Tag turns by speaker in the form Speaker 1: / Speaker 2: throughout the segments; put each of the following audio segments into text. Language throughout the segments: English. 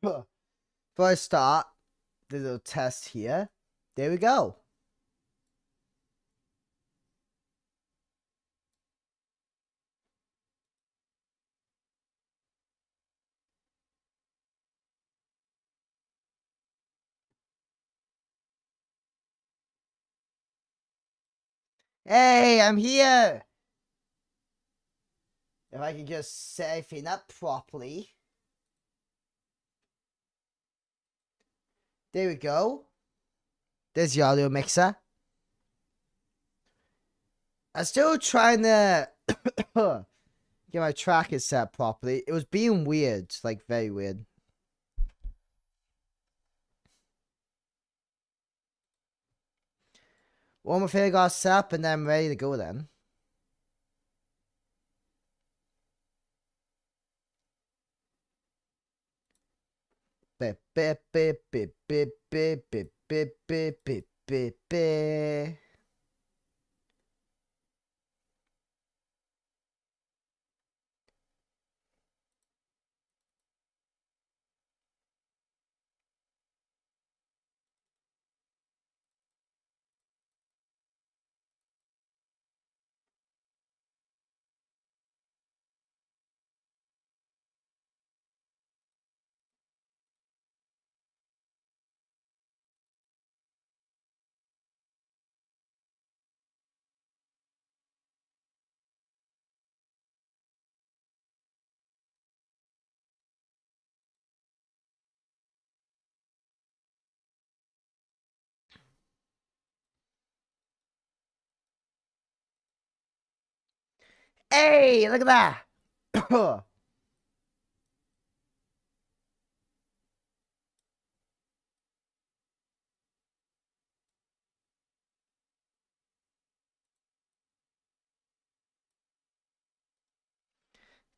Speaker 1: Before I start the little test here, there we go. Hey, I'm here. If I can just set everything up properly. There we go. There's the audio mixer. I'm still trying to get my trackers set properly. It was being weird, like very weird. Well, my thing got set up and then I'm ready to go then. Beep, beep, beep, beep, beep, beep, beep, beep, beep, beep, beep, beep. Hey, look at that.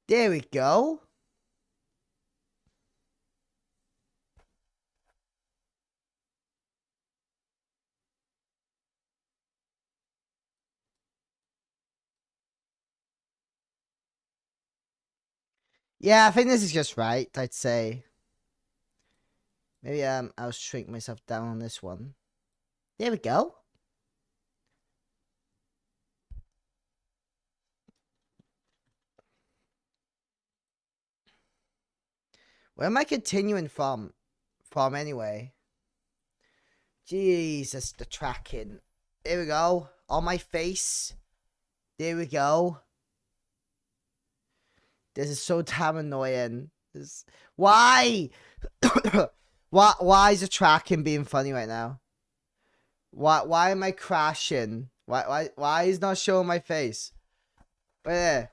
Speaker 1: There we go. Yeah, I think this is just right, I'd say. Maybe I'll shrink myself down on this one. There we go. Where am I continuing from anyway? Jesus, the tracking. There we go. On my face. There we go. This is so damn annoying. Why? Why is the tracking being funny right now? Why am I crashing? Why is not showing my face? Where?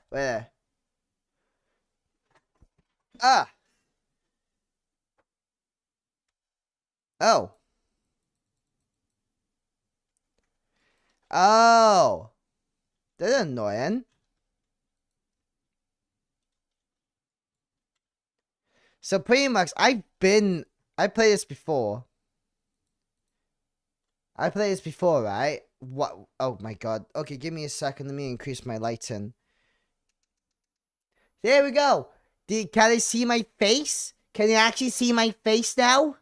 Speaker 1: Ah. Oh. Oh. That's annoying. So pretty much, I played this before. I played this before, right? What? Oh my god. Okay, give me a second. Let me increase my lighting. There we go. Can I see my face? Can you actually see my face now?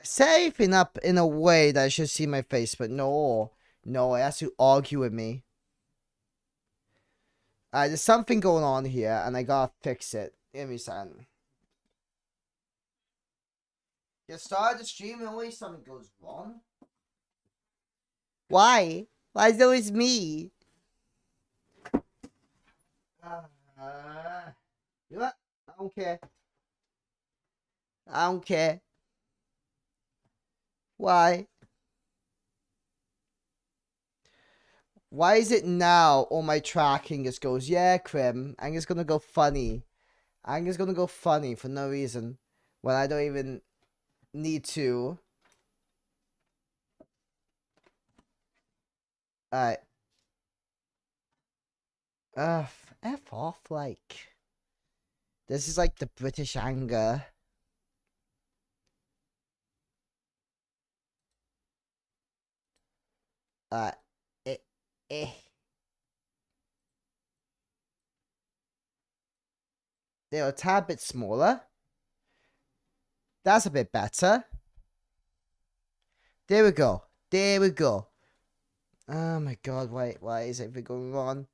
Speaker 1: Set everything up in a way that I should see my face, but no. No, it has to argue with me. There's something going on here, and I gotta fix it. Give me a second. You started the stream and always something goes wrong. Why? Why is it always me? You know what? I don't care. I don't care. Why? Why is it now all my tracking just goes, yeah, Crim, I'm just gonna go funny. I'm just gonna go funny for no reason. When I don't even need to. Alright. F off, like. This is like the British anger. Eh. They're a tad bit smaller. That's a bit better. There we go. There we go. Oh my god, why is everything going wrong?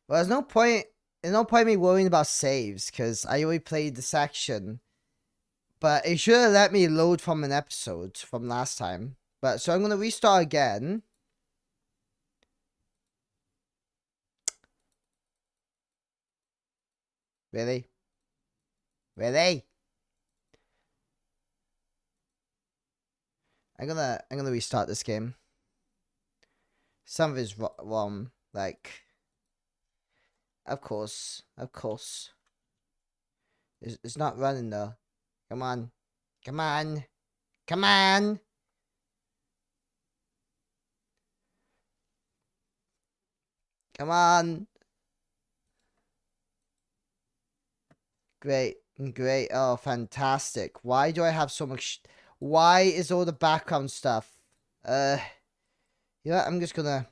Speaker 1: Well, there's no point me worrying about saves, because I already played the section. But it should have let me load from an episode from last time. But so I'm gonna restart again. Really? Really? I'm gonna restart this game. Some of it's wrong. Like, of course. It's not running though. Come on. Come on. Come on. Come on. Great. Great. Oh, fantastic. Why do I have so much... Why is all the background stuff? You know what? I'm just gonna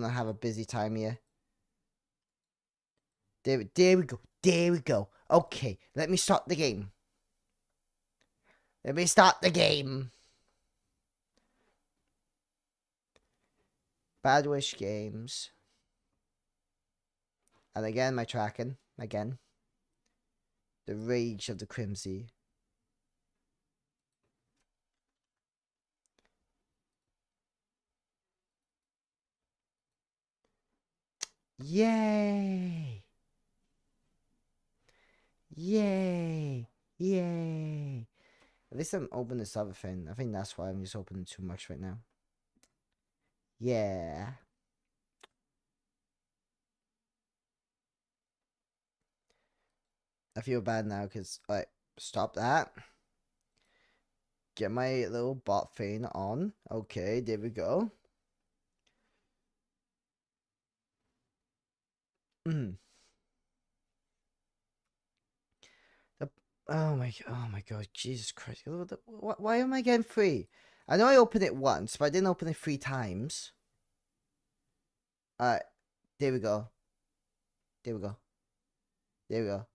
Speaker 1: have a busy time here. There we go. There we go. Okay, let me start the game. Let me start the game. Bad Wish Games. And again, my tracking. Again. The Rage of the Crimsey. Yay! Yay! Yay! At least I'm opening this other thing. I think that's why I'm just opening too much right now. Yeah. I feel bad now because, alright, stop that. Get my little bot thing on. Okay, there we go. Oh my god, Jesus Christ. Why am I getting free? I know I opened it once, but I didn't open it 3 times. Alright, there we go. There we go. There we go.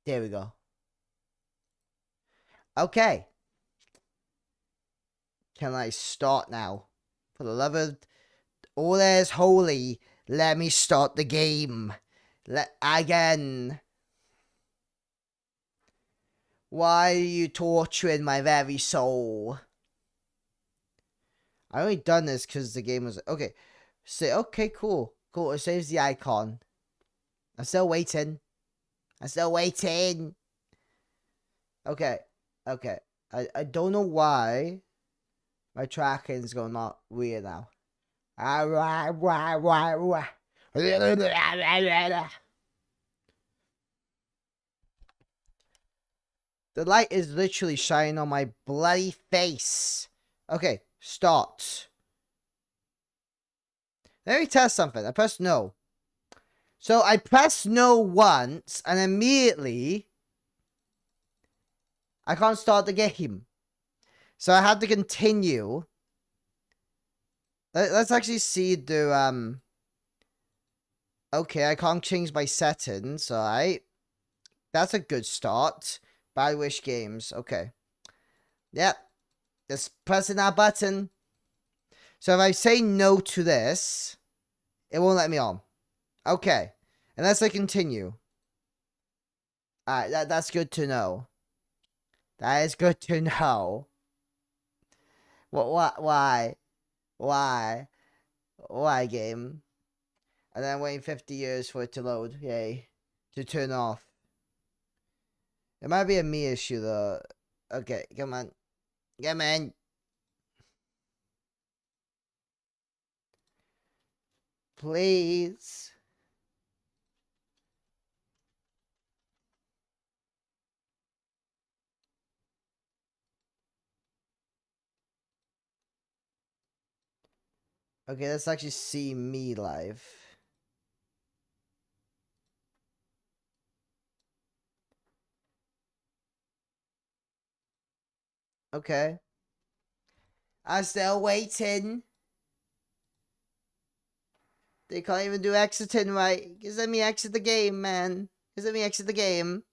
Speaker 1: There we go. Okay. Can I start now? For the love of all that is holy, let me start the game. Again. Why are you torturing my very soul? I only done this because the game was... Okay. Say, okay, cool. Cool, it saves the icon. I'm still waiting. I'm still waiting. Okay. Okay. I don't know why my tracking is going not weird now. The light is literally shining on my bloody face. Okay, start. Let me test something. I pressed no. So I pressed no once, and immediately I can't start the game. So I have to continue. Let's actually see the okay, I can't change my settings, alright. That's a good start. Bad Wish Games, okay. Yep. Just pressing that button. So if I say no to this, it won't let me on. Okay. Unless I continue. Alright, that's good to know. That is good to know. What, why? Why? Why, game? And then waiting 50 years for it to load. Yay. To turn off. It might be a me issue, though. Okay, come on. Come on. Please. Okay, let's actually see me live. Okay. I'm still waiting. They can't even do exiting right. Just let me exit the game, man. Just let me exit the game.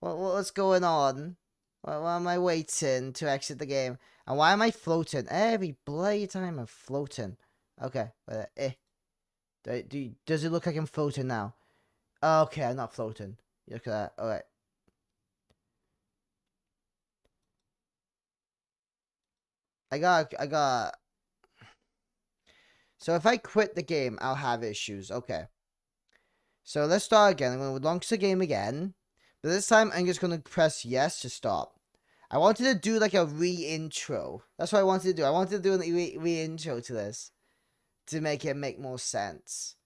Speaker 1: What's going on? Why am I waiting to exit the game? And why am I floating? Every bloody time I'm floating. Okay. Does it look like I'm floating now? Okay, I'm not floating. Look at that. Alright. I got... So if I quit the game, I'll have issues. Okay. So let's start again. I'm going to launch the game again. But this time, I'm just going to press yes to stop. I wanted to do like a re-intro. That's what I wanted to do. I wanted to do a re-intro to this. To make it make more sense.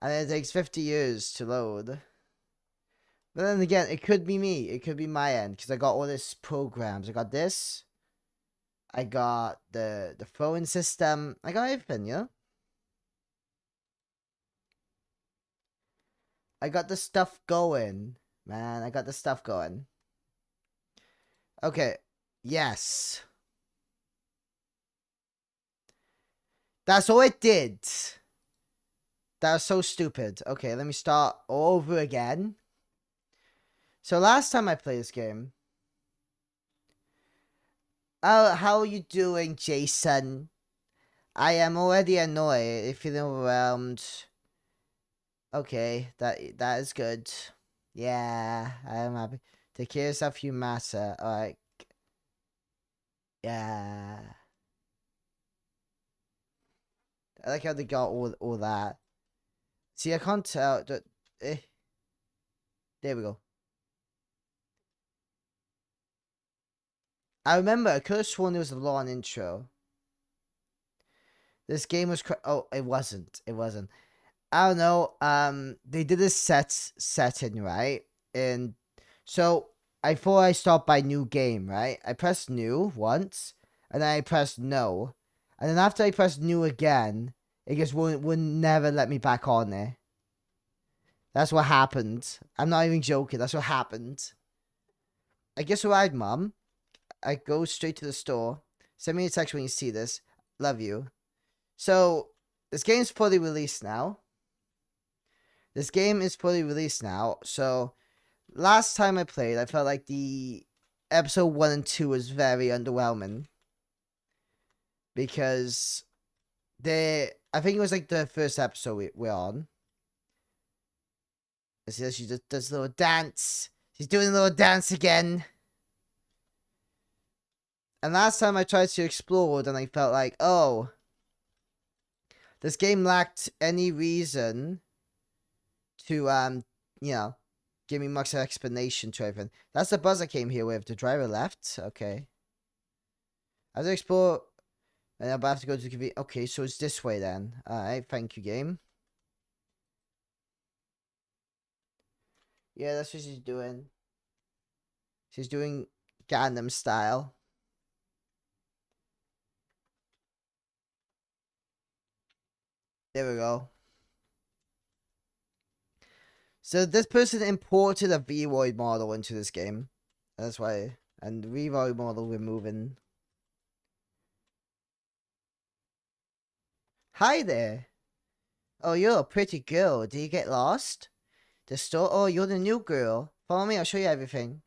Speaker 1: And it takes 50 years to load. But then again, it could be me. It could be my end. Because I got all these programs. I got this. I got the phone system. I got everything, you know? I got the stuff going. Man, I got the stuff going. Okay. Yes. That's all it did. That was so stupid. Okay, let me start all over again. So last time I played this game... how are you doing, Jason? I am already annoyed, feeling overwhelmed. Okay, that is good. Yeah, I am happy. Take care of yourself, you matter. Alright. Yeah. I like how they got all that. See, I can't tell. There we go. I remember, I could have sworn there was a long intro. This game was... Oh, it wasn't. It wasn't. I don't know. They did this setting, right? And so I thought I stopped by new game, right? I pressed new once, and then I pressed no. And then after I pressed new again, it just would never let me back on there. That's what happened. I'm not even joking. That's what happened. I guess alright, Mum. I go straight to the store. Send me a text when you see this. Love you. So, this game's fully released now. So last time I played, I felt like the episode 1 and 2 was very underwhelming. Because I think it was like the first episode we're on. See, she just does a little dance. She's doing a little dance again. And last time I tried to explore, and I felt like, oh, this game lacked any reason to, you know, give me much explanation to everything. That's the buzz I came here with. The driver left. Okay. As I explore, and I'm about to go to the convenience. Okay, so it's this way then. Alright, thank you, game. Yeah, that's what she's doing. She's doing Gangnam style. There we go. So this person imported a Whyy model into this game. That's why. And the Whyy model we're moving. Hi there. Oh, you're a pretty girl. Did you get lost? The store? Oh, you're the new girl. Follow me, I'll show you everything.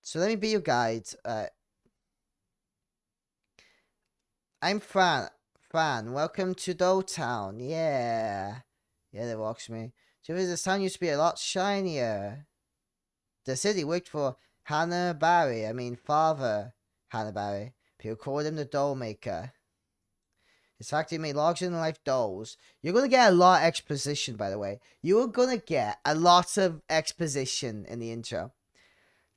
Speaker 1: So let me be your guide. I'm Fran. Welcome to Town. Yeah. Yeah, that walks me. This town used to be a lot shinier. The city worked for Father Hanna-Bari. People called him the doll maker. His factory made larger-than-life dolls. You're going to get a lot of exposition, by the way. You're going to get a lot of exposition in the intro.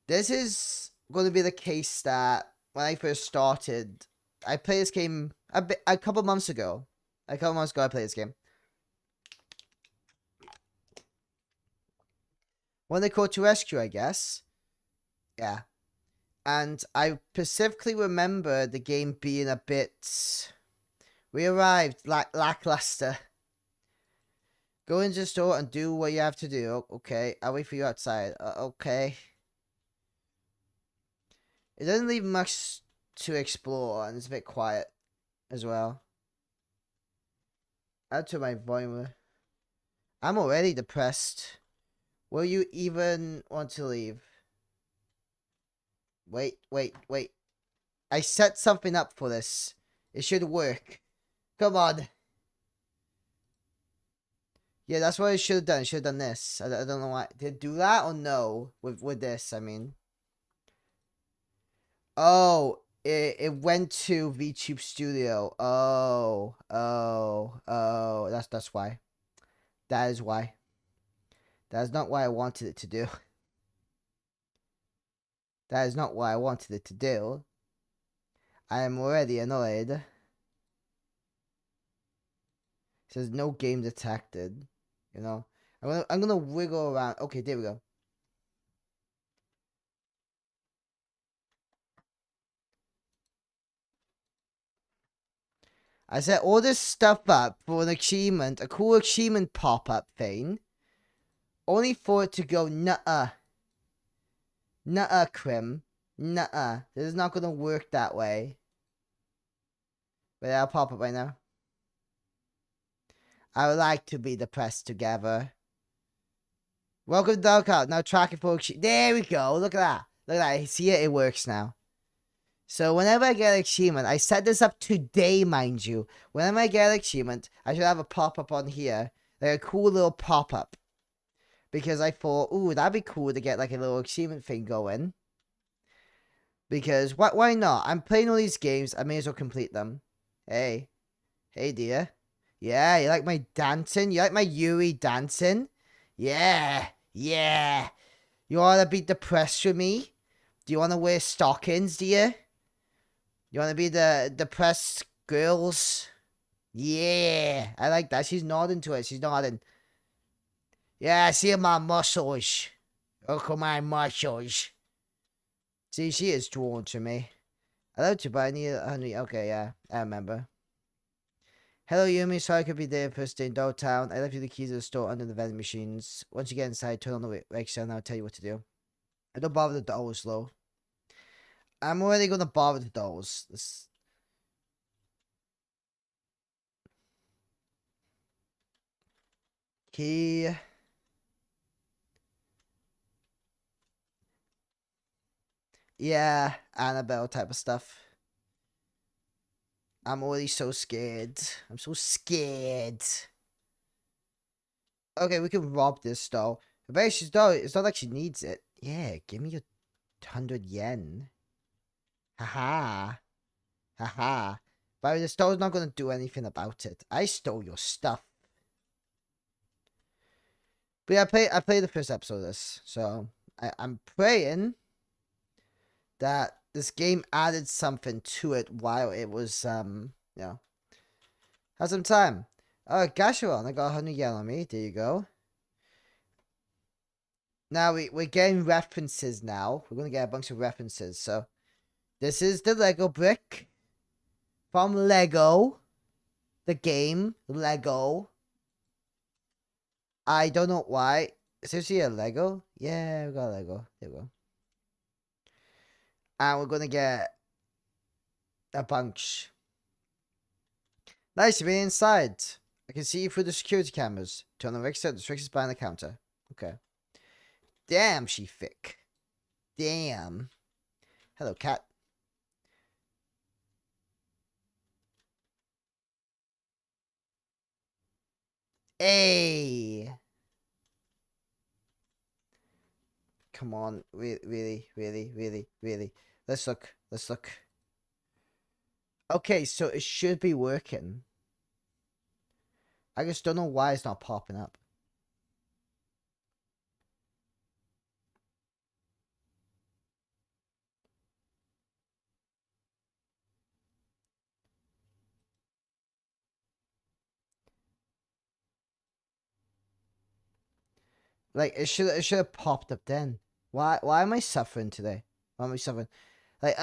Speaker 1: This is going to be the case that when I first started, I played this game a couple months ago. I played this game. When they called to rescue, I guess. Yeah. And I specifically remember the game being a bit... We arrived, lackluster. Go into the store and do what you have to do. Okay, I'll wait for you outside. Okay. It doesn't leave much to explore, and it's a bit quiet as well. Add to my volume. I'm already depressed. Will you even want to leave? Wait. I set something up for this. It should work. Come on. Yeah, that's what I should have done. I should have done this. I don't know why. Did it do that or no? With this, I mean. Oh, it went to VTube Studio. Oh. That's why. That is why. That is not what I wanted it to do. That is not what I wanted it to do. I am already annoyed. It says no game detected. You know, I'm gonna wiggle around. Okay, there we go. I set all this stuff up for an achievement, a cool achievement pop-up thing, only for it to go nuh-uh. Nuh-uh, Crim. Nuh-uh. This is not gonna work that way. But I'll pop up right now. I would like to be depressed together. Welcome to Darkout. Now tracking for achievement. There we go. Look at that. Look at that. See it? It works now. So whenever I get an achievement, I set this up today, mind you. Whenever I get an achievement, I should have a pop-up on here. Like a cool little pop-up. Because I thought, ooh, that'd be cool to get like a little achievement thing going. Because why not? I'm playing all these games. I may as well complete them. Hey. Hey, dear. Yeah, you like my dancing? You like my Yuri dancing? Yeah. Yeah. You want to be depressed with me? Do you want to wear stockings, do you? You want to be the depressed girls? Yeah. I like that. She's nodding to it. She's nodding. Yeah, see my muscles. Look at my muscles. See, she is drawn to me. I love to buy honey. Okay, yeah. I remember. Hello, Yumi. Sorry I could be there first day in Dogtown. I left you the keys to the store under the vending machines. Once you get inside, turn on the Rexel and I'll tell you what to do. I don't bother the dolls, though. I'm already going to bother the dolls. Key. Yeah, Annabelle type of stuff. I'm already so scared. I'm so scared. Okay, we can rob this doll. But it's not like she needs it. Yeah, give me your 100 yen. Haha. Haha. But the doll's not gonna do anything about it. I stole your stuff. But yeah, I played the first episode of this. So I'm praying that this game added something to it while it was you know. Have some time. Gasharon, I got 100 yen on me. There you go. Now we're getting references now. We're gonna get a bunch of references. So this is the Lego brick from Lego. The game Lego. I don't know why. Is there a Lego? Yeah, we got a Lego. There we go. And we're gonna get a bunch. Nice to be inside. I can see you through the security cameras. Turn on the Rick set. The Rick is behind the counter. Okay. Damn, she thick. Damn. Hello, cat. Hey. Come on. Really. Let's look. Okay, so it should be working. I just don't know why it's not popping up. Like, it should have popped up then. Why am I suffering today? Why am I suffering? Like,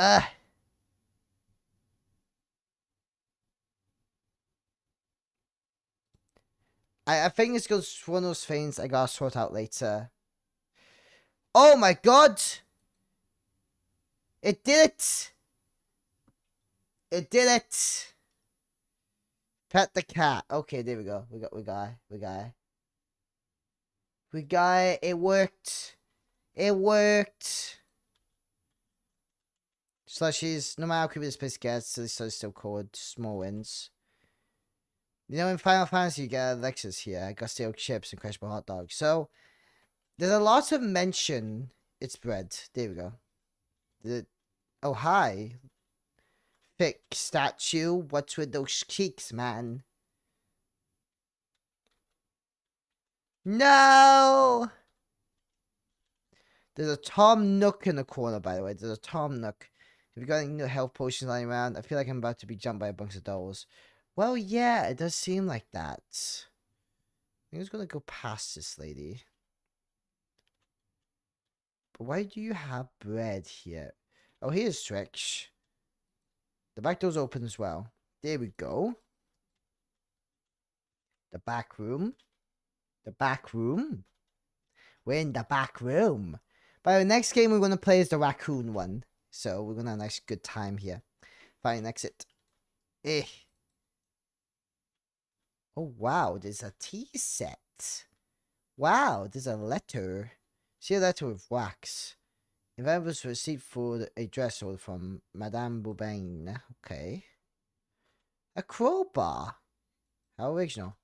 Speaker 1: I think it's because one of those things I gotta sort out later. Oh my god! It did it! It did it! Pet the cat. Okay, there we go. We got it. It worked. It worked. Slushies, no matter how creepy this place gets, this is still called small wins. You know, in Final Fantasy, you get elixirs here. I got stale chips and crushable hot dogs. So, there's a lot of mention. It's bread. There we go. Oh, hi. Thicc statue. What's with those cheeks, man? No! There's a Tom Nook in the corner, by the way. There's a Tom Nook. Have you got any new health potions lying around? I feel like I'm about to be jumped by a bunch of dolls. Well, yeah, it does seem like that. I think I was going to go past this lady. But why do you have bread here? Oh, here's Thicc. The back door's open as well. There we go. The back room. The back room. We're in the back room. But the next game we're going to play is the raccoon one. So we're going to have a nice good time here. Fine, exit. Oh, wow. There's a tea set. Wow, there's a letter. See a letter with wax. If I was received for a dress order from Madame Boubain. Okay. A crowbar. How original.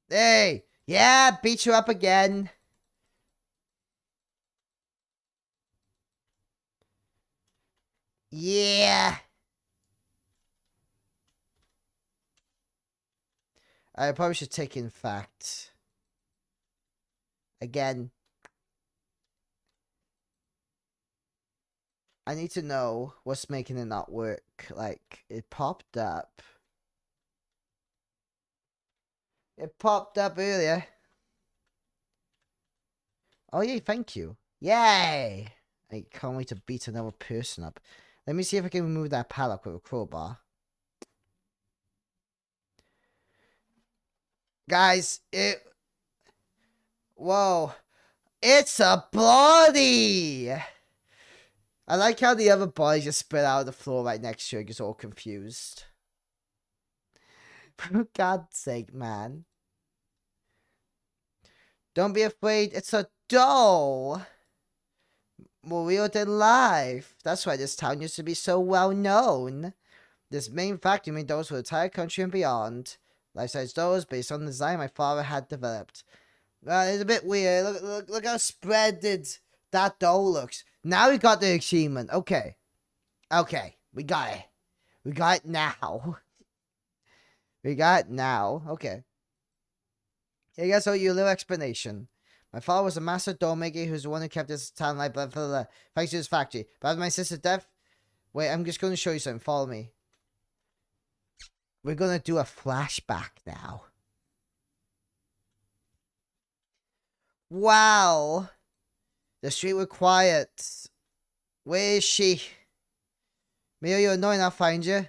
Speaker 1: Hey! Yeah, beat you up again. Yeah. I probably should take in fact. Again. I need to know what's making it not work. Like, it popped up. It popped up earlier. Oh, yay, thank you. Yay! I can't wait to beat another person up. Let me see if I can remove that padlock with a crowbar. Guys, whoa. It's a body! I like how the other body just spread out of the floor right next to it. Gets all confused. For God's sake, man. Don't be afraid. It's a doll. More real than life. That's why this town used to be so well known. This main factory made dolls for the entire country and beyond. Life-size dolls based on the design my father had developed. It's a bit weird. Look how spreaded that doll looks. Now we got the achievement. Okay. Okay. We got it. We got it now. We got it now. Okay. Here you guys owe you a little explanation. My father was a master doll maker who's the one who kept this town alive, thanks to his factory. But after my sister's death... Wait, I'm just going to show you something. Follow me. We're going to do a flashback now. Wow. The street was quiet. Where is she? Mio, you're annoying. I'll find you.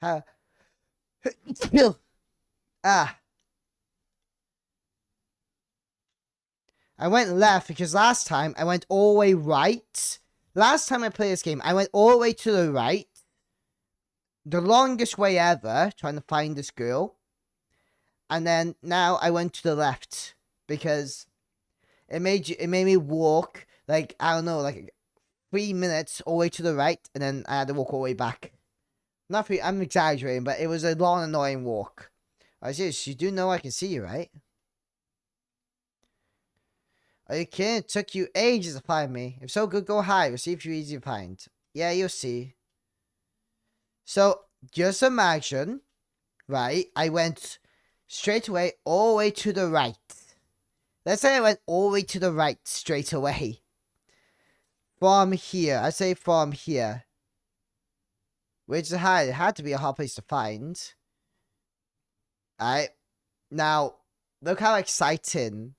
Speaker 1: How? Ah. I went left because last time I went all the way right. Last time I played this game, I went all the way to the right. The longest way ever, trying to find this girl. And then now I went to the left because it made me walk like, I don't know, like 3 minutes all the way to the right, and then I had to walk all the way back. Not 3, I'm exaggerating, but it was a long, annoying walk. I said, you do know I can see you, right? Are you kidding? It took you ages to find me. If so, good, go high. We'll see if you're easy to find. Yeah, you'll see. So, just imagine, right? I went straight away all the way to the right. Let's say I went all the way to the right straight away. From here. I say from here. Which is high. It had to be a hard place to find. Alright. Now, look how exciting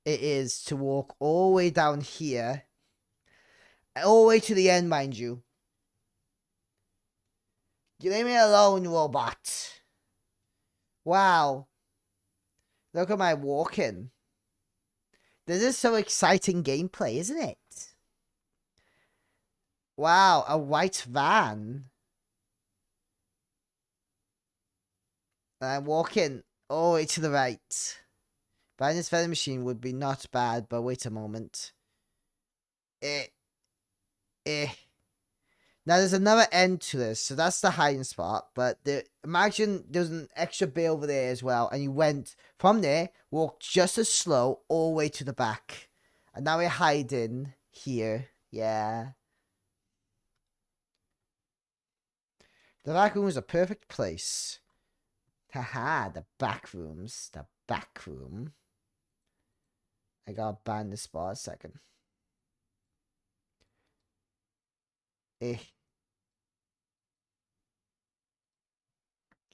Speaker 1: it is to walk all the way down here. All the way to the end, mind you. Leave me alone, robot. Wow. Look at my walking. This is so exciting gameplay, isn't it? Wow, a white van. And I'm walking all the way to the right. Behind this vending machine would be not bad, but wait a moment. Eh. Now there's another end to this, so that's the hiding spot. But imagine there's an extra bit over there as well, and you went from there, walked just as slow all the way to the back, and now we're hiding here. Yeah. The back room is a perfect place. Haha, the back rooms. The back room. I gotta ban this spot a second. Eh.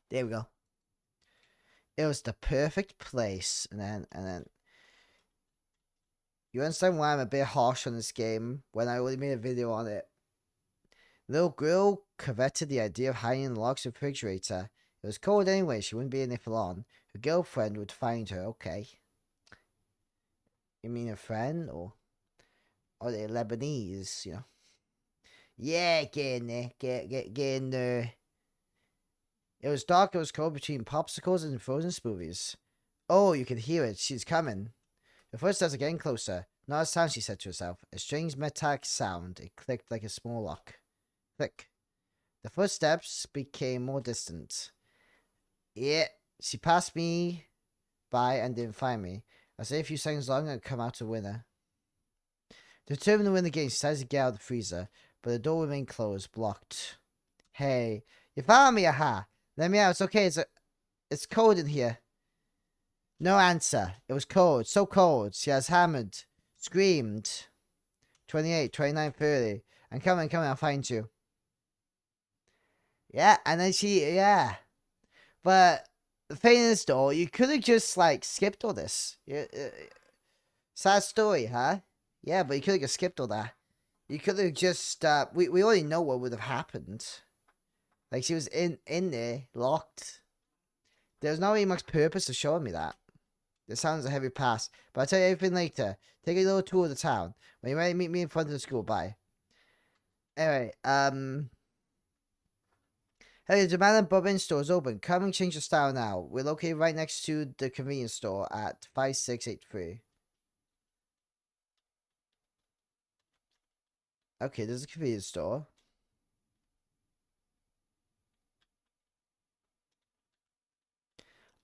Speaker 1: There we go. It was the perfect place. And then you understand why I'm a bit harsh on this game when I already made a video on it. Little girl coveted the idea of hiding in the locked refrigerator. It was cold anyway, she wouldn't be in it for long. Her girlfriend would find her, okay. You mean a friend? Or they're Lebanese, you know? Yeah, get in there. Get in there. It was dark, it was cold between popsicles and frozen smoothies. Oh, you can hear it. She's coming. The footsteps are getting closer. Not a sound, she said to herself. A strange metallic sound. It clicked like a small lock. Click. The footsteps became more distant. Yeah, she passed me by and didn't find me. I say a few seconds longer and come out a winner. Determined to win the game, she decided to get out of the freezer, but the door remained closed, blocked. Hey, you found me, aha! Let me out, it's okay, it's cold in here. No answer. It was cold, so cold. She has hammered, screamed. 28, 29, 30. I'm coming, I'll find you. Yeah, and then yeah. But the thing is, though, you could have just, like, skipped all this. Sad story, huh? Yeah, but you could have just skipped all that. You could have just, we already know what would have happened. Like, she was in there, locked. There's not really much purpose of showing me that. This sounds a heavy pass, but I'll tell you everything later. Take a little tour of the town. When you're ready, meet me in front of the school. Bye. Anyway, hey, the Man and Bobbin store is open. Come and change your style now. We're located right next to the convenience store at 5683. Okay, there's a convenience store.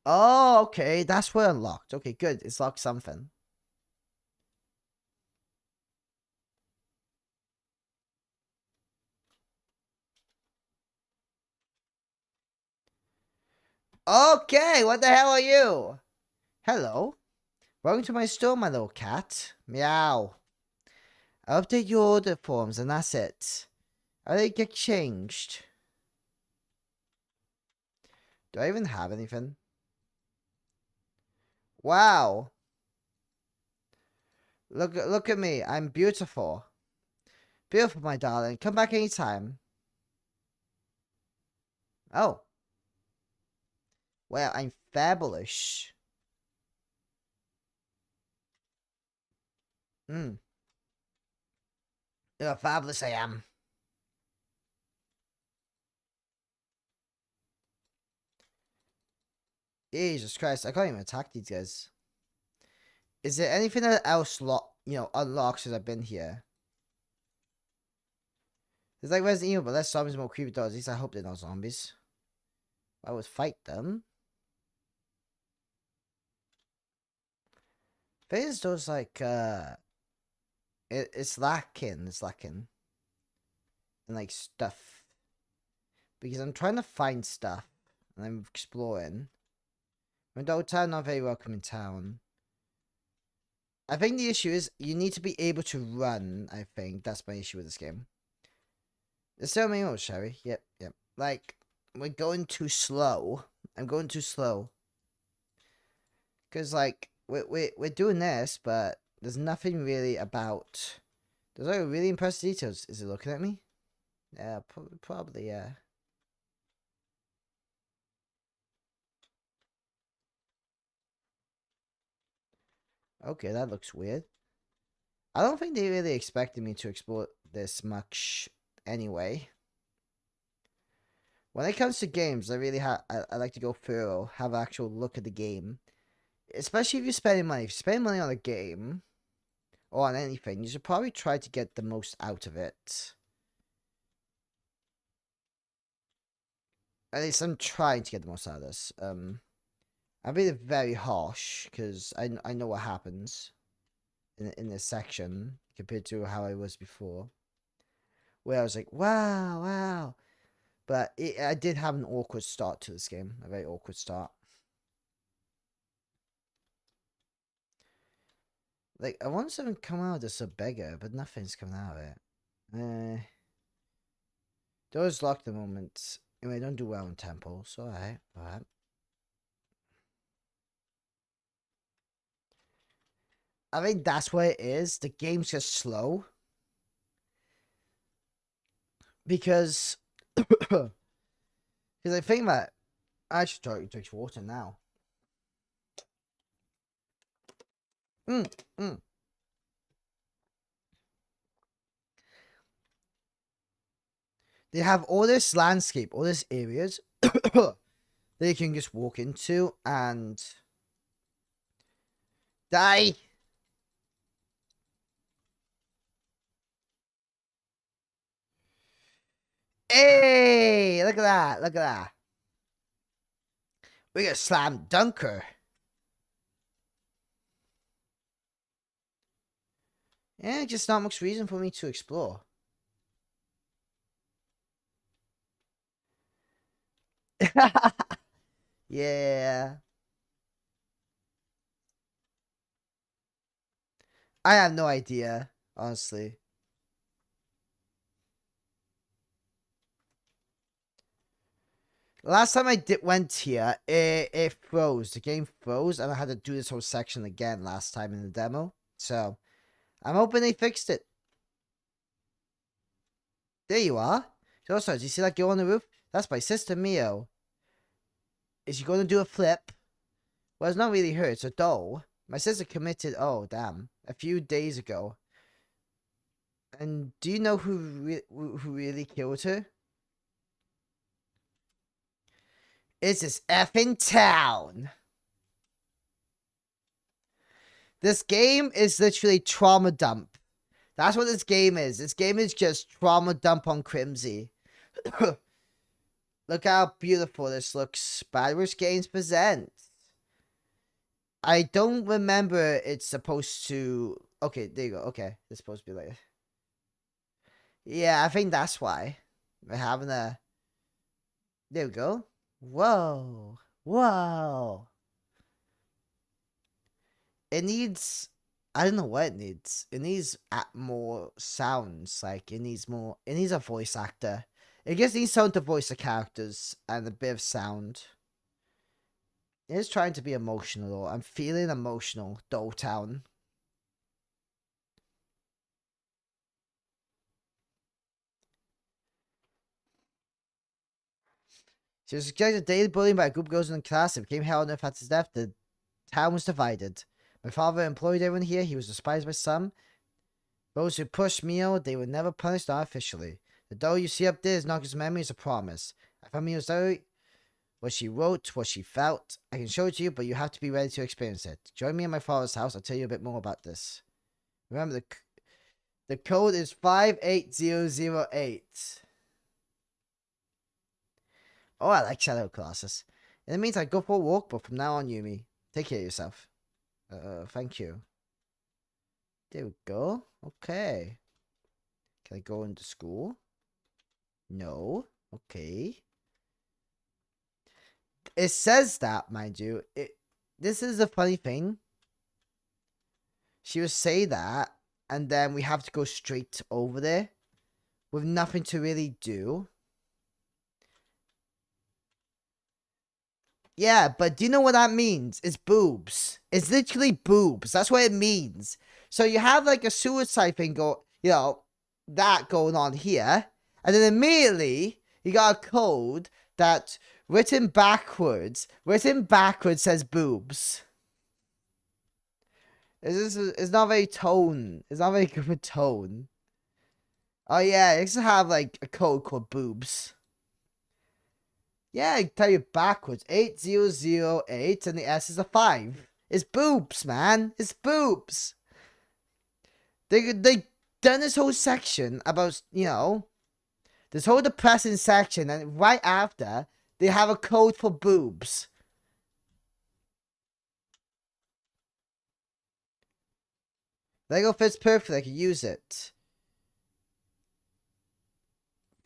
Speaker 1: Oh, okay. That's where unlocked. Okay, good. It's locked something. Okay, what the hell are you? Hello. Welcome to my store, my little cat. Meow. I'll update your order forms and that's it. Are they get changed? Do I even have anything? Wow. Look at me. I'm beautiful. Beautiful, my darling. Come back anytime. Oh. Well, I'm fabulous. You're fabulous, I am. Jesus Christ, I can't even attack these guys. Is there anything else unlocked since I've been here? It's like Resident Evil, but less zombies, more creepy dogs. At least I hope they're not zombies. I would fight them. Phase does like it's lacking. It's lacking. And like stuff. Because I'm trying to find stuff. And I'm exploring. Adult town, not very welcome in town. I think the issue is you need to be able to run, I think. That's my issue with this game. There's so many more, Sherry. Yep. Like, we're going too slow. I'm going too slow. Because, like, we're doing this, but there's nothing really about... There's like really impressive details. Is it looking at me? Yeah, probably, yeah. Okay, that looks weird. I don't think they really expected me to explore this much anyway. When it comes to games, I really I like to go thorough, have an actual look at the game. Especially if you're spending money. If you spend money on a game or on anything, you should probably try to get the most out of it. At least I'm trying to get the most out of this. I'm being very harsh because I know what happens in this section compared to how I was before, where I was like, wow, wow. But I did have an awkward start to this game, a very awkward start. Like, I want something to come out of this a beggar, but nothing's coming out of it. Doors locked at the moment. Anyway, I don't do well in temples. Alright, alright. I think that's what it is. The game's just slow. Because I think that I should try to drink water now. They have all this landscape, all these areas that you can just walk into and die. Hey, look at that, look at that. We got a slam dunker. Yeah, just not much reason for me to explore. Yeah. I have no idea, honestly. Last time I went here, it froze. The game froze, and I had to do this whole section again last time in the demo. So, I'm hoping they fixed it. There you are. Also, do you see that girl on the roof? That's my sister Mio. Is she going to do a flip? Well, it's not really her. It's a doll. My sister committed, oh, damn, a few days ago. And do you know who really killed her? It's this effing town. This game is literally trauma dump. That's what this game is. This game is just trauma dump on Crimsey. Look how beautiful this looks. Badwish Games presents. I don't remember it's supposed to... Okay, there you go. Okay, it's supposed to be like... Yeah, I think that's why. We're having a... There we go. Whoa. Whoa. It needs... I don't know what it needs. It needs more sounds. Like, it needs more... It needs a voice actor. It just needs someone to voice the characters and a bit of sound. It is trying to be emotional, though. I'm feeling emotional. Doll Town. She was subjected to daily bullying by a group of girls in the class. It became hell on earth after his death. The town was divided. My father employed everyone here. He was despised by some. Those who pushed Mio, they were never punished artificially. The doll you see up there is not just memory, it's a promise. I found Mio's diary, what she wrote, what she felt. I can show it to you, but you have to be ready to experience it. Join me at my father's house. I'll tell you a bit more about this. Remember, the code is 58008. Oh, I like shadow classes. In the meantime, go for a walk, but from now on, Yumi, take care of yourself. Thank you. There we go. Okay. Can I go into school? No. Okay. It says that, mind you. This is a funny thing. She would say that, and then we have to go straight over there with nothing to really do. Yeah, but do you know what that means? It's boobs. It's literally boobs. That's what it means. So you have like a suicide thing that going on here. And then immediately you got a code that written backwards says boobs. It's not very tone. It's not very good for tone. Oh yeah, it used to have like a code called boobs. Yeah, I tell you backwards. 8008 and the S is a 5. It's boobs, man. It's boobs. They done this whole section about, you know, this whole depressing section, and right after, they have a code for boobs. Lego fits perfectly. I can use it.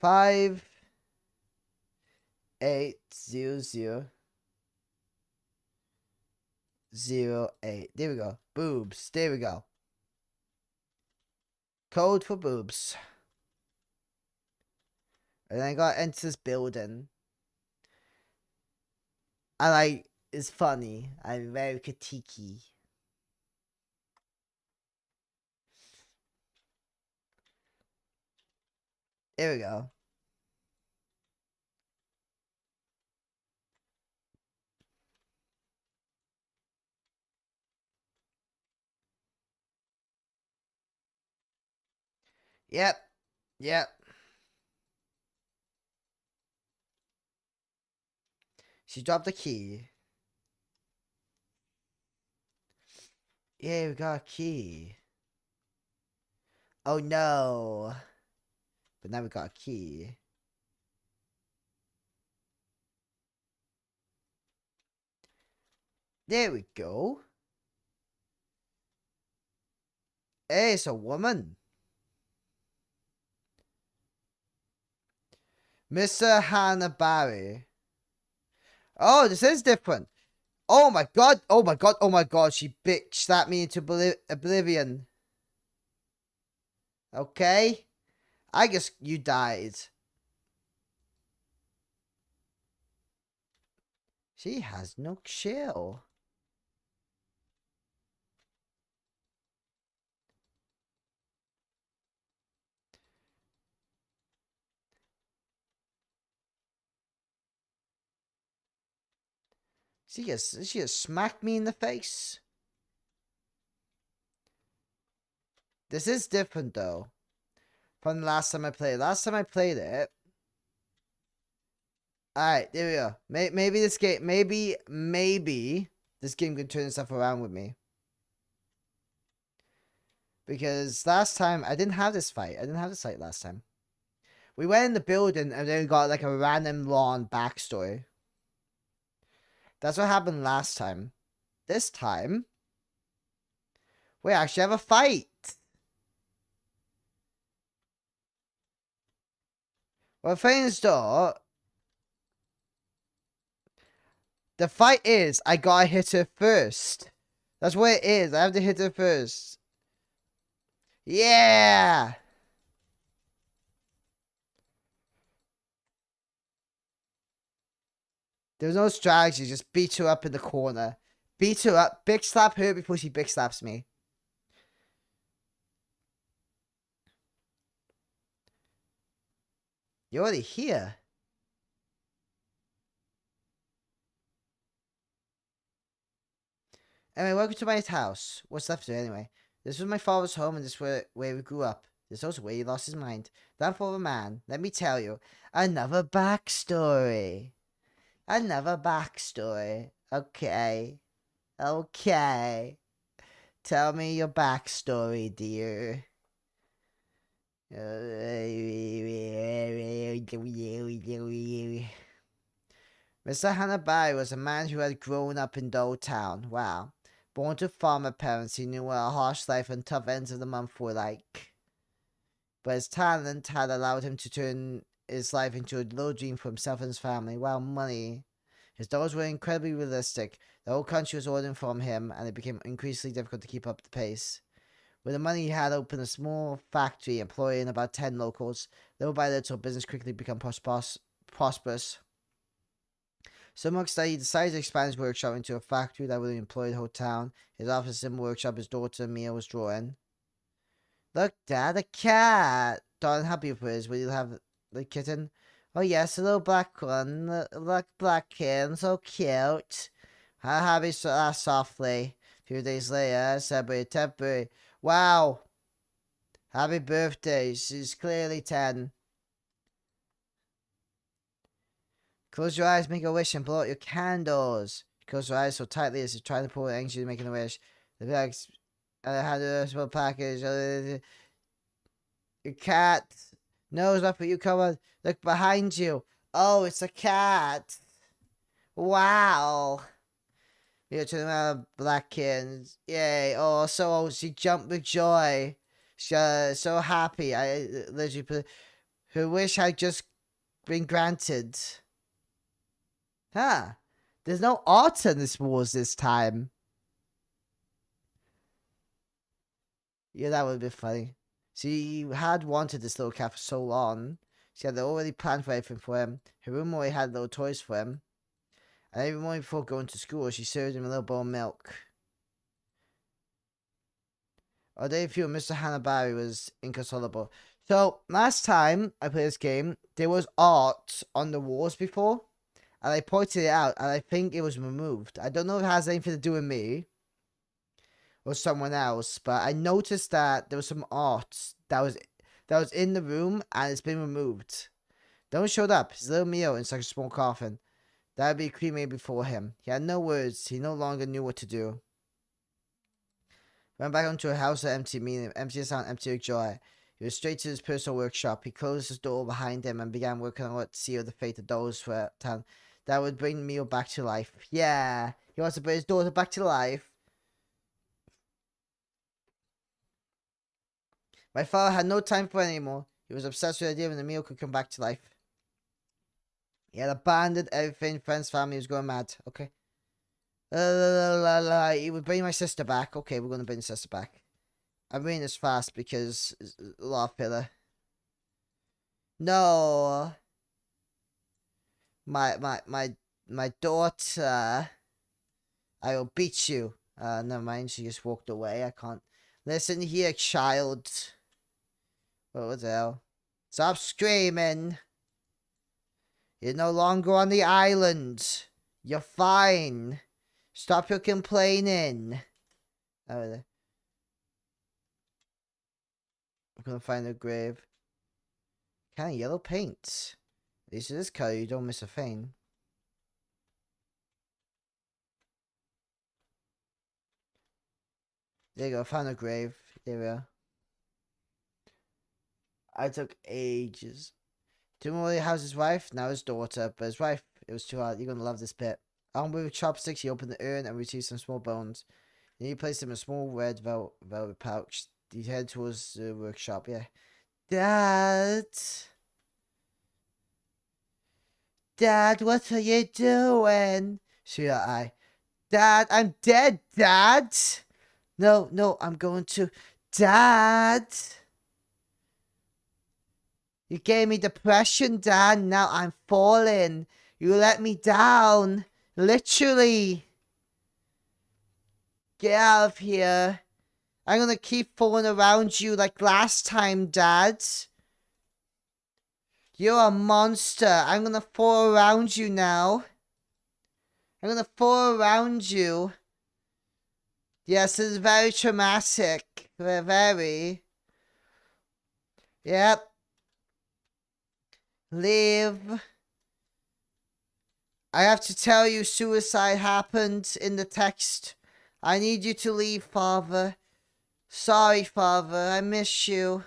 Speaker 1: 580008. There we go. Boobs. There we go. Code for boobs. And I got into this building. And it's funny. I'm very critiquey. There we go. Yep. She dropped the key. Yeah, we got a key. Oh no. But now we got a key. There we go. Hey, it's a woman. Mr. Hannah Barry. Oh, this is different. Oh my god. Oh my god. Oh my god. She slapped me into oblivion. Okay. I guess you died. She has no chill. She just smacked me in the face. This is different though. From the last time I played. Last time I played it. Alright, there we go. Maybe this game, maybe this game can turn stuff around with me. Because last time, I didn't have this fight. I didn't have this fight last time. We went in the building and then we got like a random long backstory. That's what happened last time. This time, we actually have a fight. Well, things though, the fight is I gotta hit her first. That's what it is. I have to hit her first. Yeah! There was no strategy. Just beat her up in the corner. Beat her up. Big slap her before she big slaps me. You're already here. Anyway, welcome to my house. What's left of it anyway? This was my father's home and this is where we grew up. This is also where he lost his mind. That for a man, let me tell you, another backstory. Another backstory. Okay. Okay. Tell me your backstory, dear. Mr. Hanabai was a man who had grown up in Town. Wow. Born to farmer parents, he knew what a harsh life and tough ends of the month were like. But his talent had allowed him to turn his life into a little dream for himself and his family. Wow, money. His dollars were incredibly realistic. The whole country was ordering from him, and it became increasingly difficult to keep up the pace. With the money he had, opened a small factory employing about 10 locals. Little by little, business quickly became prosperous. So much that he decided to expand his workshop into a factory that would employ the whole town. His office and workshop his daughter Mia was drawing. Look, Dad, a cat! Darling, happy with his. Will you have the kitten? Oh yes, a little black one. Look, black kitten, so cute. Happy softly. A few days later, celebrated 10th birthday. Wow! Happy birthday. She's clearly 10. Close your eyes, make a wish, and blow out your candles. Close your eyes so tightly as you try to pull it anxiously making a wish. The bags had a small package. Your cat knows up, but you come on. Look behind you. Oh, it's a cat. Wow. You turn around, black kid. Yay. Oh, she jumped with joy. She so happy. I literally put her wish had just been granted. Huh. There's no art in this wars this time. Yeah, that would be funny. She had wanted this little cat for so long. She had already planned for everything for him. Her room already had little toys for him. And every morning before going to school, she served him a little bowl of milk. Our day view of Mr. Hanna-Bari was inconsolable. So, last time I played this game, there was art on the walls before. And I pointed it out, and I think it was removed. I don't know if it has anything to do with me or someone else, but I noticed that there was some art that was in the room, and it's been removed. Don't showed up. His little meal in such a small coffin. That would be cremated before him. He had no words. He no longer knew what to do. Went back onto a house of empty meaning, empty sound, empty with joy. He was straight to his personal workshop. He closed his door behind him and began working on what to seal the fate of those for town that would bring Mio back to life. Yeah, he wants to bring his daughter back to life. My father had no time for it anymore. He was obsessed with the idea when the meal could come back to life. He had abandoned everything, friends, family, he was going mad. Okay. He would bring my sister back. Okay, we're going to bring the sister back. I'm reading this fast because it's a lot of filler. No. My daughter. I will beat you. Never mind, she just walked away. I can't. Listen here, child. What the hell? Stop screaming. You're no longer on the island. You're fine. Stop your complaining. I'm gonna find a grave. Kind of yellow paint. At least in this color, you don't miss a thing. There you go, found a grave. There we are. I took ages. Didn't really house his wife, now his daughter, but his wife, it was too hard. You're gonna love this bit. Armed with chopsticks, he opened the urn and retrieved some small bones. Then he placed them in a small red velvet pouch. He headed towards the workshop, yeah. Dad, what are you doing? Shrieked I. Dad, I'm dead, Dad! No, I'm going to... Dad! You gave me depression, Dad. Now I'm falling. You let me down. Literally. Get out of here. I'm gonna keep falling around you like last time, Dad. You're a monster. I'm gonna fall around you now. I'm gonna fall around you. Yes, it's very traumatic. Very. Yep. Leave. I have to tell you, suicide happened in the text. I need you to leave, Father. Sorry, Father. I miss you.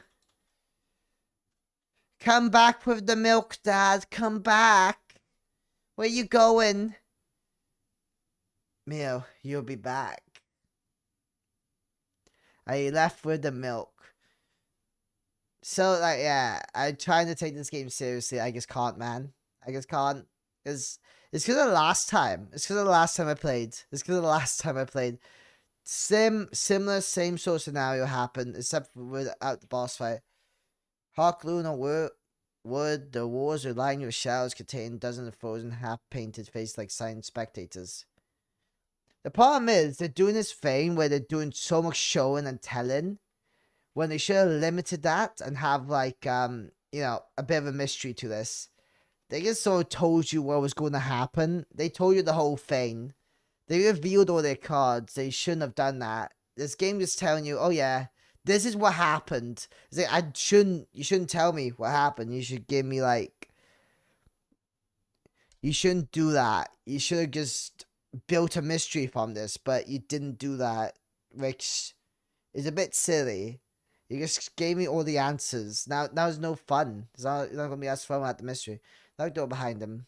Speaker 1: Come back with the milk, Dad. Come back. Where you going? Mio, you'll be back. I left with the milk. So, like, yeah, I'm trying to take this game seriously. I just can't, man. I just can't. It's because of the last time. It's because of the last time I played. It's because of the last time I played. Similar, same sort of scenario happened, except for without the boss fight. Hot glue and wood, the walls are lined with shells containing dozens of frozen, half-painted faces like silent spectators. The problem is, they're doing this thing where they're doing so much showing and telling, when they should have limited that and have, like, you know, a bit of a mystery to this. They just sort of told you what was going to happen. They told you the whole thing. They revealed all their cards. They shouldn't have done that. This game is telling you, oh yeah, this is what happened. It's like, you shouldn't tell me what happened. You should give me, like, You shouldn't do that. You should have just built a mystery from this, but you didn't do that, which is a bit silly. You just gave me all the answers. Now it's no fun. It's not gonna be as fun at the mystery. Now door behind him.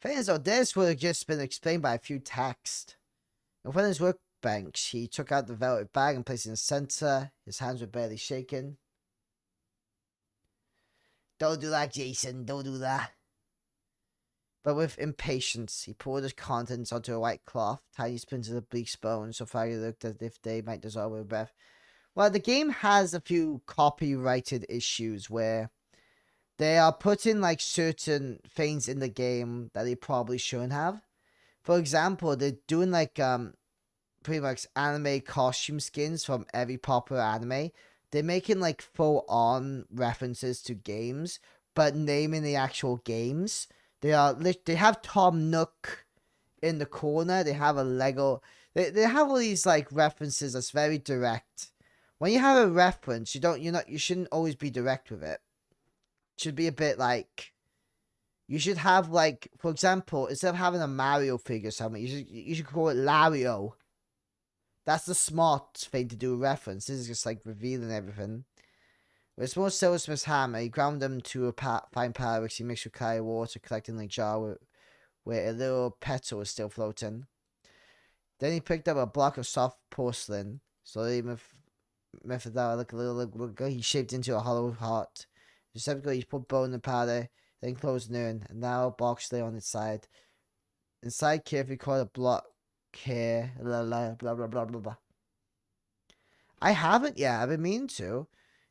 Speaker 1: Thing is, though, this would have just been explained by a few texts. In front of his workbench, he took out the velvet bag and placed it in the center. His hands were barely shaking. Don't do that, Jason. Don't do that. But with impatience, he poured his contents onto a white cloth. Tiny splinters of bleached bone so far he looked as if they might dissolve with breath. Well, the game has a few copyrighted issues where they are putting like certain things in the game that they probably shouldn't have. For example, they're doing like pretty much anime costume skins from every popular anime. They're making like full on references to games, but naming the actual games. They have Tom Nook in the corner. They have a Lego. They have all these like references that's very direct. When you have a reference, you shouldn't always be direct with it. It should be a bit like, you should have like, for example, instead of having a Mario figure or something, you should call it Lario. That's the smart thing to do a reference. This is just like revealing everything. With a small silversmith's hammer, he ground them to a fine powder which he mixed with clear water, collecting like a jar where a little petal was still floating. Then he picked up a block of soft porcelain. Slowly, he shaped into a hollow heart. Receptacle, he put bone and powder, then closed an urn. A narrow box lay on its side. Inside, carefully caught a block here. Blah blah blah blah blah blah. I haven't yet. I've been meaning to.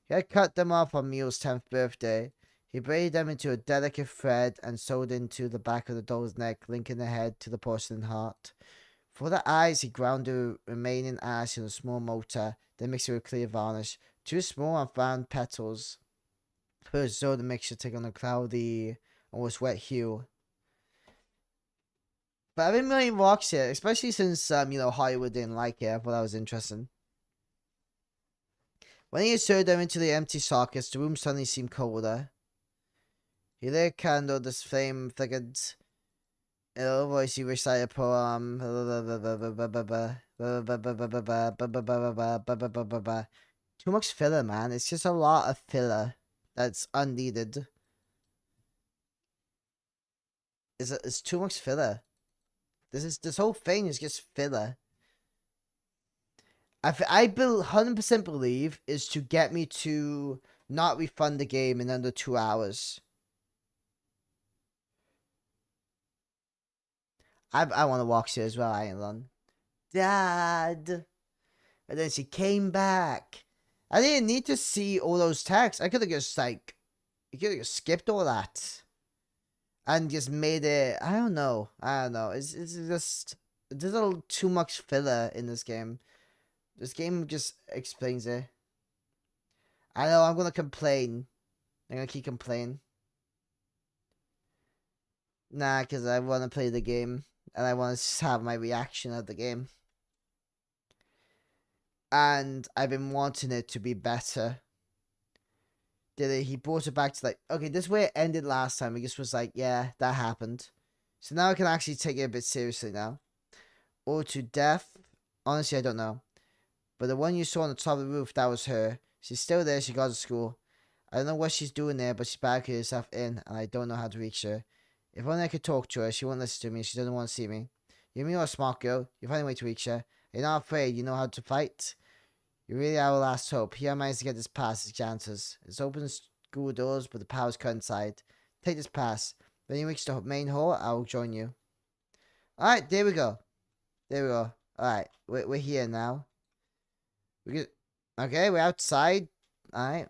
Speaker 1: He had cut them off on Mule's 10th birthday. He braided them into a delicate thread and sewed into the back of the doll's neck, linking the head to the porcelain heart. For the eyes, he ground the remaining ash in a small mortar, then mixed it with clear varnish. Two small and round petals. First, so the mixture take on a cloudy, almost wet hue. But I've been really rocks here, especially since Hollywood didn't like it. I thought that was interesting. When he inserted them into the empty sockets, the room suddenly seemed colder. He lit a candle, this flame thickened. In a little voice, he recited a poem. Too much filler, man. It's just a lot of filler that's unneeded. It's too much filler. This whole thing is just filler. I 100% believe is to get me to not refund the game in under 2 hours. I want to walk here as well. I ain't run. Dad. And then she came back. I didn't need to see all those texts. I could have just you could have just skipped all that. And just made it, I don't know. It's just, there's a little too much filler in this game. This game just explains it. I know, I'm gonna complain. I'm gonna keep complaining. Nah, because I want to play the game. And I want to have my reaction of the game. And I've been wanting it to be better. He brought it back to like, okay, this is where it ended last time. He just was like, yeah, that happened. So now I can actually take it a bit seriously now. Or to death? Honestly, I don't know. But the one you saw on the top of the roof, that was her. She's still there. She got to school. I don't know what she's doing there, but she's barricaded herself in, and I don't know how to reach her. If only I could talk to her. She won't listen to me. She doesn't want to see me. You're a smart girl. You find a way to reach her. You're not afraid. You know how to fight. You really are our last hope. Here I managed to get this pass as janitors. It's open school doors, but the power's cut inside. Take this pass. When you reach the main hall, I'll join you. Alright, there we go. There we go. Alright, we're here now. Okay, we're outside. Alright.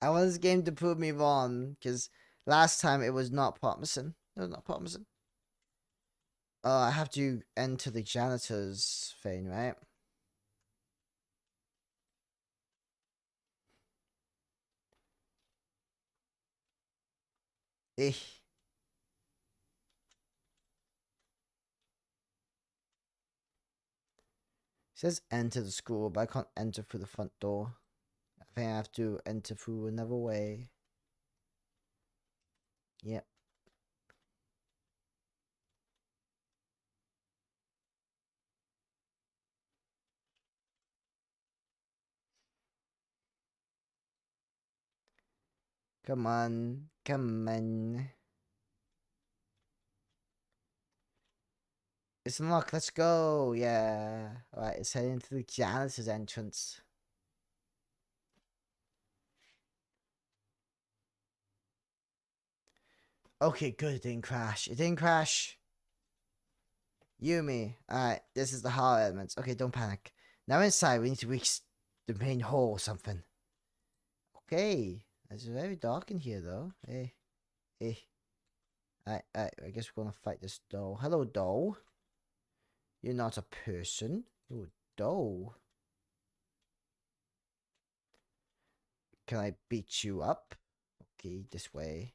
Speaker 1: I want this game to prove me wrong, because last time it was not promising. It was not promising. I have to enter the janitor's thing, right? Eh. It says enter the school, but I can't enter through the front door. I think I have to enter through another way. Yep. Come on. Come on. It's unlocked. Let's go. Yeah. Alright, it's heading to the janitor's entrance. Okay, good. It didn't crash. It didn't crash. Yumi. Alright, this is the hard elements. Okay, don't panic. Now inside, we need to reach the main hall or something. Okay. It's very dark in here, though. Hey. Hey. Alright, I guess we're gonna fight this doll. Hello, doll. You're not a person. You're a doll. Can I beat you up? Okay, this way.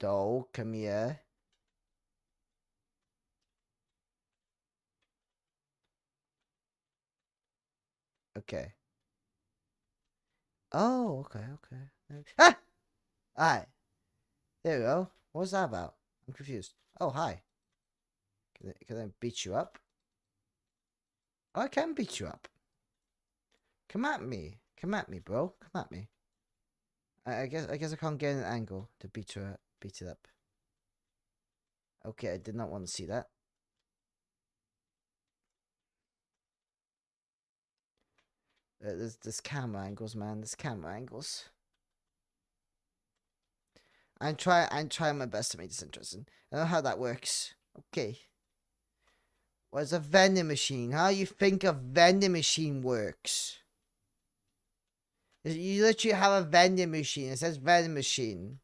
Speaker 1: Doll, come here. Okay. Oh, okay, okay. Ah! Alright. There we go. What was that about? I'm confused. Oh, hi. Can I beat you up? Oh, I can beat you up. Come at me. Come at me, bro. Come at me. I guess I can't get an angle to beat it up. Okay, I did not want to see that. There's camera angles, man. There's camera angles. I'm trying my best to make this interesting. I don't know how that works. Okay. What's a vending machine? How do you think a vending machine works? You literally have a vending machine. It says vending machine.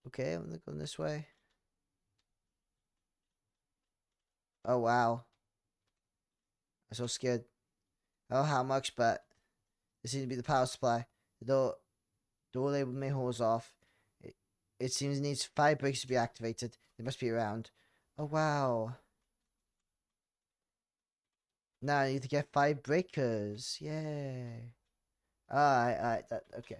Speaker 1: Okay, I'm gonna go this way. Oh wow. I'm so scared. I don't know how much, but it seems to be the power supply. The door label may hose off. It seems it needs 5 breakers to be activated. They must be around. Oh wow. Now I need to get 5 breakers. Yay. Alright, okay.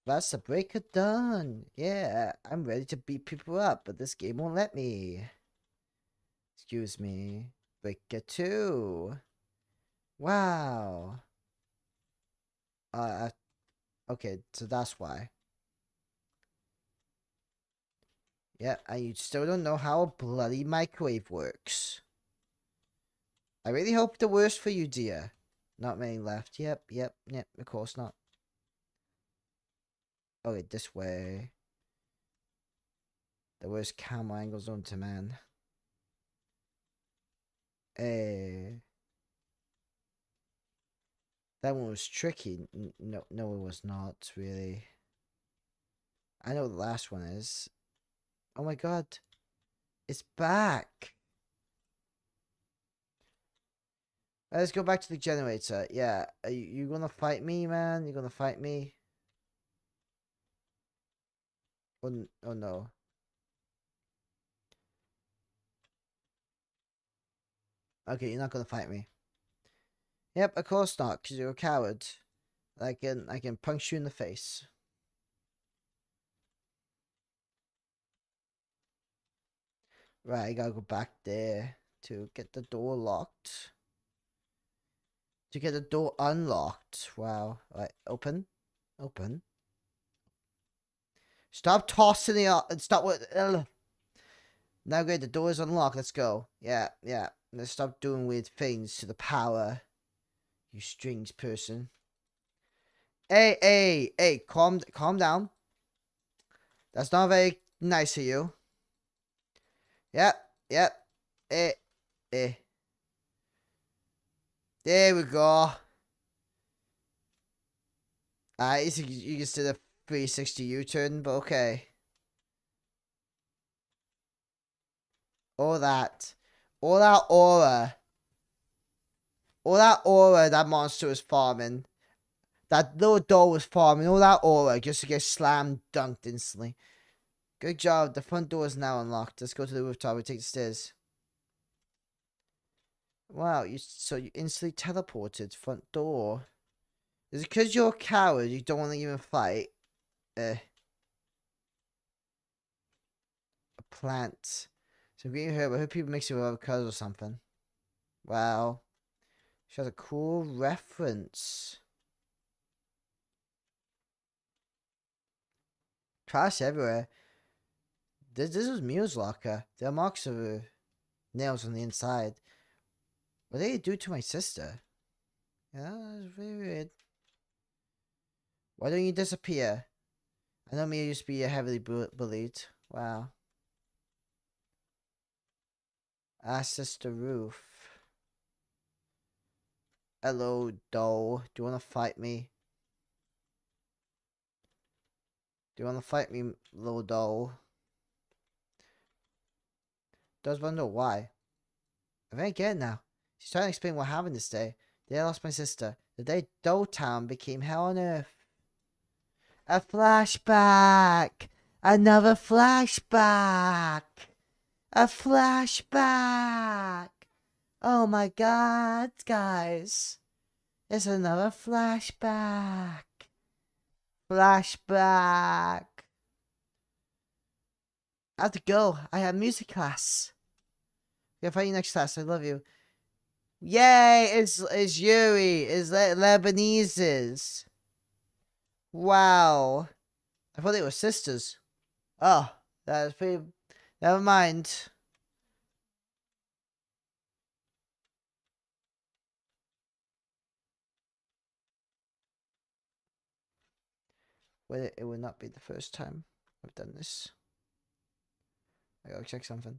Speaker 1: That's the breaker done. Yeah, I'm ready to beat people up, but this game won't let me. Excuse me. Breaker 2. Wow. Okay, so that's why. Yeah, and you still don't know how a bloody microwave works. I really hope the worst for you, dear. Not many left. Yep, of course not. Okay, this way. The worst camera angles onto man. Hey. That one was tricky. No, it was not, really. I know the last one is. Oh my god. It's back. Let's go back to the generator. Yeah. Are you gonna fight me, man? You gonna fight me? Oh no. Okay, you're not gonna fight me. Yep, of course not, because you're a coward. I can punch you in the face. Right, I gotta go back there to get the door locked. To get the door unlocked. Wow. Right, open. Open. Stop tossing it up and stop with. Now good, the door is unlocked. Let's go. Yeah. Let's stop doing weird things to the power. You strings person. Hey, calm down. That's not very nice of you. Yep. Eh. There we go. You just did a 360 U-turn, but okay. All that. All that aura. All that aura that monster was farming. That little doll was farming. All that aura just to get slammed dunked instantly. Good job. The front door is now unlocked. Let's go to the rooftop. We take the stairs. Wow, so you instantly teleported. Front door. Is it because you're a coward? You don't want to even fight? A plant. So green herb. I hope people mix it with avocados or something. Wow. She has a cool reference. Trash everywhere. This was Mio's locker. There are marks of nails on the inside. What did they do to my sister? Yeah, that's very weird. Why don't you disappear? I know Mia used to be heavily bullied. Wow. Access the roof. Hello, doll. Do you want to fight me? Do you want to fight me, little doll? Does wonder why. I think I get it now. She's trying to explain what happened this day. The day I lost my sister. The day Doll Town became hell on earth. A flashback! Another flashback! A flashback! Oh my god, guys. It's another flashback. Flashback. I have to go. I have music class. I'll find you next class. I love you. Yay! It's Yuri. It's Lebanese's. Wow. I thought they were sisters. Oh, that's pretty. Never mind. Well, it would not be the first time I've done this. I gotta check something.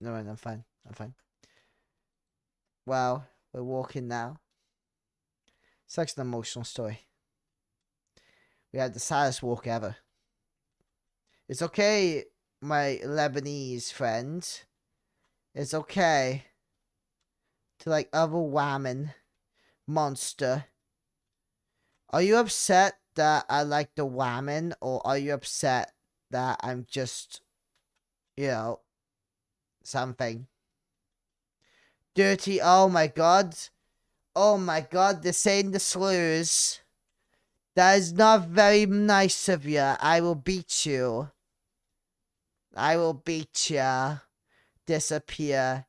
Speaker 1: No, I'm fine. I'm fine. Wow, we're walking now. Such an emotional story. We had the saddest walk ever. It's okay, my Lebanese friend. It's okay to like other woman monster. Are you upset that I like the woman, or are you upset that I'm just, you know, something dirty? Oh my god. Oh my god, they're saying the slurs. That is not very nice of you. I will beat you. I will beat you. Disappear.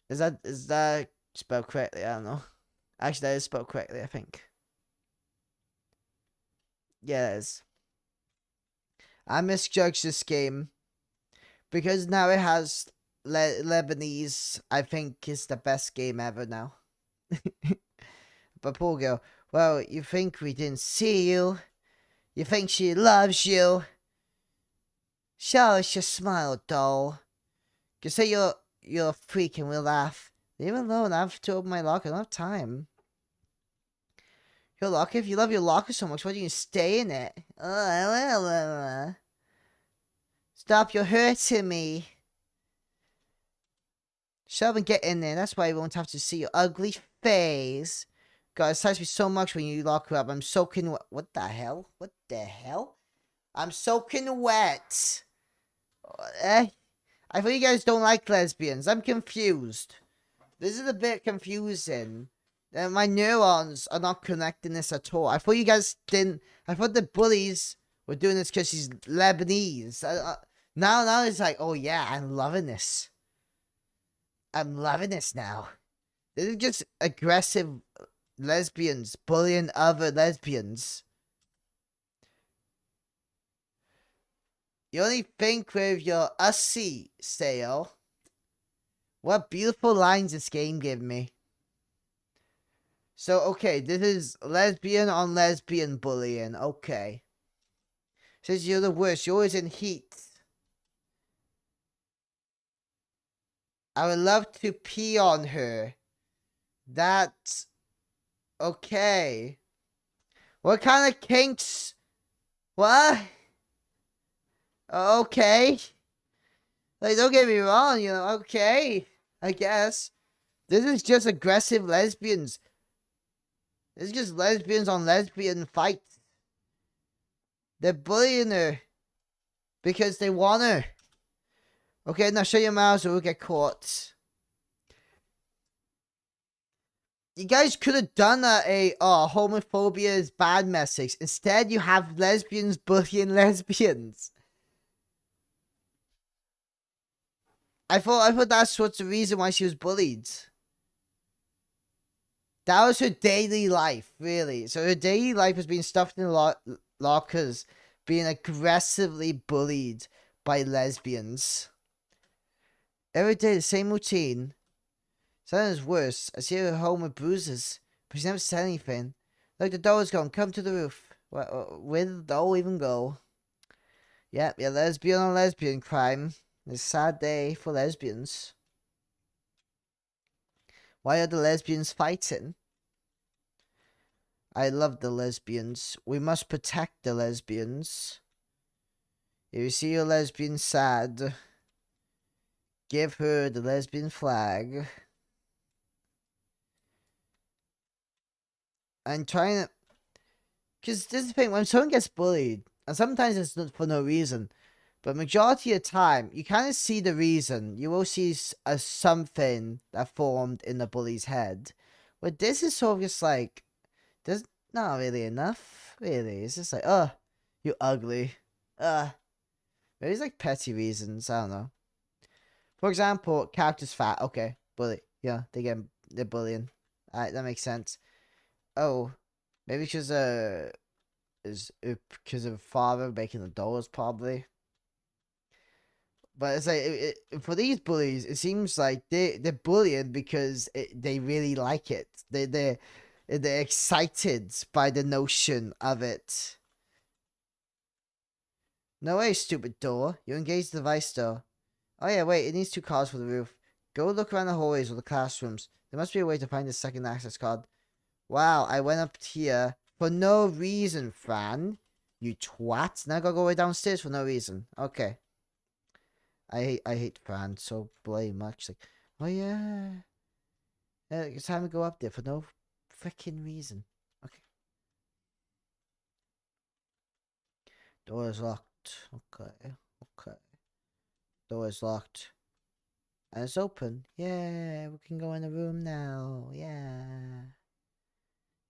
Speaker 1: Is that spelled correctly? I don't know. Actually, that is spelled correctly, I think. Yeah, it is. I misjudged this game. Because now it has Lebanese, I think is the best game ever now. But poor girl. Well, you think we didn't see you? You think she loves you? Show us your smile, doll. Just say you're a freak and we'll laugh. Leave me alone. I have to open my locker. I don't have time. Your locker? If you love your locker so much, why don't you stay in it? Stop, you're hurting me. Shut up and get in there. That's why we won't have to see your ugly face. God, it excites me so much when you lock her up. I'm soaking wet. What the hell? What the hell? I'm soaking wet. I thought you guys don't like lesbians. I'm confused. This is a bit confusing. My neurons are not connecting this at all. I thought you guys didn't. I thought the bullies were doing this because she's Lebanese. Now it's like, oh yeah, I'm loving this. I'm loving this now. This is just aggressive lesbians bullying other lesbians. You only think with your ussy sale. What beautiful lines this game gave me. So, okay, this is lesbian on lesbian bullying. Okay. Says you're the worst. You're always in heat. I would love to pee on her. That's okay. What kind of kinks? What? Okay. Like, don't get me wrong, okay. I guess. This is just aggressive lesbians. This is just lesbians on lesbian fights. They're bullying her. Because they want her. Okay, now shut your mouths or we'll get caught. You guys could have done homophobia is bad message. Instead, you have lesbians bullying lesbians. I thought that's what's the reason why she was bullied. That was her daily life, really. So her daily life was being stuffed in lockers, being aggressively bullied by lesbians. Every day, the same routine. Sometimes worse. I see her home with bruises, but she never said anything. Look, the door is gone. Come to the roof. Where did the door even go? Yep, yeah, lesbian on lesbian crime. It's a sad day for lesbians. Why are the lesbians fighting? I love the lesbians. We must protect the lesbians. If you see a lesbian sad, give her the lesbian flag. I'm trying to... Because this is the thing, when someone gets bullied, and sometimes it's not for no reason, but majority of the time, you kind of see the reason. You will see something that formed in the bully's head. But this is sort of just like, there's not really enough, really. It's just like, oh, you ugly. Maybe it's like petty reasons, I don't know. For example, character's fat. Okay, bully. Yeah, they're bullying. Alright, that makes sense. Oh, maybe because because of father making the dollars probably. But it's like for these bullies, it seems like they're bullying because they really like it. They're excited by the notion of it. No way, stupid door. You engaged the device door. Oh yeah, wait. It needs 2 cards for the roof. Go look around the hallways or the classrooms. There must be a way to find the second access card. Wow, I went up here for no reason, Fran. You twat. Now I gotta go way downstairs for no reason. Okay. I hate Fran so bloody much. Like, oh yeah. It's time to go up there for no freaking reason. Okay. Door is locked. Okay. Okay. Door is locked. And it's open. Yeah, we can go in the room now. Yeah.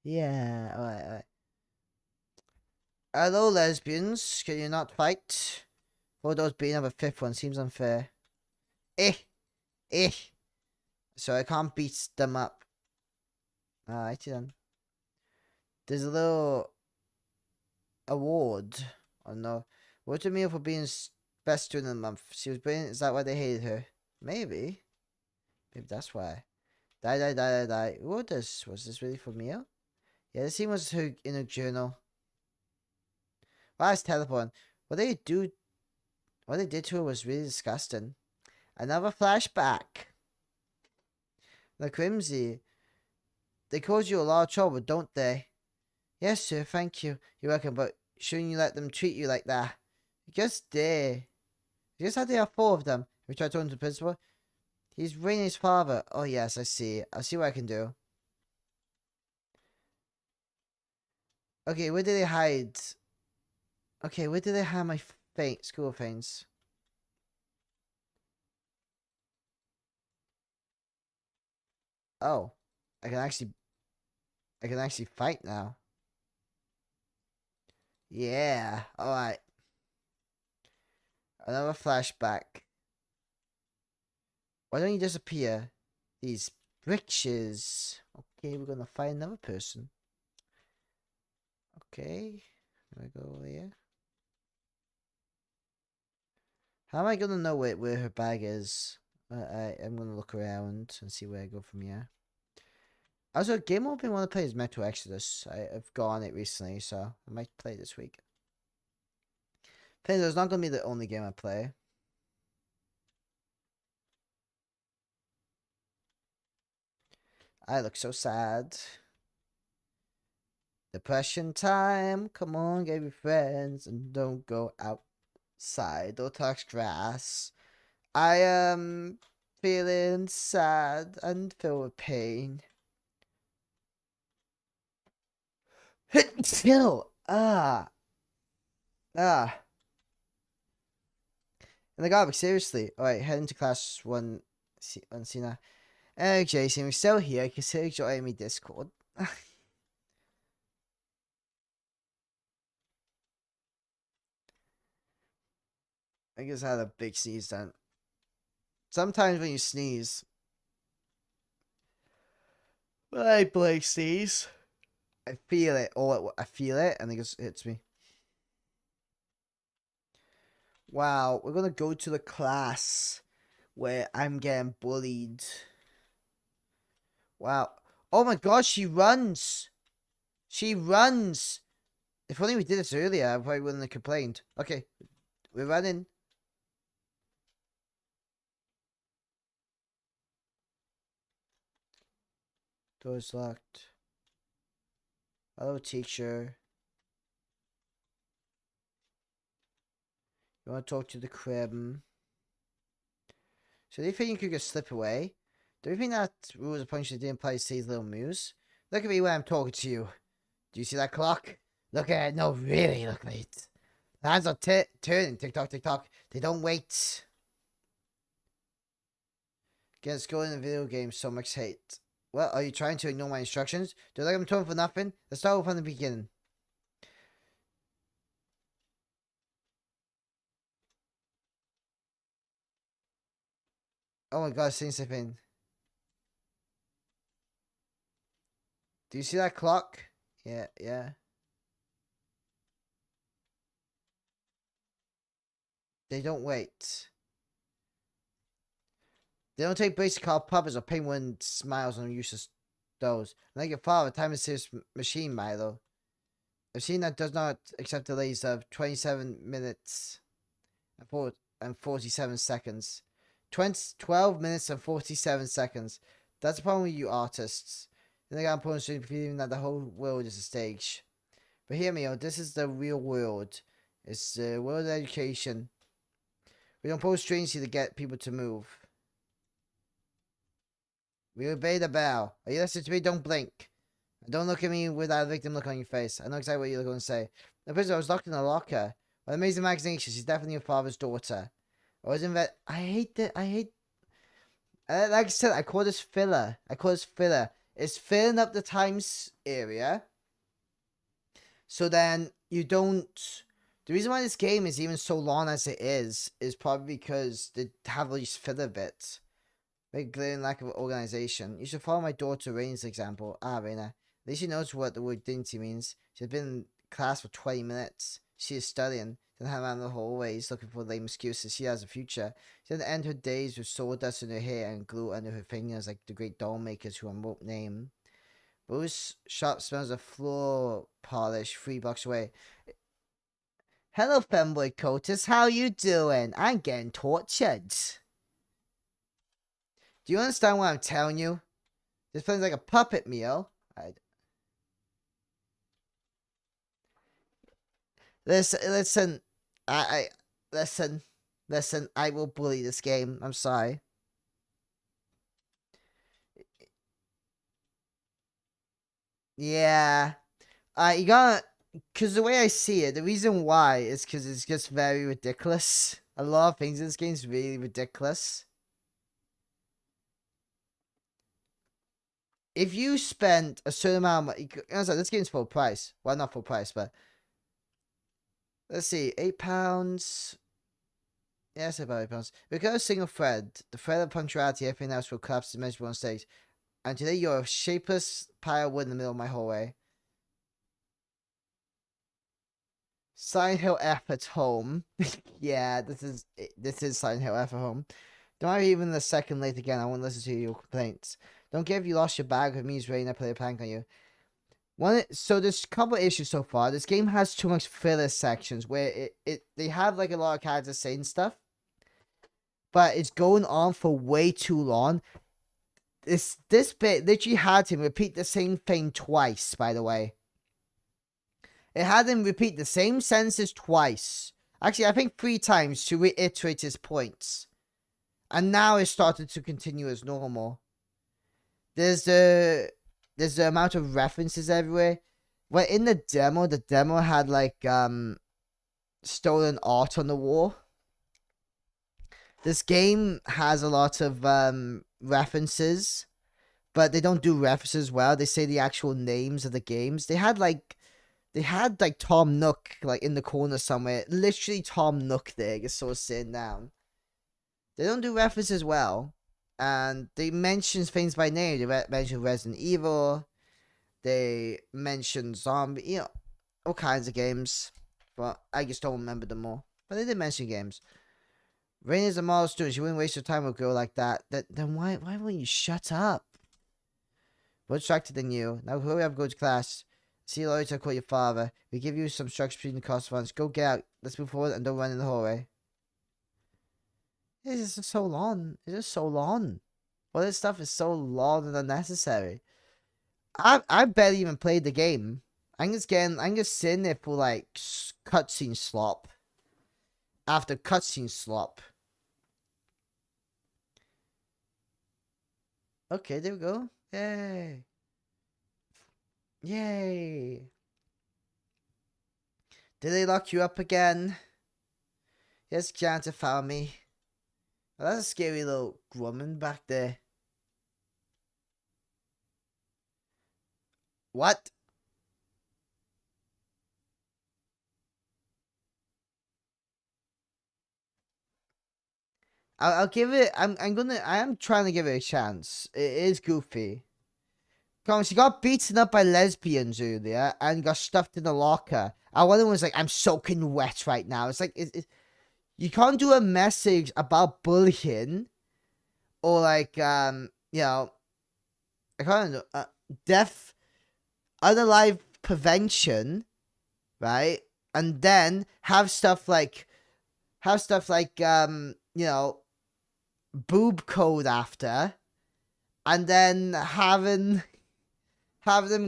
Speaker 1: Yeah. Alright, alright. Hello, lesbians. Can you not fight? For those being of a 5th one seems unfair. Eh. Eh. So I can't beat them up. Alright then. There's a little award. Oh no. What's a meal for being best student of the month? She was brilliant. Is that why they hated her? Maybe. Maybe that's why. Die. What was this really for meal? Yeah, this scene was her in her journal. Wow, it's teleporting. What they did to her was really disgusting. Another flashback. The crimsey. They cause you a lot of trouble, don't they? Yes, sir, thank you. You're welcome, but shouldn't you let them treat you like that? You just dare. You just had to have 4 of them. We tried talking to the principal. He's Rainey's father. Oh, yes, I see. I'll see what I can do. Okay, where did they hide? Okay, where did they hide my school things? Oh, I can actually fight now. Yeah, alright. Another flashback. Why don't you disappear? These riches. Okay, we're gonna find another person. Okay, I'm gonna go over here. How am I gonna know where her bag is? I'm gonna look around and see where I go from here. Also, a game I've been wanting to play is Metro Exodus. I've got on it recently, so I might play this week. It's not gonna be the only game I play. I look so sad. Depression time. Come on, get your friends and don't go outside. Don't touch grass. I am feeling sad and filled with pain. Chill. Ah. And the garbage, seriously. Alright, head into class one Cena. Jason, we're still here. Consider joining me Discord. I guess I had a big sneeze then. Sometimes when you sneeze, I Blake sneeze. I feel it. I feel it, and it just hits me. Wow, we're gonna go to the class where I'm getting bullied. Wow. Oh my god, she runs. She runs. If only we did this earlier, I probably wouldn't have complained. Okay, we're running. Door's locked. Hello, teacher. You want to talk to the crib? So do you think you could just slip away? Do you think that rules of punishment didn't apply to Steve's little muse? Look at me when I'm talking to you. Do you see that clock? Look at it. No, really, look at it. The hands are turning. Tick tock, tick tock. They don't wait. Get scored in the video game, so much hate. Well, are you trying to ignore my instructions? Do you like I'm talking for nothing? Let's start from the beginning. Oh my god, seeing something. Do you see that clock? Yeah, yeah. They don't wait. They don't take basic car puppets or penguin smiles on useless those. Like your father, time is his machine, Milo. A machine that does not accept delays of 27 minutes and 47 seconds. 12 minutes and 47 seconds. That's the problem with you artists. Then I got important to believing that the whole world is a stage. But hear me, this is the real world. It's the world of education. We don't post strangely to get people to move. We obey the bell. Are you listening to me? Don't blink. Don't look at me with that victim look on your face. I know exactly what you're going to say. The prisoner was locked in a locker. With amazing imagination, she's definitely your father's daughter. I was in that. I hate that. Like I said, I call this filler. It's filling up the times area. So then you don't. The reason why this game is even so long as it is probably because they have all these filler bits. Big glaring lack of organization. You should follow my daughter Raina's example. Raina. At least she knows what the word dignity means. She's been in class for 20 minutes. She is studying. Doesn't have around the hallways looking for lame excuses. She has a future. She doesn't end her days with sawdust in her hair and glue under her fingers like the great doll makers who I won't name. Bruce shop smells of floor polish 3 blocks away. Hello, femboy Cotis. How you doing? I'm getting tortured. Do you understand what I'm telling you? This plays like a puppet meal. Listen. Listen. I will bully this game. I'm sorry. Yeah. You gotta. Because the way I see it, the reason why is because it's just very ridiculous. A lot of things in this game is really ridiculous. If you spend a certain amount of money, this game's full price. Well, not full price, but let's see, £8. Yes, about £8. Because a single thread, the thread of punctuality, everything else will collapse to measurable on stage. And today you're a shapeless pile of wood in the middle of my hallway. Silent Hill F at home. Yeah, this is Silent Hill F at home. Don't worry even a second late again. I won't listen to your complaints. Don't care if you lost your bag with me ready to play a prank on you. So there's a couple of issues so far. This game has too much filler sections where they have like a lot of characters saying stuff, but it's going on for way too long. This bit literally had him repeat the same thing twice, by the way. It had him repeat the same sentences twice. Actually, I think 3 times to reiterate his points. And now it started to continue as normal. There's the amount of references everywhere. Well, in the demo had like stolen art on the wall. This game has a lot of references, but they don't do references well. They say the actual names of the games. They had like Tom Nook like in the corner somewhere. Literally Tom Nook there, just sort of sitting down. They don't do references well, and they mention things by name. They mention Resident Evil. They mention Zombie. You know, all kinds of games, but I just don't remember them all. But they did mention games. Rain is a model student. She wouldn't waste her time with a girl like that. Then why won't you shut up? More distracted than you. Now hurry up, go to class. See you later, call your father. We give you some structure between the cost funds. Go get out. Let's move forward and don't run in the hallway. It's just so long. It's just so long. All this stuff is so long and unnecessary. I barely even played the game. I'm just sitting there for like cutscene slop. After cutscene slop. Okay, there we go. Yay. Yay. Did they lock you up again? Yes, Janta found me. Oh, that's a scary little woman back there. What? I'll give it. I am trying to give it a chance. It is goofy. Come on, she got beaten up by lesbians earlier and got stuffed in a locker. And one of them was like, "I'm soaking wet right now." It's like you can't do a message about bullying or like you know, I can't know death, unalive prevention, right? And then have stuff like you know, boob code after, and then have them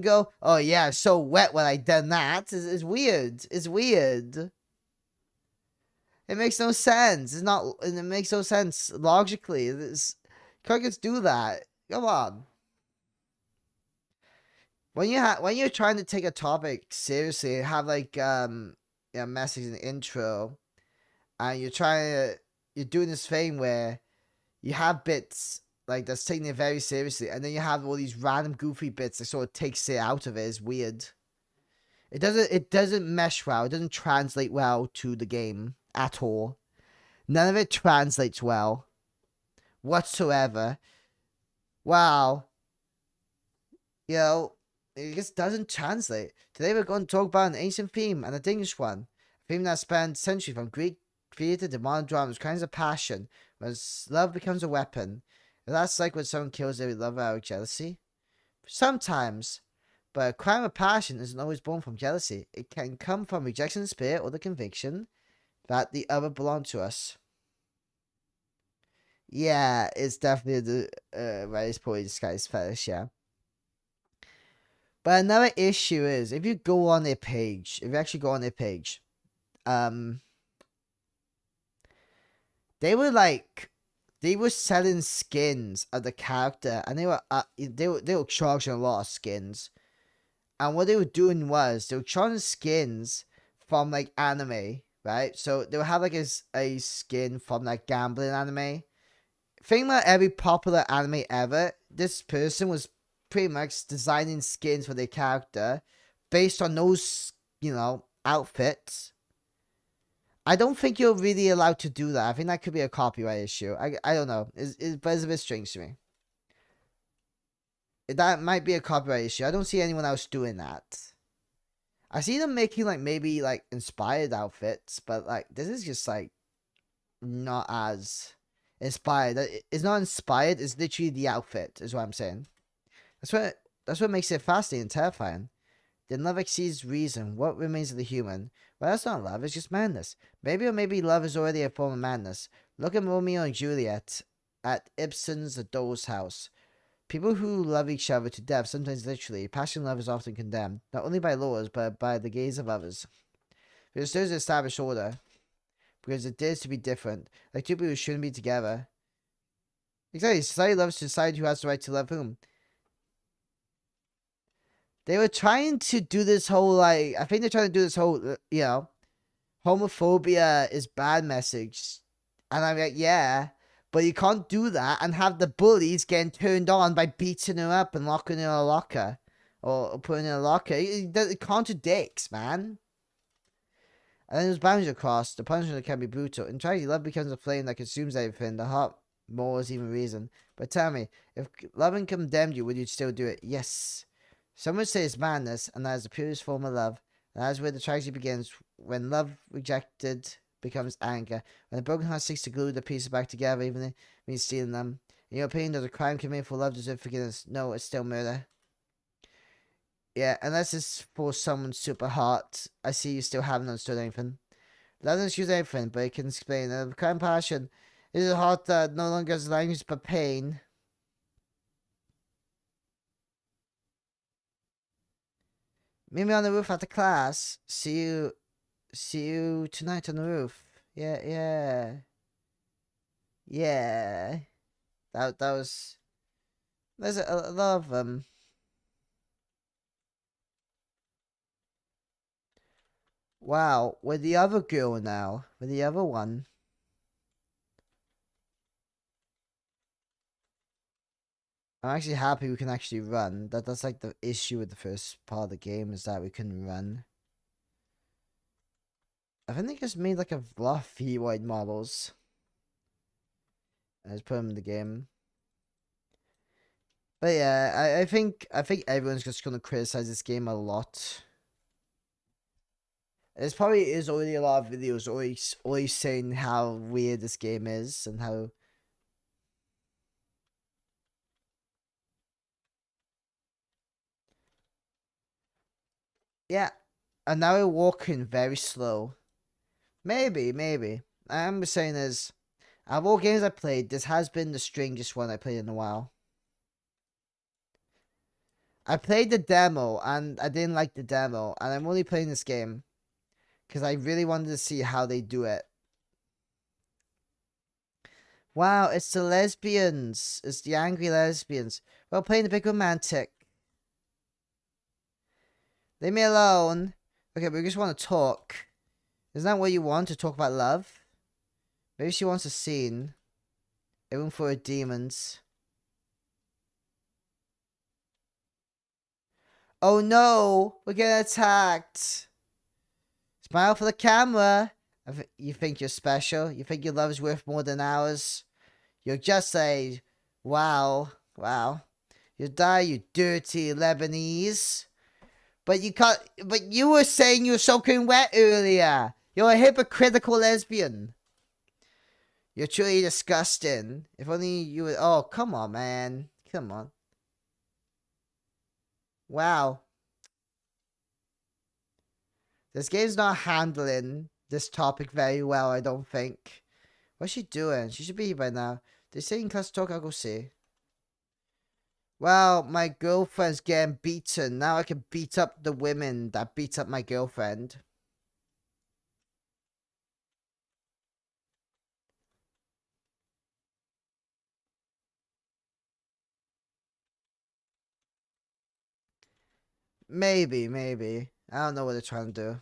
Speaker 1: go, "Oh yeah, so wet when I done that." Is weird. It's weird. It makes no sense. It's not. It makes no sense logically. Can't just do that. Come on. When you're trying to take a topic seriously, have like message in the intro, and you're doing this thing where you have bits like that's taking it very seriously, and then you have all these random goofy bits that sort of takes it out of it. It's weird. It doesn't mesh well. It doesn't translate well to the game at all. None of it translates well whatsoever. Wow. You know, it just doesn't translate. Today we're going to talk about an ancient theme and a dangerous one. A theme that spanned centuries from Greek theater to modern dramas, kinds of passion, when love becomes a weapon. That's like when someone kills their lover out of jealousy. Sometimes. But a crime of passion isn't always born from jealousy. It can come from rejection of spirit or the conviction that the other belonged to us. Yeah, it's definitely the race poorly disguised fetish, yeah. But another issue is, if you go on their page, if you actually go on their page, they were selling skins of the character, and they were charging a lot of skins. And what they were doing was they were charging skins from like anime, right? So they would have like a skin from like gambling anime. Think about every popular anime ever. This person was pretty much designing skins for their character based on those, you know, outfits. I don't think you're really allowed to do that. I think that could be a copyright issue. I don't know. But it's a bit strange to me. That might be a copyright issue. I don't see anyone else doing that. I see them making like maybe like inspired outfits, but like this is just like not as inspired. It's not inspired. It's literally the outfit. Is what I'm saying. That's what makes it fascinating and terrifying. Then love exceeds reason. What remains of the human? Well, that's not love. It's just madness. Maybe love is already a form of madness. Look at Romeo and Juliet at Ibsen's The Doll's House. People who love each other to death, sometimes literally, passionate love is often condemned, not only by laws, but by the gaze of others. Because there's an established order. Because it dares to be different. Like two people who shouldn't be together. Exactly. Society loves to decide who has the right to love whom. They were trying to do this whole, like, I think they're trying to do this whole, homophobia is bad message. And I'm like, yeah, but you can't do that and have the bullies getting turned on by beating her up and locking her in a locker. Or putting her in a locker. It contradicts, man. And then there's boundaries across. The punishment can be brutal. In tragedy, love becomes a flame that consumes everything. The heart more is even reason. But tell me, if loving condemned you, would you still do it? Yes. Some would say it's madness, and that is the purest form of love. And that is where the tragedy begins. When love rejected becomes anger. When a broken heart seeks to glue the pieces back together, even if it means stealing them. In your opinion, does a crime committed for love deserve forgiveness? No, it's still murder. Yeah, unless it's for someone super hot. I see you still haven't understood anything. Love doesn't choose everything, but it can explain. A kind passion is a heart that no longer has language but pain. Meet me on the roof after class. See you tonight on the roof. Yeah, yeah. Yeah. That was, there's a lot of them. Wow, with the other girl now. With the other one. I'm actually happy we can actually run. That's like the issue with the first part of the game, is that we couldn't run. I think they just made like a lot of feet-wide models. And just put them in the game. But yeah, I think everyone's just gonna criticize this game a lot. There's probably is already a lot of videos always saying how weird this game is and how. Yeah, and now we're walking very slow. Maybe. I'm saying is, out of all games I played, this has been the strangest one I played in a while. I played the demo and I didn't like the demo, and I'm only playing this game because I really wanted to see how they do it. Wow, it's the lesbians. It's the angry lesbians. Well, playing the big romantic. Leave me alone. Okay, but we just want to talk. Isn't that what you want, to talk about love? Maybe she wants a scene. Even for her demons. Oh no! We're getting attacked! Smile for the camera! You think you're special? You think your love is worth more than ours? You're just a... Wow. Wow. You die, you dirty Lebanese. But you can't... But you were saying you were soaking wet earlier. You're a hypocritical lesbian. You're truly disgusting. If only you would... Oh, come on, man. Come on. Wow. This game's not handling this topic very well, I don't think. What's she doing? She should be here by now. They say in class talk, I'll go see. Well, my girlfriend's getting beaten. Now I can beat up the women that beat up my girlfriend. Maybe. I don't know what they're trying to do.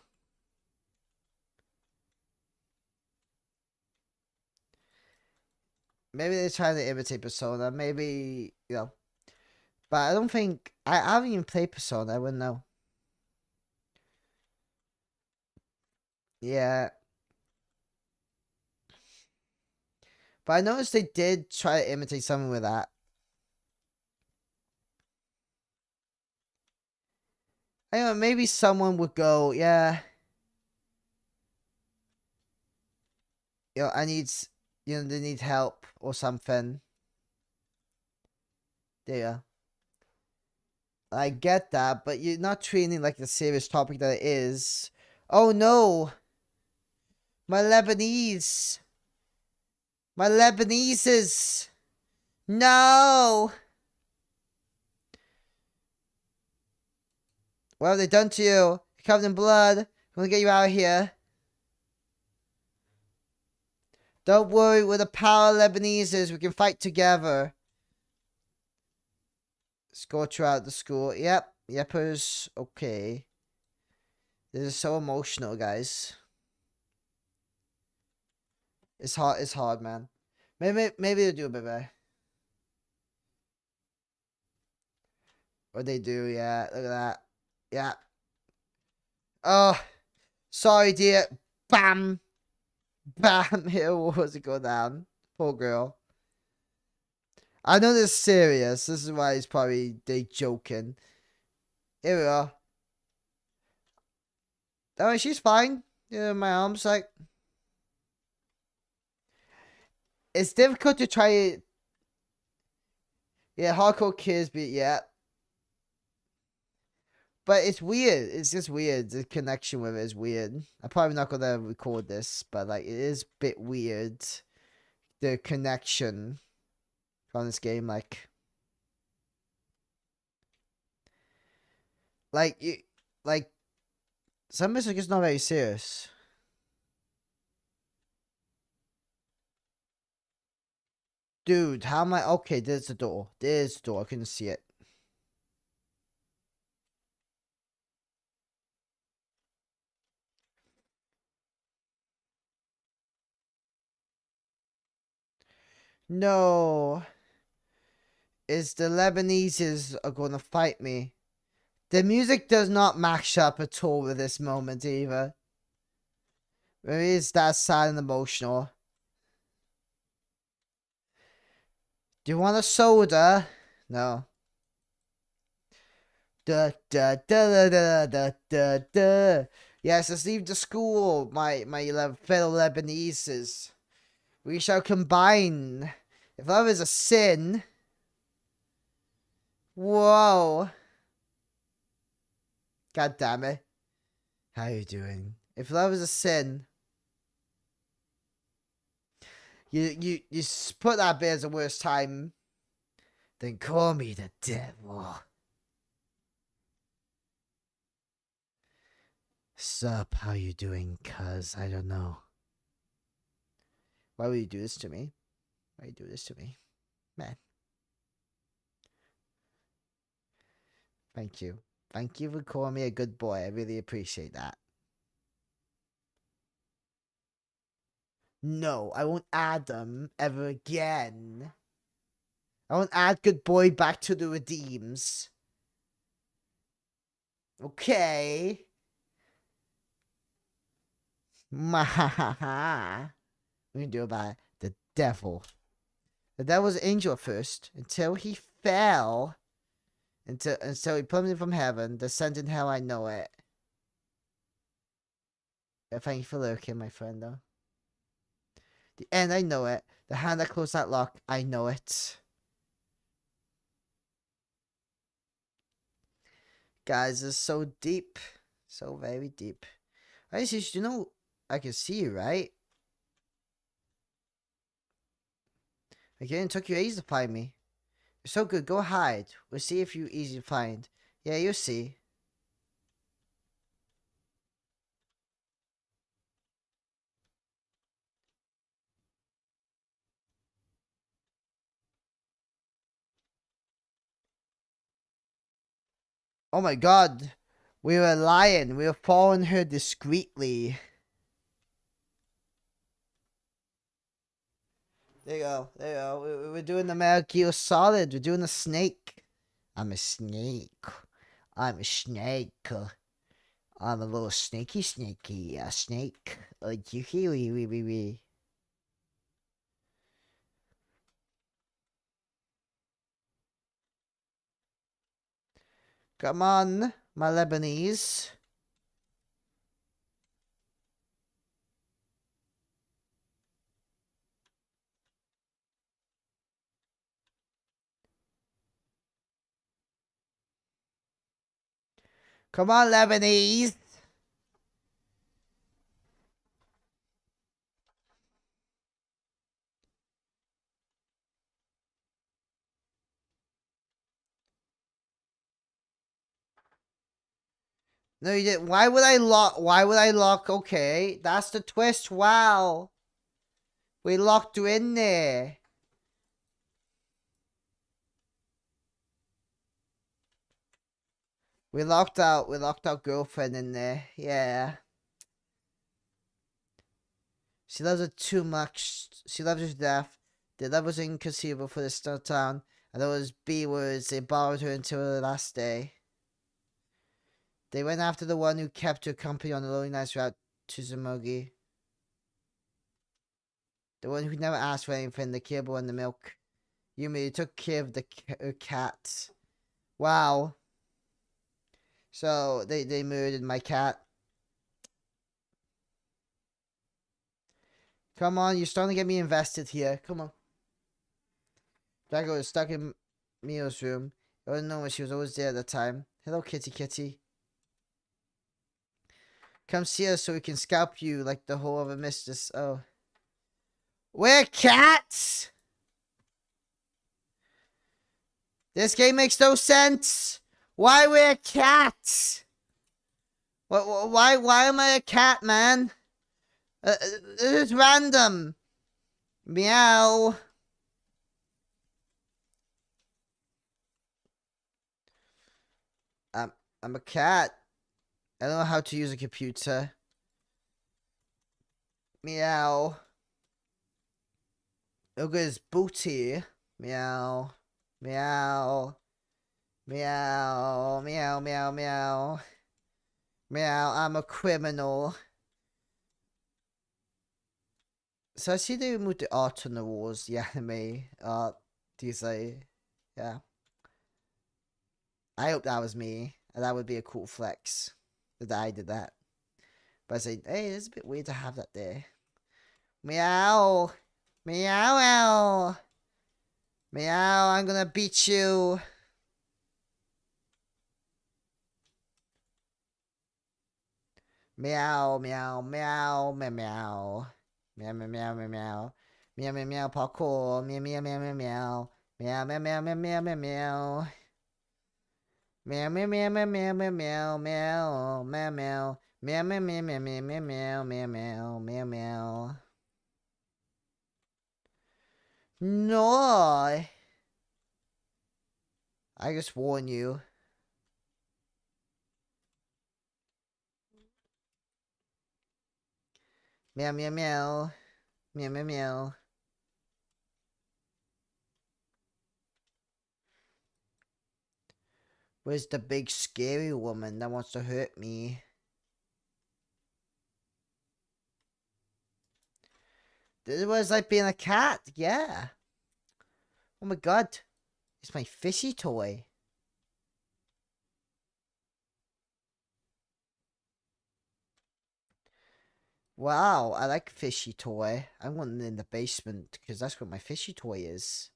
Speaker 1: Maybe they're trying to imitate Persona. Maybe, But I don't think... I haven't even played Persona. I wouldn't know. Yeah. But I noticed they did try to imitate something with that. I don't know, maybe someone would go, yeah. I need... they need help or something. There you go. I get that, but you're not treating like the serious topic that it is. Oh no! My Lebanese! My Lebaneses! No! What have they done to you? You're covered in blood. I'm gonna get you out of here. Don't worry, we're the power Lebaneses. We can fight together. Scorcher out the school. Yep. Yepers. Okay. This is so emotional, guys. It's hard. It's hard, man. Maybe they'll do a bit better. Or they do, yeah. Look at that. Yeah. Oh. Sorry, dear. Bam. Bam. Here was it go down. Poor girl. I know this is serious. This is why he's probably they joking. Here we are. Oh, she's fine. Yeah, my arm's like. It's difficult to try it. Yeah, hardcore kids, but yeah. But it's weird. It's just weird. The connection with it is weird. I'm probably not gonna record this, but like it is a bit weird. The connection from this game, like some music is not very serious. Dude, how am I? Okay, there's the door. There's the door. I couldn't see it. No. It's the Lebaneses are gonna fight me. The music does not match up at all with this moment either. Maybe it's that sad and emotional. Do you want a soda? No. Da da da da da da da. Yes, let's leave the school, my fellow Lebaneses. We shall combine. If love is a sin. Whoa. God damn it. How you doing? If love is a sin. You put that bit as the worst time. Then call me the devil. Sup, how you doing, cuz? I don't know. Why would you do this to me? Why you do this to me? Man. Thank you. Thank you for calling me a good boy. I really appreciate that. No, I won't add them ever again. I won't add good boy back to the redeems. Okay. Mahaha. We can do about it. The devil. The devil's an angel at first, until he fell. Until he plummeted from heaven, descended in hell, I know it. Thank you for lurking, my friend, though. The end, I know it. The hand that closed that lock, I know it. Guys, it's so deep. So very deep. I just, you know, I can see you, right? Okay, it took you ages to find me. You're so good, go hide. We'll see if you're easy to find. Yeah, you'll see. Oh my god. We were lying. We were following her discreetly. There you go. There you go. We're doing the Metal Gear Solid. We're doing the snake. I'm a snake. I'm a snake. I'm a little snaky snake. Like you wee. Come on, my Lebanese. Come on, Lebanese. No, you didn't. Why would I lock? Okay, that's the twist. Wow. We locked her in there. We locked our girlfriend in there. Yeah. She loves it too much. She loves her to death. The love was inconceivable for this town. And those B words, they borrowed her until the last day. They went after the one who kept her company on the lonely nights route to Zamogi. The one who never asked for anything, the cable and the milk. Yumi took care of the cat. Wow. So, they murdered my cat. Come on, you're starting to get me invested here. Come on. Drago is stuck in Mio's room. I wouldn't know when she was always there at the time. Hello, kitty kitty. Come see us so we can scalp you like the whole of a mistress. Oh. We're cats! This game makes no sense! Why we're cats? Why am I a cat, man? This is random. Meow. I'm a cat. I don't know how to use a computer. Meow. Look at his booty. Meow. Meow. Meow. Meow, meow, meow. Meow, I'm a criminal. So I see they removed the art on the walls, the anime art. These like, yeah. I hope that was me. And that would be a cool flex. That I did that. But I say, hey, it's a bit weird to have that there. Meow. Meow, meow. Meow, I'm gonna beat you. Meow, meow, meow, meow, meow. Meow, meow, meow, meow, meow. Meow, meow, meow, parkour. Meow, meow, meow, meow, meow. Meow, meow, meow, meow, meow, meow, meow. Meow, meow, meow, meow, meow, meow, meow, meow, meow, meow. Meow, meow, meow, meow, meow, meow, meow, meow, meow, meow. No. I just warn you. Meow, meow, meow. Meow, meow, meow. Where's the big scary woman that wants to hurt me? This was like being a cat, yeah. Oh my god. It's my fishy toy. Wow, I like fishy toy. I want it in the basement because that's what my fishy toy is.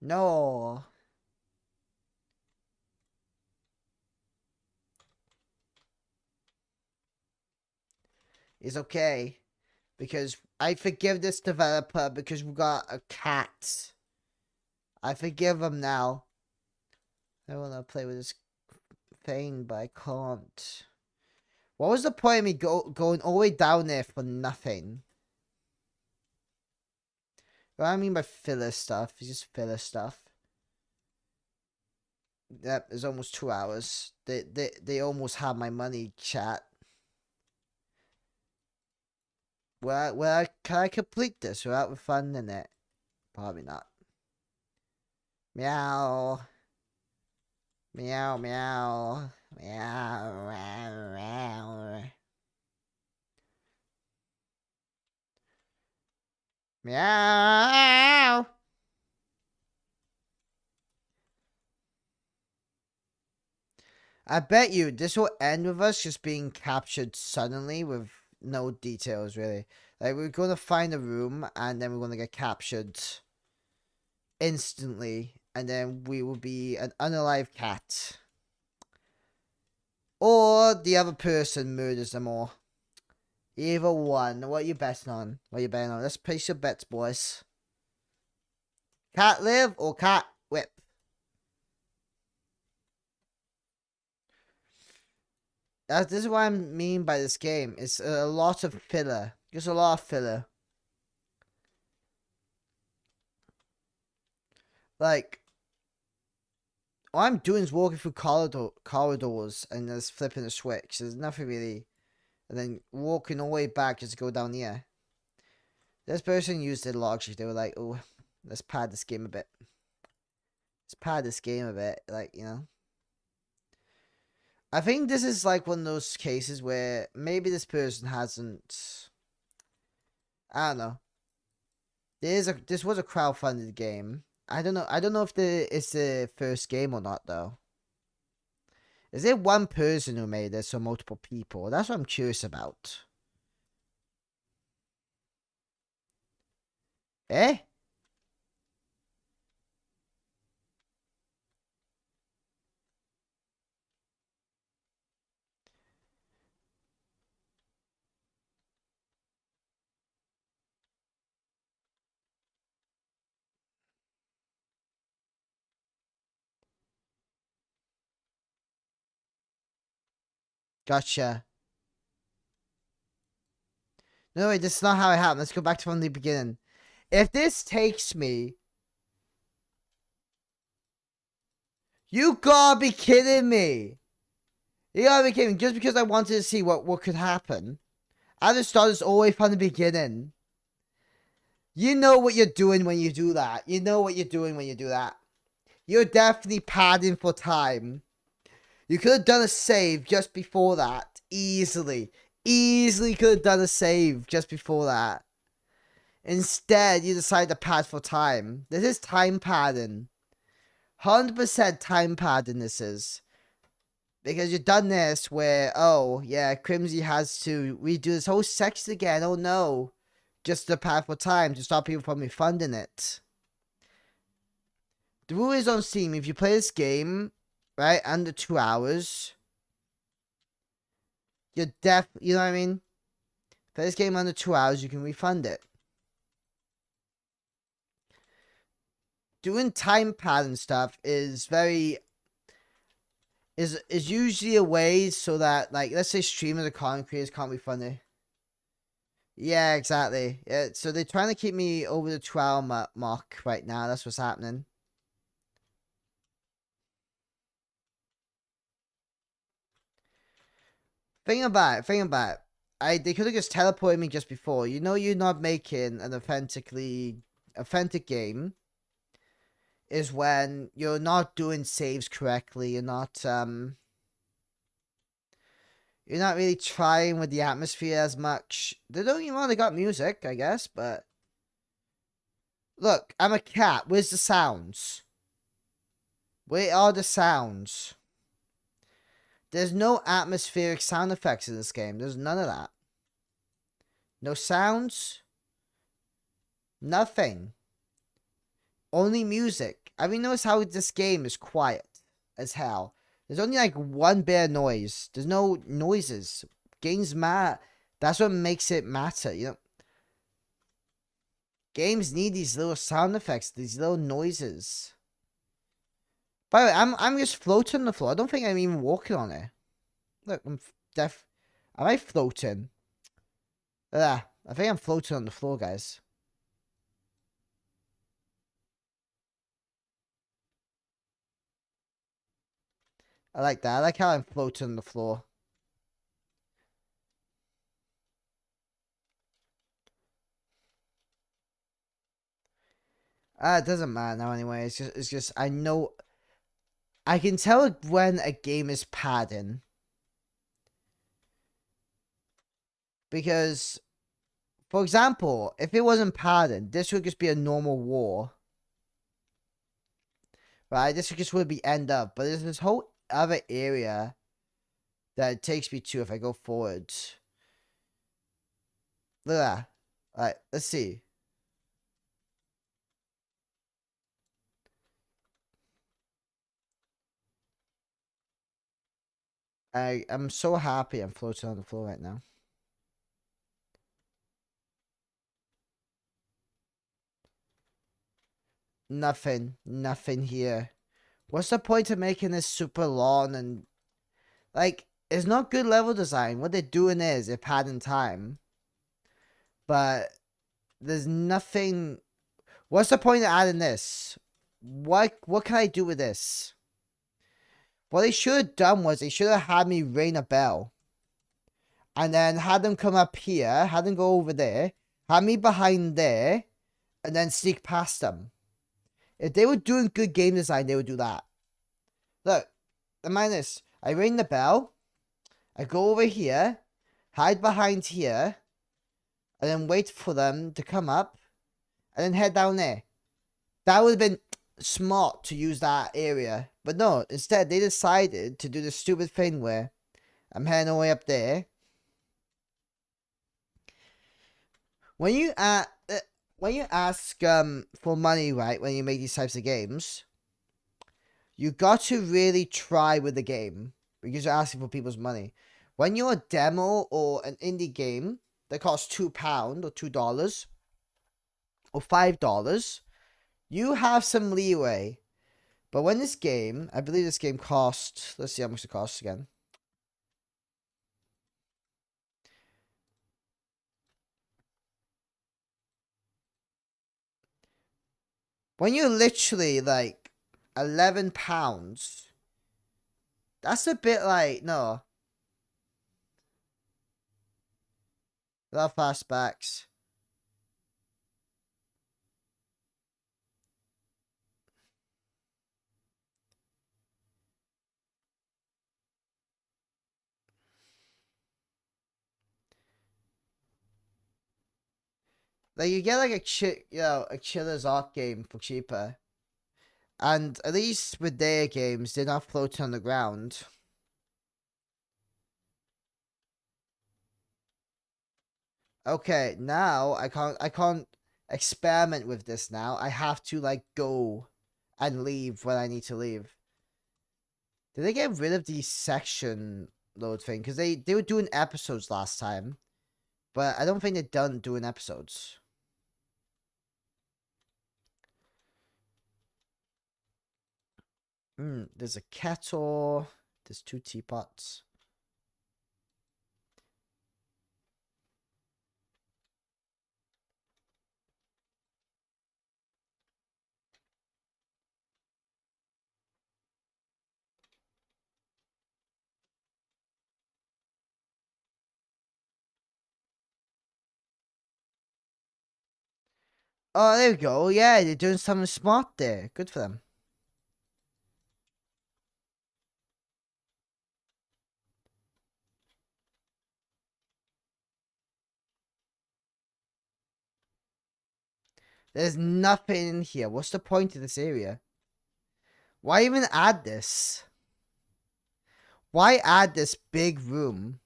Speaker 1: No. It's okay. Because I forgive this developer because we got a cat. I forgive him now. I want to play with this thing, but I can't. What was the point of me going all the way down there for nothing? What I mean by filler stuff is just filler stuff. Yep, it's almost 2 hours. They almost have my money, chat. Well, can I complete this without refunding it? Probably not. Meow. Meow, meow. Meow, meow, meow. Meow. I bet you this will end with us just being captured suddenly with no details, really. Like, we're going to find a room, and then we're going to get captured instantly, and then we will be an unalive cat. Or the other person murders them all. Either one. What are you betting on? What are you betting on? Let's place your bets, boys. Cat live or cat whip? This is what I mean by this game. It's a lot of filler. There's a lot of filler. Like, all I'm doing is walking through corridors and just flipping a switch. There's nothing really. And then walking all the way back just to go down here. This person used their logic. They were like, oh, let's pad this game a bit. Let's pad this game a bit. Like, you know. I think this is like one of those cases where maybe this person hasn't. I don't know. This was a crowdfunded game. I don't know. I don't know if it's the first game or not though. Is it one person who made this or multiple people? That's what I'm curious about. Eh? Gotcha. No, wait, this is not how it happened. Let's go back to from the beginning. If this takes me... You gotta be kidding me. You gotta be kidding me. Just because I wanted to see what could happen. I just started this all the way from the beginning. You know what you're doing when you do that. You know what you're doing when you do that. You're definitely padding for time. You could have done a save just before that. Easily. Easily could have done a save just before that. Instead, you decide to pad for time. This is time padding. 100% time padding this is. Because you've done this where, oh, yeah, Crimsey has to redo this whole section again. Oh, no. Just to pad for time to stop people from refunding it. The rule is on Steam. If you play this game, right, under 2 hours, you're you know what I mean? Play this game under 2 hours, you can refund it. Doing time pad and stuff is is usually a way so that, like, let's say streamers or content creators can't refund it. Yeah, exactly. Yeah, so they're trying to keep me over the 2 hour mark right now. That's what's happening. Think about it. They could have just teleported me just before. You know you're not making an authentic game is when you're not doing saves correctly. You're not really trying with the atmosphere as much. They don't even want. They got music, I guess, but look, I'm a cat. Where's the sounds? Where are the sounds? There's no atmospheric sound effects in this game. There's none of that. No sounds. Nothing. Only music. I mean, notice how this game is quiet as hell. There's only like one bit of noise. There's no noises. Games matter. That's what makes it matter, you know. Games need these little sound effects, these little noises. By the way, I'm just floating on the floor. I don't think I'm even walking on it. Look, I'm deaf. Am I floating? Yeah, I think I'm floating on the floor, guys. I like that. I like how I'm floating on the floor. It doesn't matter now anyway. It's just I know I can tell when a game is padding. Because, for example, if it wasn't padding, this would just be a normal war. Right? This just would be end up. But there's this whole other area that it takes me to if I go forward. Look at that. Alright, let's see. I'm so happy I'm floating on the floor right now. Nothing. Nothing here. What's the point of making this super long and... Like, it's not good level design. What they're doing is they're padding time. But there's nothing... What's the point of adding this? What can I do with this? What they should have done was they should have had me ring a bell. And then had them come up here, had them go over there, had me behind there, and then sneak past them. If they were doing good game design, they would do that. Look, mind this. I ring the bell, I go over here, hide behind here, and then wait for them to come up, and then head down there. That would have been smart to use that area. But no, instead they decided to do the stupid thing where I'm heading all the way up there. When you ask for money, right, when you make these types of games, you got to really try with the game because you're asking for people's money. When you're a demo or an indie game that costs £2 or $2 or $5, you have some leeway. But when this game, I believe this game cost, let's see how much it costs again. When you're literally like £11, that's a bit like, no. Without fastbacks. Like you get like a Chiller's Arc game for cheaper. And at least with their games, they're not floating on the ground. Okay, now I can't experiment with this now. I have to like go and leave when I need to leave. Did they get rid of the section load thing? Because they were doing episodes last time. But I don't think they're done doing episodes. There's a kettle. There's 2 teapots. Oh, there we go. Yeah, they're doing something smart there. Good for them. There's nothing in here. What's the point of this area? Why even add this? Why add this big room?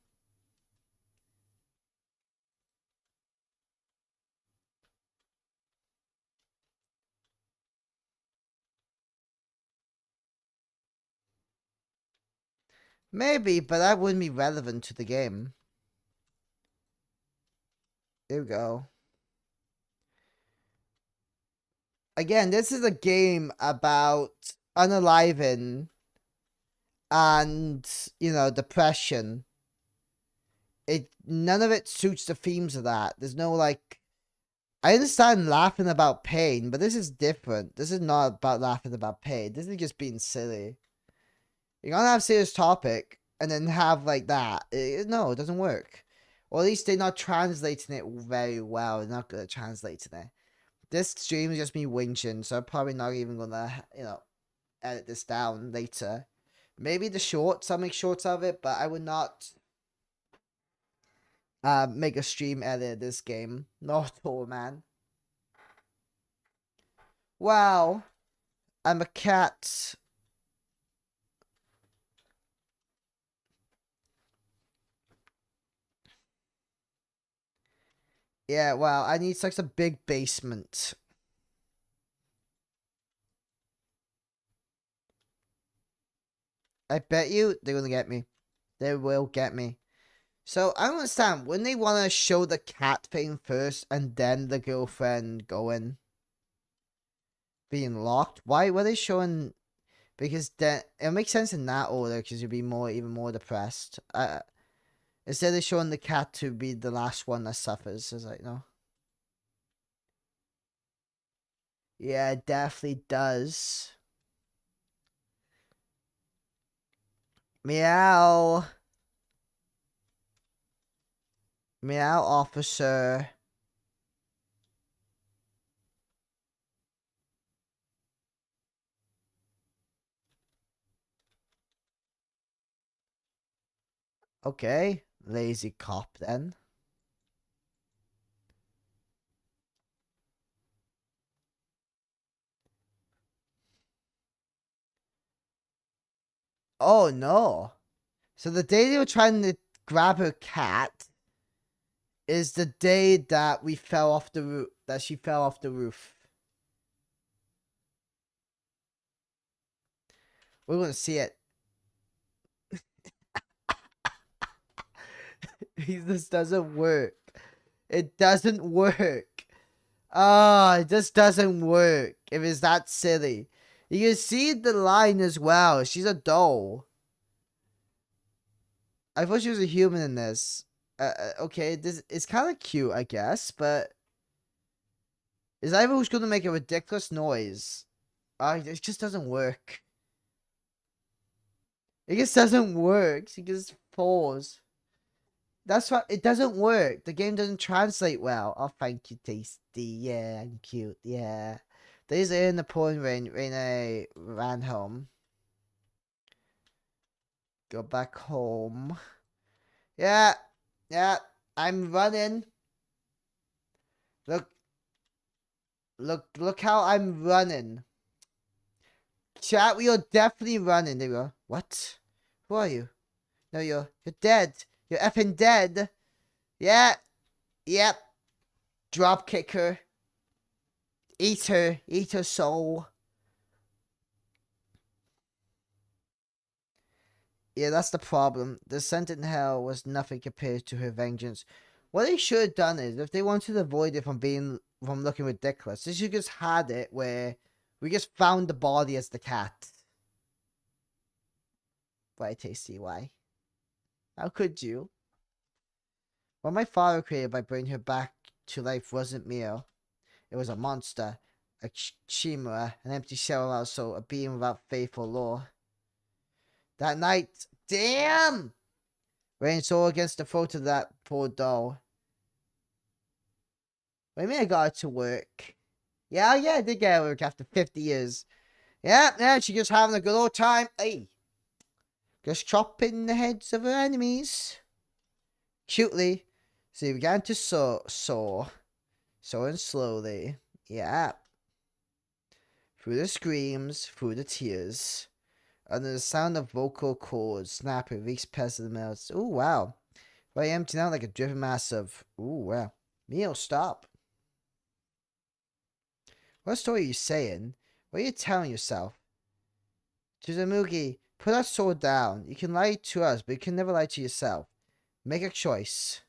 Speaker 1: Maybe, but that wouldn't be relevant to the game. There we go. Again, this is a game about unaliving and, depression. None of it suits the themes of that. There's no, like... I understand laughing about pain, but this is different. This is not about laughing about pain. This is just being silly. You're gonna have a serious topic and then have like that. No, it doesn't work. Or at least they're not translating it very well. They're not good at translating it. This stream is just me whinging, so I'm probably not even gonna, edit this down later. Maybe the shorts, I'll make shorts of it, but I would not make a stream edit this game. Not at all, man. Wow. I'm a cat. Yeah, wow, I need like a big basement. I bet you they're gonna get me. They will get me. So I don't understand when they want to show the cat thing first and then the girlfriend going. being locked. Why were they showing? Because then it makes sense in that order because you'd be even more depressed. Instead of showing the cat to be the last one that suffers, it's like no. Yeah, it definitely does. Meow. Meow, officer. Okay, lazy cop then. Oh no. So the day they were trying to grab her cat is the day that we fell off the roof. That she fell off the roof. We're gonna see it. This doesn't work. It doesn't work. Ah, it just doesn't work. If it's that silly. You can see the line as well. She's a doll. I thought she was a human in this. Okay, this it's kind of cute, I guess, but is either who's gonna make a ridiculous noise? It just doesn't work. It just doesn't work. She just falls. That's what it doesn't work. The game doesn't translate well. Oh, thank you, Tasty. Yeah, I'm cute. Yeah. Days in the pouring rain. Rain ran home. Go back home. Yeah. Yeah. I'm running. Look. Look how I'm running. Chat, we are definitely running. There we go. What? Who are you? No, you're dead. You're effing dead. Yeah. Yep. Drop kick her. Eat her. Eat her soul. Yeah, that's the problem. The scent in hell was nothing compared to her vengeance. What they should have done is, if they wanted to avoid it from looking ridiculous, they should just had it where we just found the body as the cat. Why, Tasty? Why? How could you? What my father created by bringing her back to life wasn't mere. It was a monster, a chimera, an empty shell without soul, a being without faith or law. That night, damn! Rain saw against the throat of that poor doll. What do you mean I got it to work? Yeah, I did get it to work after 50 years. Yeah, she just having a good old time. Hey. Just chopping the heads of her enemies. Cutely. So he began to soaring slowly. Yeah. Through the screams, through the tears. Under the sound of vocal cords snapping, reached past the mouths. Ooh, wow. Very empty now like a driven mass of... Ooh, wow. Neil, stop. What story are you saying? What are you telling yourself? Tsuzamugi, put that sword down. You can lie to us, but you can never lie to yourself. Make a choice.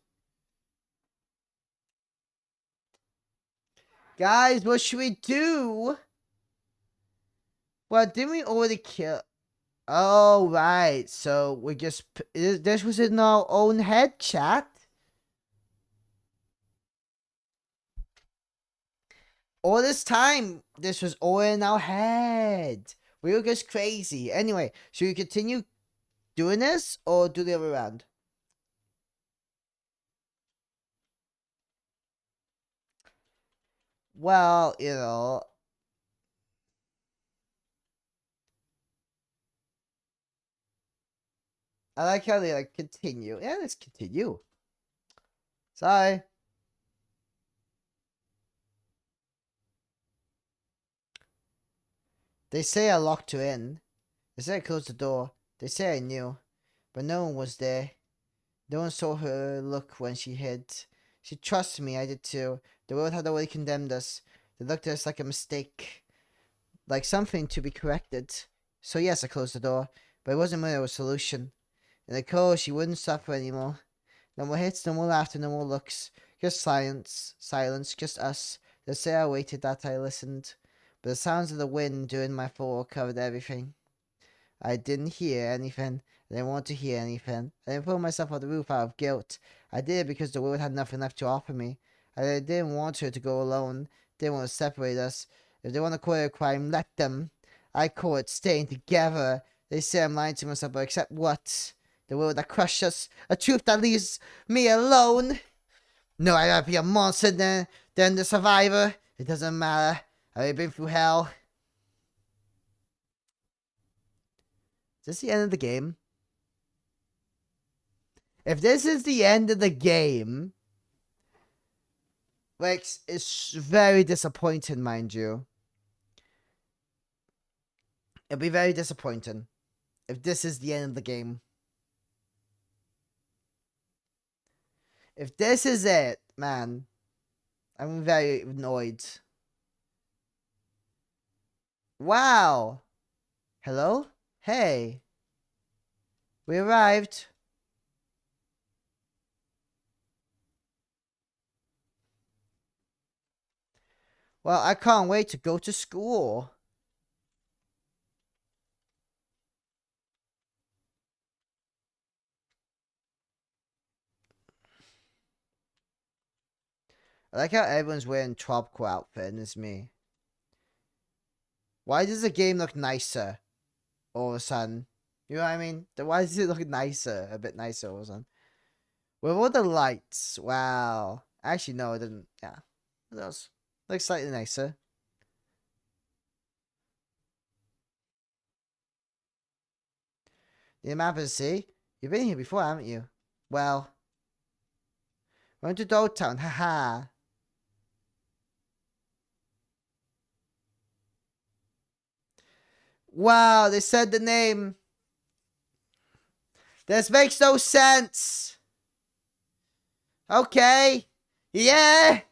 Speaker 1: Guys, what should we do? Well, didn't we already kill... Oh, right. So, we just... This was in our own head, chat. All this time, this was all in our head. We were just crazy. Anyway, should we continue doing this or do the other round? Well, you know... I like how they like continue. Yeah, let's continue. Sorry. They say I locked her in. They say I closed the door. They say I knew. But no one was there. No one saw her look when she hid. She trusted me, I did too. The world had already condemned us. They looked at us like a mistake. Like something to be corrected. So yes, I closed the door. But it wasn't really a solution. In the cold, she wouldn't suffer anymore. No more hits, no more laughter, no more looks. Just silence. Silence, just us. They say I waited, that I listened. but the sounds of the wind during my fall covered everything. I didn't hear anything. I didn't want to hear anything. I didn't pull myself off the roof out of guilt. I did it because the world had nothing left to offer me. I didn't want her to go alone. Didn't want to separate us. If they want to call it a crime, let them. I call it staying together. They say I'm lying to myself, but accept what? The world that crushed us? A truth that leaves me alone? No, I'd rather be a monster than the survivor. It doesn't matter. I've been through hell. Is this the end of the game? If this is the end of the game, like, it's very disappointing, mind you. It'll be very disappointing if this is the end of the game. If this is it, man, I'm very annoyed. Wow. Hello? Hey. We arrived. Well, I can't wait to go to school. I like how everyone's wearing tropical outfit and it's me. Why does the game look nicer all of a sudden? You know what I mean? Why does it look nicer? A bit nicer all of a sudden. With all the lights. Wow. Actually, no, it didn't. Yeah. It does. Looks slightly nicer. The map is see? You've been here before, haven't you? Well. Went to Dogtown. Haha. Wow, they said the name. This makes no sense. Okay. Yeah.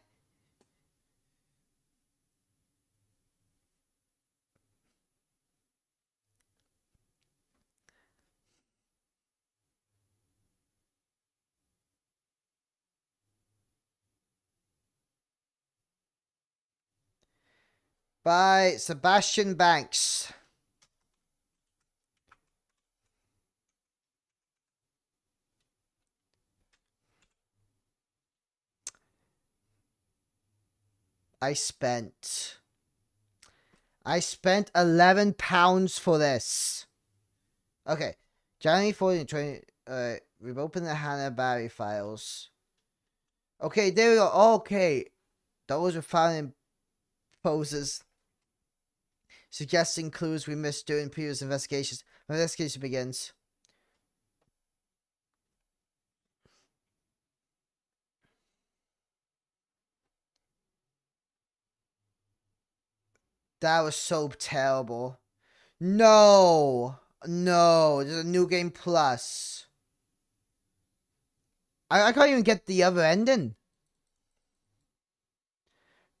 Speaker 1: By Sebastian Banks. I spent £11 for this. Okay. January 14, 20. We've opened the Hannah Barry files. Okay, there we go. Okay. Those were found in poses suggesting clues we missed during previous investigations. My investigation begins. That was so terrible. No. No. There's a new game plus. I can't even get the other ending.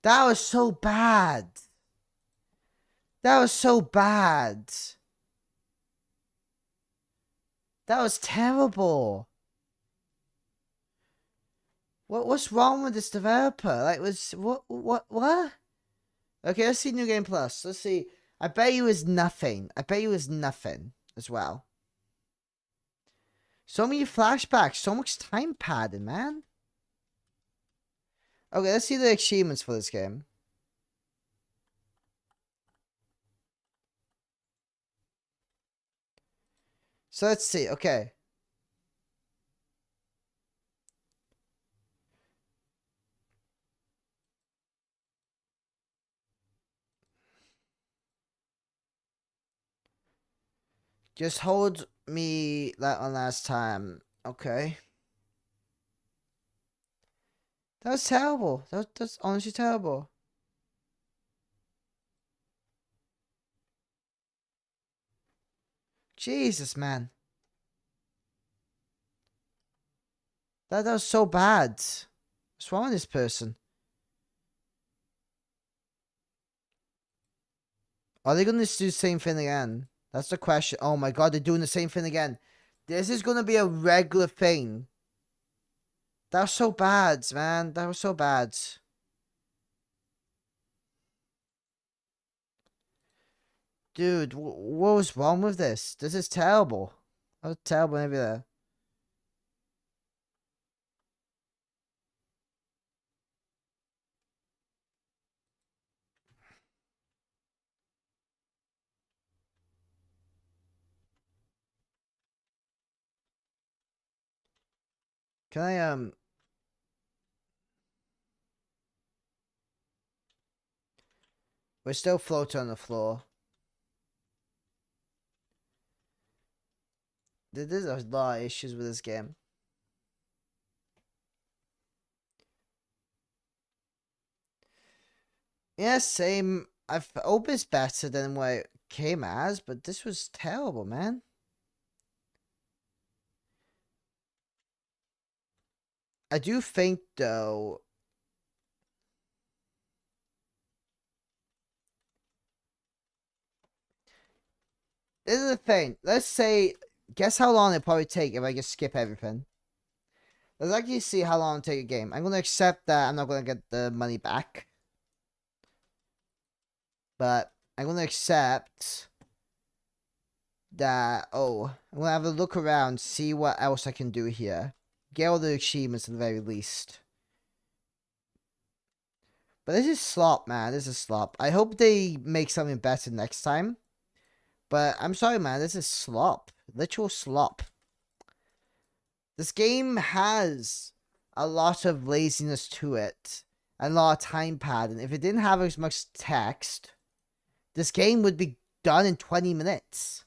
Speaker 1: That was so bad. That was so bad. That was terrible. What's wrong with this developer? Like, what? Okay, let's see New Game Plus. Let's see. I bet you was nothing. I bet you was nothing as well. So many flashbacks. So much time padding, man. Okay, let's see the achievements for this game. So let's see. Okay. Just hold me that one last time. Okay. That was terrible. That's honestly terrible. Jesus, man. That was so bad. What's wrong with this person? Are they going to do the same thing again? That's the question. Oh my god, they're doing the same thing again. This is going to be a regular thing. That was so bad, man. That was so bad. Dude, what was wrong with this? This is terrible. That was terrible everywhere. Can I, we're still floating on the floor. There's a lot of issues with this game. Yeah, same. I hope it's better than what it came as, but this was terrible, man. I do think, though, this is the thing. Let's say, guess how long it'd probably take if I just skip everything. Let's actually see how long it take a game. I'm gonna accept that I'm not gonna get the money back, but I'm gonna accept that. Oh, I'm gonna have a look around, see what else I can do here. Get all the achievements at the very least. But this is slop, man. This is slop. I hope they make something better next time. But I'm sorry, man. This is slop. Literal slop. This game has a lot of laziness to it. And a lot of time padding. If it didn't have as much text, this game would be done in 20 minutes.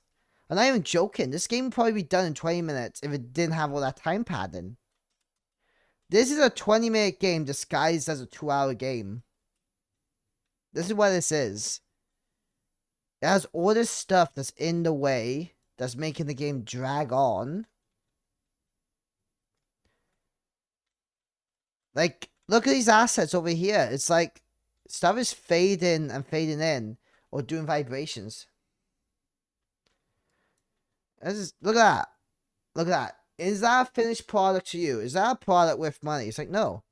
Speaker 1: I'm not even joking. This game would probably be done in 20 minutes if it didn't have all that time padding. This is a 20-minute game disguised as a 2-hour game. This is what this is. It has all this stuff that's in the way, that's making the game drag on. Like, look at these assets over here. It's like, stuff is fading and fading in, or doing vibrations. Look at that. Look at that. Is that a finished product to you? Is that a product with money? It's like, no.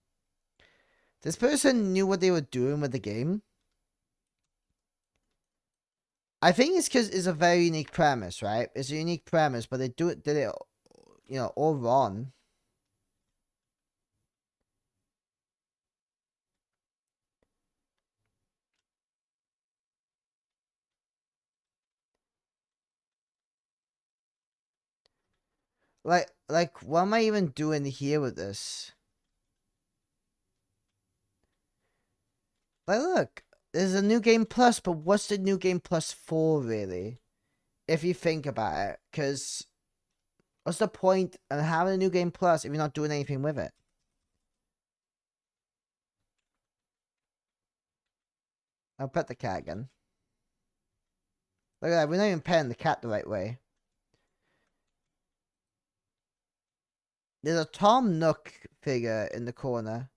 Speaker 1: This person knew what they were doing with the game. I think it's because it's a very unique premise, right? It's a unique premise, but they did it, you know, all wrong. Like, what am I even doing here with this? Like, look, there's a new game plus, but what's the new game plus for, really? If you think about it, because what's the point of having a new game plus if you're not doing anything with it? I'll pet the cat again. Look at that, we're not even petting the cat the right way. There's a Tom Nook figure in the corner.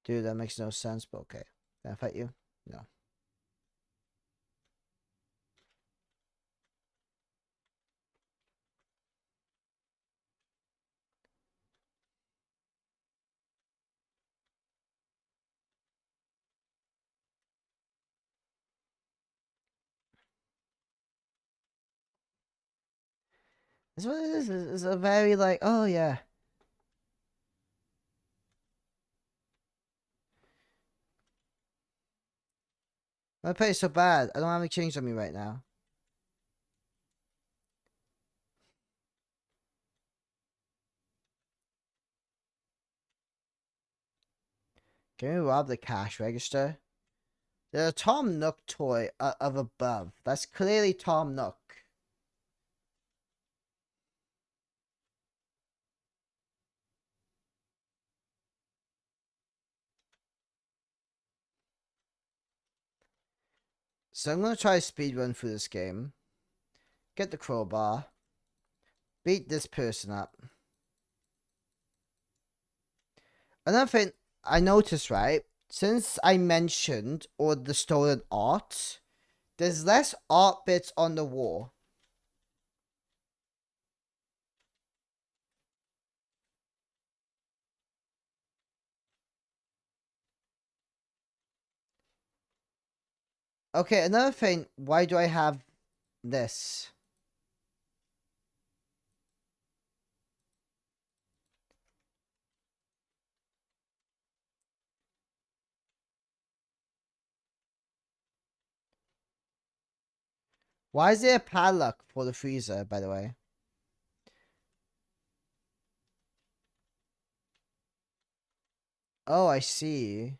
Speaker 1: Dude, that makes no sense, but okay. Can I fight you? No. That's what it is. It's a very, like, oh yeah. My pay is so bad. I don't have any change on me right now. Can we rob the cash register? There's a Tom Nook toy of above. That's clearly Tom Nook. So I'm going to try to speedrun through this game. Get the crowbar. Beat this person up. Another thing I noticed, right? since I mentioned all the stolen art, there's less art bits on the wall. Okay, another thing. Why do I have this? Why is there a padlock for the freezer, by the way? Oh, I see.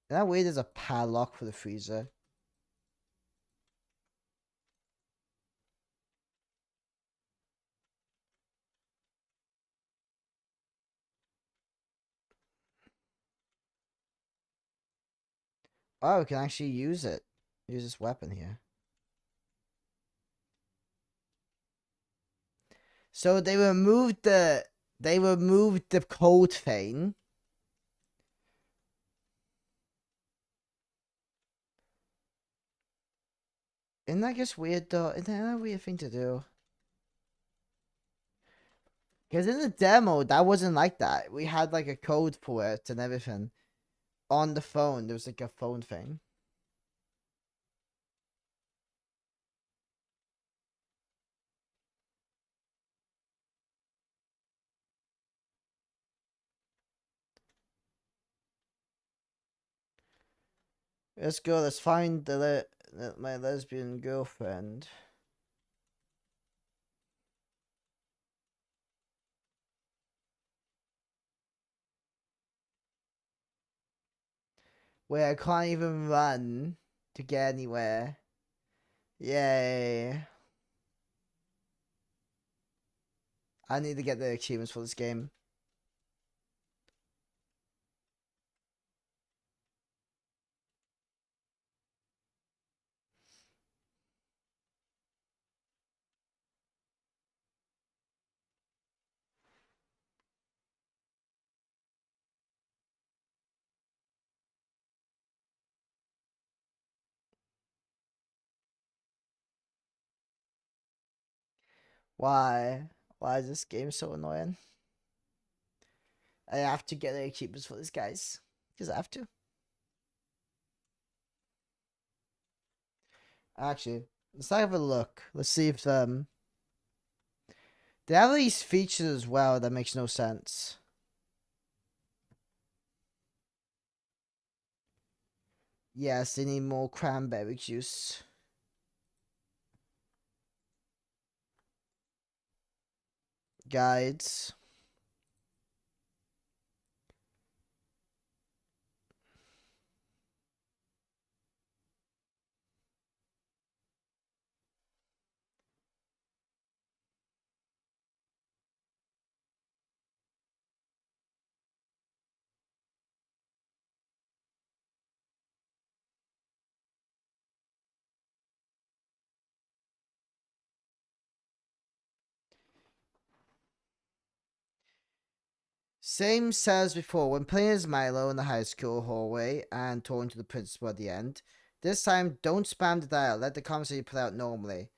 Speaker 1: Isn't that weird? There's a padlock for the freezer. Oh, we can actually use it. Use this weapon here. So they removed the code thing. Isn't that just weird though? Isn't that a weird thing to do? Because in the demo, that wasn't like that. We had like a code for it and everything. On the phone, there was like a phone thing. Let's go. Let's find my lesbian girlfriend. Where I can't even run to get anywhere. Yay. I need to get the achievements for this game. Why? Why is this game so annoying? I have to get the achievements for this, guys. Because I have to. Actually, let's have a look. Let's see if they have these features as well that makes no sense. Yes, they need more cranberry juice. Guides. Same says before, when playing as Milo in the high school hallway and talking to the principal at the end. This time, don't spam the dial. Let the conversation play out normally.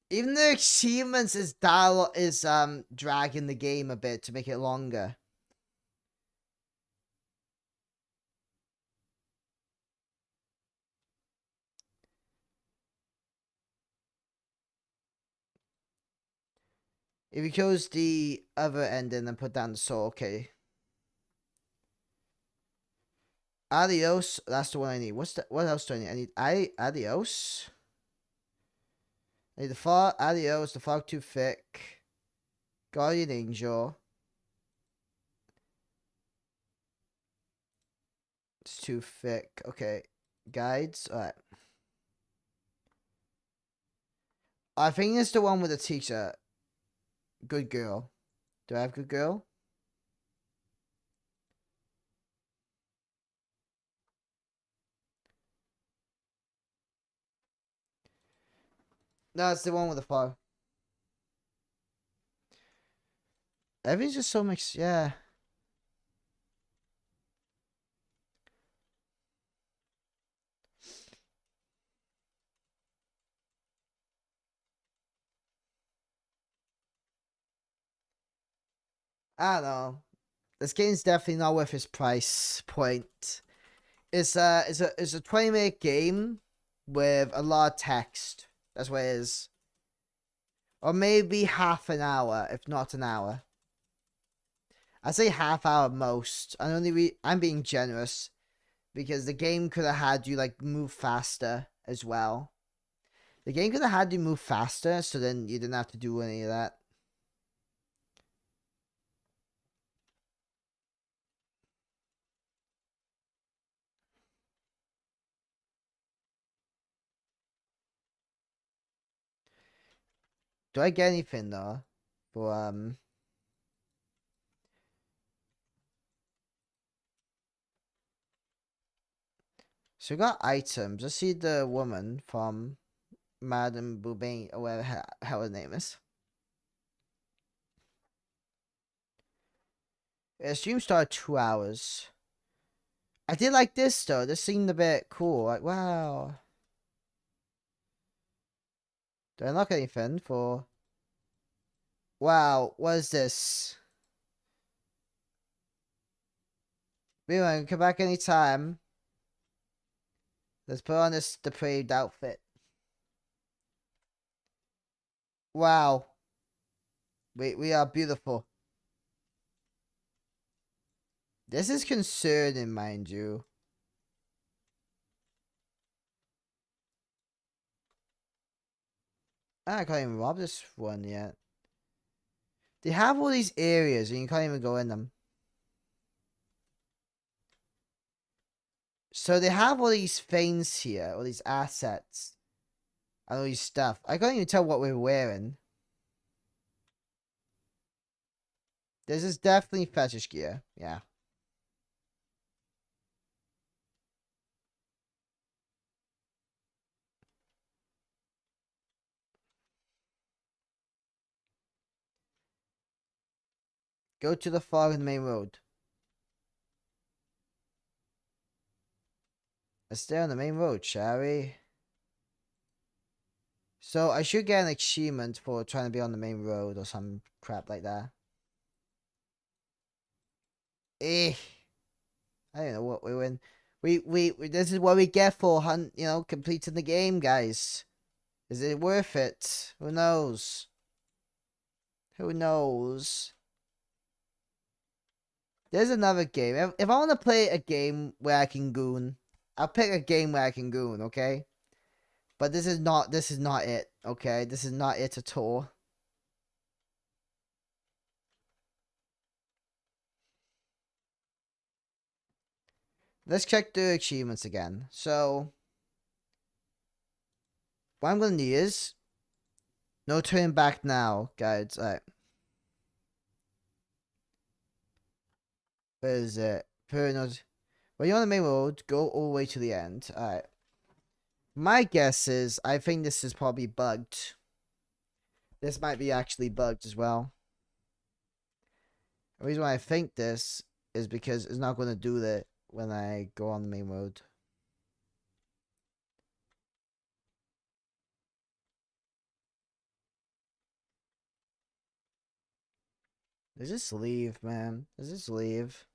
Speaker 1: Even the achievements is dragging the game a bit to make it longer. If you chose the other ending and put down the soul, okay. Adios, that's the one I need. What else do I need? I need adios. I need the fog, adios, the fog too thick. Guardian Angel. It's too thick. Okay. Guides. Alright. I think it's the one with the teacher. Good girl. Do I have good girl? No, it's the one with the fog. Everything's just so much, yeah. I don't know. This game's definitely not worth its price point. It's a 20-minute game with a lot of text. That's what it is. Or maybe half an hour, if not an hour. I say half hour most. I'm being generous because the game could have had you like move faster as well. The game could have had you move faster, so then you didn't have to do any of that. Do I get anything though? For So we got items. Let's see the woman from Madame Boubain, or whatever her name is. The stream started 2 hours. I did like this though. This seemed a bit cool. Like, wow. Do I unlock anything for... Wow, what is this? We come back anytime. Let's put on this depraved outfit. Wow. We are beautiful. This is concerning, mind you. I can't even rob this one yet. They have all these areas and you can't even go in them. So they have all these things here, all these assets, and all these stuff. I can't even tell what we're wearing. This is definitely fetish gear, yeah. Go to the far and main road. Let's stay on the main road, shall we? So I should get an achievement for trying to be on the main road or some crap like that. Eh. I don't know what we win. We this is what we get for completing the game, guys. Is it worth it? Who knows? Who knows? There's another game. If I want to play a game where I can goon, I'll pick a game where I can goon, okay? But this is not it, okay? This is not it at all. Let's check the achievements again. So, what I'm going to need is no turning back now, guys. Alright. Where is it? When you're on the main road, go all the way to the end. Alright. My guess is, I think this is probably bugged. This might be actually bugged as well. The reason why I think this is because it's not going to do that when I go on the main road. Let's just leave, man. Let's just leave.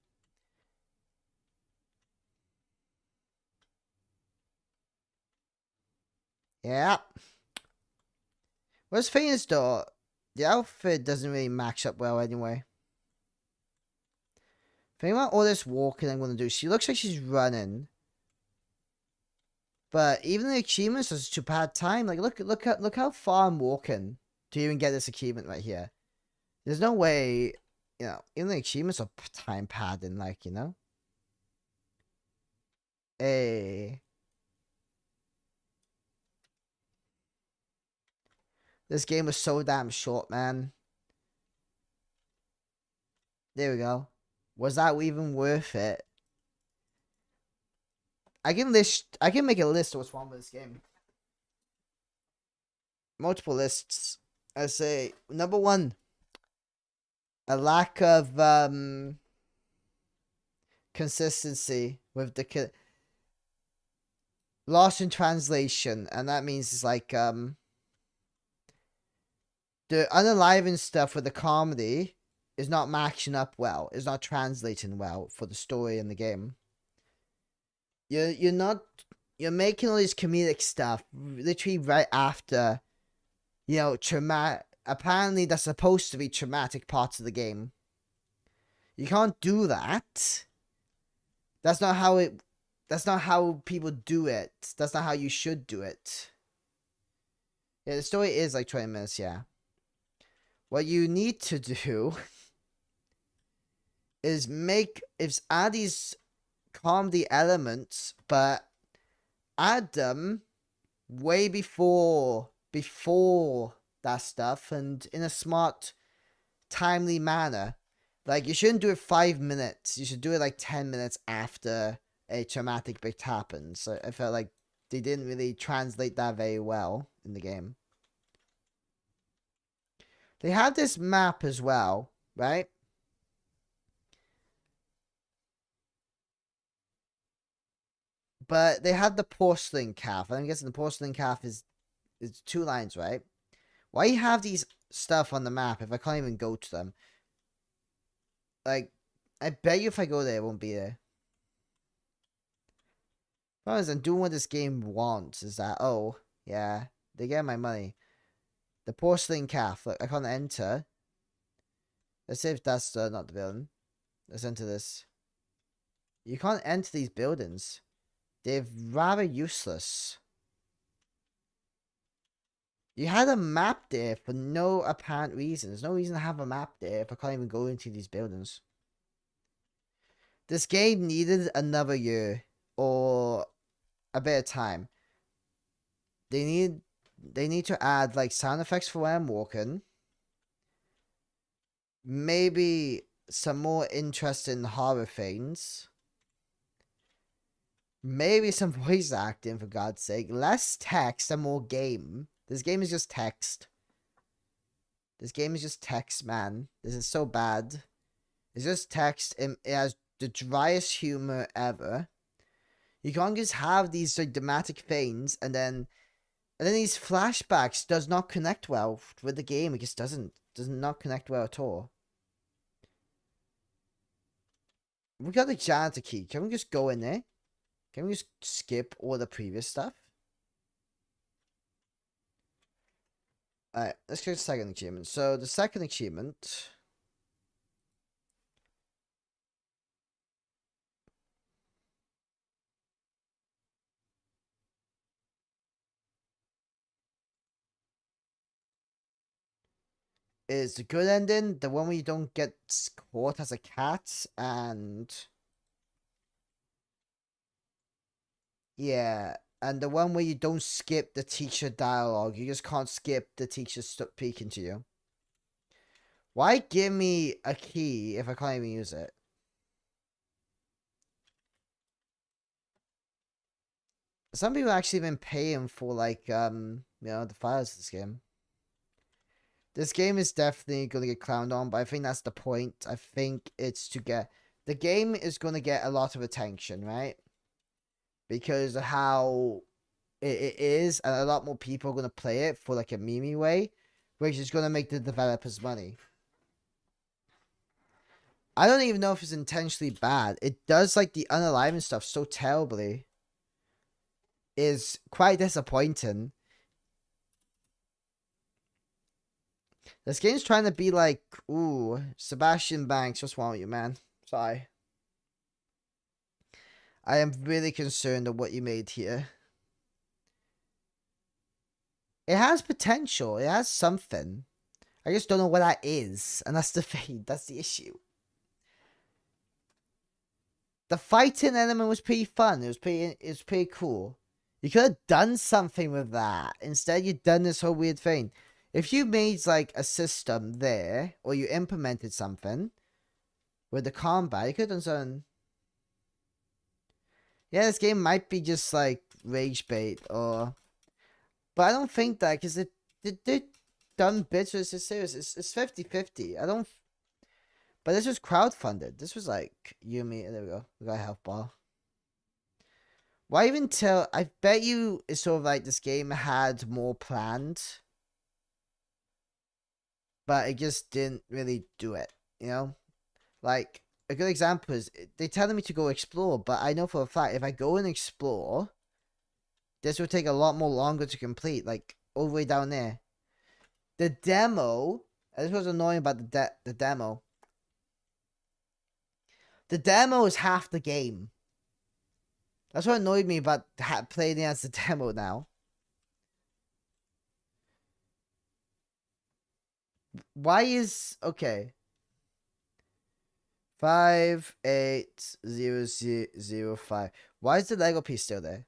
Speaker 1: Yeah. What's thing is though, the outfit doesn't really match up well anyway. Think about all this walking I'm gonna do. She looks like she's running. But even the achievements are such a bad time. Like look how far I'm walking to even get this achievement right here. There's no way, even the achievements are time padding, like, Hey. This game was so damn short, man. There we go. Was that even worth it? I can make a list of what's wrong with this game. Multiple lists. I say number 1. a lack of consistency with the lost in translation, and that means it's like the unaliving stuff with the comedy is not matching up well. It's not translating well for the story in the game. You're making all this comedic stuff literally right after, you know, apparently that's supposed to be traumatic parts of the game. You can't do that. That's not how people do it. That's not how you should do it. Yeah, the story is like 20 minutes, yeah. What you need to do is add these comedy elements, but add them way before that stuff, and in a smart, timely manner. Like, you shouldn't do it 5 minutes. You should do it like 10 minutes after a traumatic bit happens. So I felt like they didn't really translate that very well in the game. They have this map as well, right? But they have the porcelain calf. I'm guessing the porcelain calf is 2 lines, right? Why you have these stuff on the map if I can't even go to them? Like, I bet you if I go there, it won't be there. Problem is, I'm doing what this game wants. Is that, oh, yeah, they get my money. The porcelain calf. Look, I can't enter. Let's see if that's not the building. Let's enter this. You can't enter these buildings. They're rather useless. You had a map there for no apparent reason. There's no reason to have a map there if I can't even go into these buildings. This game needed another year or a bit of time. They need to add like sound effects for when I'm walking. Maybe some more interesting horror things. Maybe some voice acting, for God's sake. Less text and more game. This game is just text. This game is just text, man. This is so bad. It's just text. It has the driest humor ever. You can't just have these like dramatic things and then these flashbacks does not connect well with the game. It just does not connect well at all. We got the janitor key. Can we just go in there? Can we just skip all the previous stuff? Alright, let's go to the second achievement. So, the second achievement is the good ending, the one where you don't get caught as a cat, and yeah, and the one where you don't skip the teacher dialogue. You just can't skip the teacher speaking to you. Why give me a key if I can't even use it? Some people actually been paying for like you know, the files of this game. This game is definitely gonna get clowned on, but I think that's the point. I think it's to get the game is gonna get a lot of attention, right? Because of how it is, and a lot more people are gonna play it for like a meme way, which is gonna make the developers money. I don't even know if it's intentionally bad. It does like the unalignment stuff so terribly. Is quite disappointing. This game's trying to be like, ooh, Sebastian Banks, what's wrong with you, man? Sorry. I am really concerned of what you made here. It has potential. It has something. I just don't know what that is. And that's the thing. That's the issue. The fighting element was pretty fun. It was pretty cool. You could have done something with that. Instead, you've done this whole weird thing. If you made like a system there, or you implemented something with the combat, you could have done something. Yeah, this game might be just like rage bait, or, but I don't think that, because they done bits with this series. It's 50-50. I don't. But this was crowdfunded. This was like you and me. There we go. We got a health bar. Why even tell? I bet you it's sort of like this game had more planned, but it just didn't really do it. You know, like a good example is they telling me to go explore, but I know for a fact if I go and explore, this will take a lot more longer to complete. Like all the way down there, the demo. This was annoying about the demo. The demo is half the game. That's what annoyed me about playing it as the demo now. Why is okay? 58005. Why is the Lego piece still there?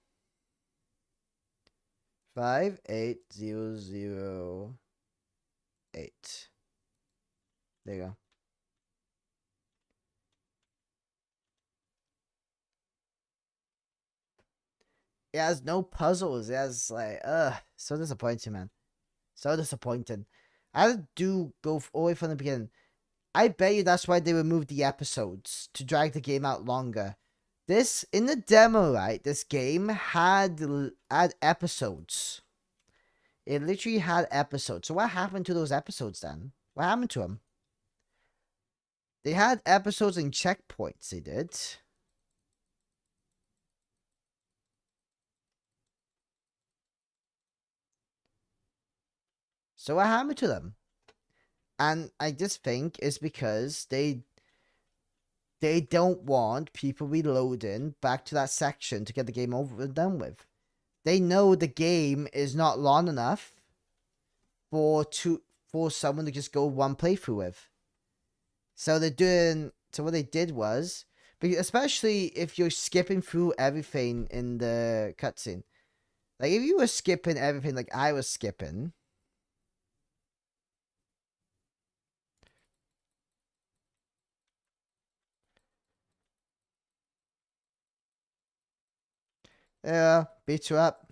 Speaker 1: 58008. There you go. It has no puzzles. It has like, so disappointing, man. So disappointing. I had to go all the way from the beginning. I bet you that's why they removed the episodes to drag the game out longer. This in the demo, right? This game had episodes. It literally had episodes. So what happened to those episodes then? What happened to them? They had episodes and checkpoints. They did. So what happened to them? And I just think it's because they don't want people reloading back to that section to get the game over and done with. They know the game is not long enough for someone to just go one playthrough with. So they're doing. So what they did was, especially if you're skipping through everything in the cutscene, like if you were skipping everything, like I was skipping. Yeah, beat you up.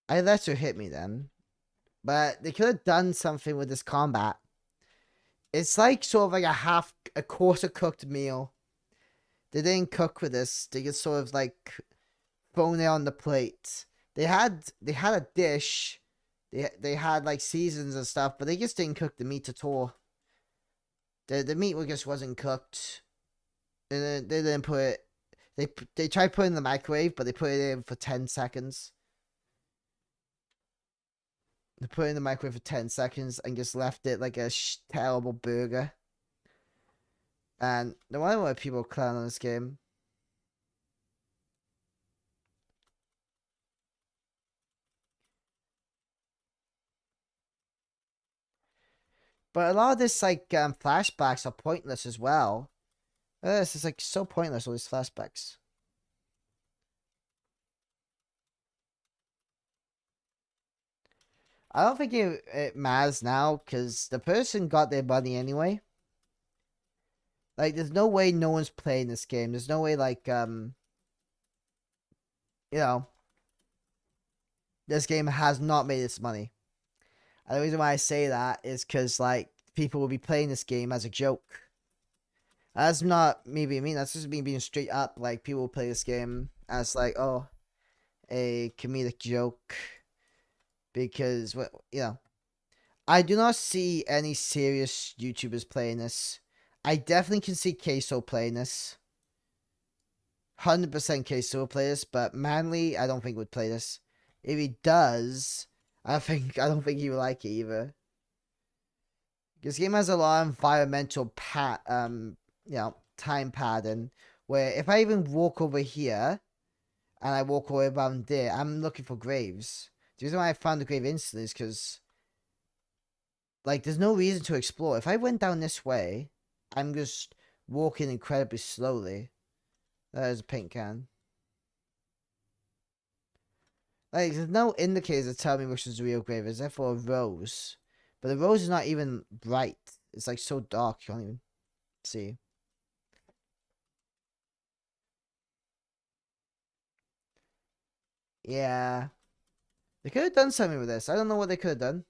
Speaker 1: I let you hit me then. But they could have done something with this combat. It's like sort of like a quarter cooked meal. They didn't cook with this. They just sort of like thrown it on the plate. They had a dish. They had like seasons and stuff, but they just didn't cook the meat at all. The meat just wasn't cooked. And they didn't put it. They tried putting it in the microwave, but they put it in for 10 seconds. They put it in the microwave for 10 seconds and just left it like a terrible burger. And no wonder why people clown on this game. But a lot of this like flashbacks are pointless as well. This is like so pointless, all these flashbacks. I don't think it matters now because the person got their money anyway. Like, there's no way no one's playing this game. There's no way, like, you know, this game has not made its money. And the reason why I say that is because, like, people will be playing this game as a joke. That's not me being mean. That's just me being straight up. Like, people will play this game as, like, oh, a comedic joke. Because, well, you know, I do not see any serious YouTubers playing this. I definitely can see Queso playing this. 100% Queso will play this, but Manly, I don't think would play this. If he does, I don't think he would like it either. This game has a lot of environmental time pattern where if I even walk over here and I walk all the way around there, I'm looking for graves. The reason why I found the grave instantly is because, like, there's no reason to explore. If I went down this way, I'm just walking incredibly slowly. There's a paint can. Like, there's no indicator to tell me which is the real grave. Is there for a rose? But the rose is not even bright. It's like so dark you can't even see. Yeah. They could have done something with this. I don't know what they could have done.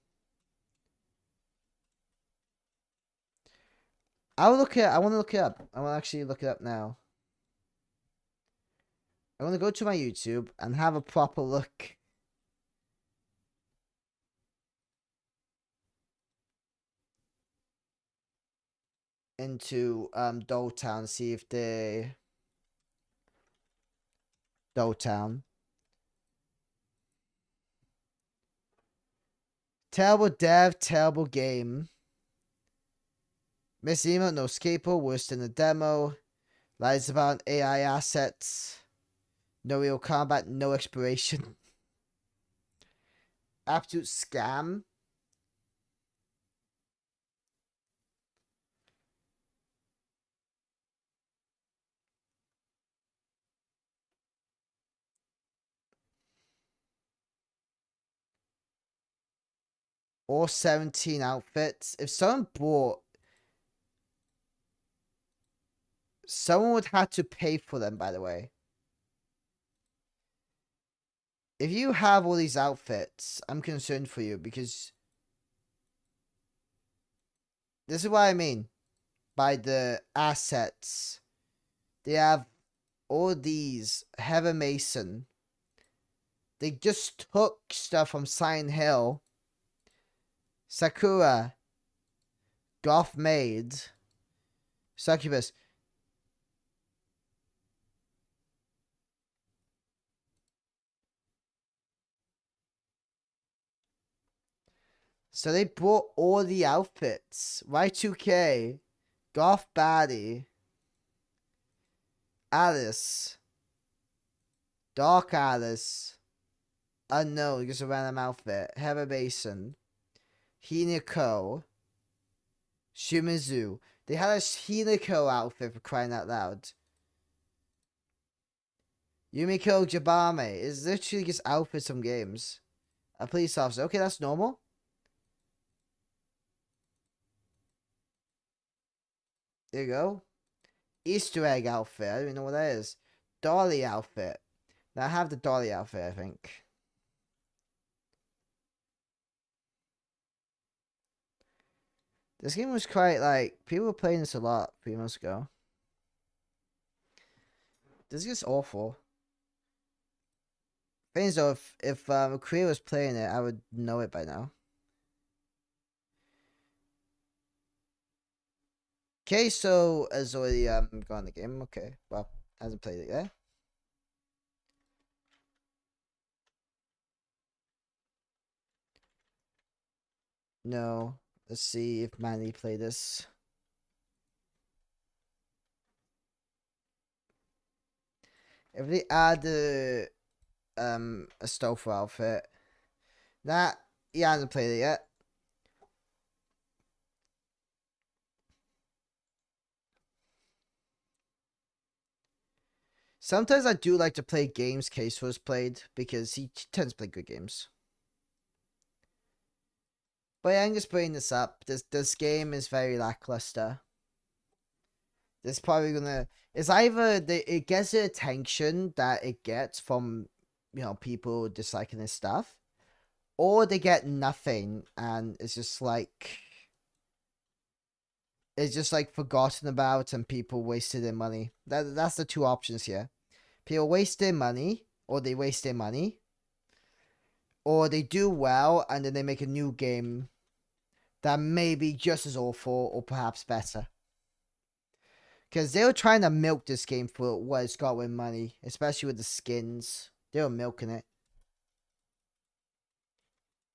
Speaker 1: I want to look it up. I want to actually look it up now. I want to go to my YouTube and have a proper look. Into Dolltown, see if they Dolltown. Terrible dev, terrible game. Miss Emo, no skateboard, worse than the demo. Lies about AI assets. No real combat, no exploration. Absolute scam. All 17 outfits. If someone bought, someone would have to pay for them, by the way. If you have all these outfits, I'm concerned for you because this is what I mean by the assets. They have all these Heather Mason. They just took stuff from Silent Hill, Sakura, Goth Maid, Succubus. So they brought all the outfits. Y2K, Goth Baddie, Alice, Dark Alice, Unknown, just a random outfit, Heather Mason, Hinako, Shimizu. They had a Hinako outfit for crying out loud. Yumiko Jabame is literally just outfits from games. A police officer. Okay, that's normal. There you go. Easter egg outfit. I don't even know what that is. Dolly outfit. Now I have the Dolly outfit, I think. This game was quite like people were playing this a lot 3 months ago. This is just awful. Things though, if Korea was playing it, I would know it by now. Okay, so has already gone the game. Okay, well, hasn't played it yet. No. Let's see if Manny played this. If they add a stealth outfit. Nah, he hasn't played it yet. Sometimes I do like to play games Case was played because he tends to play good games. But yeah, I'm just bringing this up. This game is very lackluster. This probably gonna. It's either it gets the attention that it gets from people disliking this stuff, or they get nothing and it's just like forgotten about and people wasted their money. That's the two options here. People waste their money, or they waste their money, or they do well and then they make a new game that may be just as awful or perhaps better. Because they were trying to milk this game for what it's got with money, especially with the skins. They were milking it.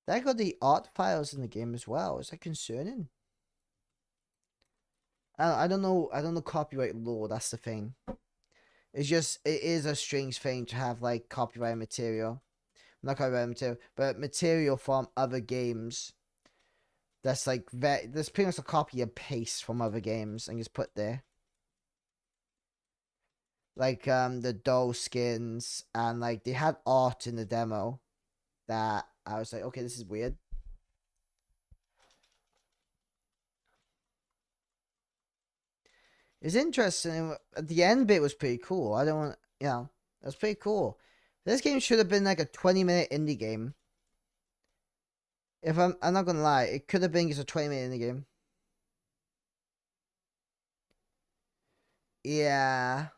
Speaker 1: They got the art files in the game as well. Is that concerning? I don't know. I don't know copyright law. That's the thing. It is a strange thing to have like copyright material, not copyright material, but material from other games. That's like that's pretty much a copy and paste from other games and just put there. Like the doll skins and like they had art in the demo that I was like, okay, this is weird. It's interesting. The end bit was pretty cool. I don't want, it was pretty cool. This game should have been like a 20-minute indie game. If I'm not gonna lie, it could have been just a 20-minute indie game. Yeah.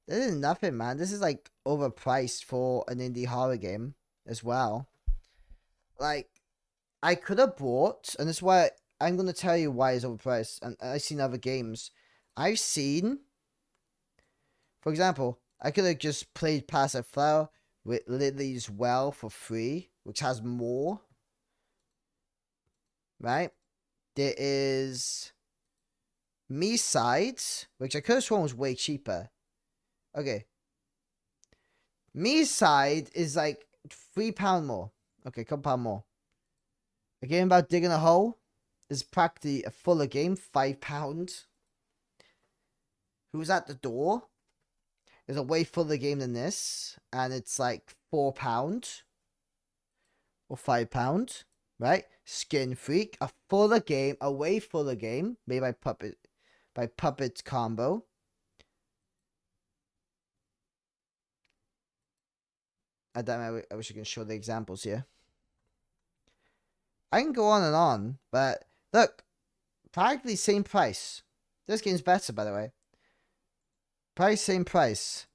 Speaker 1: This is nothing, man. This is like overpriced for an indie horror game as well. Like, I could have bought, and this is why I'm gonna tell you why it's overpriced. And I've seen other games. I've seen, for example, I could have just played Passive Flower with Lily's Well for free, which has more. Right? There is Me Sides, which I could have sworn was way cheaper. Okay. Me Side is like £3 more. Okay, £2 more. A game about digging a hole is practically a fuller game, £5. Who's at the Door is a way fuller game than this, and it's like £4 or £5, right? Skin Freak, a fuller game, a way fuller game made by Puppet Combo. I wish I can show the examples here. I can go on and on, but look, practically same price. This game's better, by the way. Price, same price.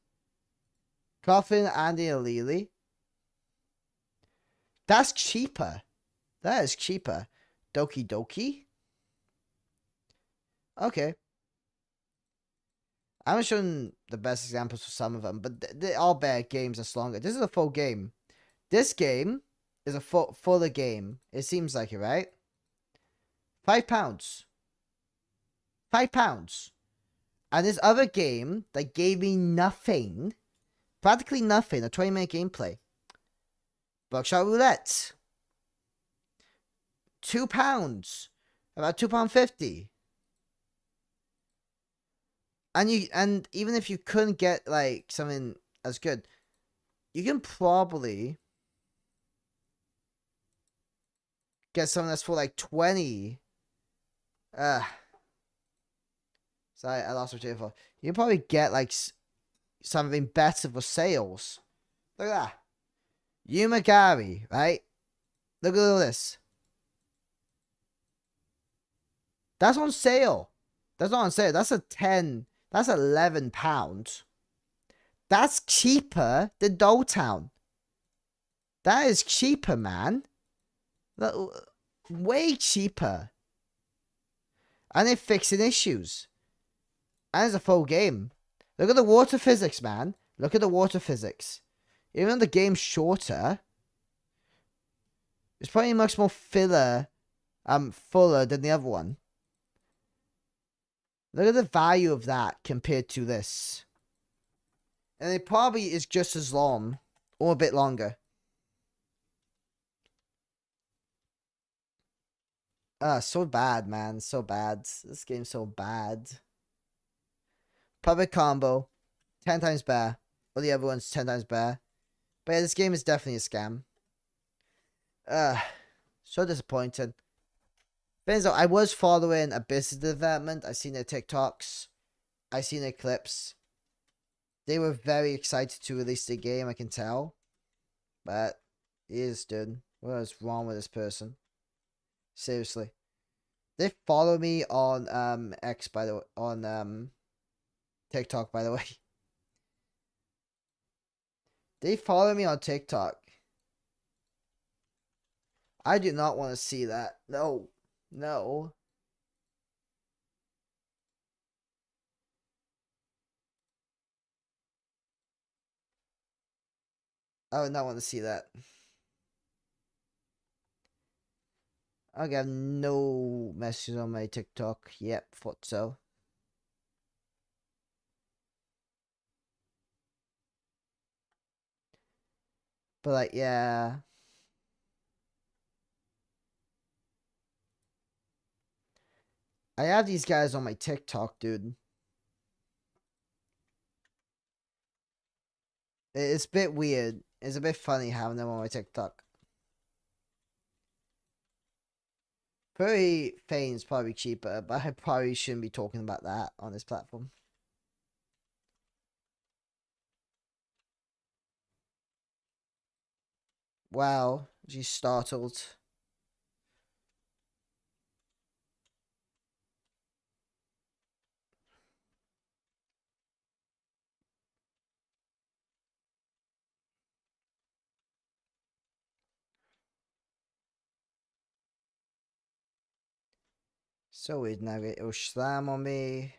Speaker 1: Coffin, Andy, and Lily. That's cheaper. That is cheaper. Doki Doki. Okay. I'm showing the best examples for some of them, but they're all better games that's longer. This is a full game. This game is a fuller game. It seems like it, right? £5. £5. And this other game that gave me nothing, practically nothing, a 20-minute gameplay. Buckshot Roulette. £2. About £2.50. And even if you couldn't get like something as good, you can probably get something that's for like 20. Sorry, I lost my train of thought. You can probably get like something better for sales. Look at that. Yumagari, right? Look at all this. That's on sale. That's not on sale. That's that's £11. That's cheaper than Dolltown. That is cheaper, man. Way cheaper. And they're fixing issues. And it's a full game. Look at the water physics, man. Look at the water physics. Even though the game's shorter, it's probably much more fuller than the other one. Look at the value of that compared to this. And it probably is just as long, or a bit longer. So bad, man. So bad. This game's so bad. Public combo, 10 times better. All the other ones 10 times better. But yeah, this game is definitely a scam. So disappointing. I was following a business development. I seen their TikToks. I seen their clips. They were very excited to release the game, I can tell. But, dude. What is wrong with this person? Seriously. They follow me on X, by the way, on TikTok, by the way. They follow me on TikTok. I do not want to see that. No. No. I would not want to see that. I got no messages on my TikTok. Yep, thought so. But like, yeah. I have these guys on my TikTok, dude. It's a bit weird. It's a bit funny having them on my TikTok. Furry Fane's probably cheaper, but I probably shouldn't be talking about that on this platform. Wow, she's startled. So weird now. It'll slam on me.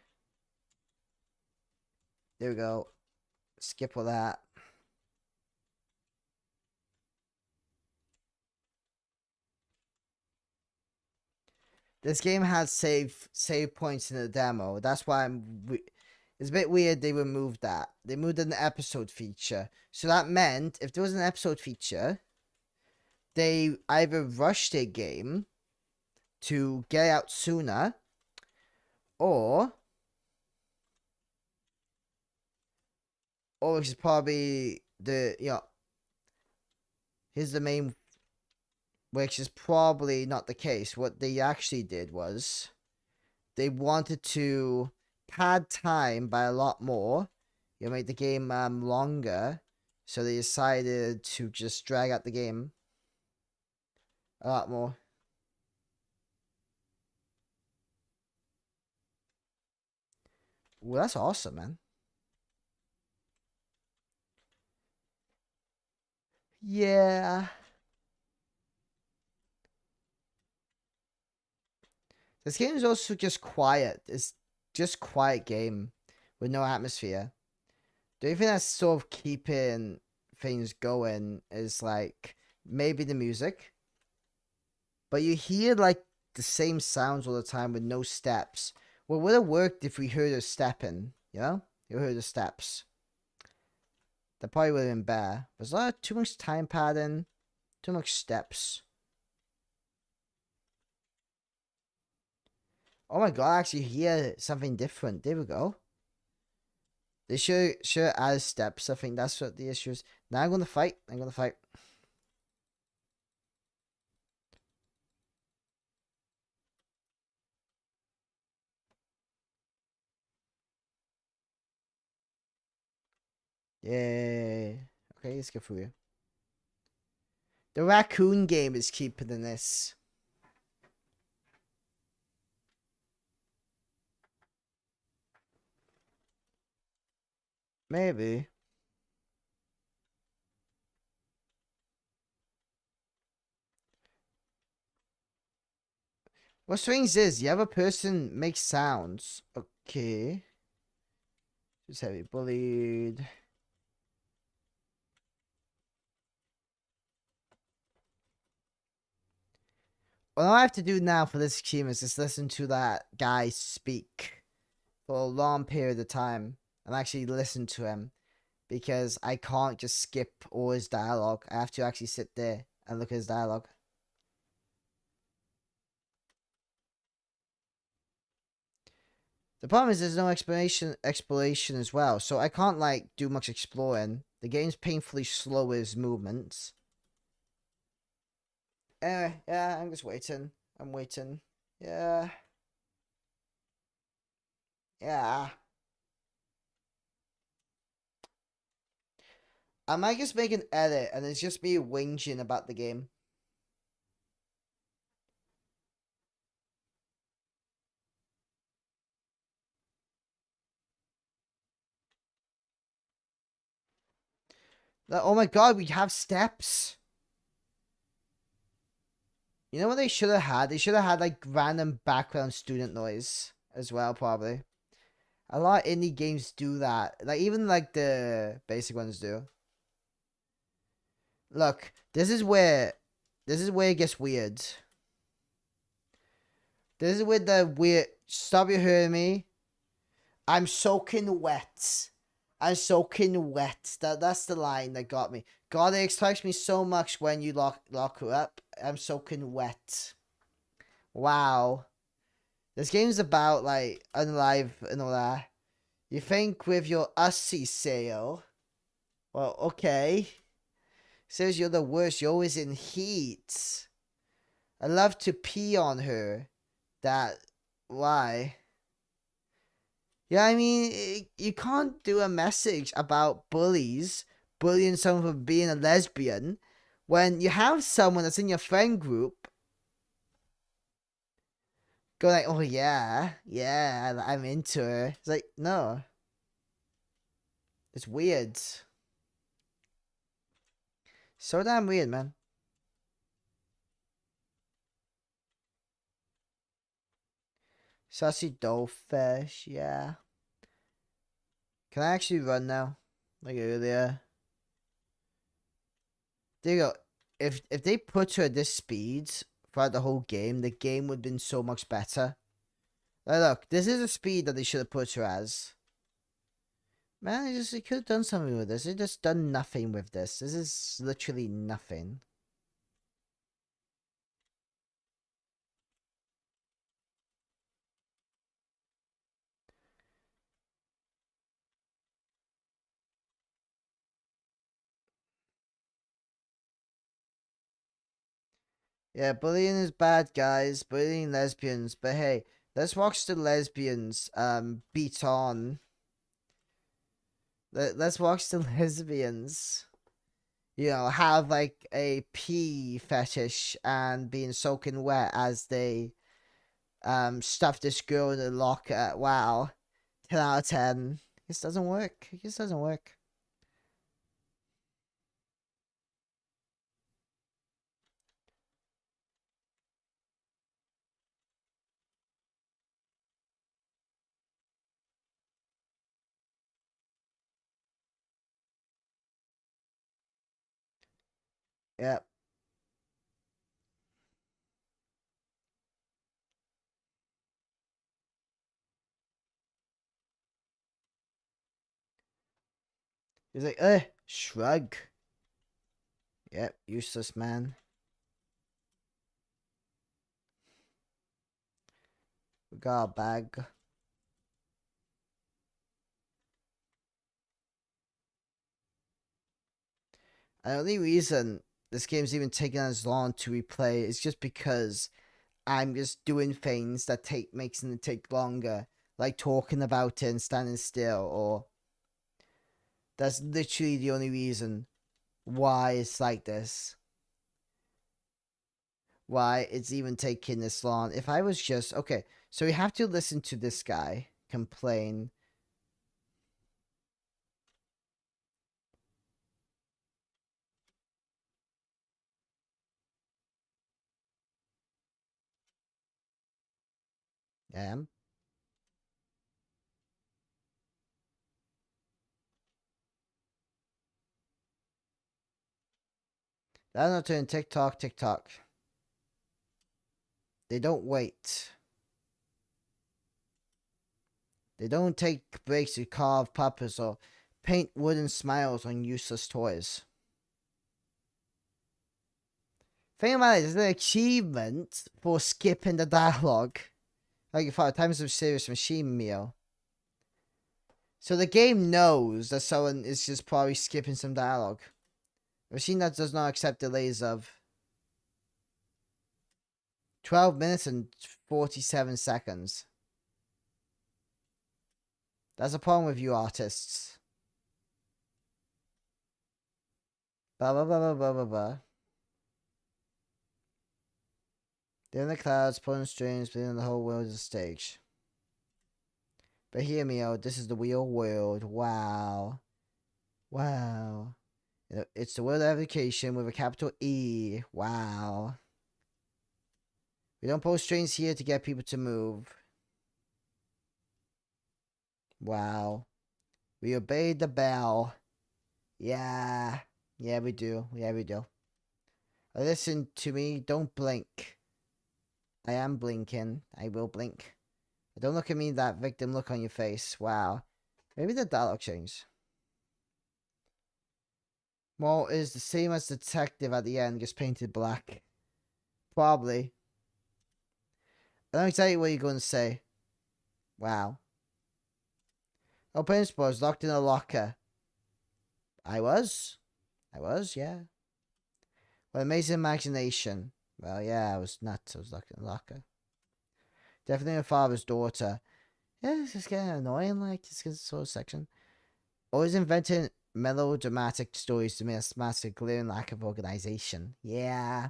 Speaker 1: There we go. Skip all that. This game had save points in the demo. That's why it's a bit weird they removed that. They moved an episode feature. So that meant if there was an episode feature, they either rushed a game to get out sooner, or which is probably the, here's the main, which is probably not the case. What they actually did was they wanted to pad time by a lot more, make the game longer, so they decided to just drag out the game a lot more. Well, that's awesome, man. Yeah. This game is also just quiet. It's just quiet game with no atmosphere. The only thing that's sort of keeping things going is like maybe the music. But you hear like the same sounds all the time with no steps. Well, it would have worked if we heard her stepping, You heard the steps. That probably would have been better. There's a lot of too much time padding, too much steps. Oh my god, I actually hear something different. There we go. They should add steps. I think that's what the issue is. Now I'm gonna fight. Yay. Okay, let's go through here. The raccoon game is cheaper than this. Maybe. What strange is, you have a person make sounds. Okay. Just heavy bullied. What I have to do now for this team is just listen to that guy speak for a long period of time and actually listen to him, because I can't just skip all his dialogue. I have to actually sit there and look at his dialogue. The problem is there's no exploration as well, so I can't like do much exploring. The game's painfully slow with its movements. Anyway, yeah, I'm just waiting. I'm waiting. Yeah. Yeah. I might just make an edit and it's just me whinging about the game. Like, oh my god, we have steps. You know what they should have had? They should have had like random background student noise as well, probably. A lot of indie games do that. Like even like the basic ones do. Look, this is where it gets weird. This is where the weird. Stop, you hearing me? I'm soaking wet. I'm soaking wet. That's the line that got me. God, it excites me so much when you lock her up. I'm soaking wet. Wow. This game's about like unalive and all that. You think with your Ussy sale? Well, okay. Says you're the worst. You're always in heat. I love to pee on her. That why? Yeah, I mean, you can't do a message about bullies bullying someone for being a lesbian When you have someone that's in your friend group go like, oh yeah, yeah, I'm into her. It's like, no. It's weird. So damn weird, man. Sassy dollfish, yeah. Can I actually run now? Like earlier. There you go. If they put her at this speed throughout the whole game, the game would have been so much better. Like, look, this is a speed that they should have put her as. Man, they could have done something with this. They just done nothing with this. This is literally nothing. Yeah, bullying is bad, guys. Bullying lesbians. But hey, let's watch the lesbians beat on. Let's watch the lesbians, you know, have like a pee fetish and being soaking wet as they stuff this girl in the locker. Wow. 10 out of 10. This doesn't work. It just doesn't work. Yep. He's like, shrug. Yep, useless man. We got a bag. And the only reason this game's even taking as long to replay is just because I'm just doing things that makes it take longer. Like talking about it and standing still, or that's literally the only reason why it's like this. Why it's even taking this long. If I was just okay, so we have to listen to this guy complain. Yeah. That's not doing TikTok, TikTok. They don't wait. They don't take breaks to carve puppets or paint wooden smiles on useless toys. Think about it, there's an achievement for skipping the dialogue. Like 5 times of serious machine meal. So the game knows that someone is just probably skipping some dialogue. A machine that does not accept delays of 12 minutes and 47 seconds. That's a problem with you artists. Blah blah blah blah blah blah blah. They're in the clouds, pulling strings, but the whole world is a stage. But hear me out, this is the real world. Wow. Wow. It's the world of education with a capital E. Wow. We don't pull strings here to get people to move. Wow. We obeyed the bell. Yeah. Yeah, we do. Yeah, we do. Listen to me. Don't blink. I am blinking. I will blink. Don't look at me, that victim look on your face. Wow. Maybe the dialogue changed. Well, is the same as detective at the end, just painted black. Probably. Let me tell you what you're going to say. Wow. Oh, principal was locked in a locker. I was, yeah. Well, amazing imagination. Well, yeah, I was nuts. I was locked in a locker. Definitely my father's daughter. Yeah, it's just getting annoying, like, this sort of section. Always inventing melodramatic stories to mask a glaring lack of organization. Yeah,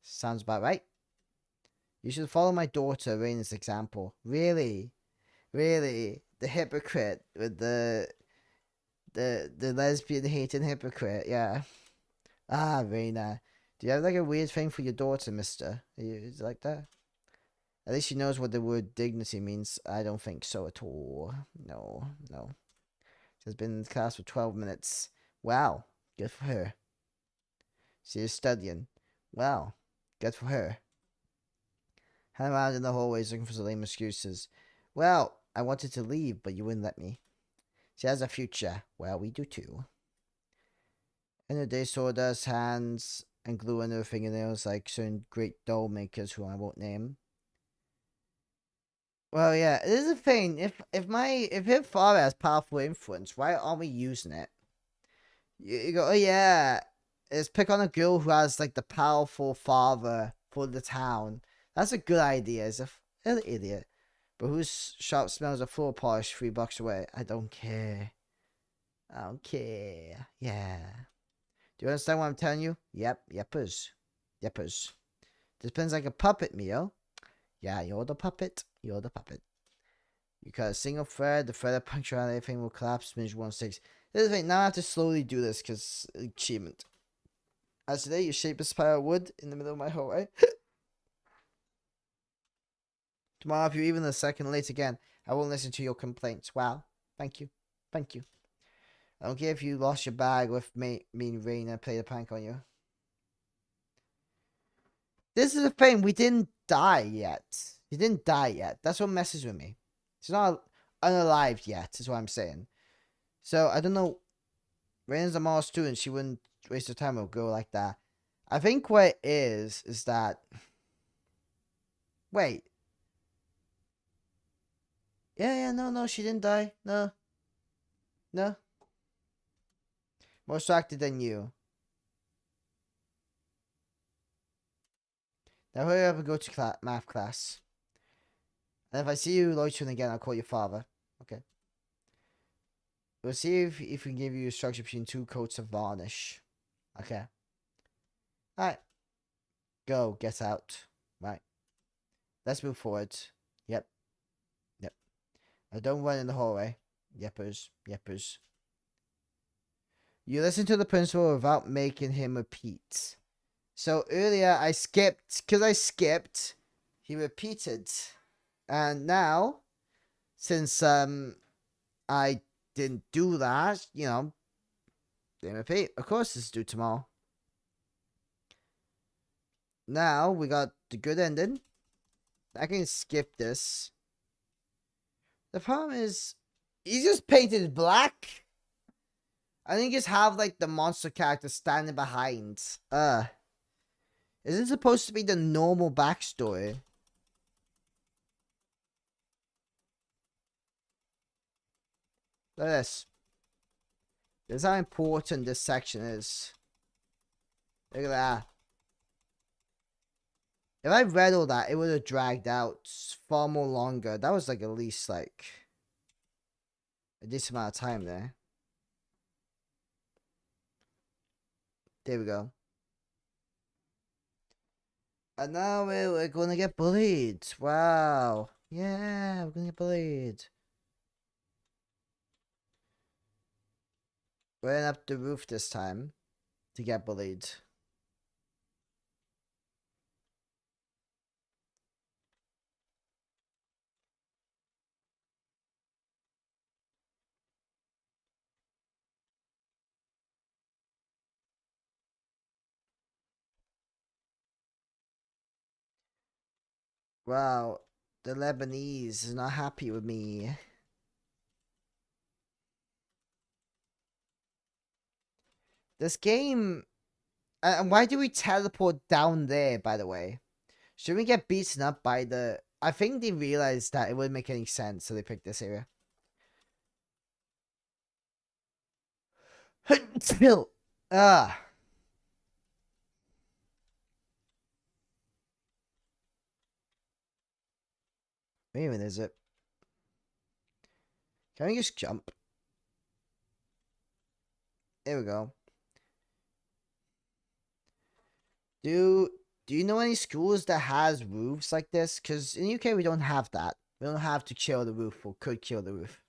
Speaker 1: sounds about right. You should follow my daughter Raina's example. Really, really, the hypocrite with the lesbian hating hypocrite. Yeah. Ah, Raina, do you have like a weird thing for your daughter, Mister? Is it like that? At least she knows what the word dignity means. I don't think so at all. No, no. She's been in class for 12 minutes. Wow, good for her. She is studying. Well, good for her. Hang around in the hallways looking for some lame excuses. Well, I wanted to leave, but you wouldn't let me. She has a future. Well, we do too. And the day sawdust, hands, and glue on her fingernails like certain great doll makers who I won't name. Well, yeah, it is a thing. If her father has powerful influence, why aren't we using it? You go, oh yeah, let's pick on a girl who has like the powerful father for the town. That's a good idea. As an idiot, but whose shop smells of floor polish $3 away? I don't care. I don't care. Yeah. Do you understand what I'm telling you? Yep. Yepers. Yepers. Depends like a puppet, Mio. Yeah, you're the puppet. You're the puppet. You cut a single thread, the thread of punctuality, everything will collapse, finish 1/6. This is the thing, now I have to slowly do this because achievement. As today, you shape a spiral of wood in the middle of my hallway. Tomorrow, if you're even a second late again, I won't listen to your complaints. Wow. Thank you. Thank you. I don't care if you lost your bag with me and Raina played a prank on you. This is the thing, we didn't die yet. He didn't die yet. That's what messes with me. He's not unalived yet, is what I'm saying. So, I don't know. Raina's a model student. She wouldn't waste her time with a girl like that. I think what it is that... Wait. Yeah, no, she didn't die. No. No. More distracted than you. Now hurry up and go to math class. And if I see you loitering again, I'll call your father. Okay. We'll see if we can give you a structure between 2 coats of varnish. Okay. Alright. Go. Get out. Right. Let's move forward. Yep. Yep. Now don't run in the hallway. Yepers. Yepers. You listen to the principal without making him repeat. So earlier I skipped. Because I skipped, he repeated. And now, since I didn't do that, you know, didn't repeat. Of course, this is due tomorrow. Now we got the good ending. I can skip this. The problem is, he just painted black. I think just have like the monster character standing behind. Is it supposed to be the normal backstory? Look at this. This is how important this section is. Look at that. If I read all that, it would have dragged out far more longer. That was like at least like a decent amount of time there. There we go. And now we're gonna get bullied. Wow. Yeah, we're gonna get bullied. We're going up the roof this time to get bullied. Wow, the Lebanese is not happy with me. This game... And why do we teleport down there, by the way? Should we get beaten up by the... I think they realized that it wouldn't make any sense, so they picked this area. Spill! Ah. Wait a minute, is it? Can we just jump? There we go. Do you know any schools that has roofs like this? Because in the UK we don't have that. We don't have to kill the roof or could kill the roof.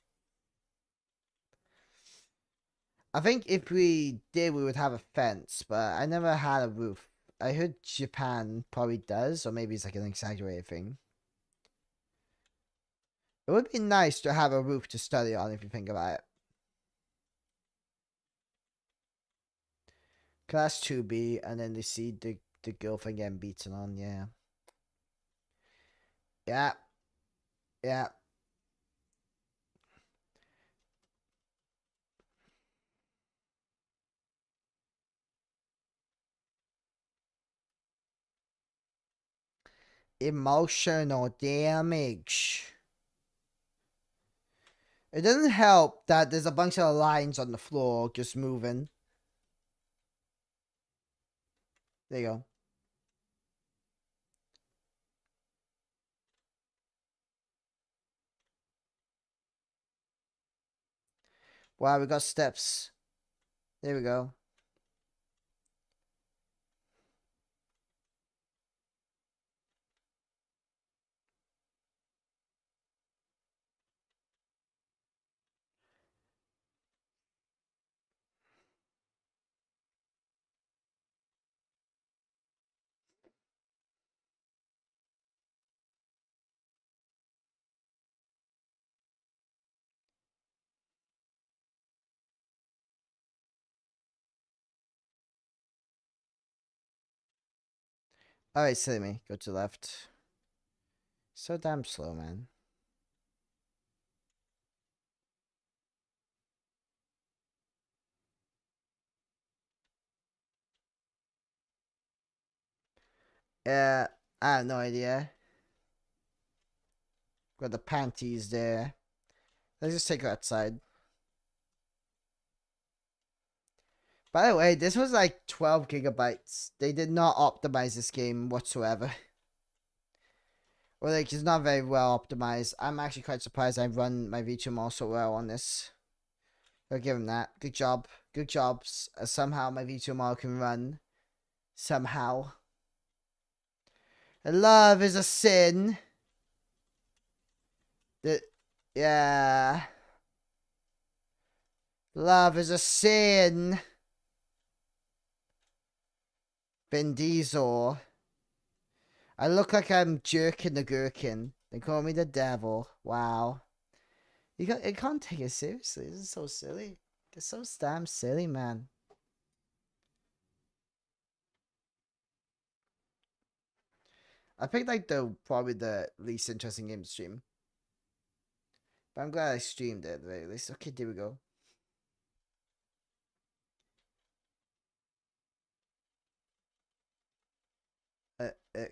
Speaker 1: I think if we did, we would have a fence, but I never had a roof. I heard Japan probably does, or maybe it's like an exaggerated thing. It would be nice to have a roof to study on if you think about it. Class 2B, and then they see the girlfriend getting beaten on, yeah. Yeah. Yeah. Emotional damage. It doesn't help that there's a bunch of lines on the floor just moving. There you go. Wow, we got steps. There we go. Alright, silly me. Go to the left. So damn slow, man. I have no idea. Got the panties there. Let's just take her outside. By the way, this was like 12 gigabytes. They did not optimize this game whatsoever. Or like, it's not very well optimized. I'm actually quite surprised I run my V2ML so well on this. I'll give him that. Good job. Good jobs. Somehow my V2ML can run. Somehow. Love is a sin. Yeah. Love is a sin. Vin Diesel. I look like I'm jerking the gherkin. They call me the devil. Wow. You can't take it seriously. This is so silly. It's so damn silly, man. I picked like probably the least interesting game to stream. But I'm glad I streamed it at the very least. Okay, there we go.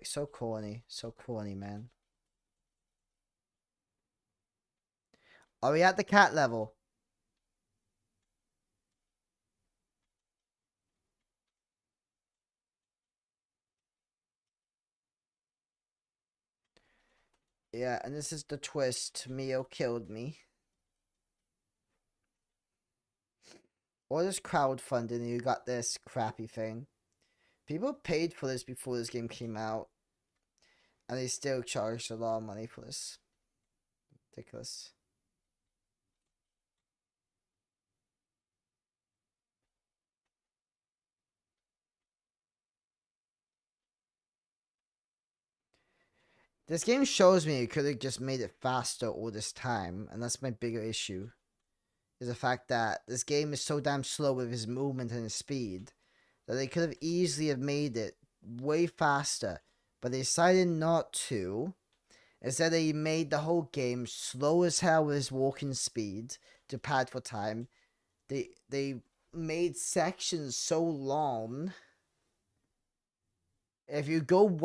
Speaker 1: So corny. So corny, man. Are we at the cat level? Yeah, and this is the twist. Mio killed me. Or this crowdfunding, you got this crappy thing. People paid for this before this game came out. And they still charged a lot of money for this. Ridiculous. This game shows me it could have just made it faster all this time. And that's my bigger issue. Is the fact that this game is so damn slow with his movement and his speed. That they could have easily have made it way faster. But they decided not to. Instead, they made the whole game slow as hell with his walking speed to pad for time. They made sections so long. If you go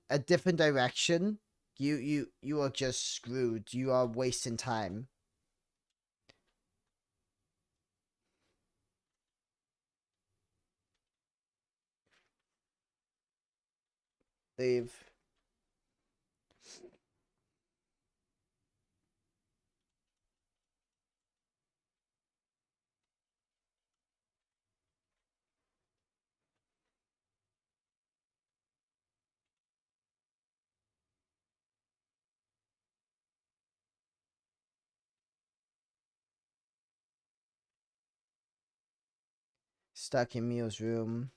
Speaker 1: a different direction, you are just screwed. You are wasting time. Leave. Stuck in Mio's room.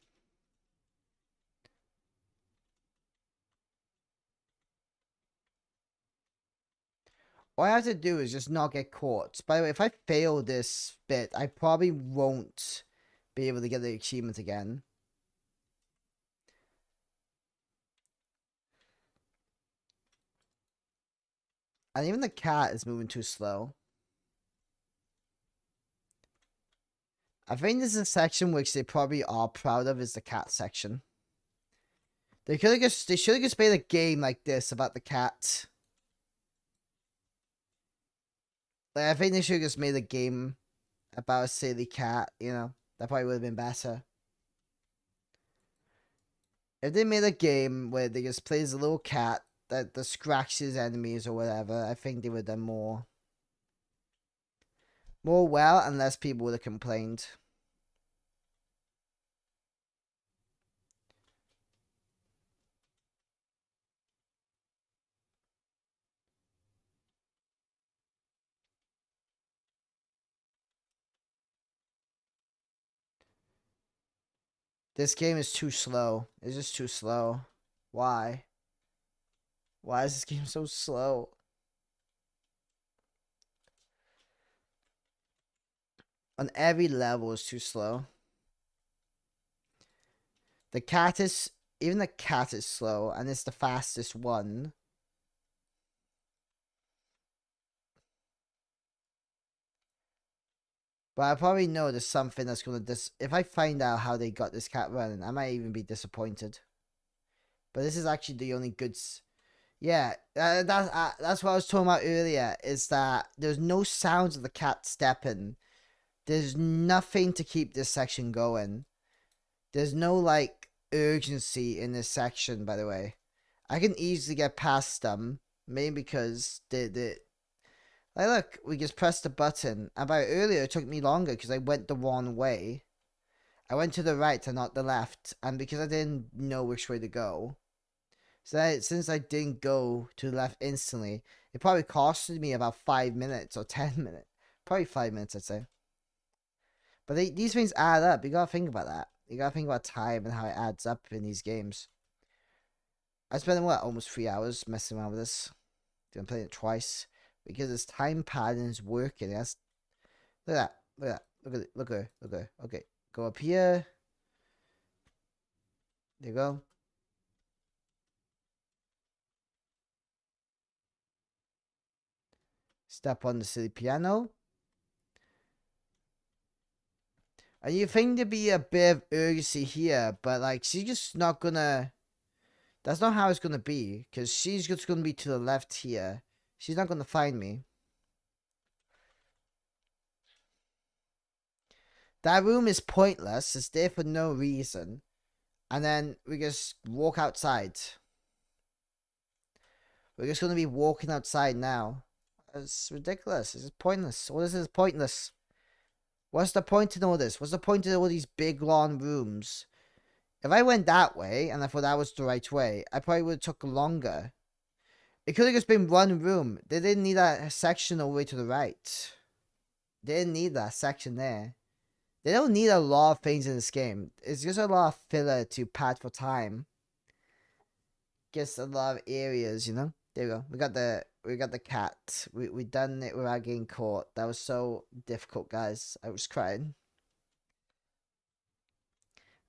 Speaker 1: All I have to do is just not get caught. By the way, if I fail this bit, I probably won't be able to get the achievement again. And even the cat is moving too slow. I think this is a section which they probably are proud of, is the cat section. They should have just made a game like this about the cat. Like, I think they should have just made a game about a silly cat, you know? That probably would have been better. If they made a game where they just play as a little cat that scratches enemies or whatever, I think they would have done more well, and less people would have complained. This game is too slow. It's just too slow. Why? Why is this game so slow? On every level is too slow. The cat is... Even the cat is slow, and it's the fastest one. But I probably know there's something that's going to... If I find out how they got this cat running, I might even be disappointed. But this is actually the only good... Yeah, that's what I was talking about earlier, is that there's no sounds of the cat stepping. There's nothing to keep this section going. There's no, like, urgency in this section, by the way. I can easily get past them, maybe because like, look, we just pressed the button. And by earlier, it took me longer because I went the wrong way. I went to the right and not the left. And because I didn't know which way to go. So since I didn't go to the left instantly, it probably costed me about 5 minutes or 10 minutes. Probably 5 minutes, I'd say. But these things add up. You gotta think about that. You gotta think about time and how it adds up in these games. I spent, what, almost 3 hours messing around with this. I'm playing it twice. Because this time pattern is working. Look at that. Look at that. Look at it. Look at it. Look at it. Okay. Go up here. There you go. Step on the silly piano. And you think there'd be a bit of urgency here, but like she's just not gonna. That's not how it's gonna be, because she's just gonna be to the left here. She's not gonna find me. That room is pointless. It's there for no reason. And then we just walk outside. We're just gonna be walking outside now. It's ridiculous. It's pointless. All this is pointless. What's the point in all this? What's the point of all these big long rooms? If I went that way and I thought that was the right way, I probably would have took longer. It could have just been one room. They didn't need that section all the way to the right. They didn't need that section there. They don't need a lot of things in this game. It's just a lot of filler to pad for time. Just a lot of areas, you know? There we go. We got the cat. We done it without getting caught. That was so difficult, guys. I was crying.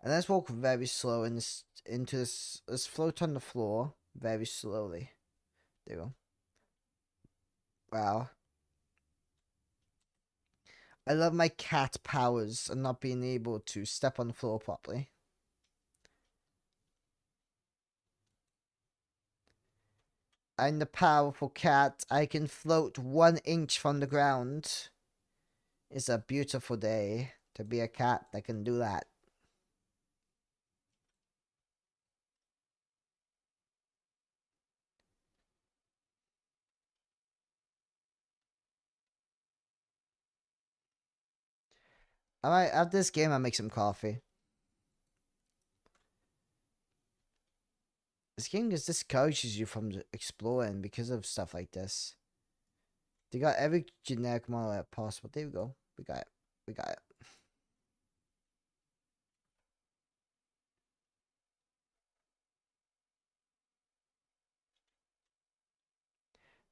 Speaker 1: And let's walk very slow into this. Let's float on the floor very slowly. There we go. Wow. I love my cat powers and not being able to step on the floor properly. I'm the powerful cat. I can float 1 inch from the ground. It's a beautiful day to be a cat that can do that. Alright, after this game, I'll make some coffee. This game just discourages you from exploring because of stuff like this. They got every generic model possible. There we go. We got it. We got it.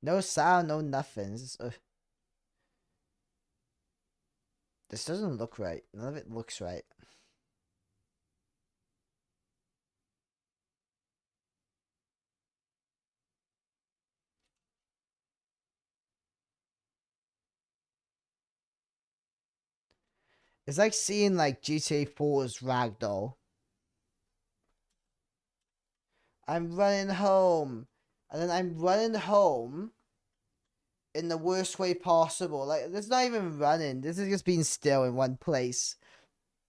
Speaker 1: No sound, no nothing. This doesn't look right. None of it looks right. It's like seeing like GTA 4's Ragdoll. I'm running home. And then I'm running home in the worst way possible. Like, there's not even running. This is just being still in one place.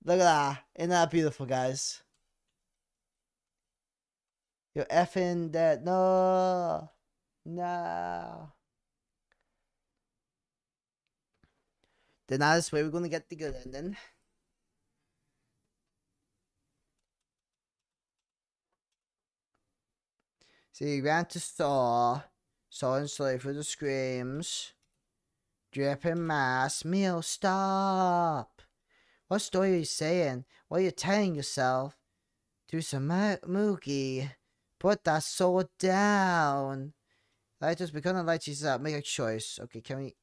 Speaker 1: Look at that. Isn't that beautiful, guys? You're effing dead. No. No. Then that's where we're going to get the good ending. So you ran to Saw and slave for the screams. Dripping mass. Meal, stop. What story are you saying? What are you telling yourself? Do some moogie. Put that sword down. Light has begun to light Jesus up. Make a choice. Okay, can we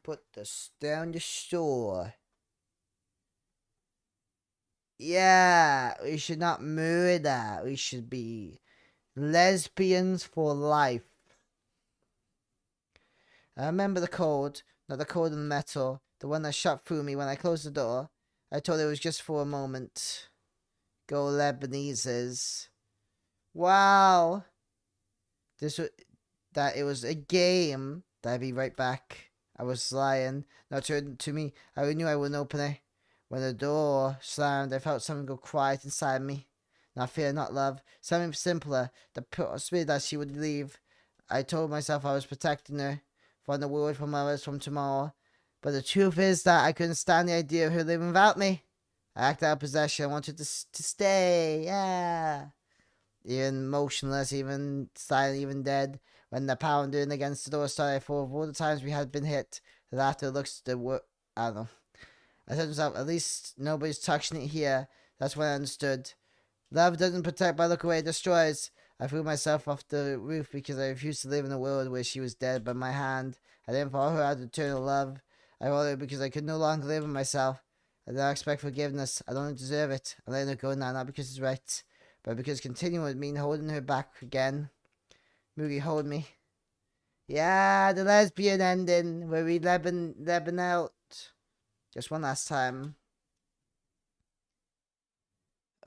Speaker 1: put this down the store? Yeah, we should not murder. We should be lesbians for life. I remember the code, not the code in the metal, the one that shot through me when I closed the door. I thought it was just for a moment. Go Lebaneses. Wow. That it was a game. That I'd be right back. I was lying. Now turned to me. I knew I wouldn't open it. When the door slammed, I felt something go quiet inside me. Not fear, not love. Something simpler. The possibility that she would leave. I told myself I was protecting her from the world, from others, from tomorrow. But the truth is that I couldn't stand the idea of her living without me. I acted out of possession. I wanted to stay. Yeah. Even motionless, even silent, even dead. When the pounding against the door started, I thought of all the times we had been hit. The laughter looks the work. I don't know. I said to myself, at least nobody's touching it here. That's when I understood. Love doesn't protect, but look away, it destroys. I threw myself off the roof because I refused to live in a world where she was dead by my hand. I didn't follow her out of eternal love. I followed her because I could no longer live with myself. I don't expect forgiveness. I don't deserve it. I'm letting her go now, not because it's right, but because continuing would mean holding her back again. Moogie, hold me. Yeah, the lesbian ending where we leben out. Just one last time.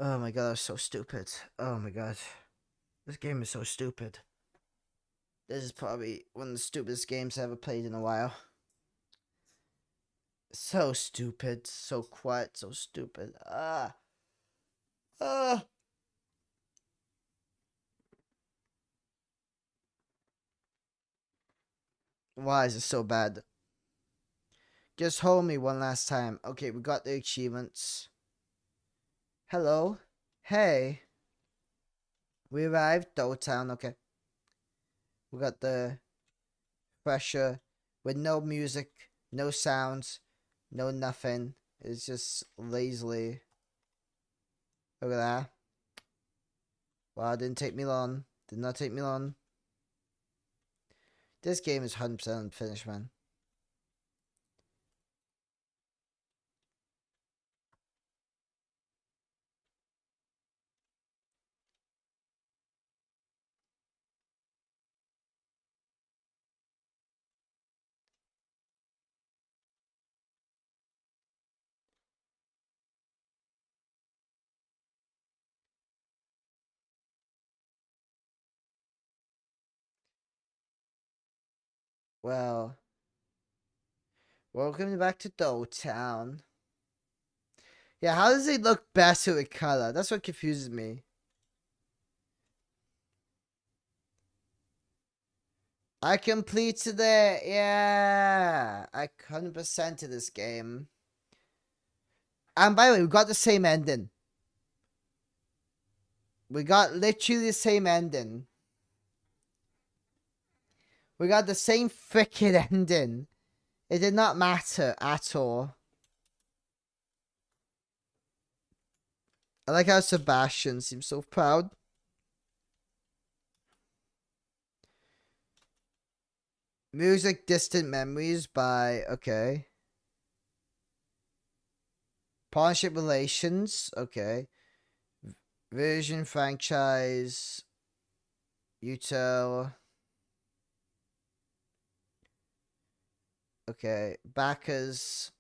Speaker 1: Oh my god, that was so stupid. Oh my god. This game is so stupid. This is probably one of the stupidest games I ever played in a while. So stupid. So quiet. So stupid. Why is it so bad? Just hold me one last time. Okay, we got the achievements. Hello? Hey. We arrived. Town. Okay. We got the pressure with no music, no sounds, no nothing. It's just lazily. Look at that. Wow, it didn't take me long. Did not take me long. This game is 100% unfinished, man. Well, welcome back to Town. Yeah, how does it look better with color? That's what confuses me. I completed it. Yeah, I 100%ed this game. And by the way, we got the same ending. We got literally the same ending. We got the same freaking ending. It did not matter at all. I like how Sebastian seems so proud. Music Distant Memories by, okay. Partnership Relations, okay. Version Franchise, Util. Okay, backers.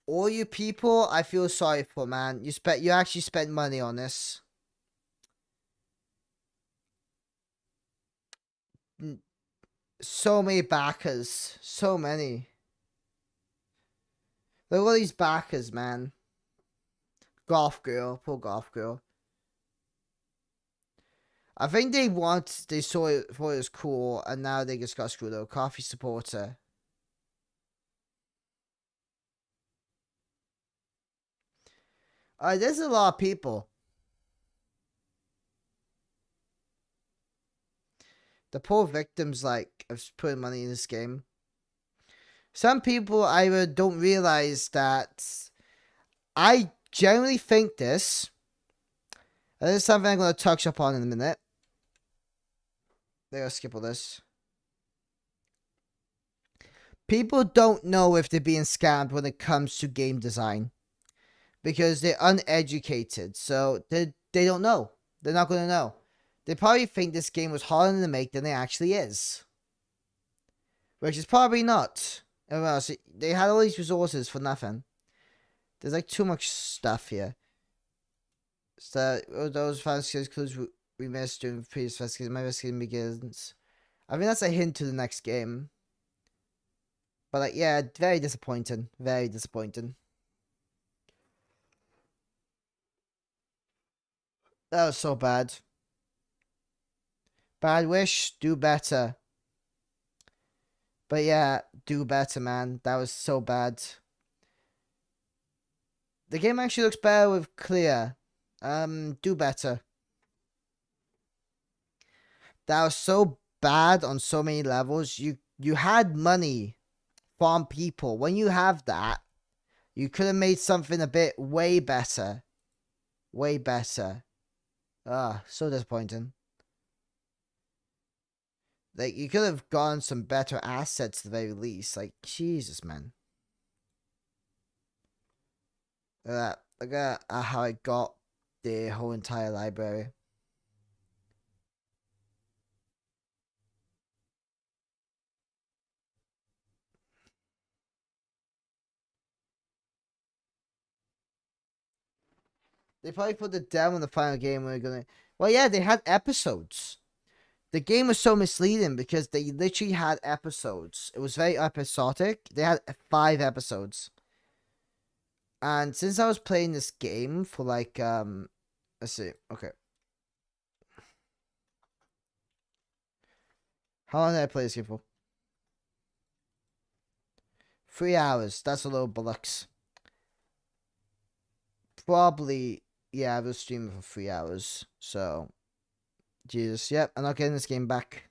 Speaker 1: All you people, I feel sorry for, man. You actually spent money on this. So many backers, so many. Look at all these backers, man. Golf girl, poor golf girl. I think they saw it, thought it was cool, and now they just got screwed over. Coffee supporter. There's a lot of people. The poor victims, like, of putting money in this game. Some people either don't realize that I generally think this, and this is something I'm going to touch upon in a minute. They're going to skip all this. People don't know if they're being scammed when it comes to game design. Because they're uneducated. So they don't know. They're not going to know. They probably think this game was harder to make than it actually is. Which is probably not. They had all these resources for nothing. There's like too much stuff here. So those fantasy clues we missed during previous festivals. My investigation begins. I think that's a hint to the next game. But like, yeah, very disappointing. Very disappointing. That was so bad. Bad wish, do better. But yeah, do better, man. That was so bad. The game actually looks better with clear. Do better. That was so bad on so many levels. You had money from people. When you have that, you could have made something a bit way better. Way better. So disappointing. Like, you could have gotten some better assets at the very least. Like, Jesus, man. Look at how I got the whole entire library. They probably put the demo in the final game. We're gonna. Well, yeah, they had episodes. The game was so misleading because they literally had episodes. It was very episodic. They had 5 episodes. And since I was playing this game for like let's see. Okay. How long did I play this game for? 3 hours. That's a little bullocks. Probably, yeah, I was streaming for 3 hours. So, Jesus, yep, I'm not getting this game back.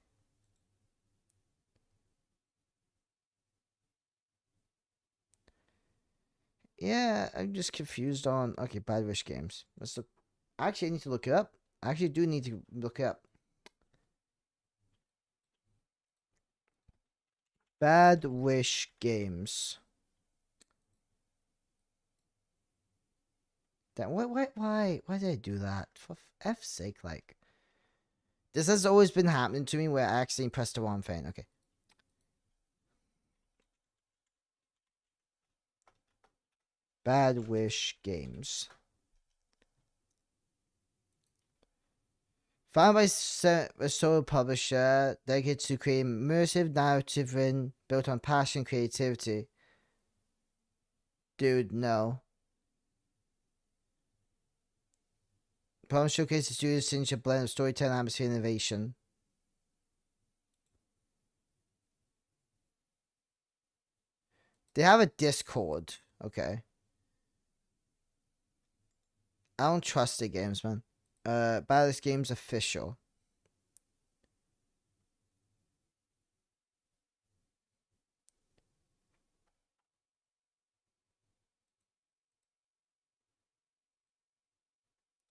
Speaker 1: Yeah, I'm just confused on, okay, Bad Wish Games. Let's look. Actually, I need to look it up. I actually do need to look it up. Bad Wish Games. That why did I do that? For F's sake, like. This has always been happening to me where I accidentally pressed the wrong thing. Okay. Bad Wish Games. Founded by a solo publisher dedicated to creating immersive narrative built on passion and creativity. Dude, no. Poem showcases the studio's signature blend of storytelling, atmosphere, and innovation. They have a Discord. Okay. I don't trust the games, man. Baddest Games official.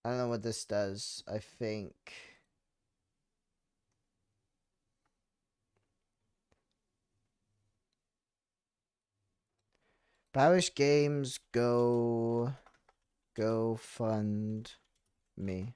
Speaker 1: I don't know what this does. I think. Parish Games, go fund me.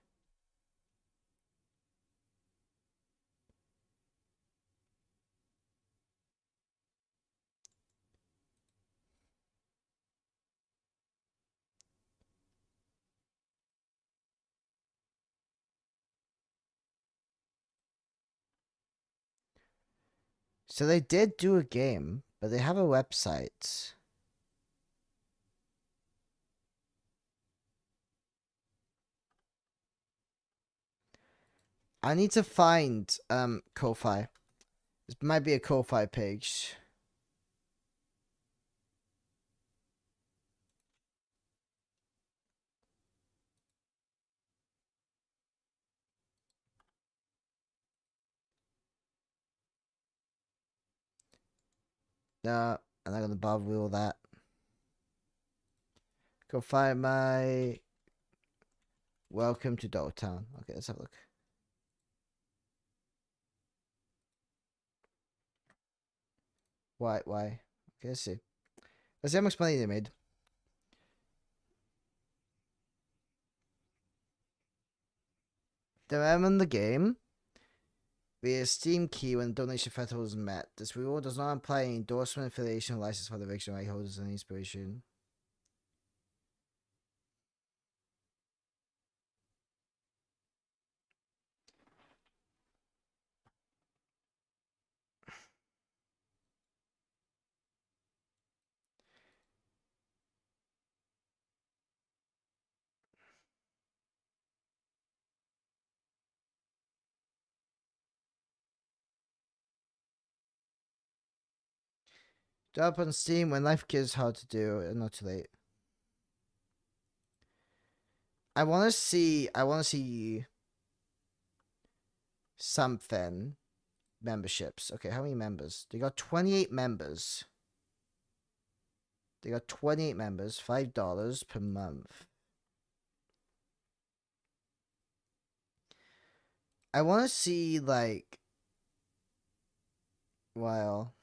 Speaker 1: So they did do a game, but they have a website. I need to find Ko-Fi. This might be a Ko-Fi page. No, I'm not gonna bother with all that. Go find my welcome to Dogtown. Okay, let's have a look. Why? Okay, let's see. Let's see how much money they made. They're in the game via Steam key when donation threshold is met. This reward does not imply any endorsement, affiliation, or license for the original right holders and inspiration. Drop on Steam when life gets hard to do and not too late. I want to see something. Memberships. Okay, how many members? They got 28 members. They got 28 members, $5 per month. I want to see, like, well,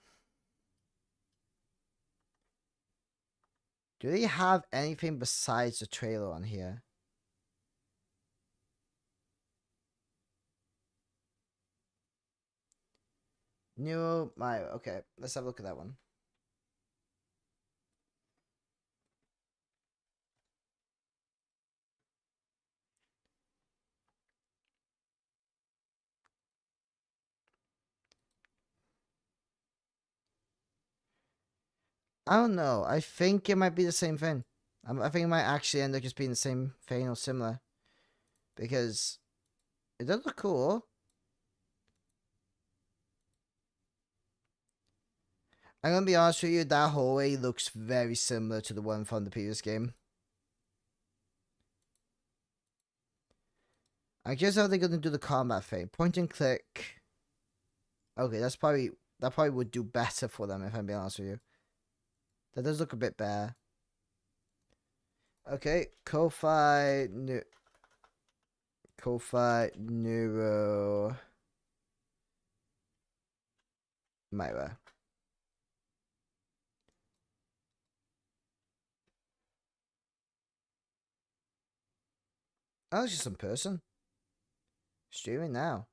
Speaker 1: do they have anything besides the trailer on here? New my okay, let's have a look at that one. I don't know. I think it might be the same thing. I think it might actually end up just being the same thing or similar. Because it does look cool. I'm gonna be honest with you, that hallway looks very similar to the one from the previous game. I guess how they're gonna do the combat thing. Point and click. Okay, that probably would do better for them if I'm being honest with you. That does look a bit better. Okay, Ko-Fi Neuro Myra. Oh, it's just some person. Streaming now.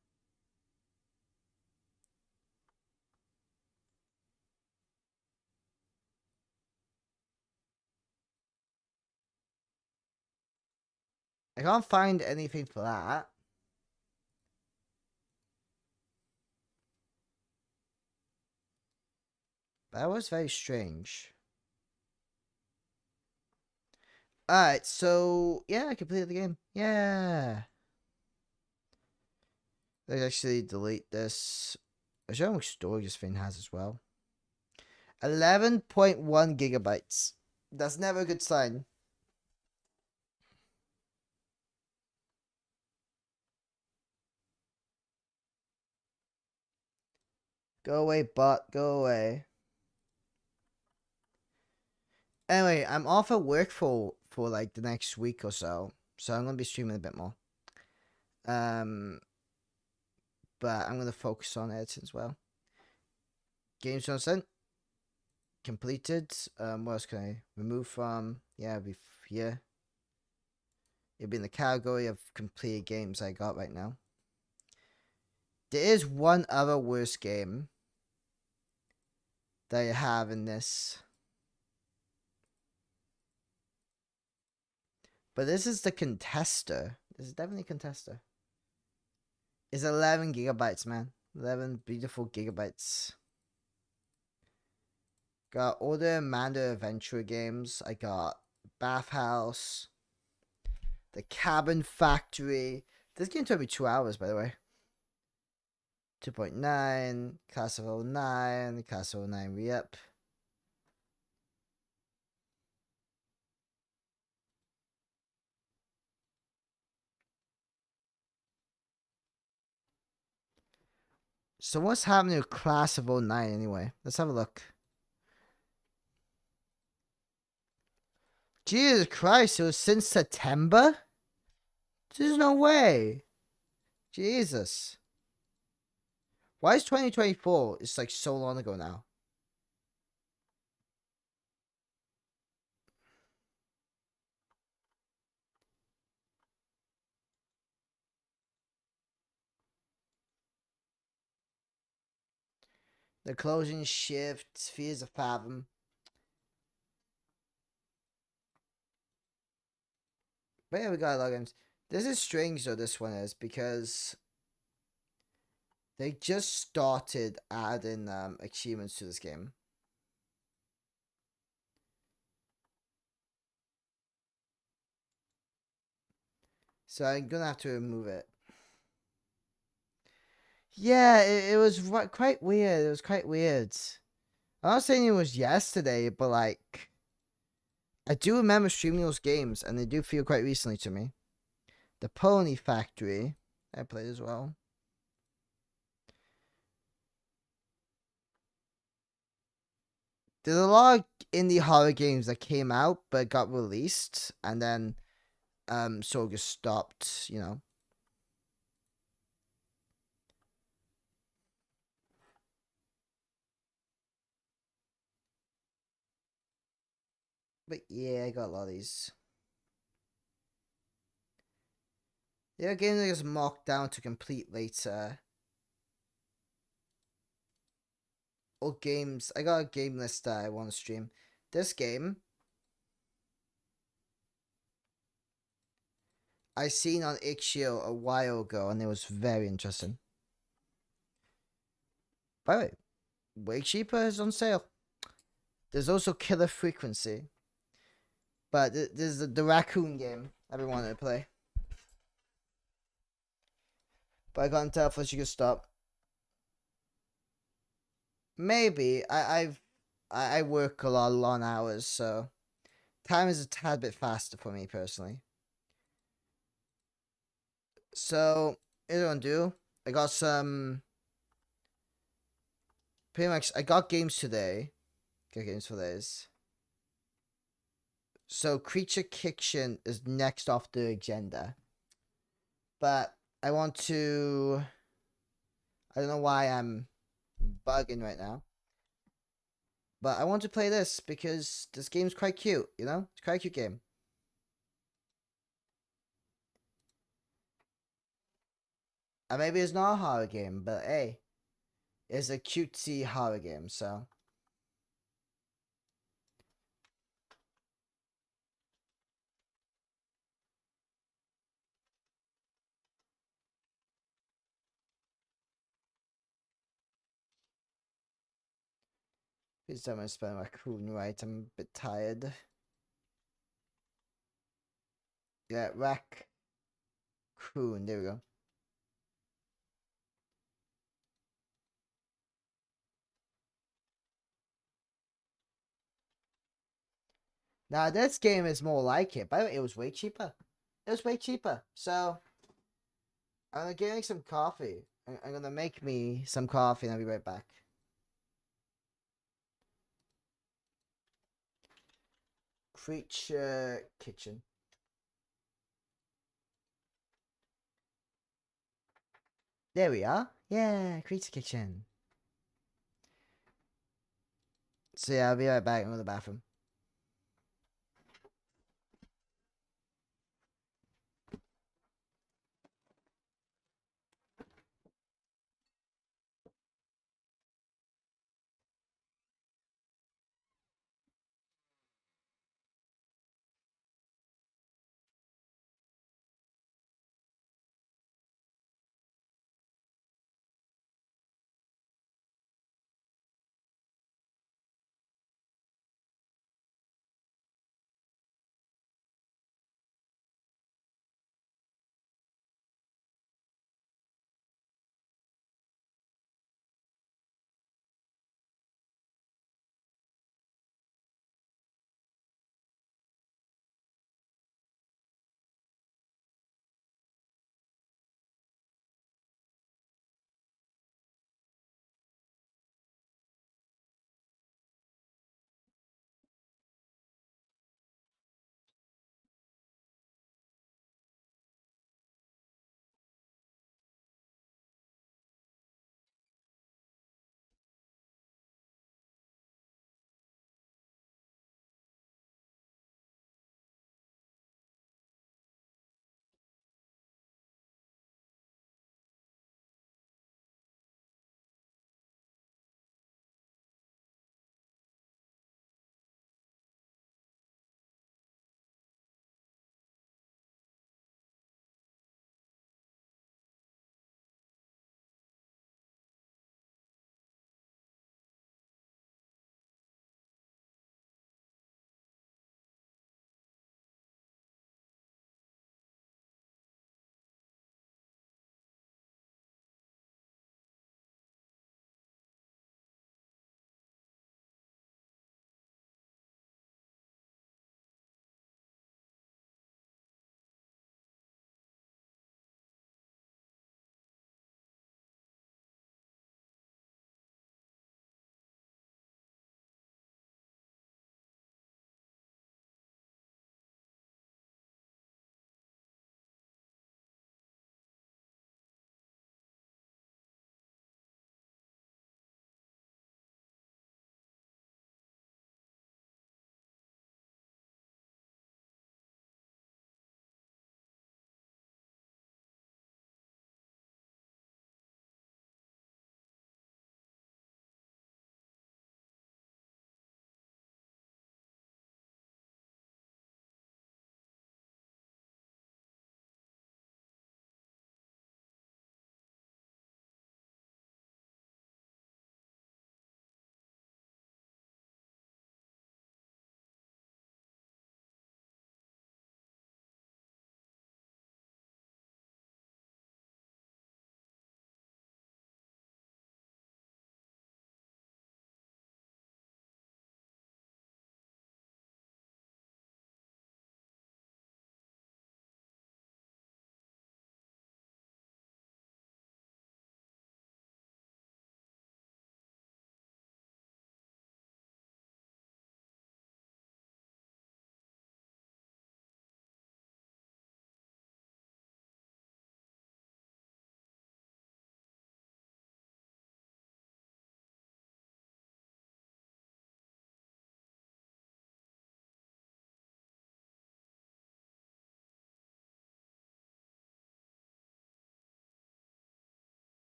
Speaker 1: I can't find anything for that. That was very strange. Alright, so yeah, I completed the game. Yeah. Let's actually delete this. I show how much storage this thing has as well. 11.1 gigabytes. That's never a good sign. Go away, bot. Go away. Anyway, I'm off at work for like the next week or so. So I'm gonna be streaming a bit more. But I'm gonna focus on editing as well. Games on sent. completed. What else can I remove from? Yeah, it'll be here. It'll be in the category of completed games I got right now. There is one other worse game that I have in this. But this is the contester. This is definitely a contester. It's 11 gigabytes, man. 11 beautiful gigabytes. Got all the Amanda Adventure games. I got Bathhouse. The Cabin Factory. This game took me 2 hours, by the way. 2.9. Class of 09. Class of 09 re-up. So what's happening with Class of 09 anyway? Let's have a look. Jesus Christ, it was since September? There's no way. Jesus. Why is 2024? It's like so long ago now. The closing shift, Fears of Fathom. But yeah, we got a lot of games. This is strange though, this one is, because they just started adding achievements to this game. So I'm gonna have to remove it. Yeah, it was quite weird. It was quite weird. I'm not saying it was yesterday, but like, I do remember streaming those games, and they do feel quite recently to me. The Pony Factory, I played as well. There's a lot of indie horror games that came out but got released, and then sort of just stopped, you know. But yeah, I got a lot of these. There are games that just marked down to complete later. Or games. I got a game list that I want to stream. This game I seen on Itch.io a while ago, and it was very interesting. By the way, way cheaper is on sale. There's also Killer Frequency. But there's the raccoon game I've been wanting to play. But I can't tell if you can stop. Maybe. I work a lot of long hours, so time is a tad bit faster for me personally. So, here's what I'm gonna do. I got some. Pretty much, I got games today. Got games for this. So, Creature Kitchen is next off the agenda. But I want to. I don't know why I'm bugging right now. But I want to play this because this game's quite cute, you know? It's quite a cute game. And maybe it's not a horror game, but hey, it's a cutesy horror game, so. Please tell me I spell raccoon right, I'm a bit tired. Yeah, raccoon, there we go. Now, this game is more like it. By the way, it was way cheaper. It was way cheaper. So, I'm gonna get some coffee. I'm gonna make me some coffee and I'll be right back. Creature Kitchen. There we are. Yeah, Creature Kitchen. So yeah, I'll be right back. I'm going to the bathroom.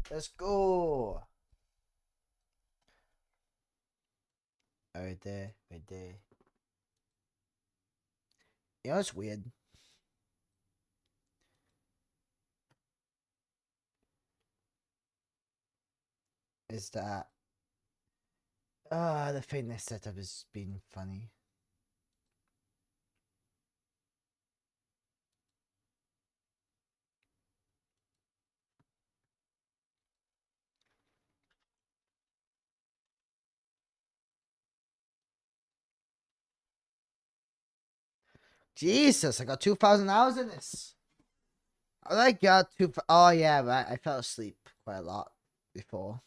Speaker 1: Let's go. Right there, right there. You know, it's weird. Is that the fitness setup has been funny. Jesus, I got 2,000 hours in this. I got two. Oh yeah, right. I fell asleep quite a lot before.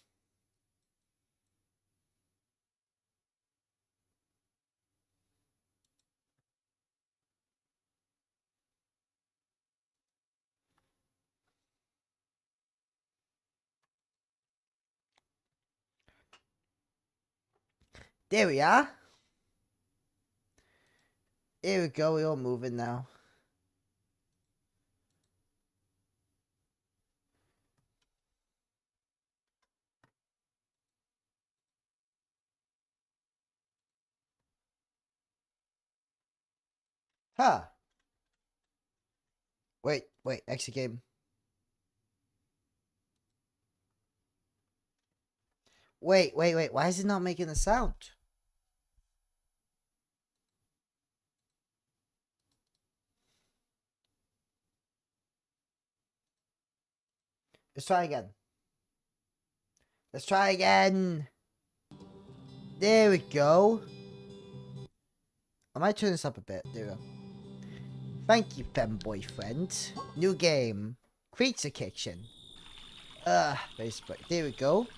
Speaker 1: There we are. Here we go. We're all moving now. Huh. Wait. Exit game. Wait. Why is it not making a sound? Let's try again. Let's try again. There we go. I might turn this up a bit. There we go. Thank you, femboyfriend. New game. Creature Kitchen. Facebook. There we go.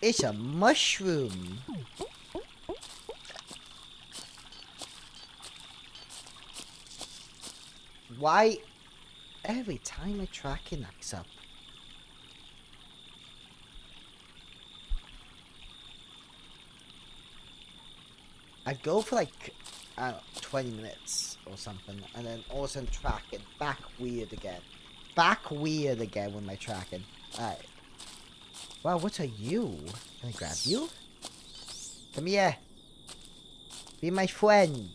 Speaker 1: It's a mushroom. Why every time my tracking acts up? I go for like, I don't know, 20 minutes or something, and then all of a sudden tracking. Back weird again. Back weird again with my tracking. Alright. Wow, what are you? Can I grab you? Come here. Be my friend.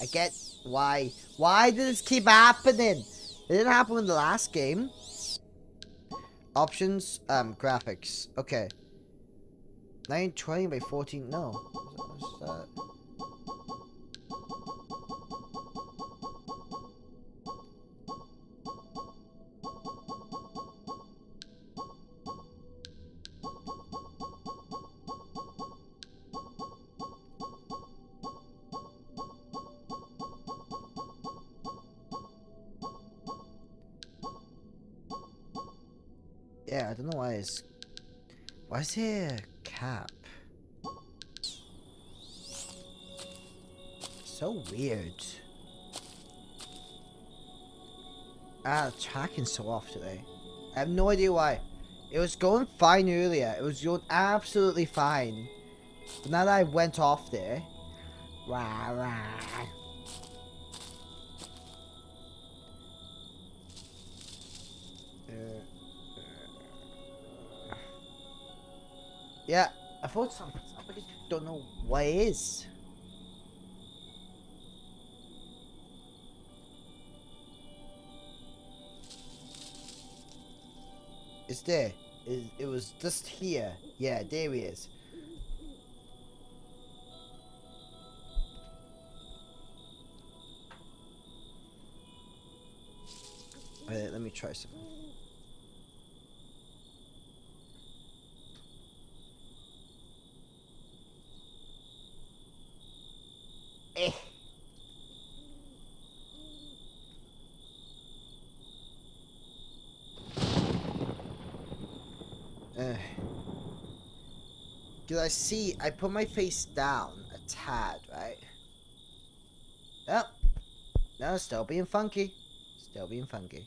Speaker 1: I get why. Why does this keep happening? It didn't happen in the last game. Options, graphics. Okay. 920 by 14. No. What's that? Yeah, I don't know why it's... Why is there a cap? So weird. The tracking's so off today. I have no idea why. It was going fine earlier. It was going absolutely fine. But now that I went off there... Rah, rah. Yeah, I thought something's up. I just don't know what it is. It's there. It was just here. Yeah, there he is. Let me try something. Eh. Did I see? I put my face down a tad, right? Yep. No, still being funky. Still being funky.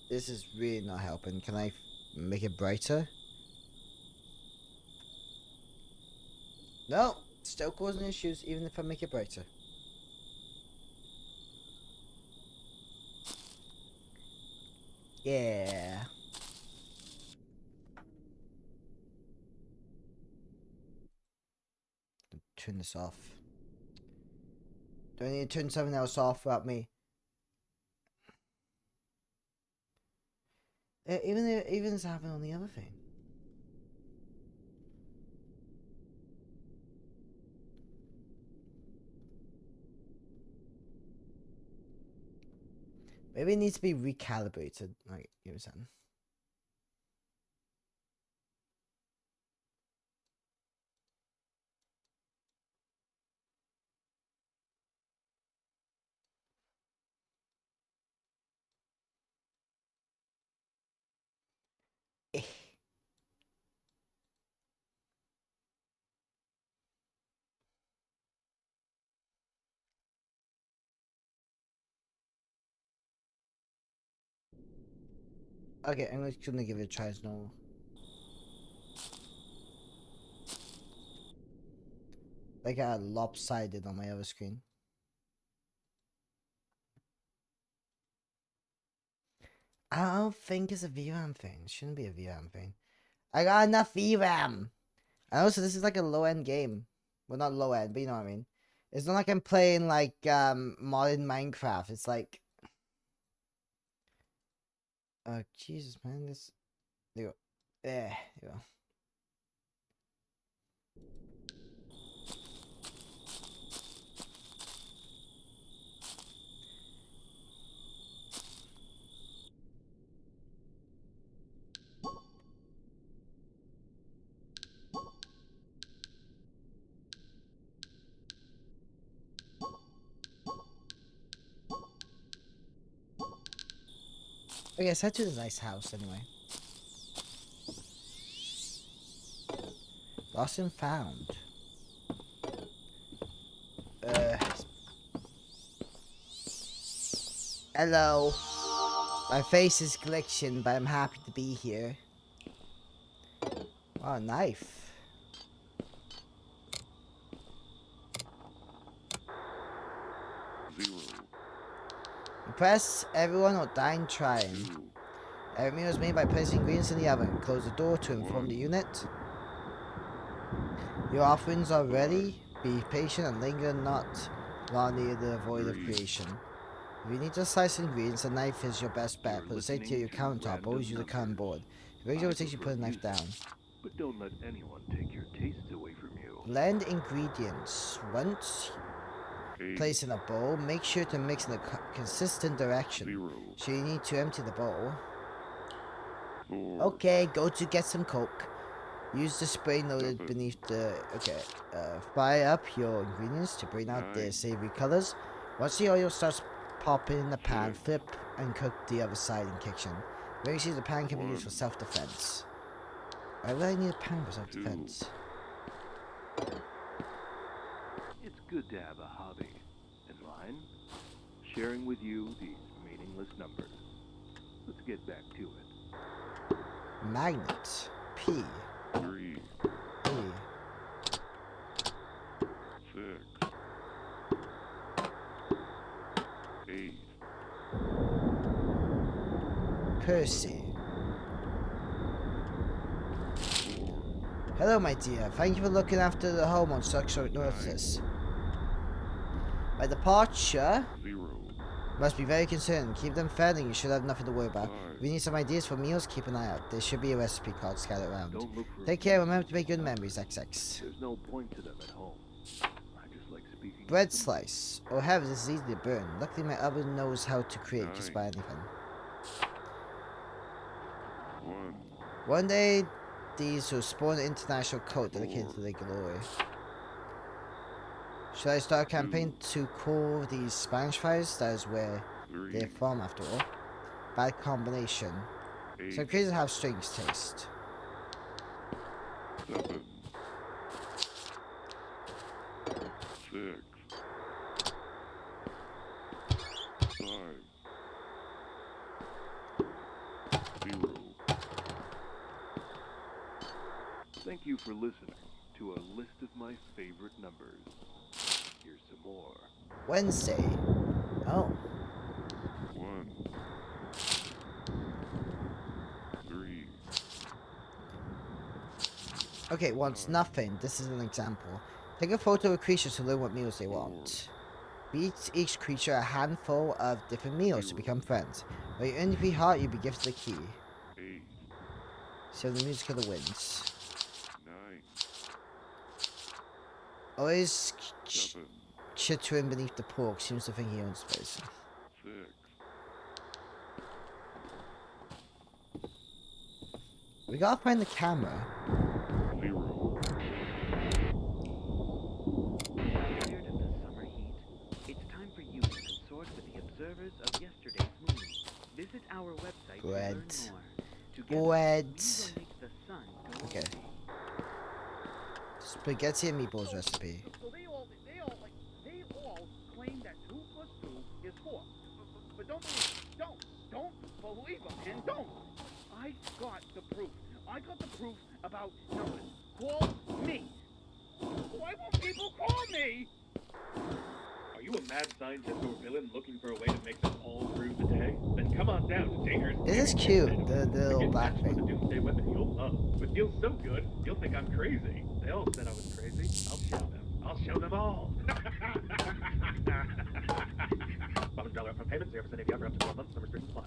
Speaker 1: This is really not helping. Can I make it brighter? No, still causing issues even if I make it brighter. Yeah. Turn this off. Do I need to turn something else off without me? Even it's happening on the other thing. Maybe it needs to be recalibrated. Like, give me a second. Okay, I'm just gonna give it a try as normal. Like I lopsided on my other screen. I don't think it's a VRAM thing. It shouldn't be a VRAM thing. I got enough VRAM. And also, this is like a low end game. Well, not low end, but you know what I mean. It's not like I'm playing like modern Minecraft. It's like, Jesus, man, this. There you go. There you go. Okay, let's head to the nice house anyway. Lost and found. Hello. My face is glitching, but I'm happy to be here. Wow, knife. Impress everyone or dying trying. Every meal is made by placing ingredients in the oven. Close the door to inform the unit. Your offerings are ready. Be patient and linger not long near the void of creation. If you need to slice ingredients, a knife is your best bet. For the safety of your countertop, always use a cutting board. If it makes you takes you put a knife down.
Speaker 2: But don't let anyone take your tastes away from you.
Speaker 1: Blend ingredients. Once placed in a bowl, make sure to mix in a consistent direction. So you need to empty the bowl. Okay, go to get some Coke. Use the spray noted beneath the... Okay, fry up your ingredients to bring out the savory colors. Once the oil starts popping in the pan, flip and cook the other side in kitchen. Make sure the pan can be used for self-defense. Why would I need a pan for self-defense?
Speaker 2: It's good to have a hobby. And mine? Sharing with you these meaningless numbers. Let's get back to it.
Speaker 1: Magnet. P.
Speaker 2: 3.
Speaker 1: E.
Speaker 2: 6. 8.
Speaker 1: Percy.
Speaker 2: 4.
Speaker 1: Hello, my dear. Thank you for looking after the home on such short notice. My departure
Speaker 2: 0.
Speaker 1: must be very concerned. Keep them fed and you should have nothing to worry about. If you need some ideas for meals, keep an eye out. There should be a recipe card scattered around.
Speaker 2: Don't look for
Speaker 1: Take care. Remember to make good memories, XX.
Speaker 2: There's no point to them at home. I just like speaking.
Speaker 1: Bread slice. Oh heavens, this is easy to burn. Luckily my oven knows how to create just about anything.
Speaker 2: 1.
Speaker 1: One day, these will spawn an international code dedicated to their glory. Should I start a campaign to call these Spanish fries? That is where
Speaker 2: 3.
Speaker 1: they're from, after all. Bad combination.
Speaker 2: 8.
Speaker 1: So crazy how strange taste.
Speaker 2: 7. 6. 5. 0. Thank you for listening to to a list of my favorite numbers. Here's some more.
Speaker 1: Wednesday. Oh.
Speaker 2: 1, 3.
Speaker 1: Okay, wants nothing. This is an example. Take a photo of creatures to learn what meals they want. Beat each creature a handful of different meals to become friends. When you earn the free heart, you'll be gifted a key.
Speaker 2: 8,
Speaker 1: So the music of the winds.
Speaker 2: 9,
Speaker 1: Always
Speaker 2: 7,
Speaker 1: chittering beneath the pork seems to think he owns the place.
Speaker 2: 6.
Speaker 1: We gotta find the camera.
Speaker 2: 0.
Speaker 3: Tired of the summer heat? It's time for you to consort with the observers of yesterday's moon. Visit our website
Speaker 1: Bread.
Speaker 3: to learn more. Together,
Speaker 1: Bread.
Speaker 3: we will make the sun go
Speaker 1: Okay.
Speaker 3: away.
Speaker 1: Spaghetti and meatballs recipe.
Speaker 4: So they all claim that 2 plus 2 is 4. But don't believe them, and don't. I got the proof. I got the proof about numbers. Call me. Why won't people call me?
Speaker 5: Are you a mad scientist or villain looking for a way to make them all through the day? Then come on down to Dangerous.
Speaker 1: This is cute, the little black
Speaker 5: With a
Speaker 1: thing.
Speaker 5: doomsday weapon you'll love. It feels so good, you'll think I'm crazy. They all said I was crazy. I'll show them. I'll show them all. $500 upfront payment, 0% APR for up to 12 months, no restrictions apply.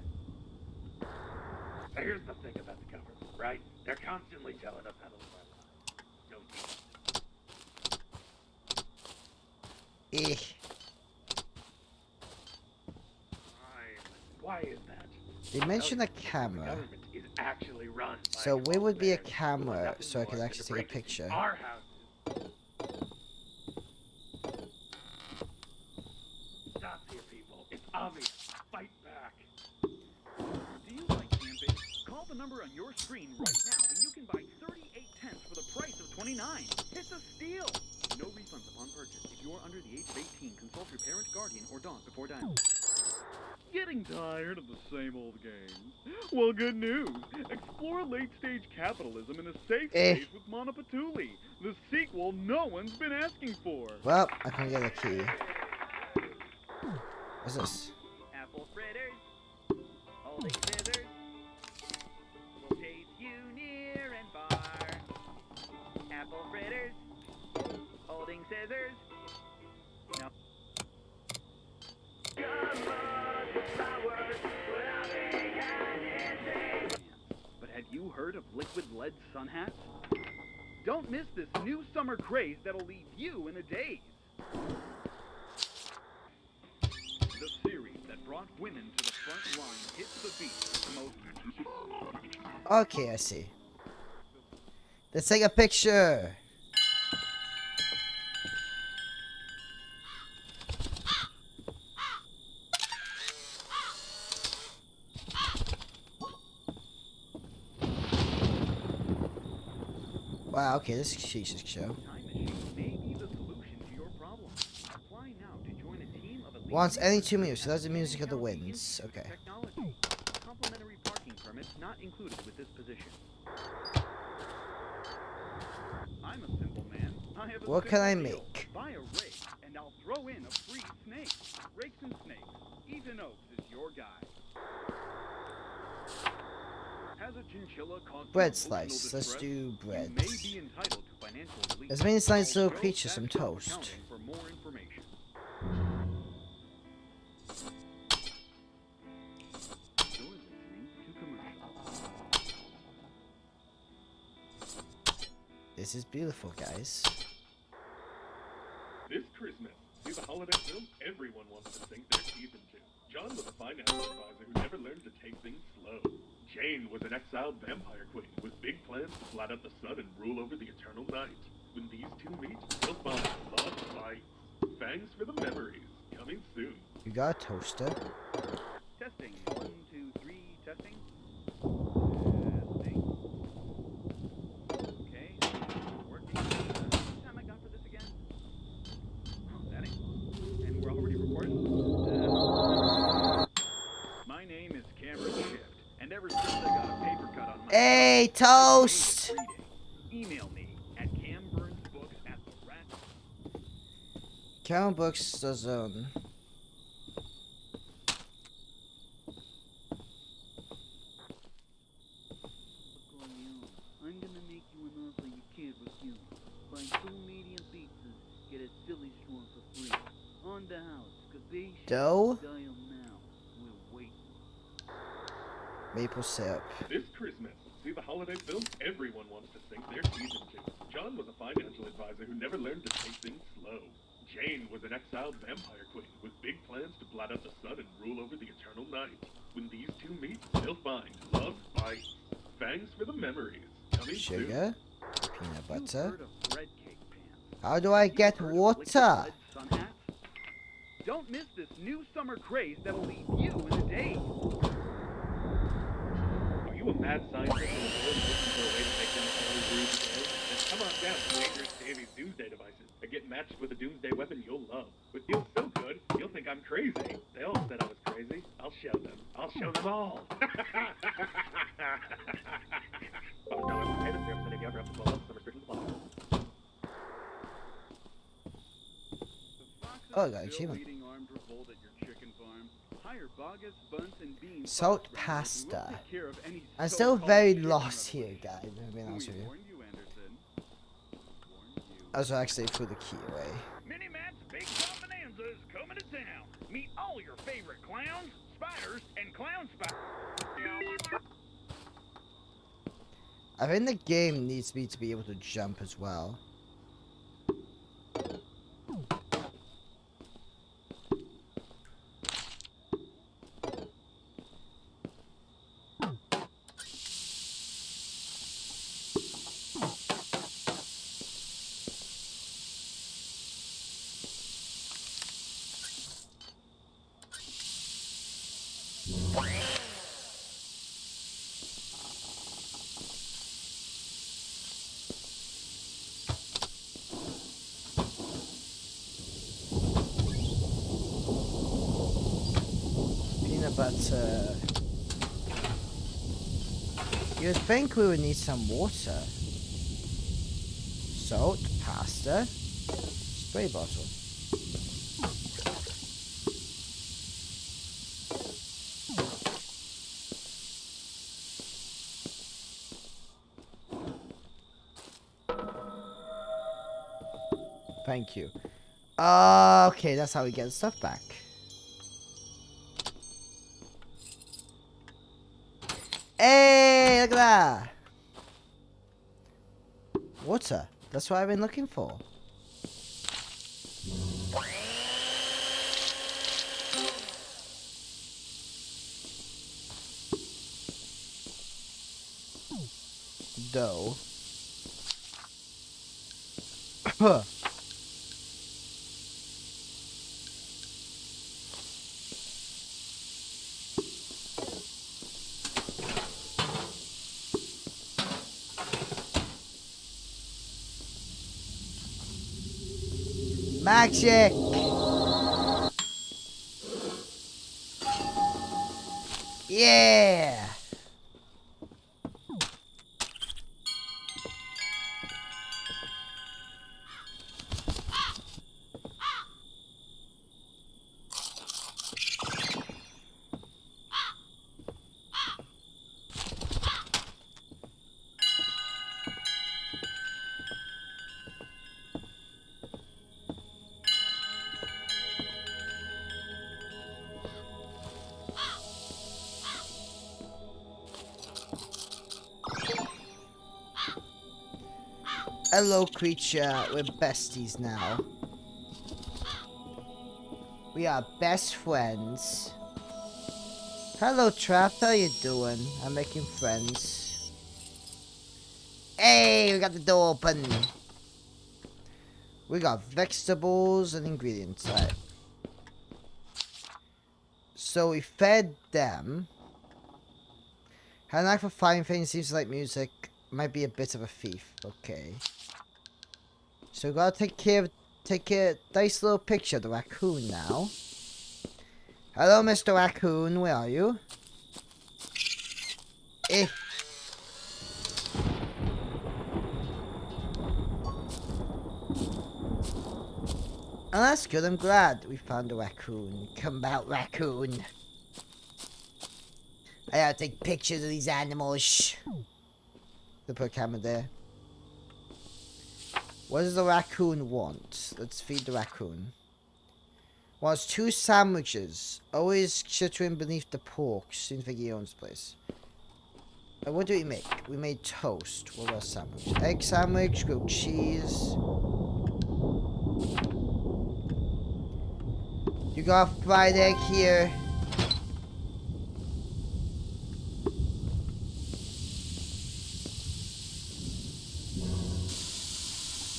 Speaker 5: So here's the thing about the government, right? They're constantly telling us how to live our lives. No
Speaker 1: Eh.
Speaker 5: Why is that?
Speaker 1: They mentioned a
Speaker 5: The
Speaker 1: camera.
Speaker 5: government is actually run by
Speaker 1: So where would be a
Speaker 5: men
Speaker 1: camera
Speaker 5: nothing
Speaker 1: so I could
Speaker 5: more
Speaker 1: actually
Speaker 5: than
Speaker 1: take a
Speaker 5: to break
Speaker 1: picture?
Speaker 5: into our houses. Stop here, people. It's obvious. Fight back.
Speaker 4: Do you like camping? Call the number on your screen right now and you can buy 38 tents for the price of 29. It's a steal. No refunds upon purchase. If you are under the age of 18, consult your parent, guardian, or dog before dialing. Getting tired of the same old games? Well, good news. Explore late-stage capitalism in a safe space with Monopatuli, the sequel no one's been asking for.
Speaker 1: Well, I can get a key. What's this?
Speaker 3: Apple fritters, holding scissors, will chase you near and far. Apple fritters, holding scissors. No.
Speaker 4: But have you heard of liquid lead sun hats? Don't miss this new summer craze that'll leave you in a daze. The series that brought women to the front line hits the beat with the most...
Speaker 1: Okay, I see. Let's take a picture. Wow, okay, this is a show.
Speaker 4: Time machine may be the solution to your problem. Apply now to join a team of elite
Speaker 1: Wants any
Speaker 4: researchers
Speaker 1: 2 minutes, so that's the
Speaker 4: at
Speaker 1: music of the
Speaker 4: County
Speaker 1: winds.
Speaker 4: Institute of
Speaker 1: Okay.
Speaker 4: Technology. Complimentary parking permits not included with this position. I'm a simple man. I have a
Speaker 1: What can I
Speaker 4: simple deal.
Speaker 1: make?
Speaker 4: Buy a rake, and I'll throw in a free snake. Rakes and snakes. Ethan Oaks is your guy. Has a chinchilla caused
Speaker 1: Bread
Speaker 4: emotional
Speaker 1: slice. Let's
Speaker 4: distress?
Speaker 1: do bread.
Speaker 4: You may be entitled to financial relief.
Speaker 1: As many nice little
Speaker 4: Call
Speaker 1: creatures, some
Speaker 4: Tax Help
Speaker 1: toast.
Speaker 4: Accounting for more information. You're listening to commercials.
Speaker 1: This is beautiful, guys.
Speaker 5: This Christmas, see the holiday film everyone wants to sink their teeth into. John was a finance supervisor who never learned to take things slow. Jane was an exiled vampire queen with big plans to blot out the sun and rule over the eternal night. When these two meet, they'll find love fights. Thanks for the memories. Coming soon.
Speaker 1: You got a toaster.
Speaker 4: Testing. 1, 2, 3. Testing. Testing. Okay. Working. What time I got for this again? Oh, that ain't. And we're already recording? My name is Cameron Shift, and ever since I got a paper cut on my
Speaker 1: Hey, toast!
Speaker 4: email me at camburns
Speaker 1: Karen Brooks the zone.
Speaker 3: I'm gonna make you an offer you can't refuse. Buy 2 medium pizzas, get a silly straw for free. On the house, capiche?
Speaker 1: Dough?
Speaker 3: Dial now. We're waiting.
Speaker 1: Maple syrup.
Speaker 5: This Christmas, see the holiday film everyone wants to sink their teeth into. John was a financial advisor who never learned to take things slow. Jane was an exiled vampire queen with big plans to blot out the sun and rule over the eternal night. When these two meet, they'll find love bites. Thanks for the memories. Coming soon.
Speaker 1: Sugar. Peanut
Speaker 3: You've
Speaker 1: butter.
Speaker 3: heard of bread cake pants.
Speaker 1: How do I get
Speaker 3: Heard of
Speaker 1: water?
Speaker 3: liquid sun hats? Don't miss this new summer craze that'll leave you in a daze.
Speaker 5: Are you a mad scientist in the world looking for a way to make them all breathe today? Then come on down to Dangerous Davy's Doomsday Devices and get matched with a Doomsday weapon you'll love. With deals so good, you'll think I'm crazy. They all said I was crazy. I'll show them. I'll show them all.
Speaker 1: Oh, I got an achievement.
Speaker 4: Leading armed revolt at your chicken farm. Hire Bogus, Bunce, and Beans
Speaker 1: Salt
Speaker 4: box runners who will
Speaker 1: pasta.
Speaker 4: take care of any
Speaker 1: I'm still
Speaker 4: so-called
Speaker 1: very
Speaker 4: chicken
Speaker 1: lost here,
Speaker 4: revolution.
Speaker 1: guys. I'm being honest with you.
Speaker 4: Warned you, Anderson. Warned you.
Speaker 1: I was actually threw the key away.
Speaker 4: Mini Matt's Big Top Bonanza is coming to town. Meet all your favorite clowns, spiders, and clown spiders.
Speaker 1: I think the game needs me to be able to jump as well. Peanut butter. You'd think we would need some water. Salt, pasta, spray bottle. Thank you. Okay, that's how we get stuff back. Hey, look at that! Water. That's what I've been looking for. Dough. Magic! Yeah! Hello, creature. We're besties now. We are best friends. Hello, Trap. How you doing? I'm making friends. Hey, we got the door open. We got vegetables and ingredients. Right. So we fed them. Had an eye for fine things. Seems like music. Might be a bit of a thief. Okay. So we gotta take a nice little picture of the raccoon now. Hello, Mr. Raccoon. Where are you? Eh. Oh, that's good. I'm glad we found a raccoon. Come out, raccoon. I gotta take pictures of these animals. They put a camera there. What does the raccoon want? Let's feed the raccoon. Wants 2 sandwiches. Always chittering beneath the pork. Seems like he owns the place. What do we make? We made toast. What about sandwich? Egg sandwich, grilled cheese. You got a fried egg here.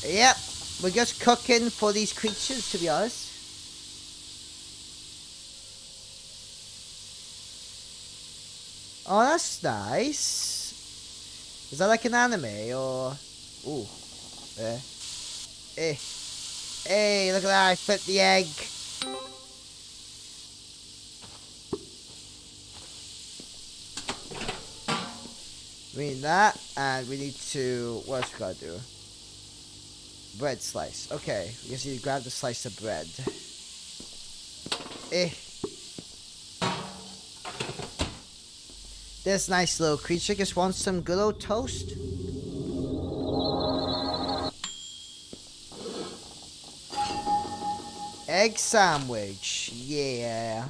Speaker 1: Yep, we're just cooking for these creatures, to be honest. Oh, that's nice. Is that like an anime or? Ooh, there. Hey, hey, look at that! I flipped the egg. We need that, and we need to. What else we gotta do? Bread slice. Okay, we just need to grab the slice of bread. Eh. This nice little creature just wants some good old toast. Egg sandwich. Yeah.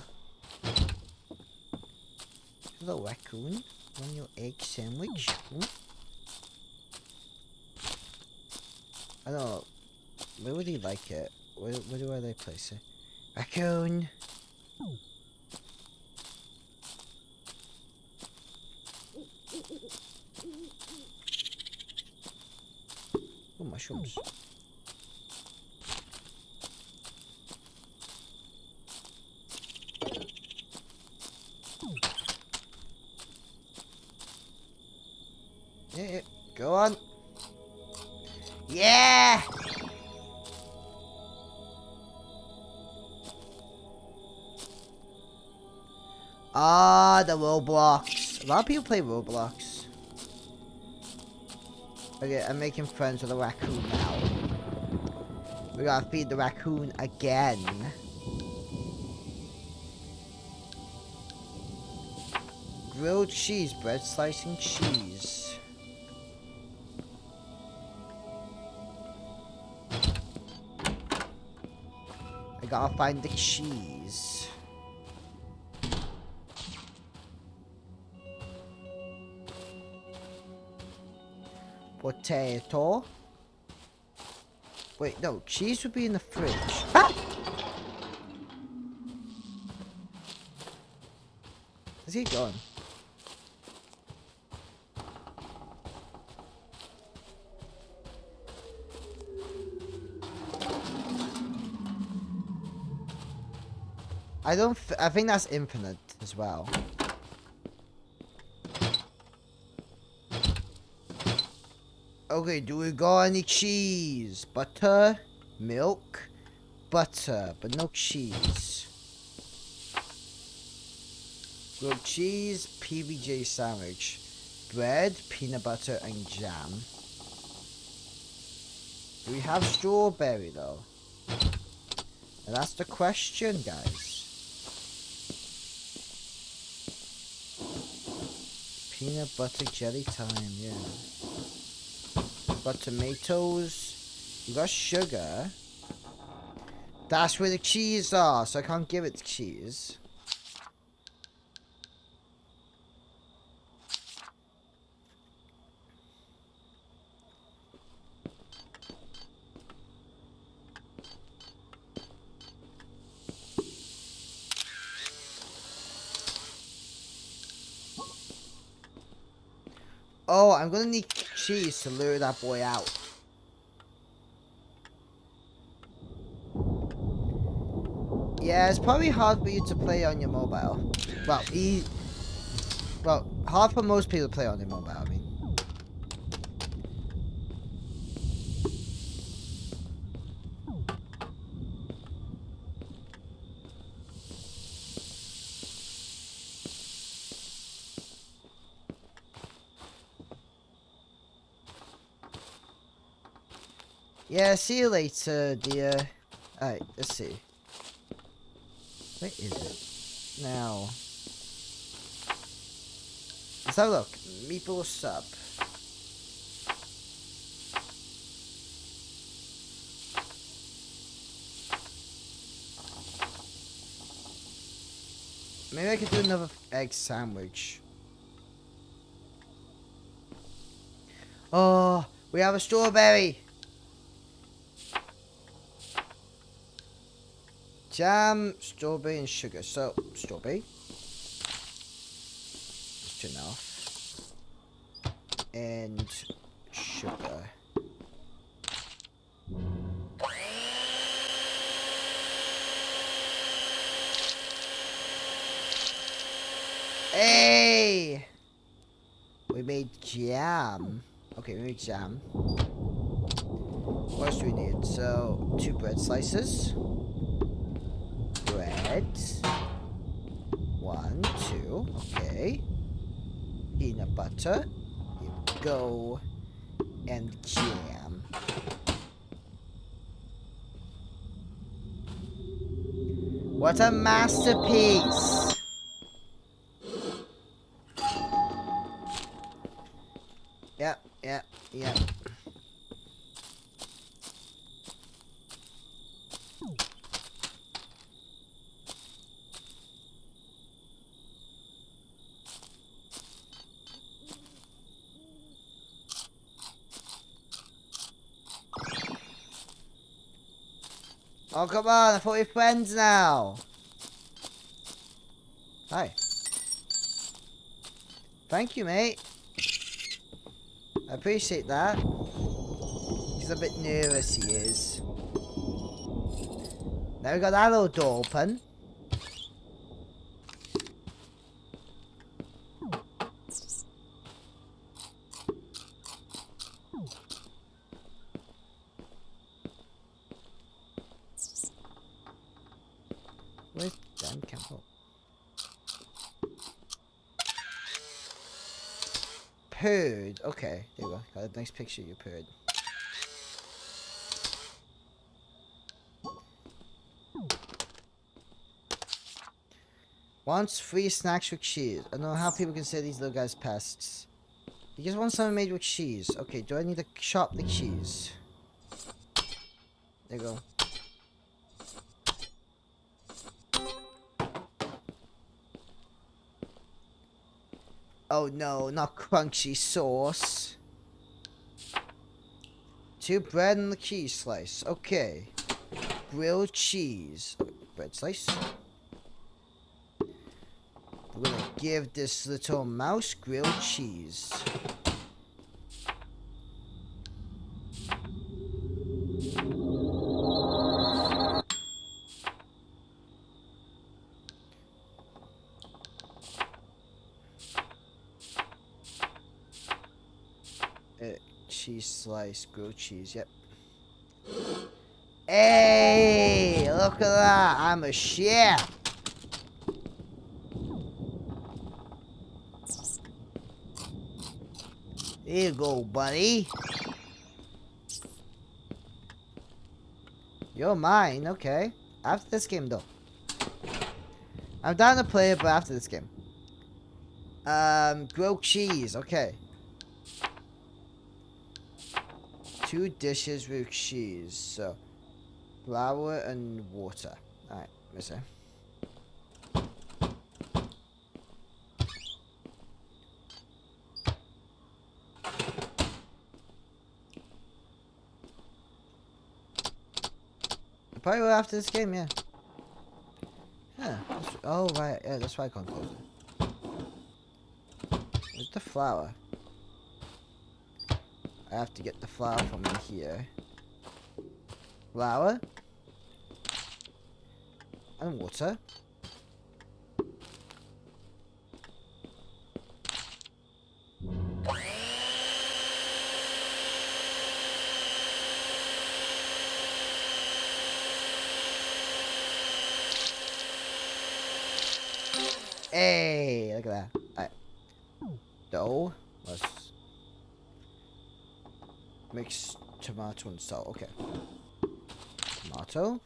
Speaker 1: Hello, raccoon. Want your egg sandwich? Hmm? I don't know. Where would he like it? Where do I place it? Raccoon! Oh, mushrooms. Yeah, go on. Yeah! Ah, the Roblox. A lot of people play Roblox. Okay, I'm making friends with a raccoon now. We gotta feed the raccoon again. Grilled cheese bread, slicing cheese. I gotta find the cheese. Potato. Wait, no, cheese would be in the fridge. Ah! Where's he going? I think that's infinite as well. Okay, do we got any cheese? Butter, milk, butter, but no cheese. Grilled cheese, PBJ sandwich, bread, peanut butter, and jam. Do we have strawberry though? And that's the question, guys. Peanut butter jelly time, yeah. Got tomatoes. We got sugar. That's where the cheese are, so I can't give it cheese. Oh, I'm gonna need cheese to lure that boy out. Yeah, it's probably hard for you to play on your mobile. Well, hard for most people to play on their mobile, I mean. Yeah, see you later, dear. Alright, let's see. Where is it? Now. Let's have a look. Meeple sub. Maybe I could do another egg sandwich. Oh, we have a strawberry. Jam, strawberry, and sugar. So, strawberry. Just turn off. And sugar. Hey! We made jam. Okay, we made jam. What else do we need? So, 2 bread slices. Bread. 1, 2. Okay. Peanut butter. Here we go. And jam. What a masterpiece! Yep. Oh, come on, I thought we were friends now. Hi. Thank you, mate. I appreciate that. He's a bit nervous, he is. Now we got that little door open. Where's Dan Campbell? Purred. Okay, there you go. Got a nice picture of you, Purred. Wants free snacks with cheese. I don't know how people can say these little guys pests. You just want something made with cheese. Okay, do I need to chop the cheese? There you go. Oh no, not crunchy sauce. 2 bread and the cheese slice. Okay. Grilled cheese. Oh, bread slice. We're gonna give this little mouse grilled cheese. Cheese slice, grilled cheese, yep. Hey, look at that, I'm a chef. Here you go, buddy. You're mine, okay. After this game, though. I'm down to play it, but after this game. Grilled cheese, okay. 2 dishes with cheese, so flour and water. Alright, let's see. Probably will after this game, yeah. Yeah. Oh right, yeah, that's why I can't close it. Where's the flour? I have to get the flour from in here. Flour. And water. Hey, look at that. Alright. Dough. Let's mix tomato and salt. Okay. Tomato.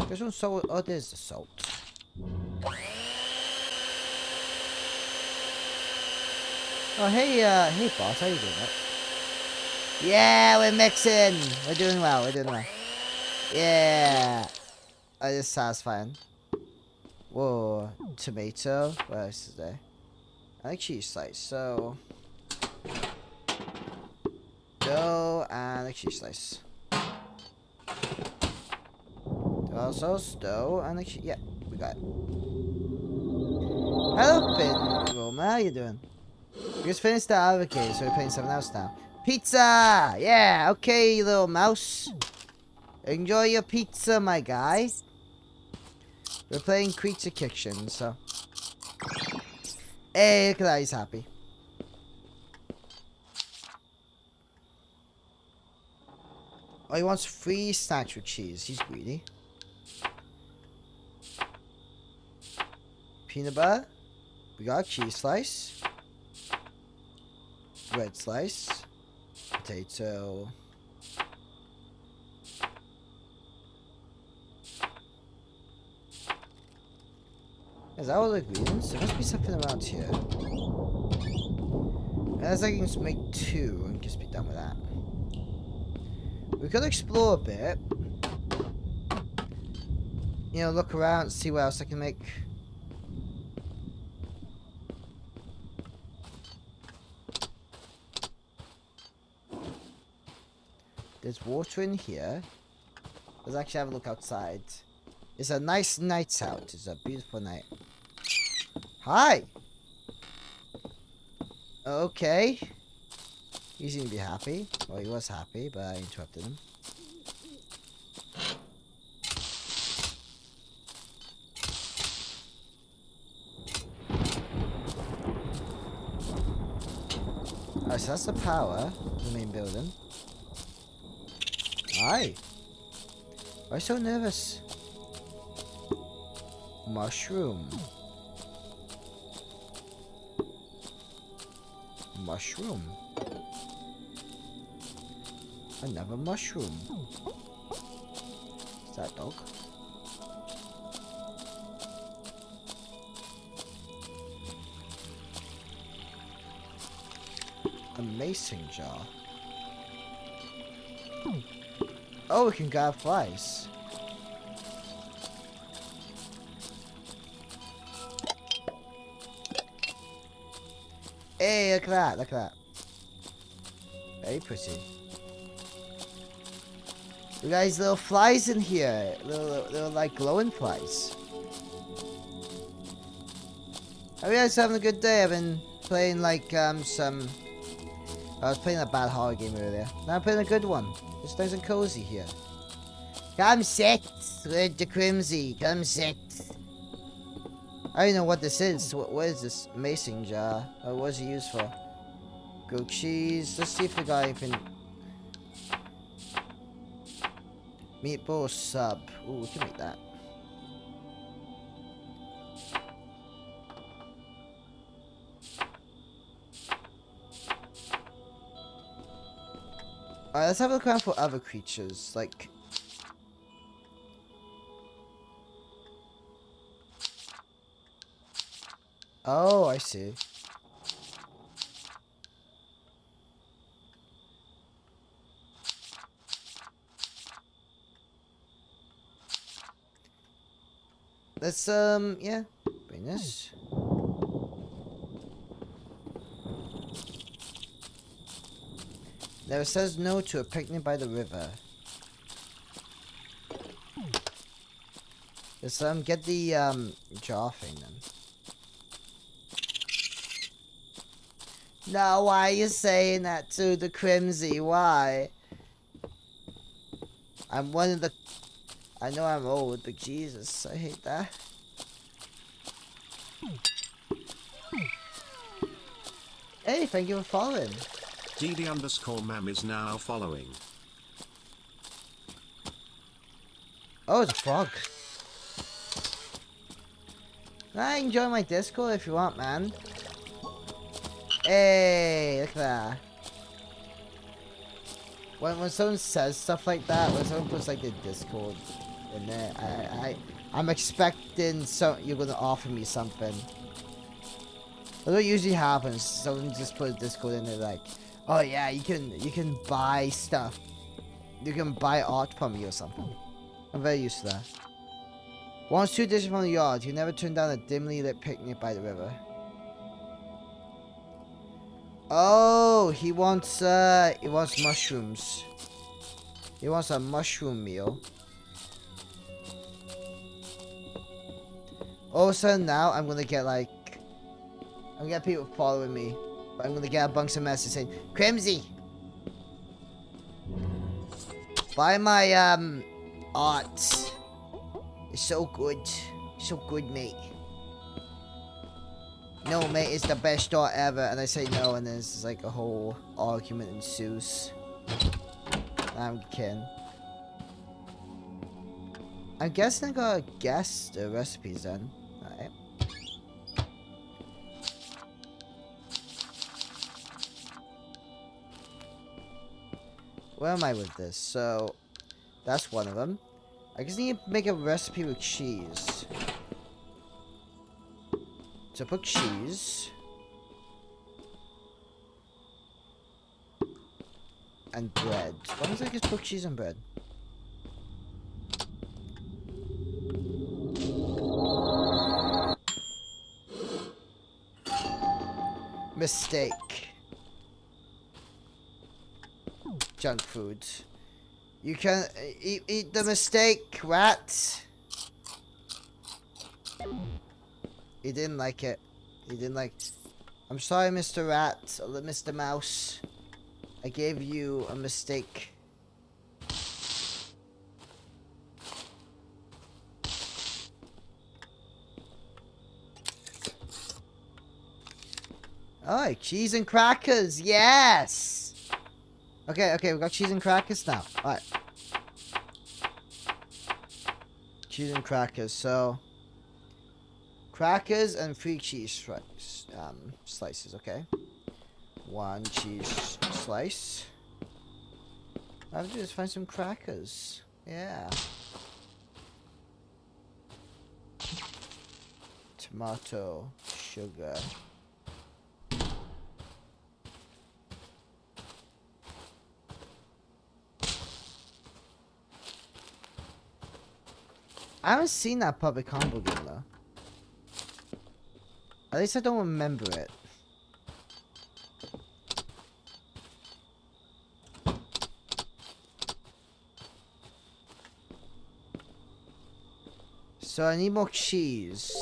Speaker 1: There's one salt. Oh, there's the salt. Oh, hey, hey, boss. How you doing, mate? Yeah, we're mixing. We're doing well. We're doing well. Yeah. Oh, this is satisfying. Whoa. Tomato. What else is there? I like cheese slice. So. Dough and a cheese slice. Also, dough and a cheese. Yeah, we got it. Hello, Finn. Roma, how you doing? We just finished the advocate, so we're playing something else now. Pizza! Yeah, okay, little mouse. Enjoy your pizza, my guy. We're playing Creature Kitchen, so. Hey, look at that, he's happy. Oh, he wants free snacks with cheese. He's greedy. Peanut butter. We got a cheese slice. Bread slice. Potato. Is that all the ingredients? There must be something around here. As I can just make 2 and just be done with that. We could explore a bit. You know, look around, see what else I can make. There's water in here. Let's actually have a look outside. It's a nice night out. It's a beautiful night. Hi! Okay. He seemed to be happy. Well, he was happy, but I interrupted him. Alright, so that's the power of the main building. Hi. Why are you so nervous? Mushroom. Mushroom. Another mushroom. Is that a dog? A mason jar. Oh, we can grab flies. Hey, look at that, look at that. Very pretty. We got these little flies in here. Little like glowing flies. Are you guys having a good day? I've been playing like I was playing a bad horror game earlier. Now I'm playing a good one. It's nice and cozy here. Come sit with the crimsey. Come sit. I don't know what this is. What is this mason jar? What is it used for? Grilled cheese. Let's see if we got anything. Meatball sub. Ooh, we can make that. Alright, let's have a look around for other creatures. Like. Oh, I see. Let's, yeah. Bring this. There says no to a picnic by the river. Let's, get the, jar thing then. Now, why are you saying that to the crimsey? Why? I'm one of the... I know I'm old, but Jesus, I hate that. Hey, thank you for following.
Speaker 6: DD_mam is now following.
Speaker 1: Oh, it's a frog. I enjoy my Discord if you want, man. Hey, look at that. when someone says stuff like that, when someone puts like the Discord in there, I'm expecting you're gonna offer me something. That's what usually happens. Someone just put a Discord in there like, oh yeah, you can buy stuff. You can buy art from me or something. I'm very used to that. Wants 2 dishes from the yard. You never turn down a dimly lit picnic by the river. Oh, he wants mushrooms. He wants a mushroom meal. All of a sudden now, I'm gonna get like, I'm gonna get people following me, but I'm gonna get a bunch of messages saying, Crimsey, buy my art. It's so good, mate. No, mate, it's the best art ever. And I say no, and then it's like a whole argument ensues. I'm kidding. I'm guessing I gotta guess the recipes then. Alright. Where am I with this? So, that's one of them. I just need to make a recipe with cheese. So put cheese. And bread. Why don't I just put cheese and bread? Mistake. Junk food. You can eat the mistake, rat. He didn't like it. He didn't like. I'm sorry, Mr. Rat, or Mr. Mouse. I gave you a mistake. Alright, cheese and crackers, yes! Okay, we got cheese and crackers now. Alright. Cheese and crackers, so... Crackers and 3 cheese slices, okay? 1 cheese slice. All I have to do is find some crackers. Yeah. Tomato, sugar. I haven't seen that public combo game though. At least I don't remember it. So I need more cheese.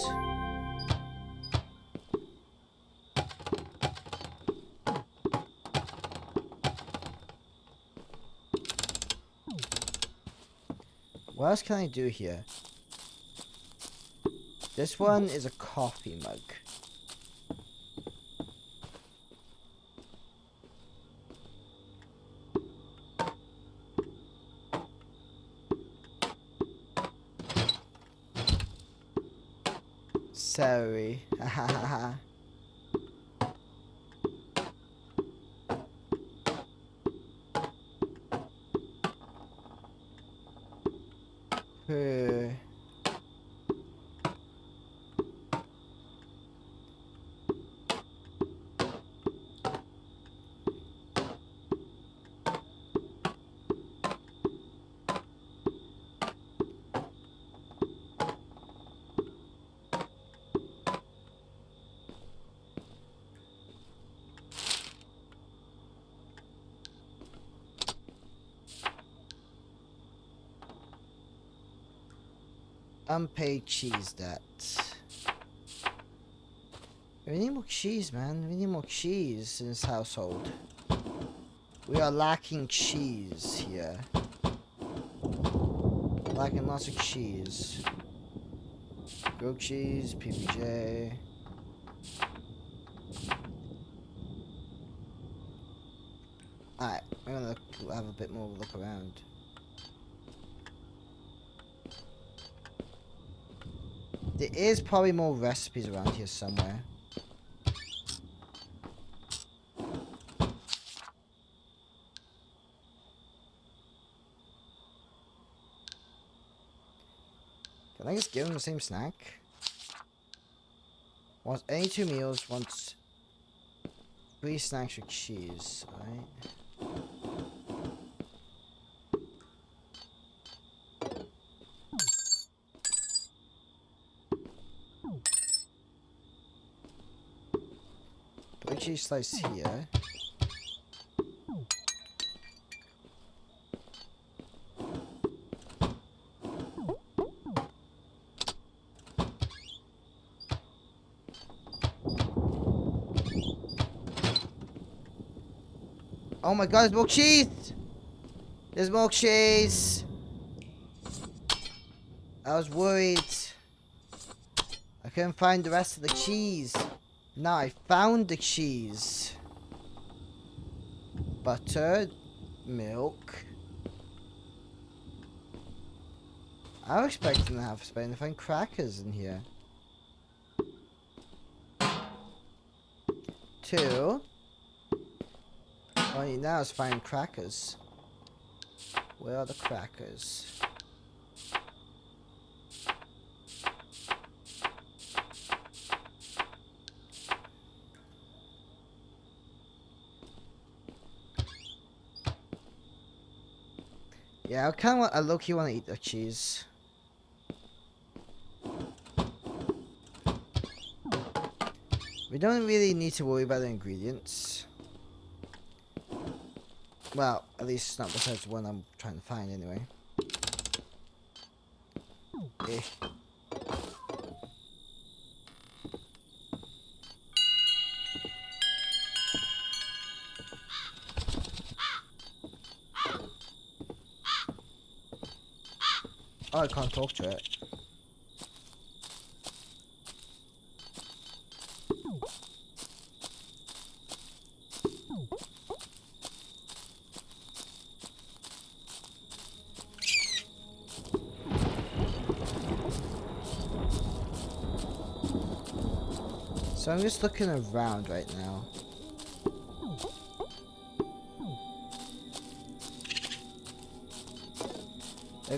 Speaker 1: What else can I do here? This one is a coffee mug. Sorry. Hahaha. Unpaid cheese debt. We need more cheese, man. We need more cheese in this household. We are lacking cheese here. Lacking lots of cheese. Grilled cheese, PBJ. Alright, we're gonna have a bit more of a look around. There is probably more recipes around here somewhere. Can I just give him the same snack? Wants any 2 meals, wants 3 snacks with cheese, alright? Put a cheese slice here. Oh my god, there's more cheese! There's more cheese! I was worried. I couldn't find the rest of the cheese. Now I found the cheese. Butter, milk. I was expecting to have Spain to find crackers in here. 2. All I need now is find crackers. Where are the crackers? Yeah, I low-key want to eat the cheese. We don't really need to worry about the ingredients. Well, at least not besides the one I'm trying to find anyway. Eh. Oh, I can't talk to it. So I'm just looking around right now.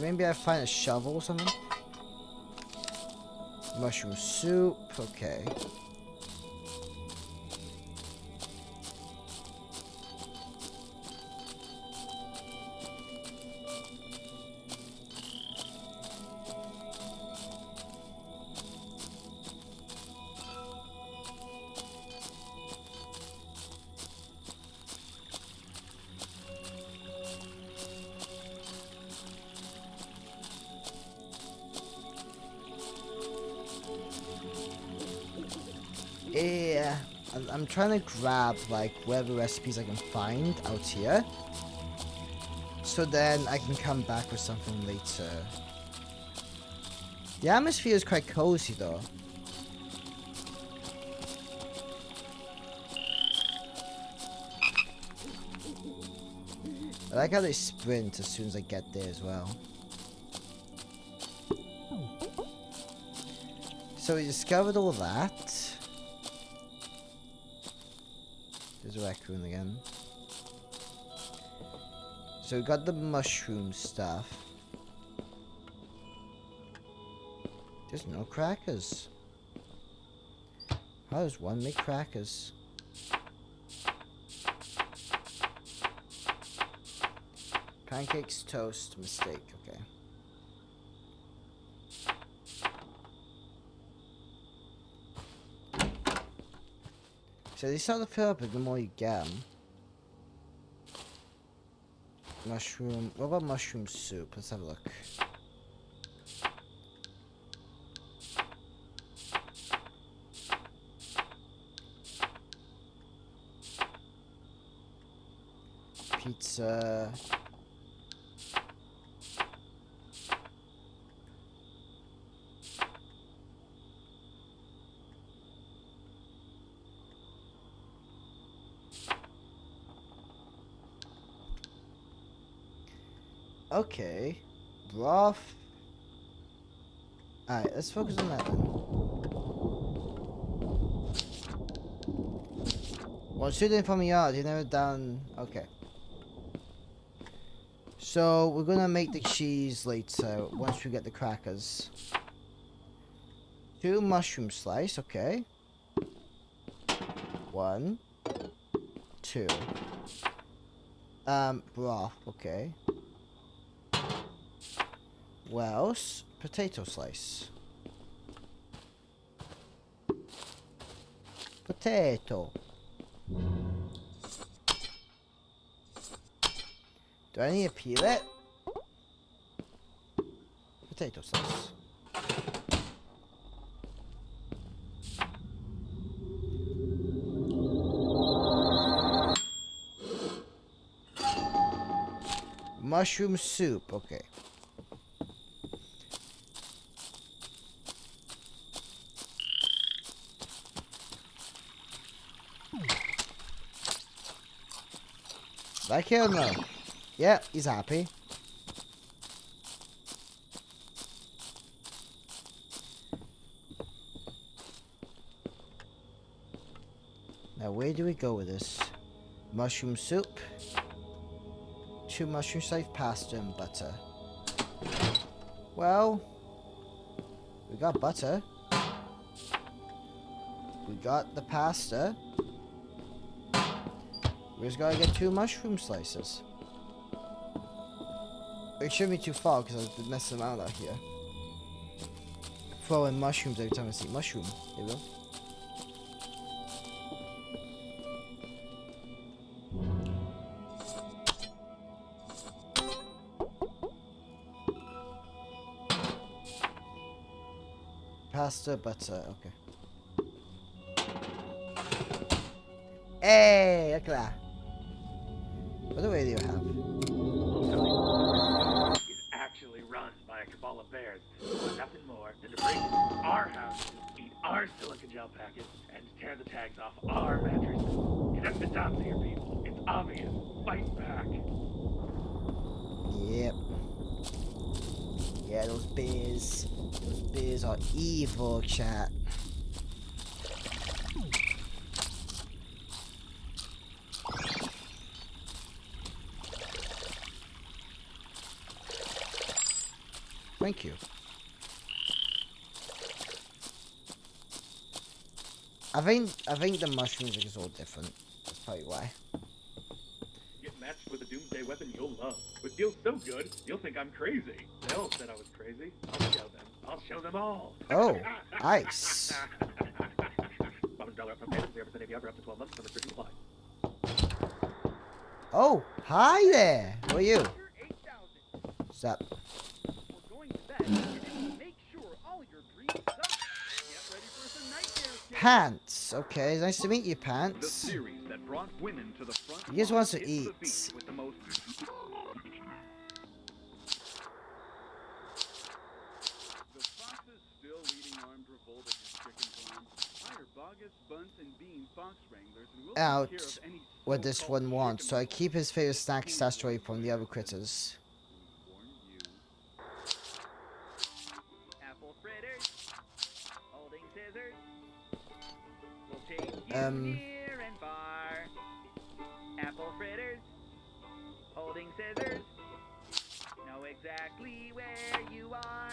Speaker 1: Maybe I find a shovel or something. Mushroom soup, okay. Yeah, I'm trying to grab like whatever recipes I can find out here, so then I can come back with something later. The atmosphere is quite cozy though. I like how they sprint as soon as I get there as well. So we discovered all that. There's a raccoon again. So we got the mushroom stuff. There's no crackers. How does one make crackers? Pancakes, toast, mistake, okay. So they start to fill up the more you get them. Mushroom, what about mushroom soup? Let's have a look. Pizza. Okay, broth. Alright, let's focus on that then. Well, shooting from the yard, you never done. Okay. So, we're gonna make the cheese later once we get the crackers. 2 mushroom slice, okay. 1, 2. Broth, okay. What else? Potato slice. Potato. Do I need to peel it? Potato slice. Mushroom soup, okay. Like it or no? Yeah, he's happy. Now where do we go with this? Mushroom soup. 2 mushroom slice, pasta and butter. Well, we got butter. We got the pasta. We just gotta get 2 mushroom slices. It shouldn't be too far because I've been messing around out here. Throwing mushrooms every time I see mushroom. There we go. Pasta, butter, okay. Hey, look at that. What do you have?
Speaker 4: Is actually run by a cabal of bears who want nothing more than to break into our house, eat our silica gel packets, and tear the tags off our mattresses. It doesn't stop here, people. It's obvious. Fight back.
Speaker 1: Yep. Yeah, those bears. Those bears are evil, chat. Thank you. I think the mushrooms are just all different. That's probably why.
Speaker 5: Get matched with a doomsday weapon you'll love. With deals so good, you'll think I'm crazy. They all said I was crazy. I'll show them. I'll show them all.
Speaker 1: Oh, nice.
Speaker 5: $100 upfront payment, 0% APR for up to 12 months. No restrictions apply.
Speaker 1: Oh, hi there. Who are you?
Speaker 4: You're 8,000.
Speaker 1: What's up?
Speaker 4: We're going to bed. You didn't make sure all your dreams suck. Get ready for some nightmares, kids.
Speaker 1: Pants. Okay, nice to meet you,
Speaker 4: The
Speaker 1: Pants.
Speaker 4: series that brought women to the front
Speaker 1: He just
Speaker 4: line
Speaker 1: wants to
Speaker 4: is the
Speaker 1: eat.
Speaker 4: beat with the most. The fox is still leading armed revolt at his chicken farm. Hire bogus, bunts, and bean fox wranglers, and we'll
Speaker 1: Out
Speaker 4: take care of any
Speaker 1: what this
Speaker 4: so-called
Speaker 1: one wants, so I
Speaker 4: chicken
Speaker 1: keep his favorite snack stashed away from the other critters.
Speaker 4: warn you. Apple fritters. Holding scissors. We'll take you near and far. Apple fritters. Holding scissors. Know exactly where you are.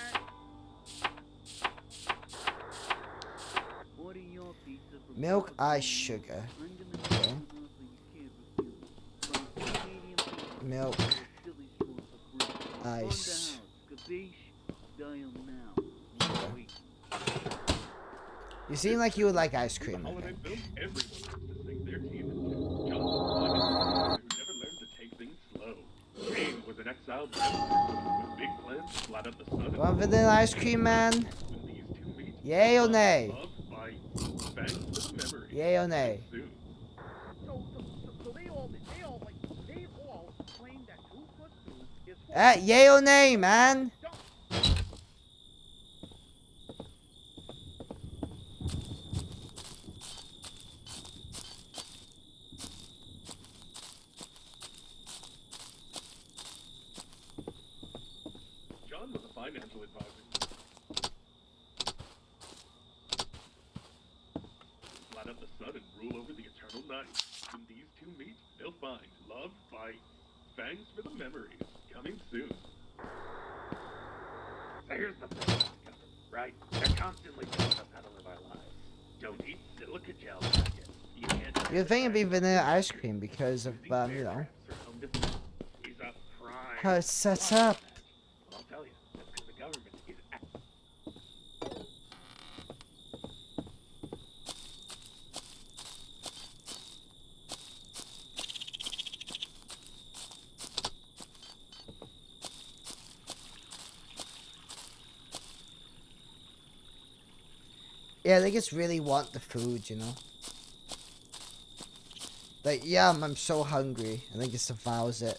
Speaker 4: What are your piece of
Speaker 1: Milk, ice, sugar. Okay. Milk, ice. You seem like you would like ice cream, I
Speaker 5: Holiday
Speaker 1: think.
Speaker 5: film everyone wants to sink their teeth into. John was a who never learned to take things slow. Jane was an exiled vampire with big plans to flat out the sun.
Speaker 1: Want vanilla ice cream, man?
Speaker 5: When these two meet,
Speaker 1: Yay or nay?
Speaker 5: love bites. Thanks for the memory.
Speaker 1: Yay or nay?
Speaker 5: Soon.
Speaker 4: So they all claim that 2 + 2 is 4.
Speaker 1: Yay or nay, man?
Speaker 5: John was a financial advisor. Flat out the sun and rule over the eternal night. When these two meet, they'll find love bites. Thanks for the memories. Coming soon. So here's the thing. right? They're constantly telling us how to live our lives. Don't eat silica gel packets. You can't.
Speaker 1: You'd think it'd be vanilla ice cream because of,
Speaker 5: Using
Speaker 1: you know,
Speaker 5: bear traps for home defense is a crime.
Speaker 1: how it's set up.
Speaker 5: Well, I'll tell you, that's because the government is.
Speaker 1: Yeah, they just really want the food, you know. Like, yeah, I'm so hungry, and they just devours it.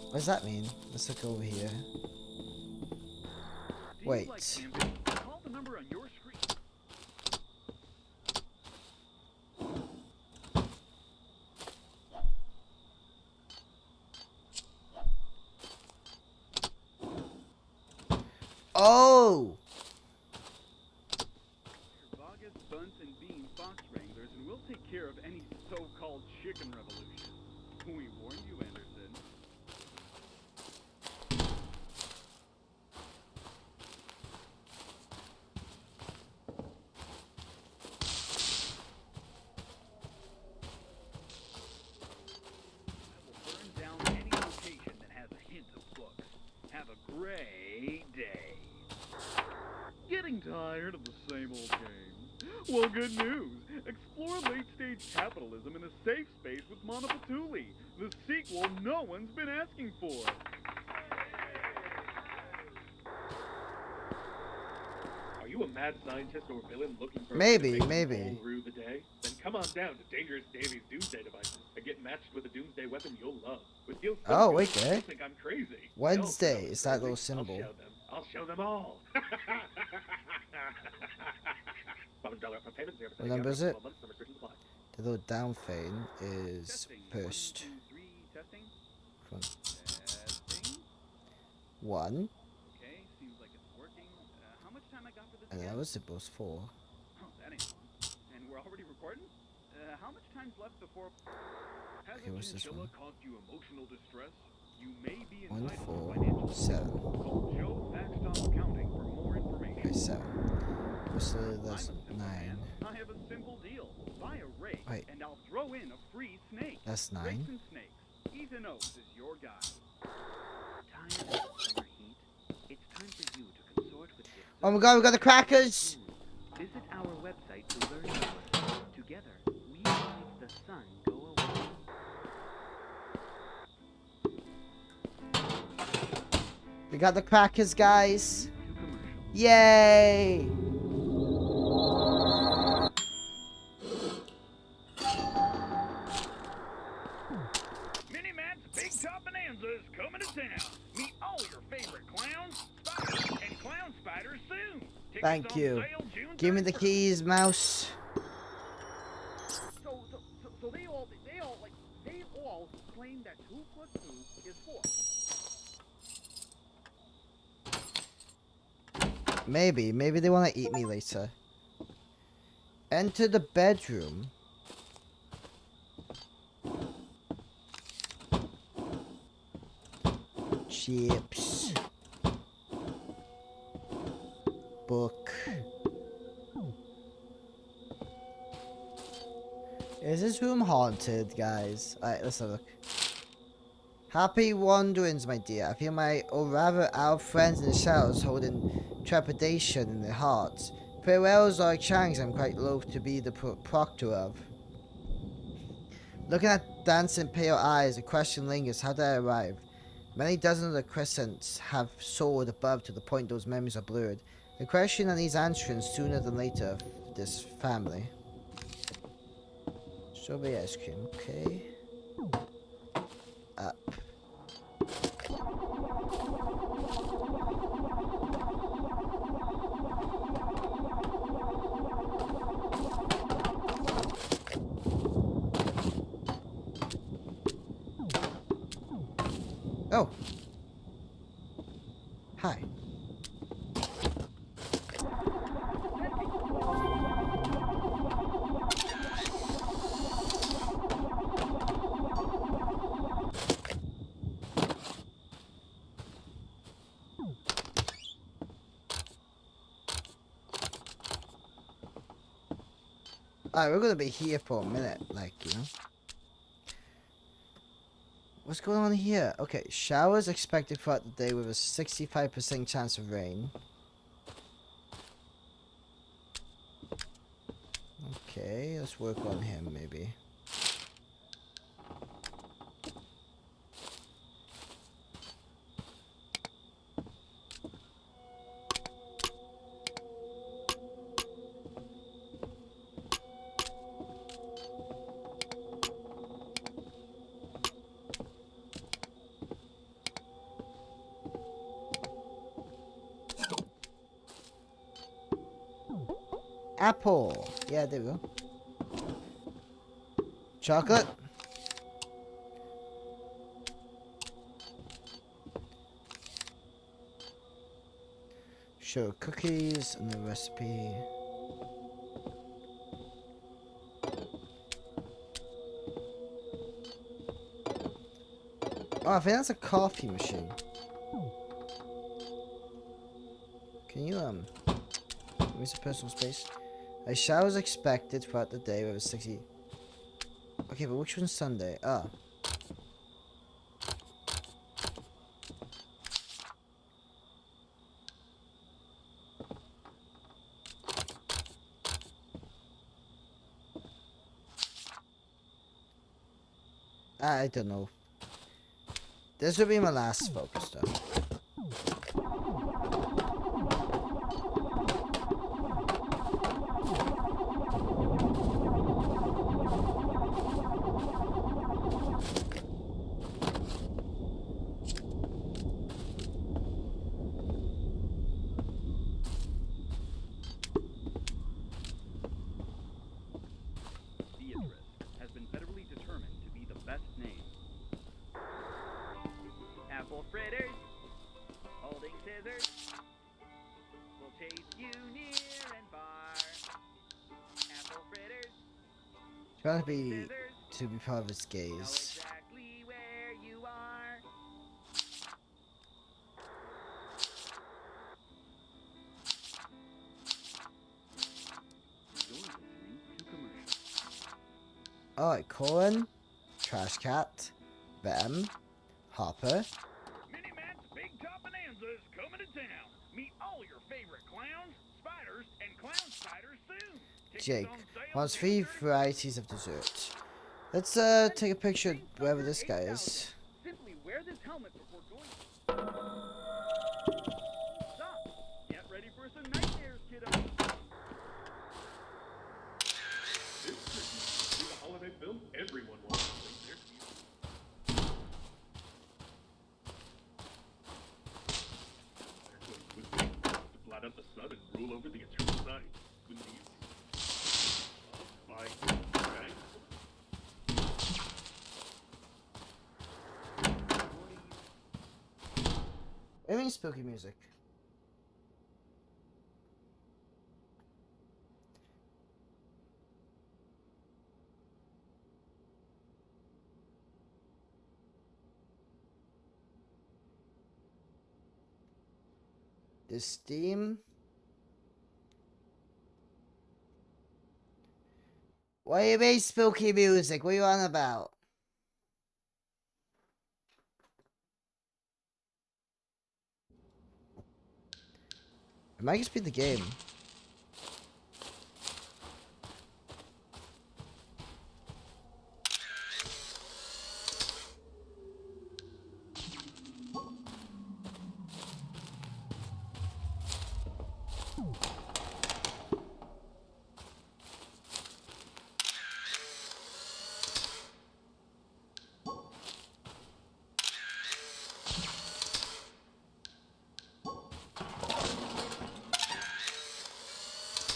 Speaker 1: What does that mean? Let's look over here. Wait.
Speaker 4: Call the number on your screen.
Speaker 1: Oh!
Speaker 4: Vargas, Bunt, and Bean Fox Wranglers, and we'll take care of any so-called chicken revolution. We warned you, Anderson. I will burn down any location that has a hint of books. Have a great day. Getting tired of the same old game? Well, good news. Explore late-stage capitalism in a safe space with Monopatuli, the sequel no one's been asking for.
Speaker 5: Are you a mad scientist or villain looking for
Speaker 1: Maybe,
Speaker 5: a way to
Speaker 1: maybe.
Speaker 5: roll through the day? Then come on down to Dangerous Davy's Doomsday Devices and get matched with a Doomsday weapon you'll love. With deals so
Speaker 1: Oh,
Speaker 5: good,
Speaker 1: okay.
Speaker 5: you'll think I'm crazy.
Speaker 1: Wednesday
Speaker 5: No,
Speaker 1: is that
Speaker 5: crazy.
Speaker 1: little symbol.
Speaker 5: I'll show them all. $5 upfront payment, 0%
Speaker 1: What number is it?
Speaker 5: 12 months, some restrictions apply.
Speaker 1: The little down thing is
Speaker 4: Testing.
Speaker 1: first.
Speaker 4: 1, 2, 3, testing.
Speaker 1: From
Speaker 4: Testing.
Speaker 1: 1,
Speaker 4: Okay, seems like it's working. How much time I got for this
Speaker 1: and
Speaker 4: again?
Speaker 1: that was supposed 4.
Speaker 4: Oh, that ain't fun. And we're already recording? How much time's left before... Has
Speaker 1: Okay,
Speaker 4: a
Speaker 1: what's this
Speaker 4: chinchilla
Speaker 1: one?
Speaker 4: caused you emotional distress? You may be
Speaker 1: 1,
Speaker 4: entitled
Speaker 1: 4,
Speaker 4: to financial
Speaker 1: 7.
Speaker 4: Call Joe Backstop Accounting for more information.
Speaker 1: Okay, 7. What's the, that's
Speaker 4: I'm a simple
Speaker 1: 9.
Speaker 4: man. I have a simple deal. Buy a rake,
Speaker 1: Wait.
Speaker 4: and I'll throw in a free snake.
Speaker 1: That's 9.
Speaker 4: Rakes and snakes. Ethan Oaks is your guy.
Speaker 3: Tired of the summer heat? It's time for you to consort with the
Speaker 1: Oh my god, we got the crackers!
Speaker 3: Visit our website to learn more. Together, we make the sun go away.
Speaker 1: We got the crackers, guys!
Speaker 3: To commercial.
Speaker 1: Yay!
Speaker 4: Minimat's Big Top Bonanza is coming to town. Meet all your favorite clowns, spiders, and clown spiders soon. Tickets
Speaker 1: Thank
Speaker 4: on
Speaker 1: you.
Speaker 4: sale June
Speaker 1: Give me the
Speaker 4: 31st.
Speaker 1: keys, mouse.
Speaker 4: So they all claim that 2 + 2 is 4.
Speaker 1: Maybe they want to eat me later. Enter the bedroom. Chips. Book. Is this room haunted, guys? Alright, let's have a look. Happy wanderings, my dear. I feel or rather our friends in the shadows holding trepidation in their hearts. Farewells are changs I'm quite loath to be the proctor of. Looking at dancing pale eyes, the question lingers, how did I arrive? Many dozens of the crescents have soared above to the point those memories are blurred. The question needs answering sooner than later of this family. Strawberry ice cream, okay. Up. Oh. Hi. Alright, we're gonna be here for a minute, like, you know. What's going on here? Okay, showers expected throughout the day with a 65% chance of rain. Okay, let's work on him, maybe. Apple. Yeah, there we go. Chocolate. Show cookies and the recipe. Oh, I think that's a coffee machine. Can you, give me some personal space? A shower is expected throughout the day with a 60... Okay, but which one's Sunday? Ah. I don't know. This will be my last focus, though.
Speaker 3: Apple fritters, holding scissors, will chase you near and far. Apple fritters,
Speaker 1: Trying
Speaker 3: scissors,
Speaker 1: to be part of his
Speaker 3: know
Speaker 1: gaze.
Speaker 3: exactly where you are. You're listening to commercials.
Speaker 1: Alright, Corin, Trash Cat, Bam, Hopper.
Speaker 4: Minimat's Big Top Bonanza is coming to town. Meet all your favorite clowns, spiders, and clown spiders soon. Tickets
Speaker 1: Jake
Speaker 4: on sale
Speaker 1: wants 3
Speaker 4: June 30th.
Speaker 1: varieties of dessert. Let's take a picture of wherever this guy is.
Speaker 4: Simply wear this helmet before going. Stop. Get ready for some nightmares, kiddo.
Speaker 5: This Christmas, see the holiday film everyone wants to sing their piece. With big to blot out the sun and rule over the eternal night. With these. Bye. Okay.
Speaker 1: I mean spooky music. The Steam. What do you mean spooky music? What are you on about? It might just be the game.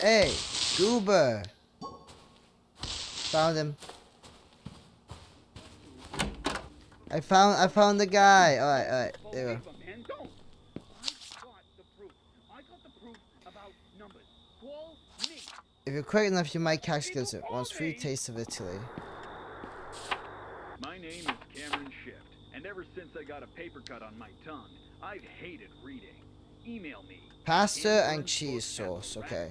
Speaker 1: Hey, Goober. Found him. I found the guy. Alright, there we go.
Speaker 4: Man, don't. I got the proof. I got the proof about numbers. Call me.
Speaker 1: If you're quick enough, you might catch this. It wants 3 tastes of Italy.
Speaker 4: My name is Cameron Shift, and ever since I got a paper cut on my tongue, I've hated reading. Email me.
Speaker 1: Pasta and cheese sauce. Okay.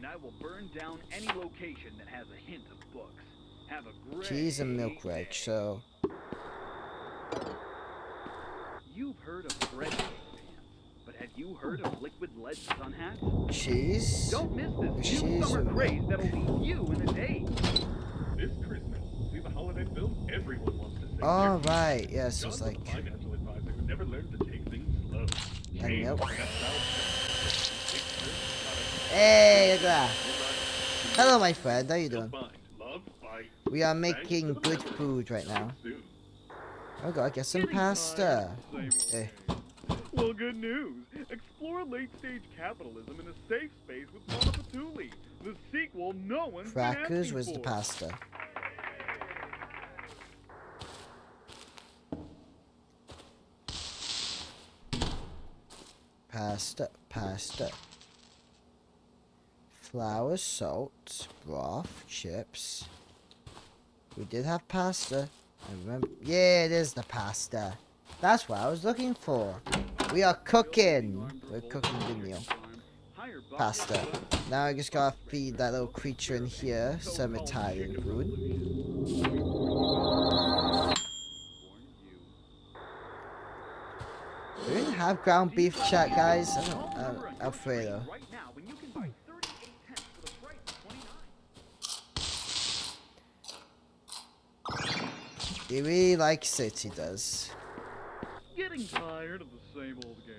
Speaker 4: and I will burn down any location that has a hint of books. Have a great
Speaker 1: Cheese and milk
Speaker 4: day.
Speaker 1: reg, so
Speaker 4: You've heard of bread cake fans, but have you heard of liquid lead sun hats?
Speaker 1: cheese.
Speaker 4: Don't miss this
Speaker 1: Cheese
Speaker 4: new summer
Speaker 1: and
Speaker 4: craze
Speaker 1: milk.
Speaker 4: that'll leave you in a daze.
Speaker 5: This Christmas, see the holiday film everyone wants to sing.
Speaker 1: All
Speaker 5: their
Speaker 1: right, yes,
Speaker 5: John
Speaker 1: it's
Speaker 5: was
Speaker 1: like
Speaker 5: a financial advisor who never learned to take things slow. Jane
Speaker 1: milk.
Speaker 5: was an ex-South
Speaker 1: Hey, look at that. Hello, my friend. How you
Speaker 5: You'll
Speaker 1: doing?
Speaker 5: find love, fight,
Speaker 1: We are
Speaker 5: thanks
Speaker 1: making
Speaker 5: to the
Speaker 1: good
Speaker 5: memories
Speaker 1: food right now.
Speaker 5: soon.
Speaker 1: Oh god, get some
Speaker 4: Getting
Speaker 1: pasta.
Speaker 4: tired of the same
Speaker 1: Eh.
Speaker 4: old game. Well, good news. Explore late-stage capitalism in a safe space with Monopatuli, the sequel no one's been
Speaker 1: Crackers,
Speaker 4: asking
Speaker 1: where's the
Speaker 4: for.
Speaker 1: pasta? Pasta. Flour, salt, broth, chips. We did have pasta. I remember. Yeah, it is the pasta. That's what I was looking for. We are cooking. We're cooking Vinyo. Pasta. Now I just gotta feed that little creature in here some Italian food. Do we even have ground beef chat, guys? I don't, Alfredo.
Speaker 4: Right now, when you can buy 38 cents for the price of 29.
Speaker 1: He really likes it, he does.
Speaker 4: Getting tired of the same old game?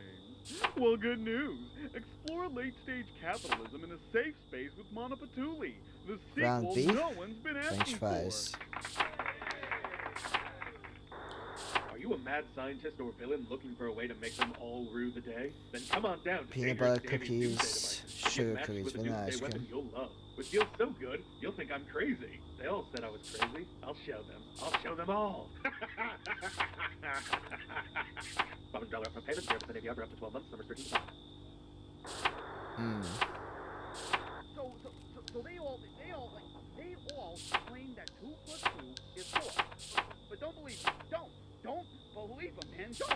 Speaker 4: Well, good news. Explore late-stage capitalism in a safe space with Monopatuli, the
Speaker 1: Ground
Speaker 4: sequel
Speaker 1: beef,
Speaker 4: no one's been asking
Speaker 1: French fries.
Speaker 4: for.
Speaker 5: Are you a mad scientist or villain looking for a way to make them all rue the day? Then come on down to
Speaker 1: Peanut
Speaker 5: Savior's
Speaker 1: butter
Speaker 5: Daily
Speaker 1: cookies,
Speaker 5: Doomsday device.
Speaker 1: sugar
Speaker 5: Get matched
Speaker 1: cookies,
Speaker 5: with a
Speaker 1: vanilla
Speaker 5: doomsday
Speaker 1: ice
Speaker 5: weapon
Speaker 1: cream.
Speaker 5: you'll love. Which feels so good, you'll think I'm crazy. They all said I was crazy. I'll show them. I'll show them all. $500 upfront payment, 0% APR for up to 12 months, numbers 13 to 5.
Speaker 1: Hmm.
Speaker 4: So they all claim that 2 plus 2 is 4. But don't believe them. Don't believe them, man. Don't.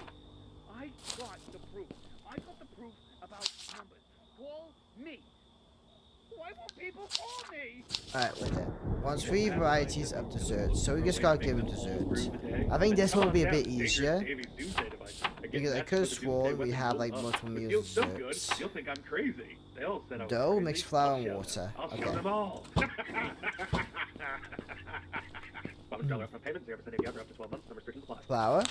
Speaker 4: I got the proof. I got the proof about numbers. Call me. Why won't people call me?
Speaker 1: Alright, wait there. Wants 3 varieties of desserts, so we just gotta give him dessert. I think this one will be a bit easier, because I could have sworn we have like multiple meals of desserts.
Speaker 5: You'll think I'm crazy. They all said I was
Speaker 1: Dough,
Speaker 5: crazy.
Speaker 1: mixed flour,
Speaker 5: I'll
Speaker 1: and
Speaker 5: show
Speaker 1: water.
Speaker 5: them. I'll show
Speaker 1: Okay.
Speaker 5: them all. $500 upfront payment, 0% APR for up to 12 months, numbers 13 to 5.
Speaker 1: Flour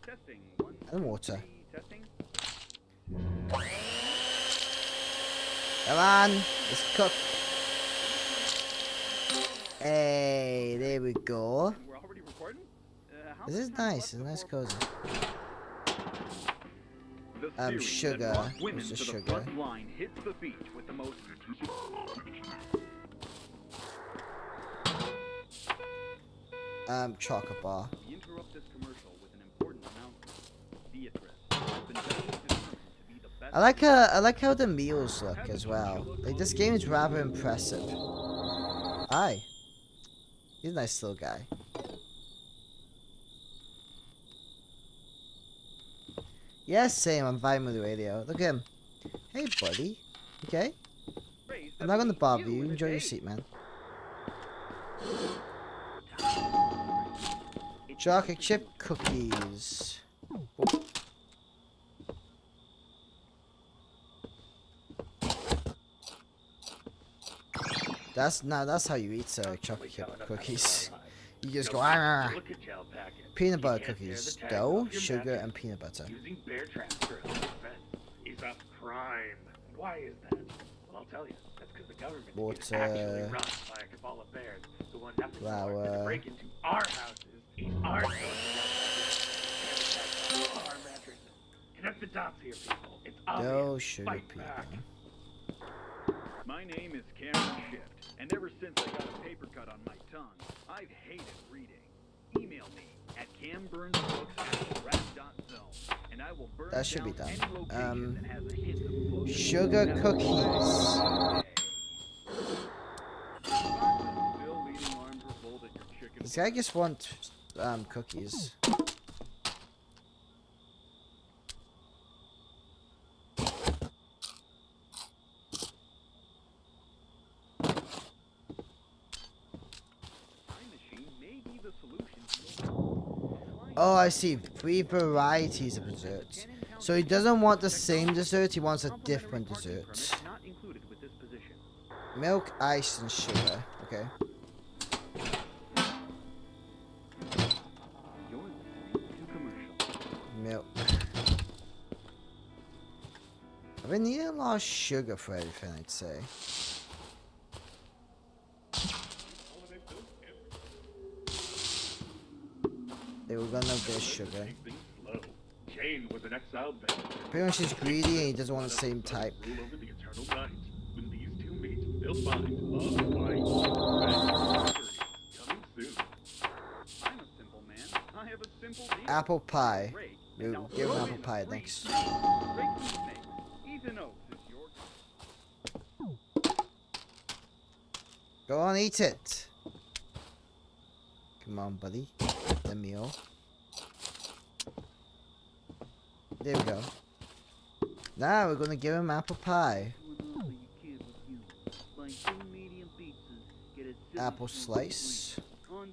Speaker 4: Testing. 1,
Speaker 1: and water.
Speaker 4: 3, testing.
Speaker 1: Come on, let's cook. Hey, there we go.
Speaker 4: And we're already recording? How
Speaker 1: This
Speaker 4: much
Speaker 1: is
Speaker 4: time
Speaker 1: nice,
Speaker 4: left
Speaker 1: it's nice
Speaker 4: before-
Speaker 1: cozy.
Speaker 4: The series
Speaker 1: Sugar.
Speaker 4: that brought women
Speaker 1: Where's the
Speaker 4: to the
Speaker 1: sugar?
Speaker 4: front line hits the beach with the most
Speaker 1: Chocolate bar.
Speaker 4: We interrupt this commercial with an important announcement. Beatrice has been determined to be the best.
Speaker 1: I like how the meals look as well. Like this game is rather impressive. Hi. He's a nice little guy. Yes, same. I'm vibing with the radio. Look at him. Hey, buddy. Okay.
Speaker 4: Race
Speaker 1: I'm
Speaker 4: that
Speaker 1: not
Speaker 4: will
Speaker 1: gonna
Speaker 4: leave
Speaker 1: bother
Speaker 4: you
Speaker 1: you.
Speaker 4: in a
Speaker 1: Enjoy your
Speaker 4: daze.
Speaker 1: seat, man. Chocolate chip cookies. Oh. That's how you eat chocolate chip cookies. You just go "Ah." Peanut butter cookies, dough, sugar, and peanut butter.
Speaker 5: Using bear traps for self-defense is a crime. Why is that? Well, I'll tell you. That's because the government is
Speaker 1: Water.
Speaker 5: actually run by a cabal of bears who want nothing more than
Speaker 1: Flour.
Speaker 5: to break into our houses, eat our our mattresses. Connect the dots here, people. It's obvious.
Speaker 1: Dough, sugar,
Speaker 5: Fight
Speaker 1: peanut
Speaker 5: back.
Speaker 1: butter.
Speaker 4: My name is Cameron Shift, and ever since I got a paper cut on my tongue, I've hated reading. Email me at camburnsbooks@rap.zone, and I will burn
Speaker 1: That should be
Speaker 4: down
Speaker 1: done.
Speaker 4: any location that has a hint of books.
Speaker 1: Sugar cookies.
Speaker 4: Still leading arms refolded, your chicken.
Speaker 1: This guy just wants cookies. Oh, I see. 3 varieties of desserts. So he doesn't want the same dessert, he wants a different dessert.
Speaker 3: Not included with this position.
Speaker 1: Milk, ice, and sugar. Okay.
Speaker 3: You're listening to commercial.
Speaker 1: Milk. I've been eating a lot of sugar for everything, I'd say. They were gonna have this sugar.
Speaker 5: Take things slow. Jane was an exiled vampire.
Speaker 1: Pretty much he's greedy and he doesn't want the same type.
Speaker 5: Rule over the eternal night. When these two meet, they'll find love, light, coming soon.
Speaker 4: I'm a simple man. I have a simple deal.
Speaker 1: Apple pie.
Speaker 4: Great.
Speaker 1: You
Speaker 4: Now
Speaker 1: give him
Speaker 4: throw
Speaker 1: apple
Speaker 4: in
Speaker 1: pie
Speaker 4: the free
Speaker 1: next.
Speaker 4: Great snake. Ethan Oaks is your
Speaker 1: Go on, eat it. Come on, buddy. Eat the meal. There we go. Now we're gonna give him apple pie. Apple slice.
Speaker 5: Are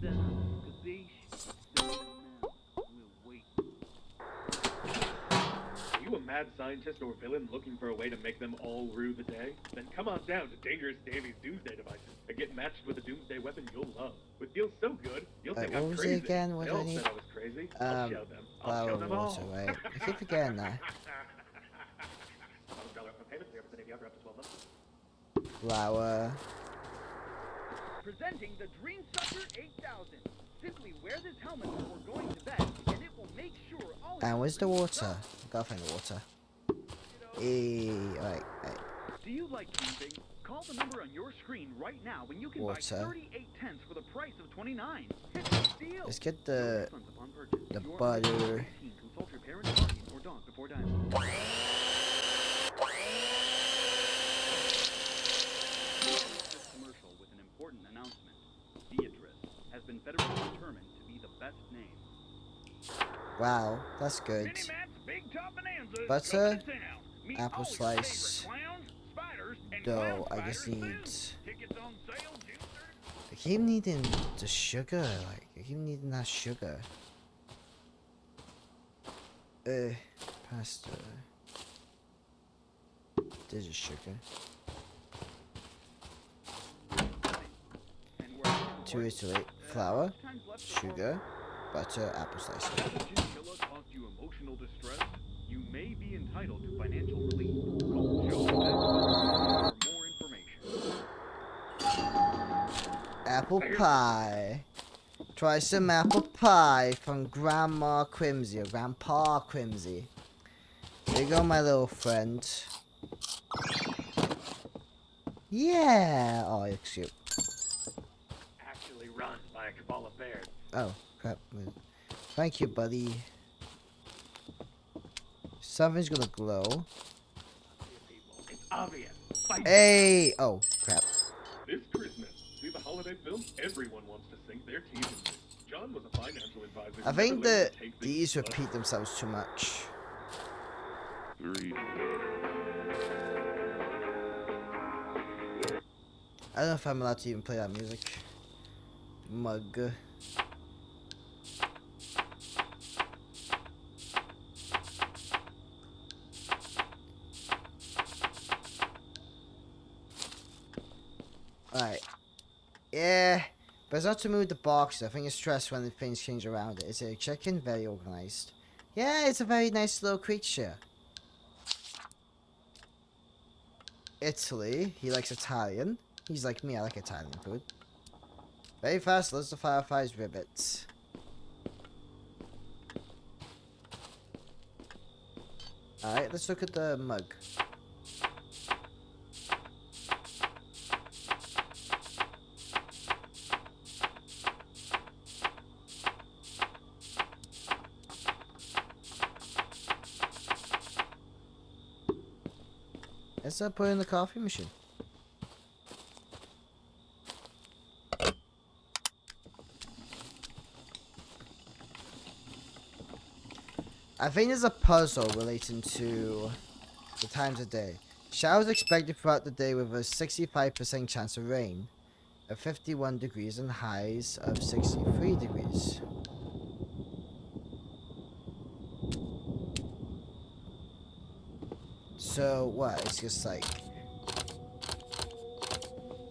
Speaker 5: you a mad scientist or villain looking for a way to make them all rue the day? Then come on down to Dangerous Davy's Doomsday devices and get matched with a Doomsday weapon you'll love. With deals so good, you'll think
Speaker 1: what
Speaker 5: I'm
Speaker 1: was
Speaker 5: crazy.
Speaker 1: it again? What
Speaker 5: They
Speaker 1: do I
Speaker 5: all
Speaker 1: need?
Speaker 5: said I was crazy. I'll show them. I'll show
Speaker 1: Flour
Speaker 5: them
Speaker 1: water,
Speaker 5: all.
Speaker 1: right? I keep forgetting that.
Speaker 5: $12 for payment, 3% APR for up to 12 months.
Speaker 1: Flour.
Speaker 3: Presenting the Dream Sucker 8000. Simply wear this helmet before going to bed, and it will make sure all.
Speaker 1: And where's the water? Gotta find the water. Alright, right.
Speaker 3: Do you like camping? Call the number on your screen right now when you can
Speaker 1: Water.
Speaker 3: buy 38 tents for the price of 29. It's a steal.
Speaker 1: Let's get
Speaker 3: No
Speaker 1: the
Speaker 3: refunds upon purchase.
Speaker 1: the
Speaker 3: If you are
Speaker 1: butter.
Speaker 3: under 18, consult your parent, guardian, or dog before dialing. This commercial with an important announcement. Beatrice has been federally determined to be the best name.
Speaker 1: Wow, that's good.
Speaker 4: Minimat's Big Top Bonanza
Speaker 1: Butter,
Speaker 4: coming to town. Meet
Speaker 1: apple
Speaker 4: all your
Speaker 1: slice,
Speaker 4: favorite clowns, spiders, and
Speaker 1: dough.
Speaker 4: clown
Speaker 1: I just
Speaker 4: spiders
Speaker 1: need.
Speaker 4: soon. Tickets on sale June 30th.
Speaker 1: I keep needing the sugar. Like I keep needing that sugar. Pasta. There's your sugar.
Speaker 3: And we're
Speaker 1: 2 is too late. Flour, sugar, butter, apple slice.
Speaker 3: If the chinchilla caused you emotional distress, you may be entitled to financial relief. Call Joe for more information.
Speaker 1: Apple pie. Try some apple pie from Grandma Crimsey or Grandpa Crimsey. There you go, my little friend. Yeah. Oh, you're cute.
Speaker 5: Actually run by a cabal of bears.
Speaker 1: Oh, crap. Thank you, buddy. Something's gonna glow.
Speaker 5: It's obvious. Fight.
Speaker 1: Hey! Oh, crap.
Speaker 5: This Christmas, see the holiday film everyone wants to sink their teeth into. John was a financial advisor.
Speaker 1: I
Speaker 5: who
Speaker 1: think
Speaker 5: never learned
Speaker 1: that
Speaker 5: to take things
Speaker 1: these
Speaker 5: slow.
Speaker 1: repeat themselves too much.
Speaker 2: 3.
Speaker 1: I don't know if I'm allowed to even play that music. Mug. Alright. Yeah. But it's not to move the box. I think it's stressed when the things change around it. It's a chicken, very organized. Yeah, it's a very nice little creature. Italy. He likes Italian. He's like me, I like Italian food. Very fast, loads of fireflies, ribbits. Alright, let's look at the mug. Let's put it in the coffee machine. I think there's a puzzle relating to the times of day. Showers expected throughout the day with a 65% chance of rain, at 51 degrees and highs of 63 degrees. So what? It's just like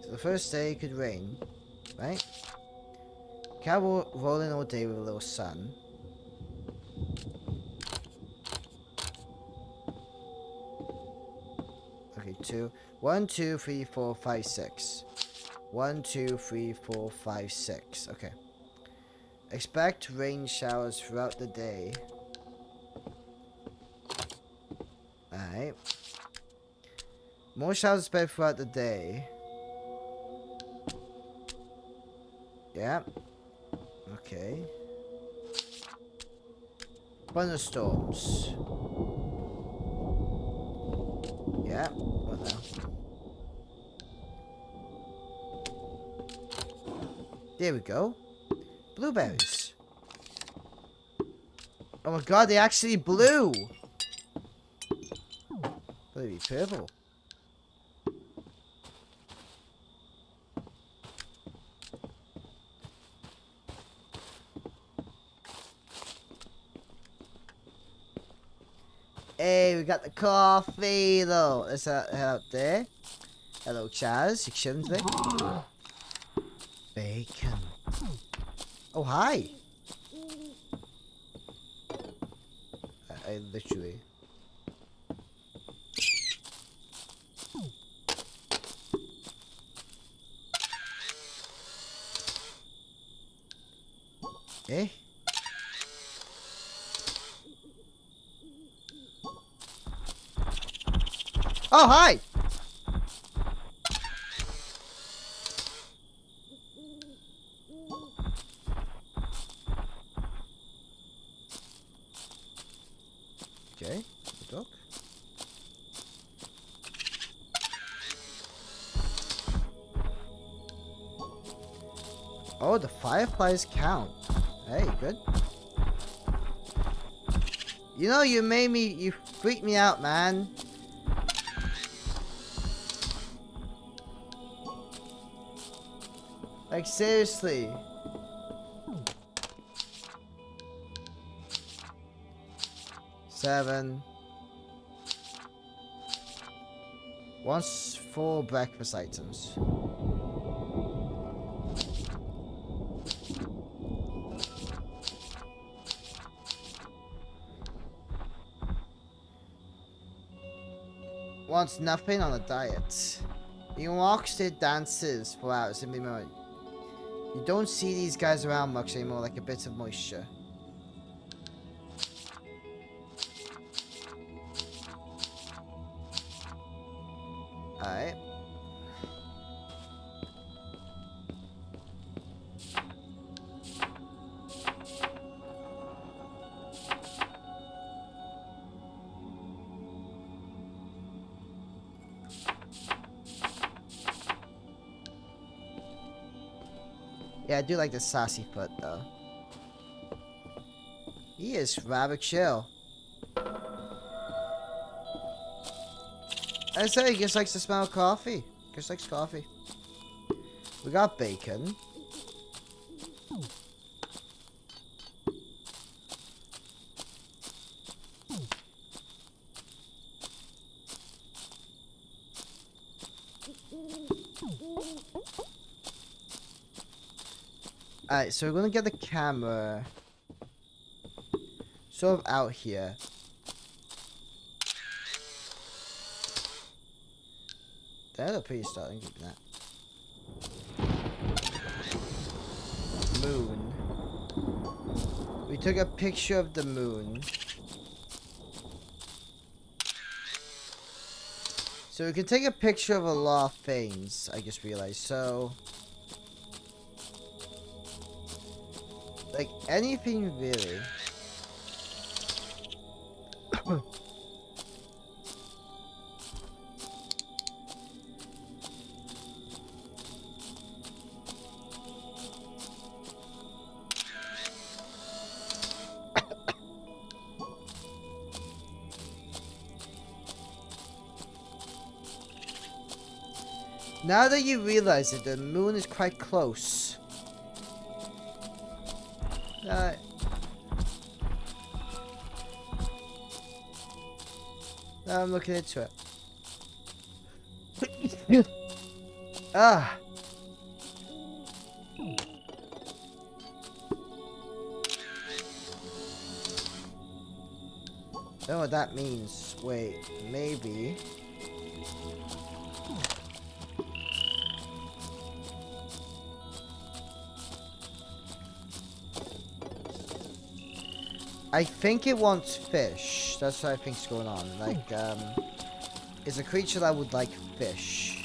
Speaker 1: so the first day could rain, right? Cow rolling all day with a little sun. Okay, 2. 1, 2, 3, 4, 5, 6. 1, 2, 3, 4, 5, 6. Okay. Expect rain showers throughout the day. Alright. More showers spread throughout the day. Yeah. Okay. Thunderstorms. Yeah. What now? There we go. Blueberries. Oh my god, they actually blue! They'd be purple. Hey, we got the coffee though. Let's head out there. Hello, Chaz. You chilling today? Bacon. Oh, hi. I literally. Eh? Oh, hi! Okay, dog. Oh, the fireflies count. Hey, good. You know, you freaked me out, man. Like, seriously. Seven. Once 4 breakfast items. Wants nothing on a diet. You can watch their dances for hours and be more. You don't see these guys around much anymore, like a bit of moisture. Alright. Yeah, I do like the sassy foot, though. He is rather chill. I say, he just likes to smell coffee. Just likes coffee. We got bacon. Alright, so we're gonna get the camera sort of out here. That look pretty starting, keep that. Moon. We took a picture of the moon. So we can take a picture of a lot of things, I just realized. So, like anything really. Now that you realize it, the moon is quite close. Now I'm looking into it. Ah. I don't know what that means. Wait, maybe. I think it wants fish. That's what I think's going on. Like, it's a creature that would like fish.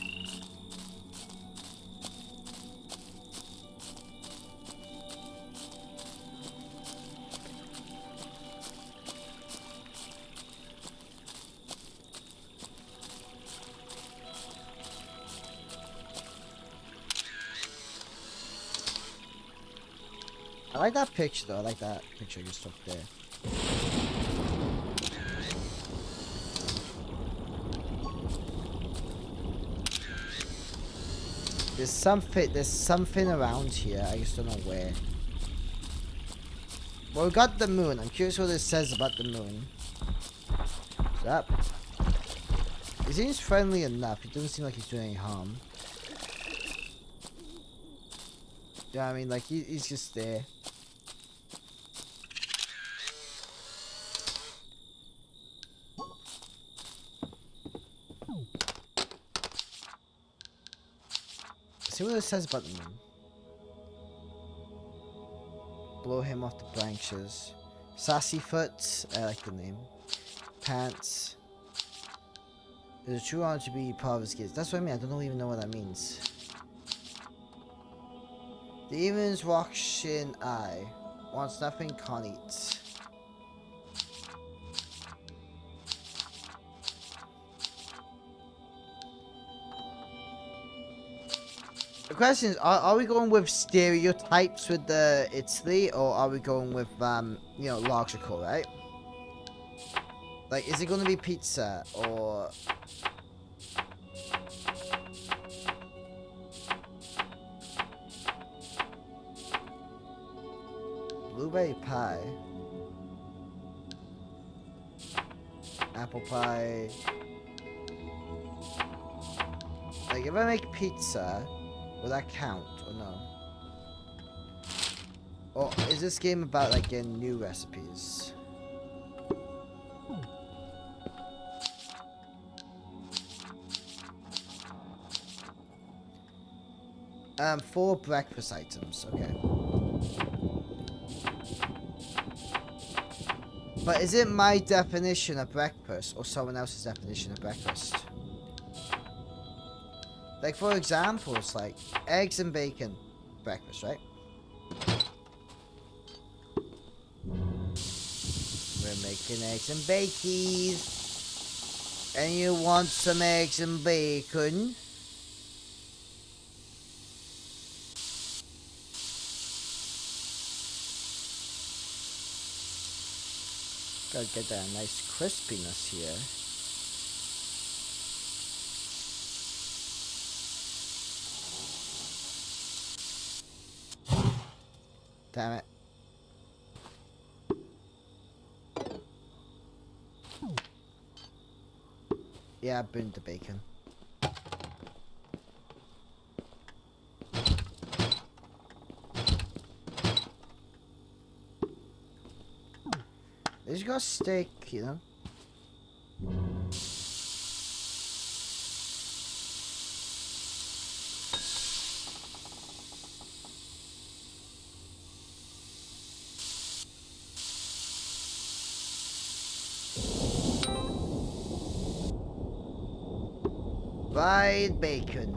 Speaker 1: I like that picture though. I like that picture just up there. There's something around here. I just don't know where. Well, we got the moon. I'm curious what it says about the moon. What's up? He seems friendly enough. He doesn't seem like he's doing any harm. Yeah, I mean, like he's just there. See what it says about the moon. Blow him off the branches. Sassy foot. I like the name. Pants. It's a true honor to be part of his kids. That's what I mean. I don't even know what that means. The evening's rock shin eye. Wants nothing, can't eat. The question is, are we going with stereotypes with the Italy, or are we going with, you know, logical, right? Like, is it going to be pizza, or... Blueberry pie. Apple pie. Like, if I make pizza, will that count or no? Or is this game about like getting new recipes? Four breakfast items, okay. But is it my definition of breakfast or someone else's definition of breakfast? Like, for example, it's like eggs and bacon breakfast, right? We're making eggs and bakies. And you want some eggs and bacon? Gotta get that nice crispiness here. Damn it. Yeah, I burned the bacon. They just got steak, you know? Fried bacon.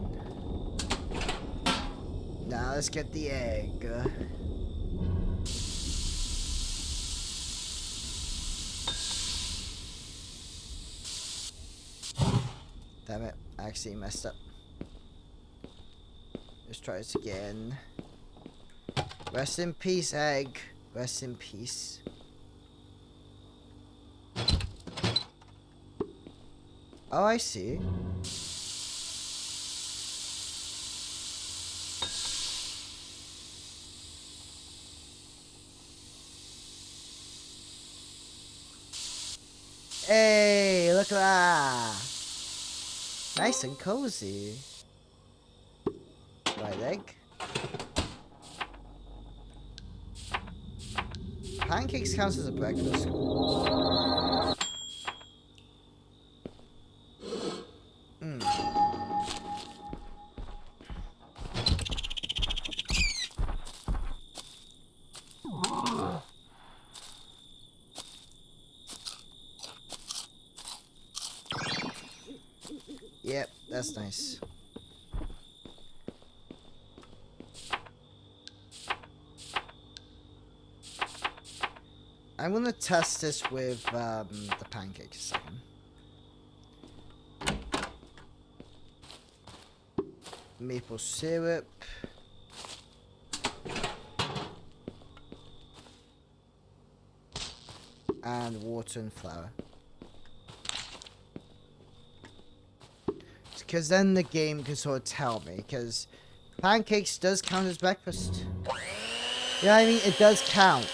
Speaker 1: Now let's get the egg. Damn it, I actually messed up. Let's try this again. Rest in peace, egg. Rest in peace. Oh, I see. Hey, Look at that. Nice and cozy. Right egg. Pancakes counts as a breakfast. Yep, that's nice. I'm gonna test this with the pancakes a second. Maple syrup. And water and flour. Because then the game can sort of tell me, because pancakes does count as breakfast. You know what I mean? It does count.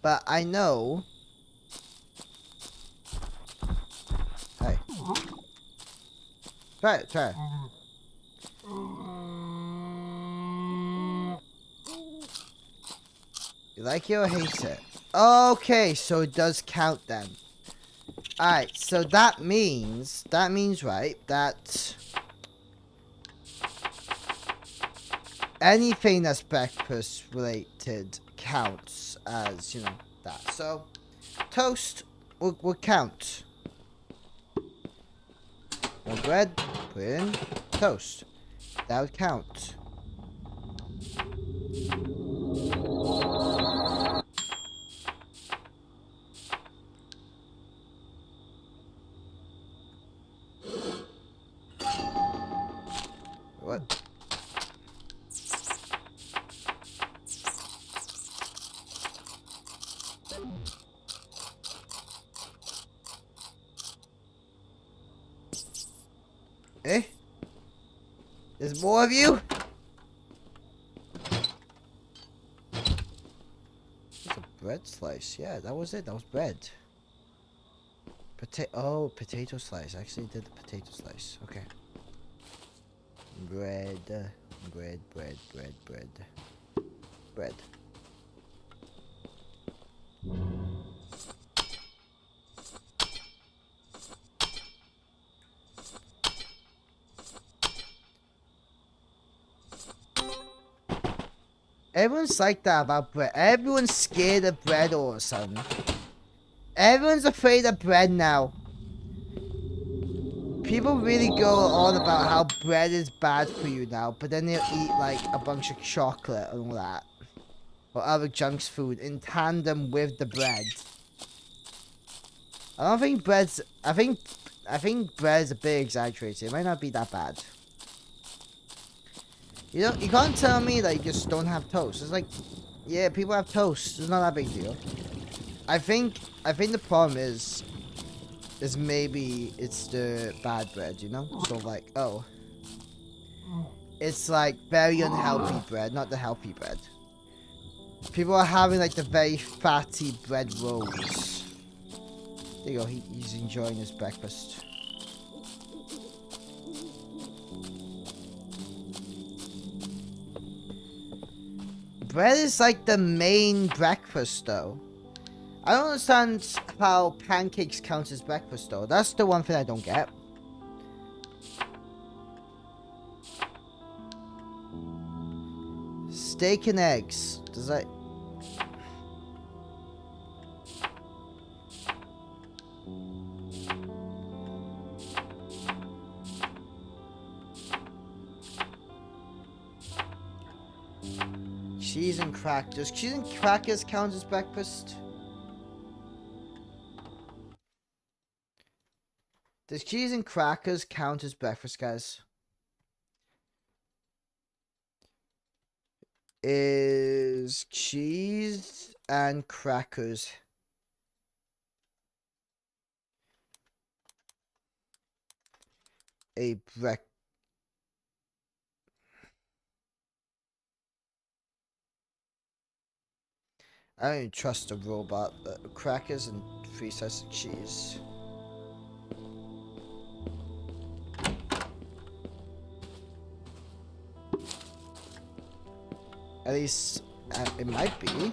Speaker 1: But I know. Hey. Try it, try it. You like it or hate it? Okay, so it does count then. Alright, so that means, right, that anything that's breakfast related counts as, you know, that. So, toast will count. More bread, put it in, toast. That would count. What? Eh? There's more of you? It's a bread slice. Yeah, that was it. That was bread. Potato slice. I actually did the potato slice. Okay. Bread. Bread. Everyone's like that about bread. Everyone's scared of bread all of a sudden. Everyone's afraid of bread now. People really go on about how bread is bad for you now, but then they'll eat like a bunch of chocolate and all that. Or other junk food in tandem with the bread. I don't think bread's... I think bread's a bit exaggerated. It might not be that bad. You know, you can't tell me that you just don't have toast. It's like, yeah, people have toast. It's not that big deal. I think the problem is maybe it's the bad bread, you know? So like, oh. It's like very unhealthy bread, not the healthy bread. People are having like the very fatty bread rolls. There you go, he's enjoying his breakfast. Bread is like the main breakfast though. I don't understand how pancakes count as breakfast though. That's the one thing I don't get. Steak and eggs. Does that... Cheese and crackers. Does cheese and crackers count as breakfast? Does cheese and crackers count as breakfast, guys? Is cheese and crackers. A break. I don't even trust a robot. Crackers and 3 slices of cheese. At least it might be.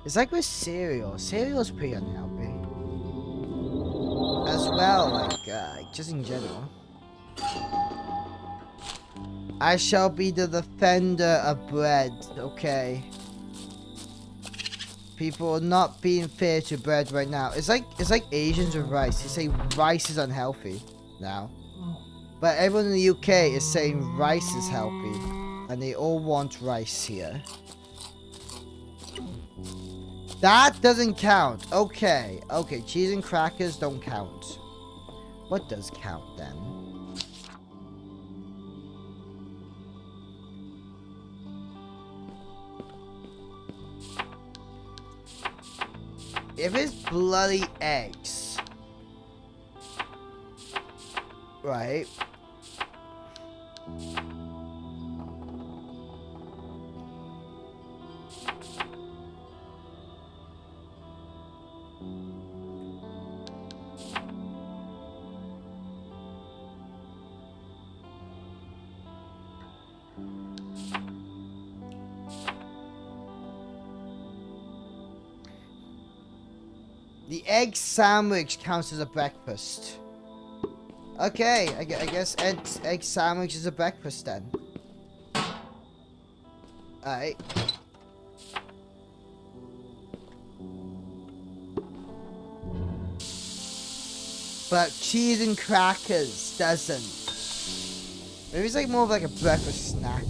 Speaker 1: It's like with cereal. Cereal's pretty unhealthy. As well, like, just in general. I shall be the defender of bread, okay? People are not being fair to bread right now. It's like Asians with rice. They say rice is unhealthy now. But everyone in the UK is saying rice is healthy. And they all want rice here. That doesn't count. Okay. Okay, cheese and crackers don't count. What does count then? If it's bloody eggs. Right. The egg sandwich counts as a breakfast. Okay, I guess egg sandwich is a breakfast then. Alright. But cheese and crackers doesn't. Maybe it's like more of like a breakfast snack.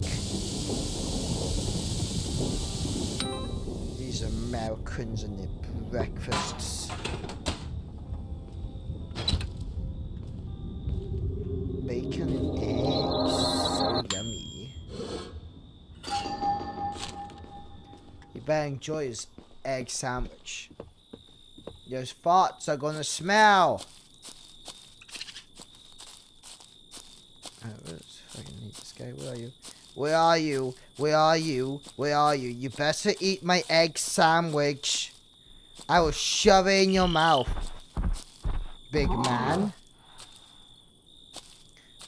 Speaker 1: These Americans and their breakfasts. Bacon and eggs. So yummy. You better enjoy his egg sandwich. Those farts are gonna smell. Fucking need this guy. Where are you? Where are you? Where are you? Where are you? You better eat my egg sandwich. I will shove it in your mouth, big man.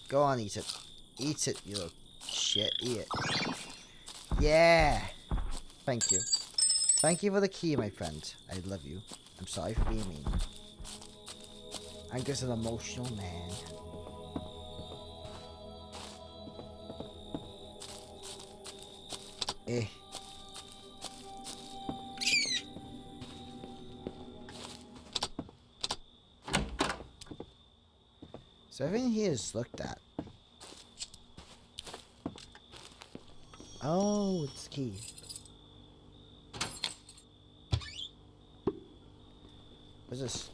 Speaker 1: Go on, eat it. Eat it, you little shit. Eat it. Yeah. Thank you. Thank you for the key, my friend. I love you. I'm sorry for being mean. I'm just an emotional man. Eh. So everything here is looked at. Oh, it's the key. What's this?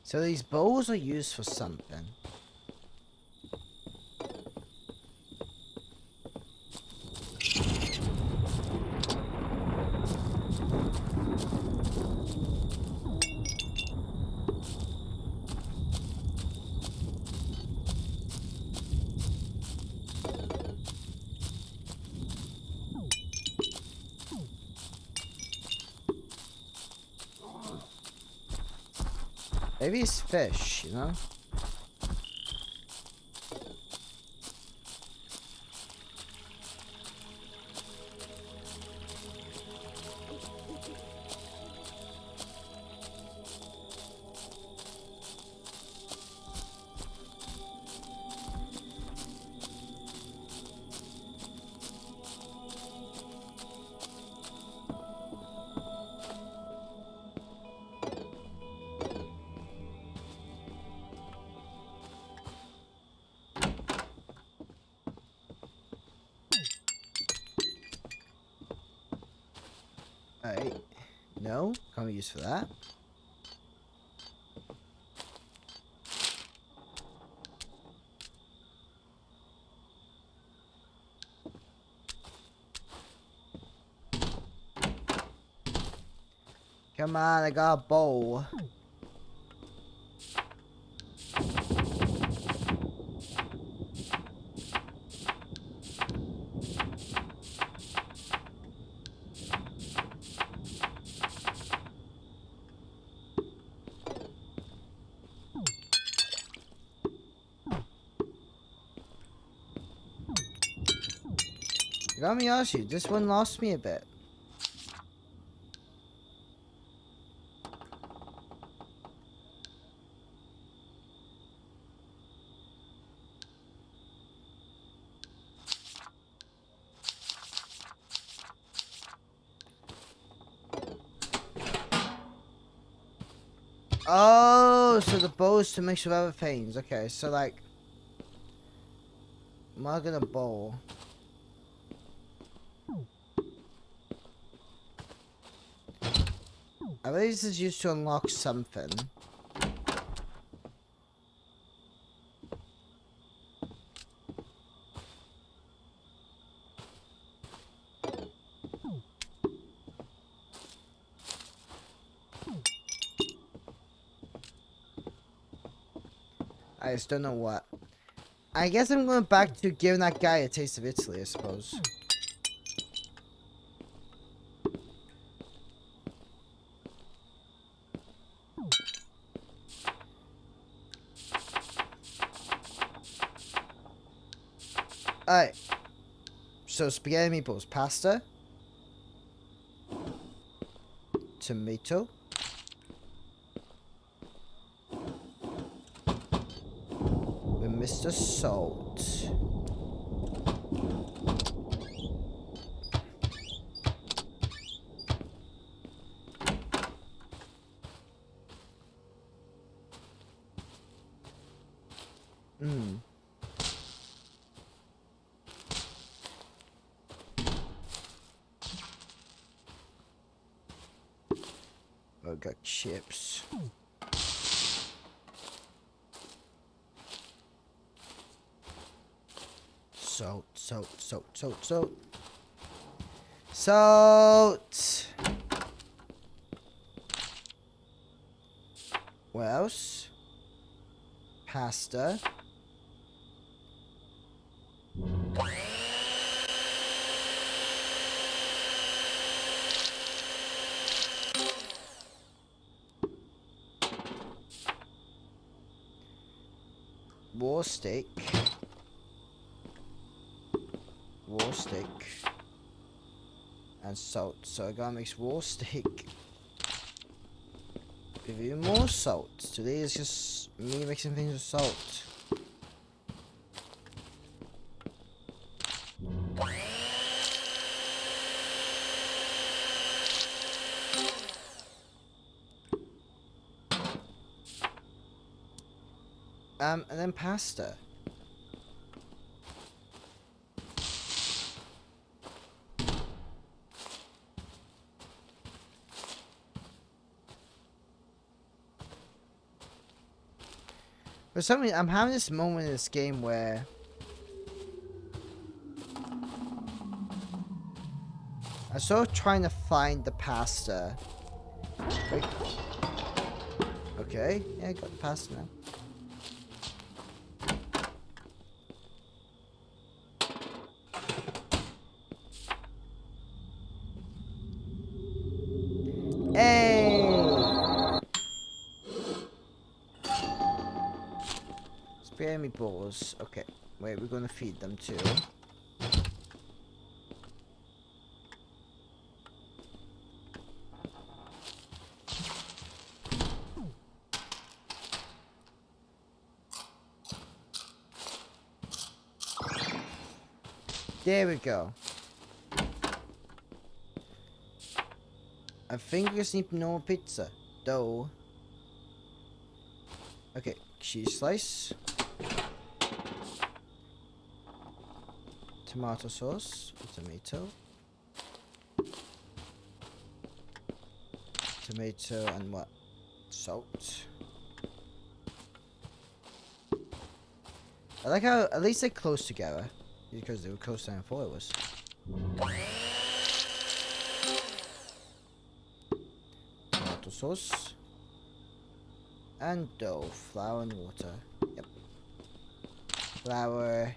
Speaker 1: So these bowls are used for something. Maybe it's fish, you know? Alright. No, can't be used for that. Come on, I got a bowl. Let me ask you, this one lost me a bit. Oh, so the bowl is to mix with other things. Okay, so like, mug and a bowl. I believe this is used to unlock something. I just don't know what. I guess I'm going back to giving that guy a taste of Italy, I suppose. Alright. So spaghetti meatballs, pasta, tomato, with Mr. Salt. I got chips. Salt, salt, salt, salt, salt. Salt! What else? Pasta. Raw steak. Raw steak. And salt. So I gotta mix raw steak with even more salt. Today is just me mixing things with salt. And then pasta. For some reason, I'm having this moment in this game where I'm sort of trying to find the pasta. Wait. Okay, yeah, I got the pasta now. Spare me balls. Okay, wait, we're gonna feed them too. There we go. I think we just need no pizza, though. Okay, cheese slice. Tomato sauce, tomato. tomato, and what? Salt. I like how at least they're close together. Because they were closer than I thought it was. Tomato sauce. And dough. Flour and water. Yep. Flour.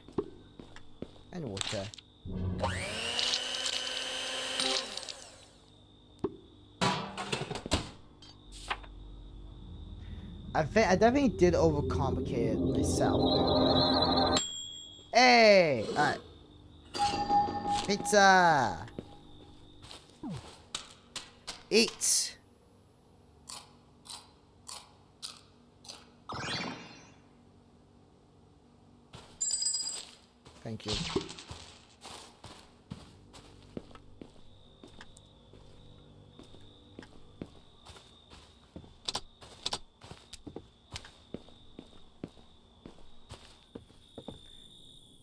Speaker 1: And water. I definitely did overcomplicate it myself earlier. Hey! Alright. Pizza! Eat! Thank you.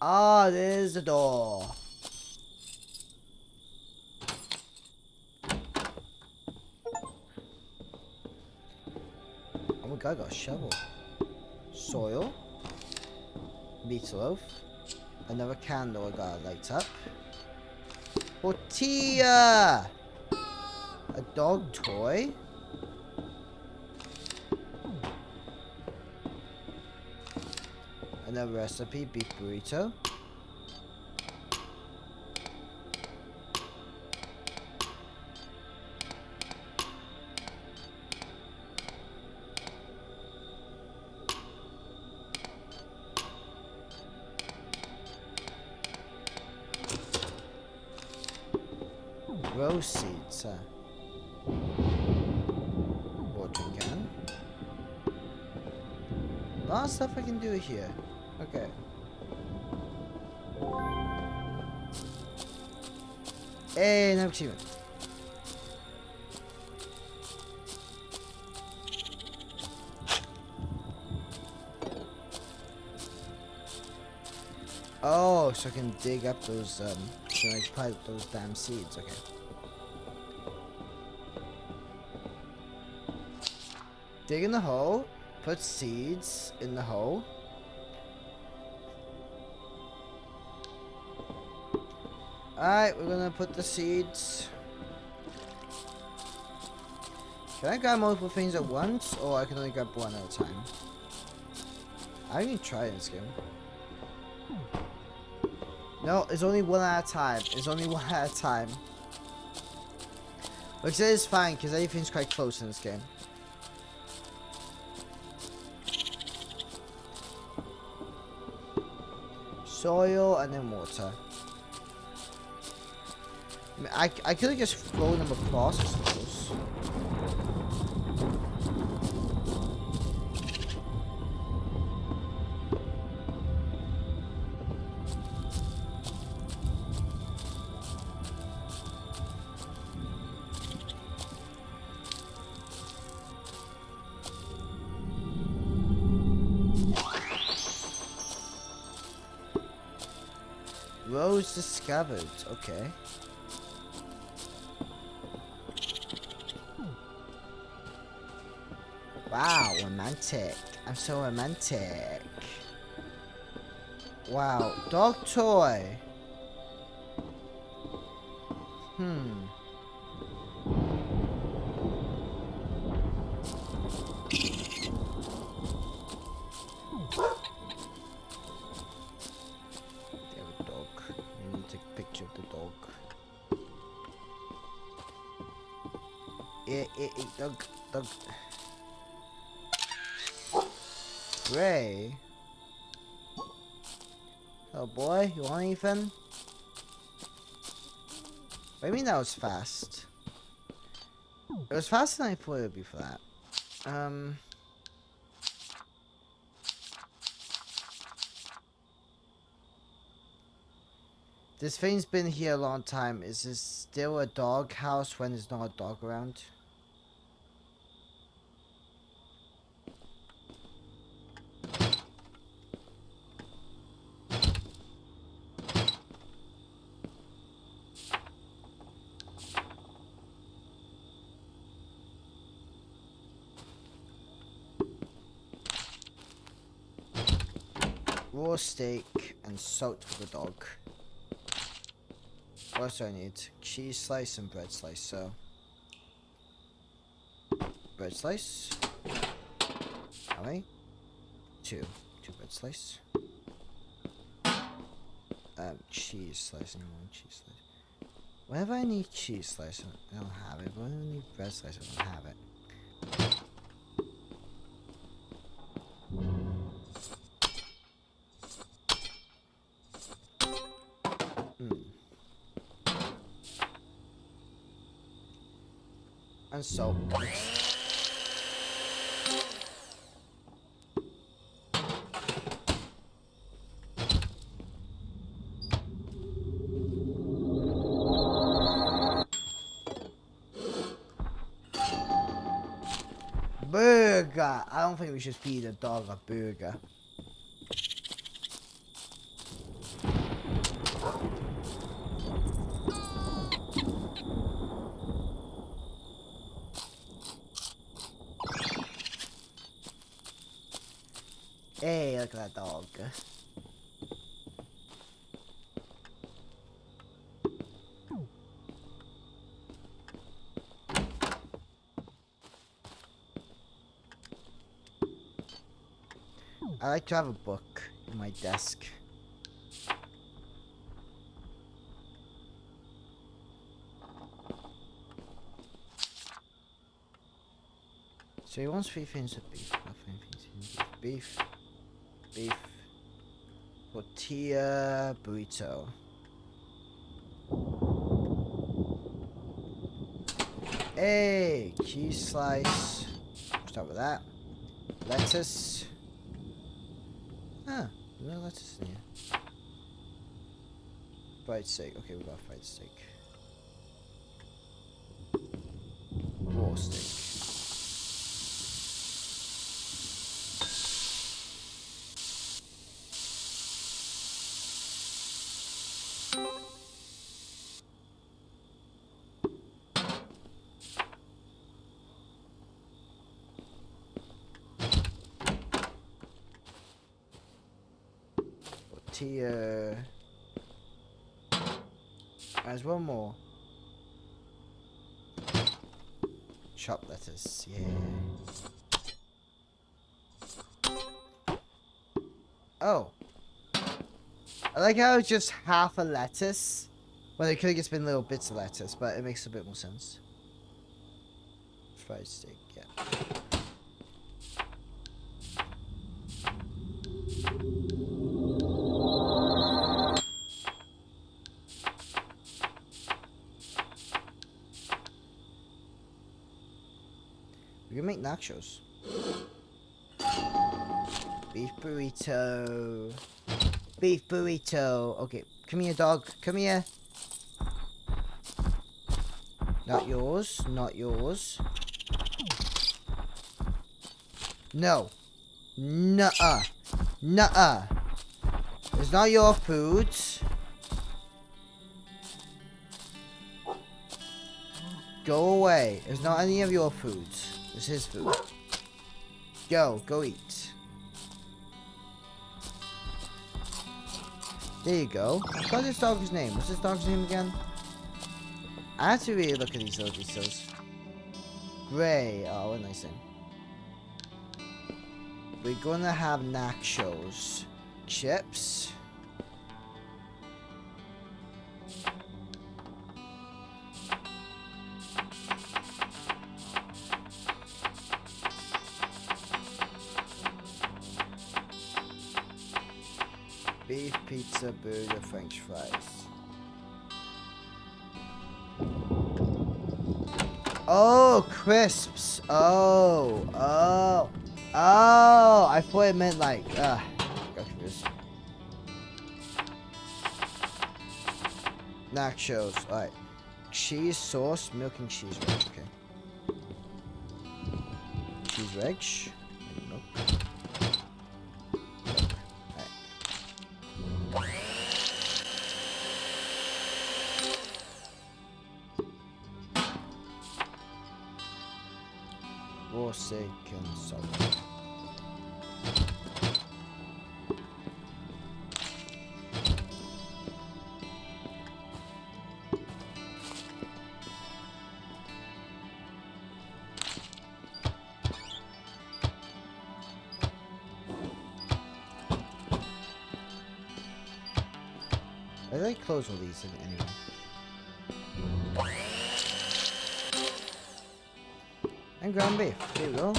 Speaker 1: Ah, there's the door. Oh my god, I got a shovel. Soil. Meatloaf. Another candle I gotta light up. Tortilla! A dog toy? Another recipe, beef burrito. Rose seeds, watering can. A lot of stuff I can do here. Okay. Hey, no achievement. Oh, so I can dig up those, so I can plant those damn seeds, okay. Dig in the hole, put seeds in the hole. Alright, we're gonna put the seeds. Can I grab multiple things at once, or I can only grab one at a time? I haven't even tried this game. No, it's only one at a time. It's only one at a time. Which is fine, because everything's quite close in this game. Soil and then water. I could have just thrown them across, I suppose. Rose discovered, okay. Wow, romantic. I'm so romantic. Wow, dog toy. Dog. Ray. Oh boy, you want anything? What do you mean that was fast? It was faster than I thought it would be for that. This thing's been here a long time. Is this still a dog house when there's not a dog around? Raw steak and salt for the dog. What else do I need? Cheese slice and bread slice, so... Bread slice. How many? Two bread slice. Cheese slice, and one cheese slice. Whenever I need cheese slice, I don't have it. Whenever I need bread slice, I don't have it. And salt. Burger! I don't think we should feed a dog a burger. Hey, look at that dog. I like to have a book in my desk. So he wants 3 things of beef. Beef. Beef. Tortilla burrito. Hey, cheese slice. Start with that. Lettuce. Ah, no lettuce in here. Fried steak. Okay, we got fried steak. Raw steak. Tortilla. There's one more. Chopped lettuce, yeah. Oh. I like how it's just half a lettuce. Well, it could have just been little bits of lettuce, but it makes a bit more sense. Fried steak, yeah. We can make nachos. Beef burrito. Beef burrito. Okay, come here, dog. Come here. Not yours. Not yours. No. Nuh-uh. Nuh-uh. It's not your food. Go away. It's not any of your food. It's his food. Go eat. There you go. What's this dog's name? What's this dog's name again? I have to really look at these little details. Gray. Oh, what a nice name. We're gonna have nachos. Chips. Beef, pizza, burger, french fries. Oh, crisps. Oh. I thought it meant like, got confused. Nachos. Alright. Cheese sauce, milk and cheese reg. Okay. Cheese reg. Milk. Raw steak and salt. Why did I close all these anyway? And ground beef. There we go.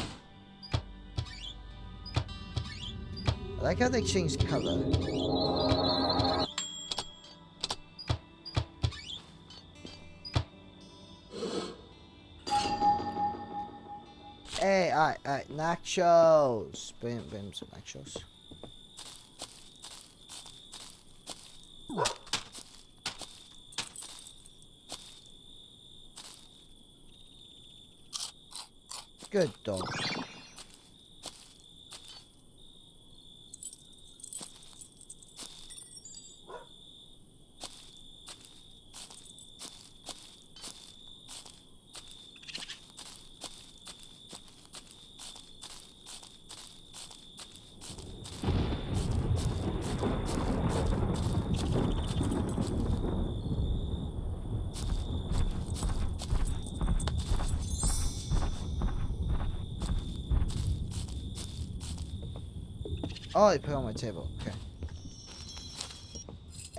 Speaker 1: I like how they changed color. Hey, alright, nachos. Bring some nachos. Good dog. Oh, they put it on my table. Okay.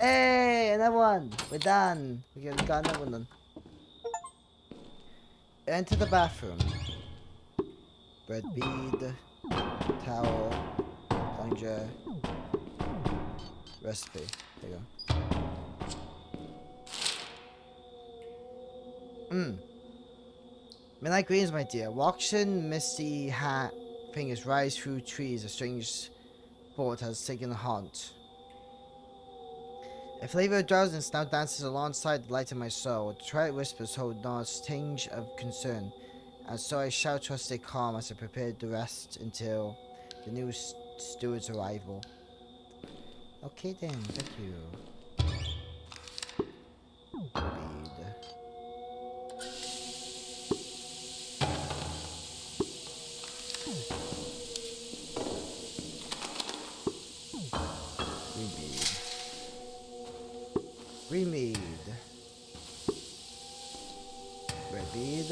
Speaker 1: Hey, another one. We're done. We got another one done. Enter the bathroom. Bread bead. Towel. Plunger. Recipe. There you go. Midnight greens, my dear. Watching misty hat fingers rise through trees. A strange thought has taken a haunt. A flavor of drowsiness now dances alongside the light of my soul. The twilight whispers hold not a tinge of concern, and so I shall try to stay calm as I prepare to rest until the new steward's arrival. Okay then, thank you. Bead. Remead. Red bead.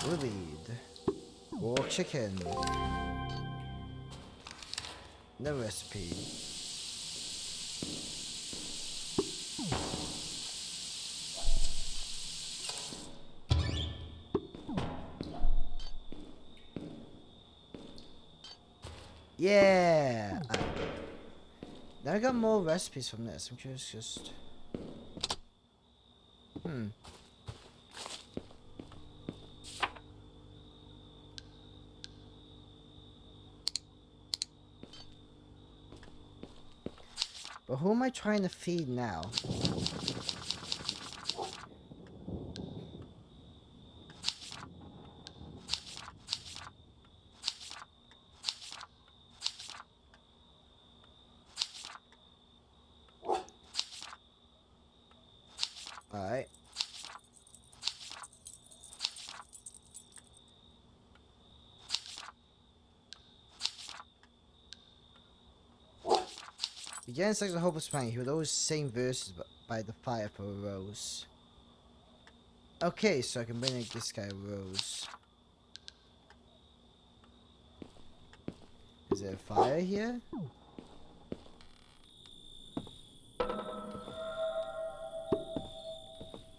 Speaker 1: Blue bead. Raw chicken. No recipe. Yeah. Now I got more recipes from this. I'm curious, just. But who am I trying to feed now? Alright. Begins like the hopeless man. He would always sing verses by the fire for a rose. Okay, so I can bring like this guy a rose. Is there a fire here?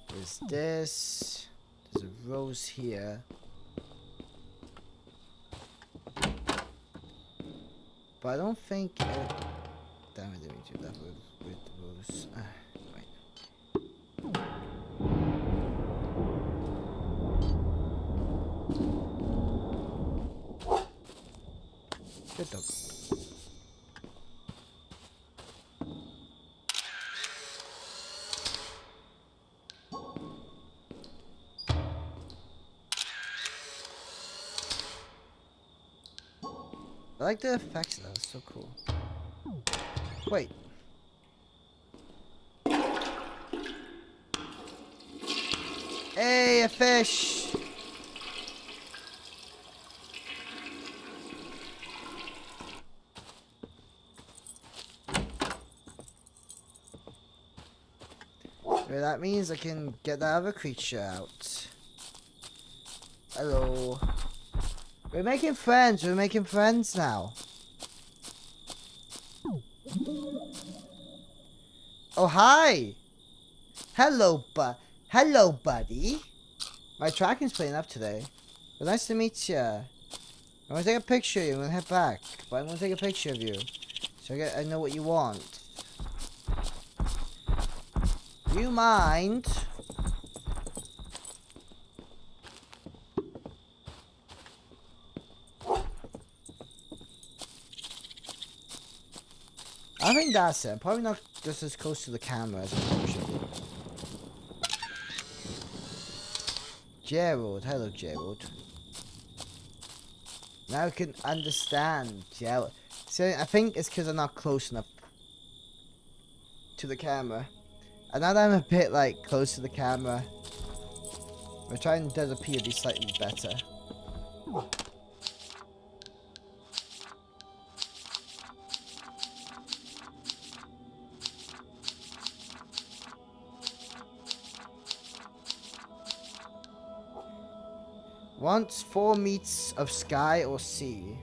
Speaker 1: There's this. There's a rose here. But I don't think. Damn it, didn't do that with rose. Wait. Good dog. I like the effects though, it's so cool. Wait. Hey, a fish! Well, that means I can get that other creature out. Hello. We're making friends now. Oh, hi! Hello, buddy. My tracking's playing up today. But nice to meet you. I'm gonna take a picture of you. I'm gonna head back. But I'm gonna take a picture of you. So I know what you want. Do you mind? I think that's it. I'm probably not just as close to the camera as I probably should be. Gerald. Hello, Gerald. Now I can understand, Gerald. So I think it's because I'm not close enough to the camera. And now that I'm a bit, like, close to the camera, we're trying to appear to be slightly better. Wants 4 meats of sky or sea.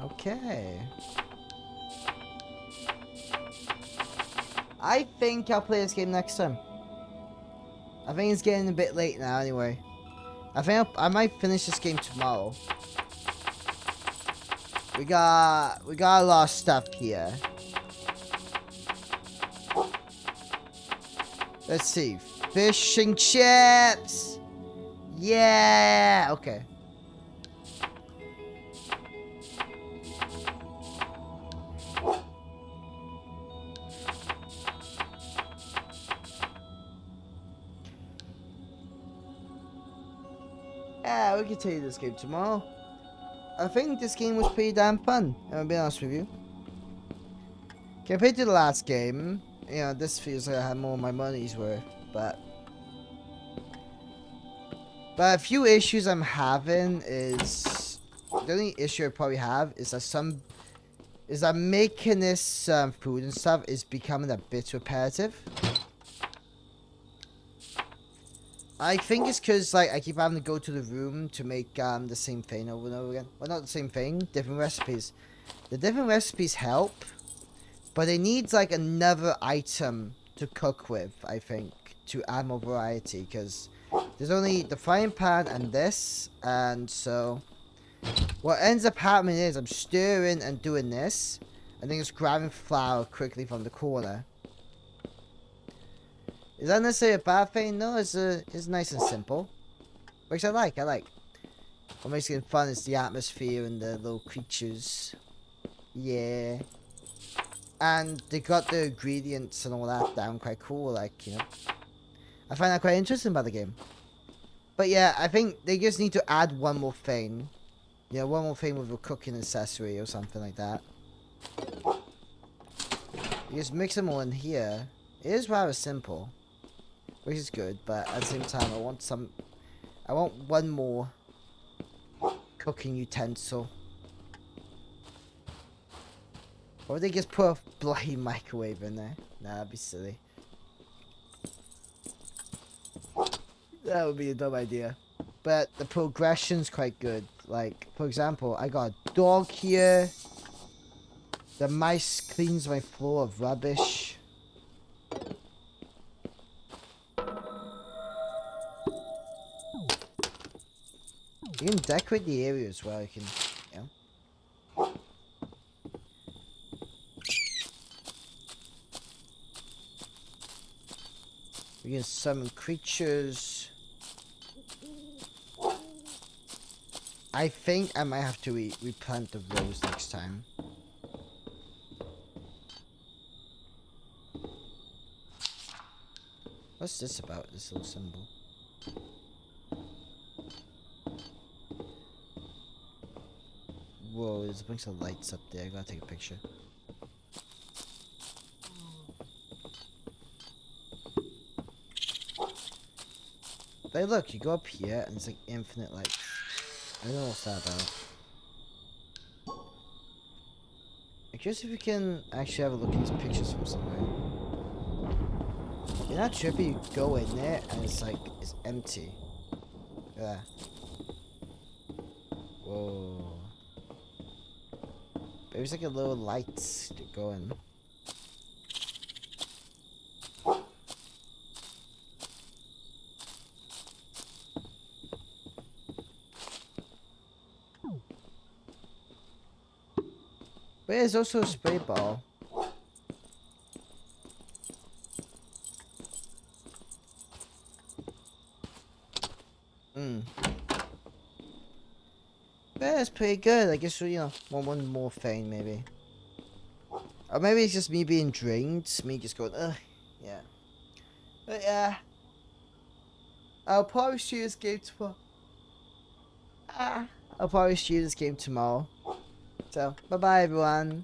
Speaker 1: Okay. I think I'll play this game next time. I think it's getting a bit late now anyway. I think I might finish this game tomorrow. We got a lot of stuff here. Let's see. Fish and chips! Yeah! Okay. Yeah, we can tell you this game tomorrow. I think this game was pretty damn fun, I'll be honest with you. Compared to the last game, you know, this feels like I had more of my money's worth, but a few issues I'm having is, the only issue I probably have is that making this food and stuff is becoming a bit repetitive. I think it's because, like, I keep having to go to the room to make the same thing over and over again. Well, not the same thing, different recipes. The different recipes help, but it needs, like, another item to cook with, I think, to add more variety, because there's only the frying pan and this, and so what ends up happening is I'm stirring and doing this, and then just grabbing flour quickly from the corner. Is that necessarily a bad thing? No, it's nice and simple. Which I like. What makes it fun is the atmosphere and the little creatures. Yeah. And they got the ingredients and all that down quite cool, like, you know. I find that quite interesting about the game. But yeah, I think they just need to add one more thing. You know, one more thing with a cooking accessory or something like that. You just mix them all in here. It is rather simple. Which is good, but at the same time, I want one more cooking utensil. Or would they just put a bloody microwave in there? Nah, that'd be silly. That would be a dumb idea. But the progression's quite good. Like, for example, I got a dog here. The mice cleans my floor of rubbish. You can decorate the area as well, you can, you know. We can summon creatures. I think I might have to replant the rose next time. What's this about, this little symbol? Whoa, there's a bunch of lights up there. I gotta take a picture. But look, you go up here and it's like infinite lights. I don't know what's that about. I'm curious if we can actually have a look at these pictures from somewhere. You're not trippy, you go in there and it's like, it's empty. Look at that. Whoa. There's like a little lights to go in. But there's also a spray ball. Yeah, that's pretty good. I guess, you know, one more thing, maybe. Or maybe it's just me being drained. Me just going, ugh. Yeah. But yeah. I'll probably stream this game tomorrow. I'll probably stream this game tomorrow. So, bye-bye, everyone.